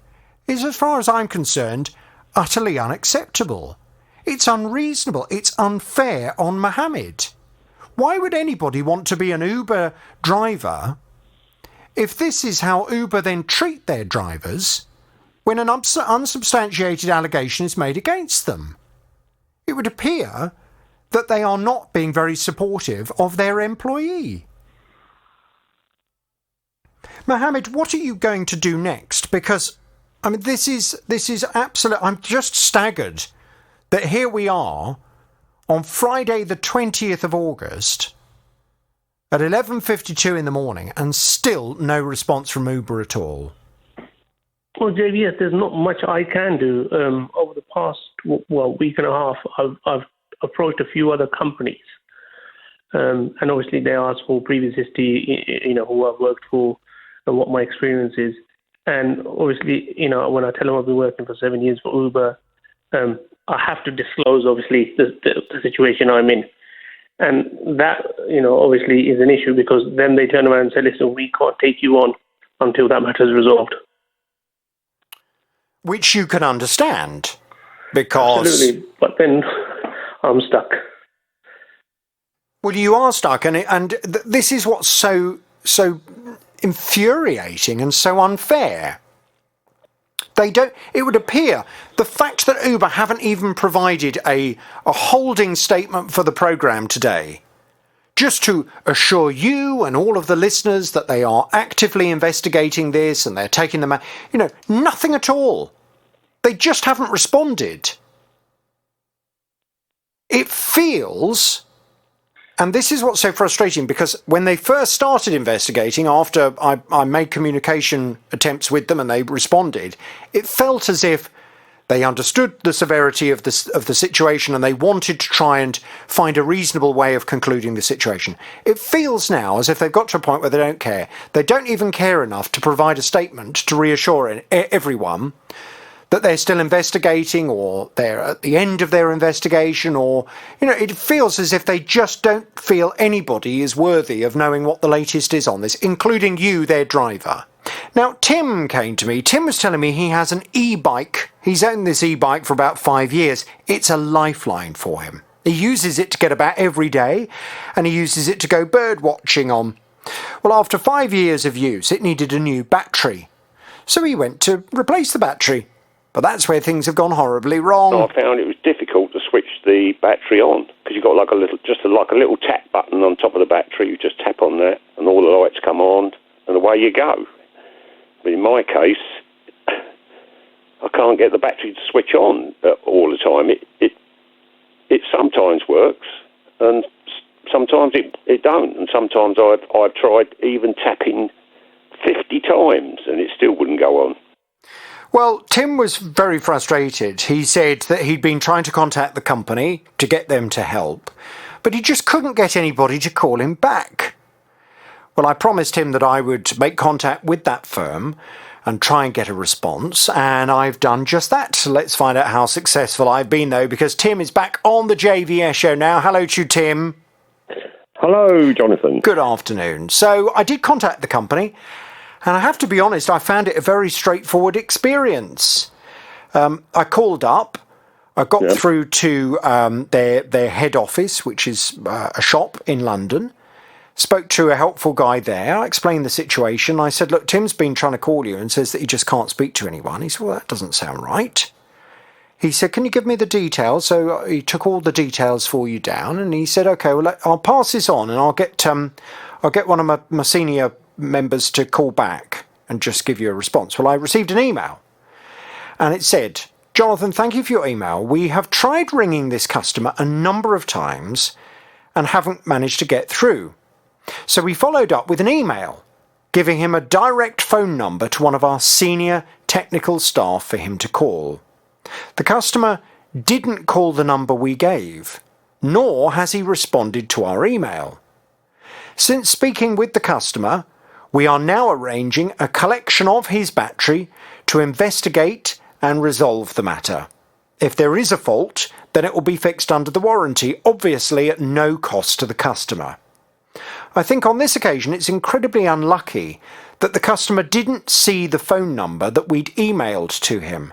is, as far as I'm concerned, utterly unacceptable. It's unreasonable. It's unfair on Mohammed. Why would anybody want to be an Uber driver if this is how Uber then treat their drivers when an unsubstantiated allegation is made against them? It would appear that they are not being very supportive of their employee. Mohammed, what are you going to do next? Because, I mean, this is absolute. I'm just staggered that here we are on Friday the 20th of August at 11:52 in the morning and still no response from Uber at all. Well, JVS, there's not much I can do. Over the past, week and a half, I've approached a few other companies. And obviously they asked for previous history, who I've worked for and what my experience is. And obviously, when I tell them I've been working for 7 years for Uber, I have to disclose, obviously, the situation I'm in. And that, obviously is an issue, because then they turn around and say, listen, we can't take you on until that matter is resolved. Which you can understand, because... Absolutely, but then I'm stuck. Well, you are stuck, and this is what's so infuriating and so unfair. It would appear the fact that Uber haven't even provided a holding statement for the programme today, just to assure you and all of the listeners that they are actively investigating this and they're taking them out, nothing at all. They just haven't responded. It feels, and this is what's so frustrating, because when they first started investigating, after I made communication attempts with them and they responded, it felt as if they understood the severity of the situation and they wanted to try and find a reasonable way of concluding the situation. It feels now as if they've got to a point where they don't care. They don't even care enough to provide a statement to reassure everyone that they're still investigating, or they're at the end of their investigation, or, it feels as if they just don't feel anybody is worthy of knowing what the latest is on this, including you, their driver. Now, Tim came to me. Tim was telling me he has an e-bike. He's owned this e-bike for about 5 years. It's a lifeline for him. He uses it to get about every day, and he uses it to go bird watching on. Well, after 5 years of use, it needed a new battery. So he went to replace the battery. But that's where things have gone horribly wrong. I found it was difficult to switch the battery on, because you've got like a little tap button on top of the battery. You just tap on that and all the lights come on and away you go. But in my case, I can't get the battery to switch on all the time. it sometimes works, and sometimes it don't. And sometimes I've tried even tapping 50 times, and it still wouldn't go on. Well, Tim was very frustrated. He said that he'd been trying to contact the company to get them to help, but he just couldn't get anybody to call him back. Well, I promised him that I would make contact with that firm and try and get a response, and I've done just that. So let's find out how successful I've been, though, because Tim is back on the JVS show now. Hello to you, Tim. Hello, Jonathan. Good afternoon. So I did contact the company, and I have to be honest, I found it a very straightforward experience. I called up, I got through to their head office, which is a shop in London. Spoke to a helpful guy there. I explained the situation. I said, look, Tim's been trying to call you and says that he just can't speak to anyone. He said, well, that doesn't sound right. He said, can you give me the details? So he took all the details for you down, and he said, okay, well, I'll pass this on, and I'll get one of my senior members to call back and just give you a response. Well, I received an email, and it said, Jonathan, thank you for your email. We have tried ringing this customer a number of times and haven't managed to get through. So we followed up with an email, giving him a direct phone number to one of our senior technical staff for him to call. The customer didn't call the number we gave, nor has he responded to our email. Since speaking with the customer, we are now arranging a collection of his battery to investigate and resolve the matter. If there is a fault, then it will be fixed under the warranty, obviously at no cost to the customer. I think on this occasion it's incredibly unlucky that the customer didn't see the phone number that we'd emailed to him,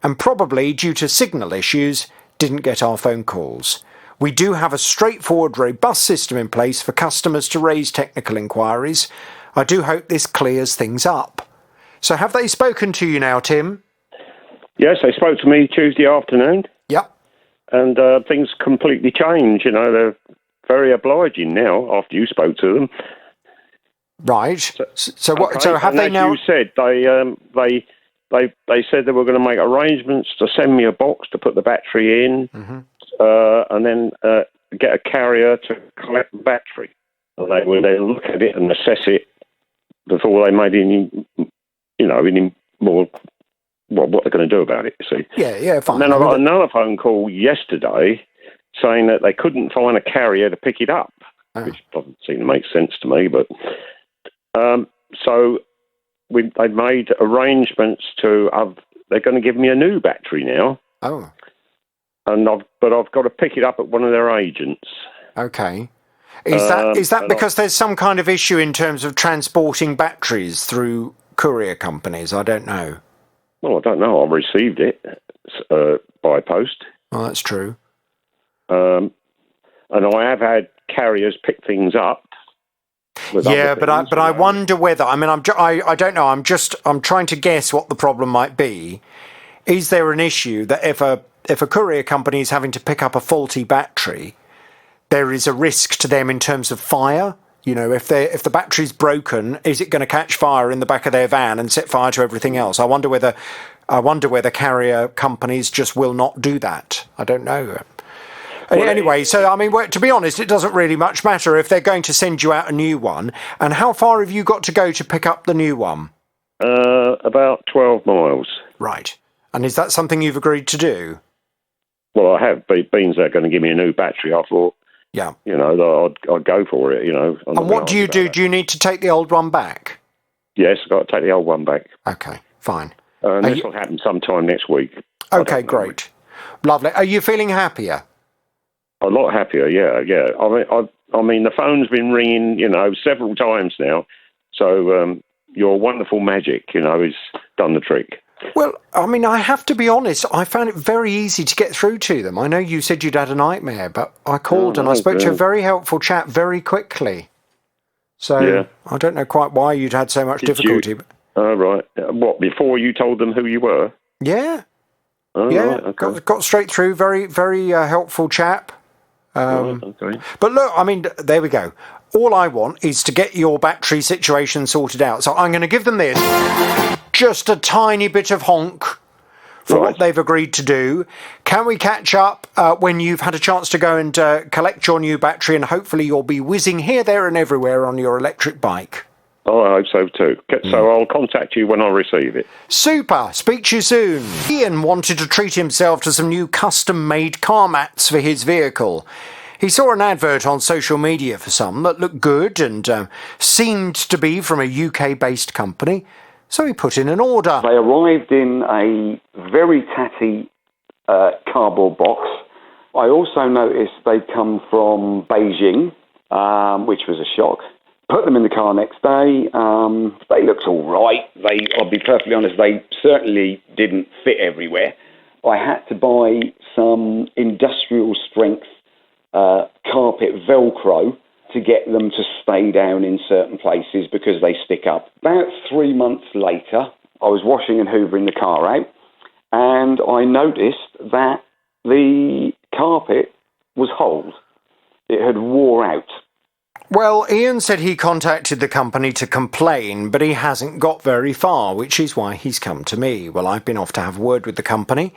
and probably due to signal issues didn't get our phone calls. We do have a straightforward, robust system in place for customers to raise technical inquiries. I do hope this clears things up. So have they spoken to you now, Tim? Yes, they spoke to me Tuesday afternoon. Yep. And things completely changed. You know, they're very obliging now after you spoke to them. Right. So what? Okay. So have they now? You said they said they were going to make arrangements to send me a box to put the battery in, and then get a carrier to collect the battery. And they would then look at it and assess it before they made any more. What they're going to do about it? You see? Yeah, fine. And then I got another phone call yesterday saying that they couldn't find a carrier to pick it up, which doesn't seem to make sense to me. But so they made arrangements to. They're going to give me a new battery now. Oh. And I've got to pick it up at one of their agents. Okay. Is that because there's some kind of issue in terms of transporting batteries through courier companies? I don't know. Well, I don't know. I've received it by post. Well, that's true. And I have had carriers pick things up. Yeah, but I wonder whether. I mean, I don't know. I'm trying to guess what the problem might be. Is there an issue that if a courier company is having to pick up a faulty battery, there is a risk to them in terms of fire? You know, if the battery's broken, is it going to catch fire in the back of their van and set fire to everything else? I wonder whether carrier companies just will not do that. I don't know. Anyway, so I mean, to be honest, it doesn't really much matter if they're going to send you out a new one. And how far have you got to go to pick up the new one? About 12 miles. Right. And is that something you've agreed to do? Well, I have. Being they're going to give me a new battery, I thought. Yeah. You know, I'd go for it, you know. And what do you do? Do you need to take the old one back? Yes, I've got to take the old one back. Okay, fine. And this will happen sometime next week. Okay, great. Lovely. Are you feeling happier? A lot happier, yeah. I mean, the phone's been ringing, you know, several times now. So your wonderful magic, you know, has done the trick. Well, I mean, I have to be honest, I found it very easy to get through to them. I know you said you'd had a nightmare, but I called and I spoke to a very helpful chap very quickly. So I don't know quite why you'd had so much difficulty. Oh, right. What, before you told them who you were? Yeah. Oh, yeah, right, okay. got straight through. Very, very helpful chap. Okay. But look, I mean, there we go. All I want is to get your battery situation sorted out. So I'm going to give them this. Just a tiny bit of honk for what they've agreed to do. Can we catch up when you've had a chance to go and collect your new battery, and hopefully you'll be whizzing here, there and everywhere on your electric bike? Oh, I hope so too. So I'll contact you when I receive it. Super. Speak to you soon. Ian wanted to treat himself to some new custom-made car mats for his vehicle. He saw an advert on social media for some that looked good and seemed to be from a UK-based company, so he put in an order. They arrived in a very tatty cardboard box. I also noticed they'd come from Beijing, which was a shock. Put them in the car next day. They looked all right. I'll be perfectly honest, they certainly didn't fit everywhere. I had to buy some industrial strength carpet Velcro to get them to stay down in certain places because they stick up. About 3 months later, I was washing and hoovering the car out, and I noticed that the carpet was holed. It had wore out. Well, Ian said he contacted the company to complain, but he hasn't got very far, which is why he's come to me. Well, I've been off to have a word with the company,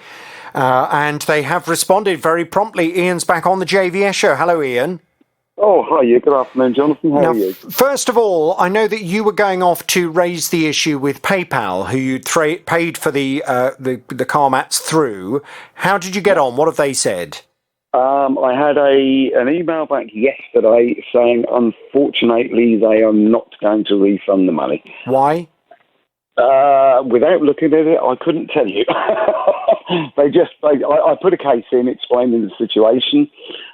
and they have responded very promptly. Ian's back on the JVS show. Hello, Ian. Oh, hi, good afternoon, Jonathan. How are you? First of all, I know that you were going off to raise the issue with PayPal, who you paid for the car mats through. How did you get on? What have they said? I had an email back yesterday saying, unfortunately, they are not going to refund the money. Why? Without looking at it, I couldn't tell you. I put a case in explaining the situation,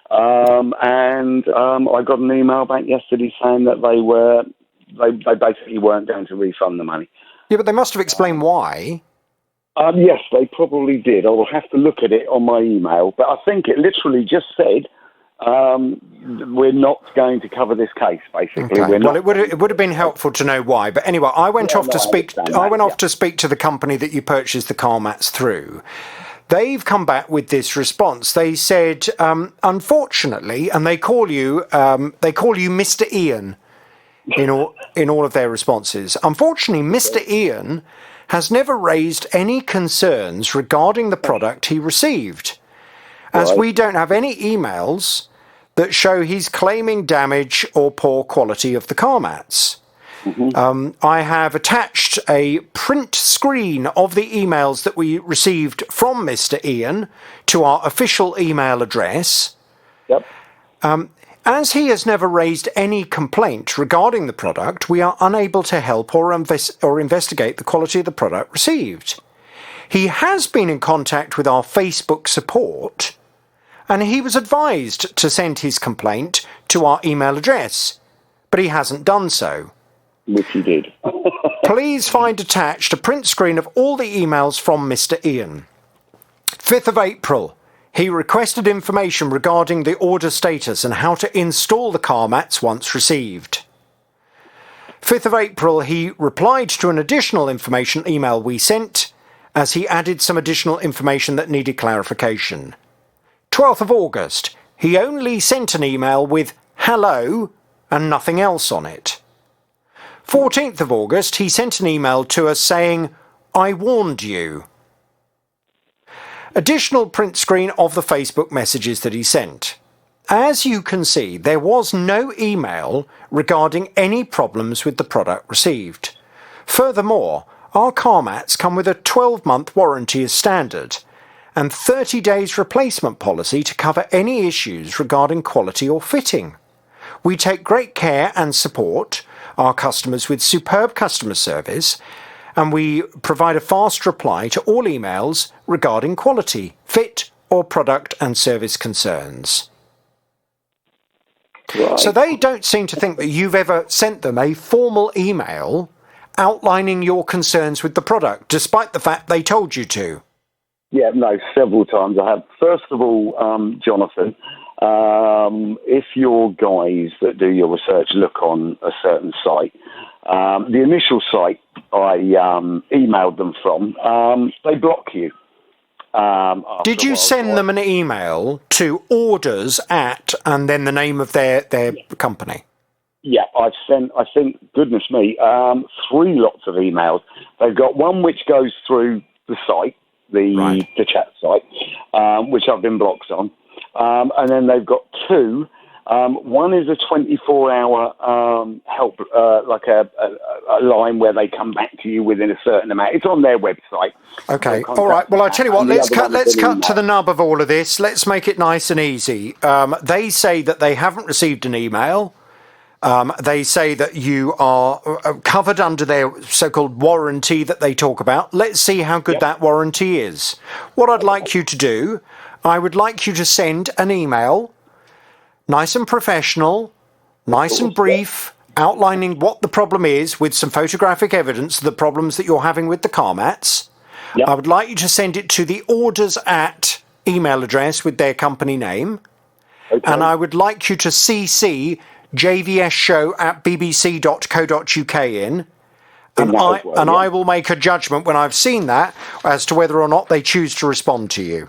and I got an email back yesterday saying that they basically weren't going to refund the money. Yeah, but they must have explained why. Yes, they probably did. I will have to look at it on my email. But I think it literally just said, we're not going to cover this case, basically. Okay. Well, it would have been helpful to know why. But anyway, I went off to speak to the company that you purchased the car mats through. They've come back with this response. They said, unfortunately, and they call you Mr. Ian in all of their responses. Unfortunately, Mr. Ian has never raised any concerns regarding the product he received, as we don't have any emails that show he's claiming damage or poor quality of the car mats. I have attached a print screen of the emails that we received from Mr. Ian to our official email address. Yep. As he has never raised any complaint regarding the product, we are unable to help or investigate the quality of the product received. He has been in contact with our Facebook support, and he was advised to send his complaint to our email address, but he hasn't done so. Which he did. Please find attached a print screen of all the emails from Mr. Ian. 5th of April. He requested information regarding the order status and how to install the car mats once received. 5th of April, he replied to an additional information email we sent, as he added some additional information that needed clarification. 12th of August, he only sent an email with hello and nothing else on it. 14th of August, he sent an email to us saying, I warned you. Additional print screen of the Facebook messages that he sent. As you can see, there was no email regarding any problems with the product received. Furthermore, our car mats come with a 12-month warranty as standard and 30 days replacement policy to cover any issues regarding quality or fitting. We take great care and support our customers with superb customer service, and we provide a fast reply to all emails regarding quality, fit, or product and service concerns. Right. So they don't seem to think that you've ever sent them a formal email outlining your concerns with the product, despite the fact they told you to. Yeah, no, several times I have. First of all, Jonathan, if your guys that do your research look on a certain site, the initial site I emailed them from, they block you. Did you send them an email to orders at and then the name of their company? Yeah, I've sent, I think, goodness me, 3 lots of emails. They've got one which goes through the site, the chat site, which I've been blocked on. And then they've got two. One is a 24-hour help, like a line where they come back to you within a certain amount. It's on their website. Okay. All right. Well, I tell you what. Let's cut to the nub of all of this. Let's make it nice and easy. They say that they haven't received an email. They say that you are covered under their so-called warranty that they talk about. Let's see how good that warranty is. What I'd like you to do, I would like you to send an email, nice and professional, nice and brief, outlining what the problem is with some photographic evidence of the problems that you're having with the car mats. I would like you to send it to the orders at email address with their company name. And I would like you to CC jvsshow@bbc.co.uk in. And I will make a judgment when I've seen that as to whether or not they choose to respond to you.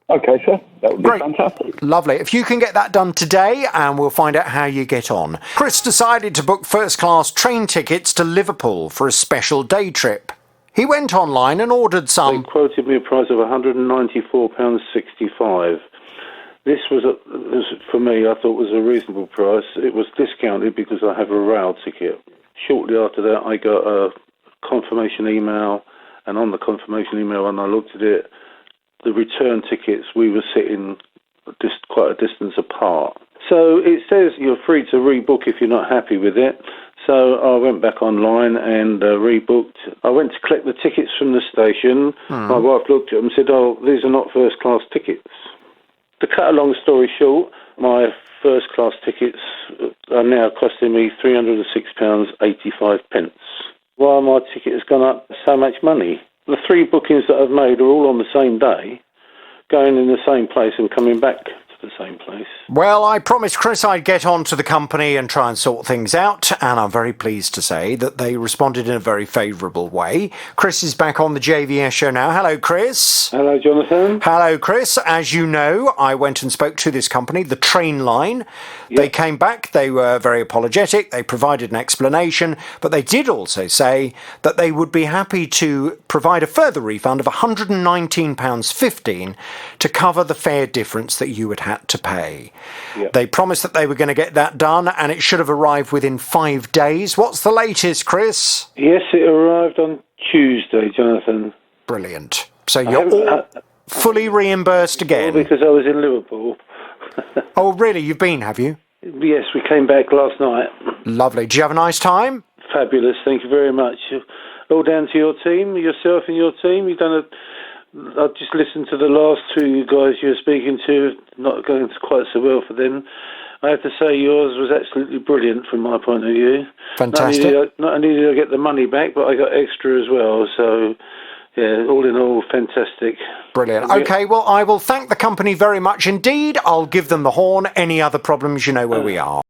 Okay, sir. That would be fantastic. Lovely. If you can get that done today, and we'll find out how you get on. Chris decided to book first-class train tickets to Liverpool for a special day trip. He went online and ordered some. They quoted me a price of £194.65. This was, for me, I thought was a reasonable price. It was discounted because I have a rail ticket. Shortly after that, I got a confirmation email, and on the confirmation email, when I looked at it, the return tickets, we were sitting just quite a distance apart. So it says you're free to rebook if you're not happy with it. So I went back online and rebooked. I went to collect the tickets from the station. My wife looked at them and said, "Oh, these are not first-class tickets." To cut a long story short, my first-class tickets are now costing me £306.85. Why my ticket has gone up so much money? The three bookings that I've made are all on the same day, going in the same place and coming back to the same place. Well, I promised Chris I'd get on to the company and try and sort things out, and I'm very pleased to say that they responded in a very favourable way. Chris is back on the JVS show now. Hello, Chris. Hello, Jonathan. Hello, Chris. As you know, I went and spoke to this company, the Trainline. They came back. They were very apologetic. They provided an explanation, but they did also say that they would be happy to provide a further refund of £119.15 to cover the fare difference that you had had to pay. They promised that they were going to get that done, and it should have arrived within 5 days. What's the latest, Chris? Yes, it arrived on Tuesday, Jonathan. Brilliant. So you're all fully reimbursed again? Because I was in Liverpool. Oh, really? You've been, have you? Yes, we came back last night. Lovely. Did you have a nice time? Fabulous. Thank you very much. All down to your team, yourself and your team. You've done I just listened to the last two guys you were speaking to, not going quite so well for them. I have to say yours was absolutely brilliant from my point of view. Fantastic. Not only did I get the money back, but I got extra as well. So, yeah, all in all, fantastic. Brilliant. Okay, well, I will thank the company very much indeed. I'll give them the horn. Any other problems, you know where we are.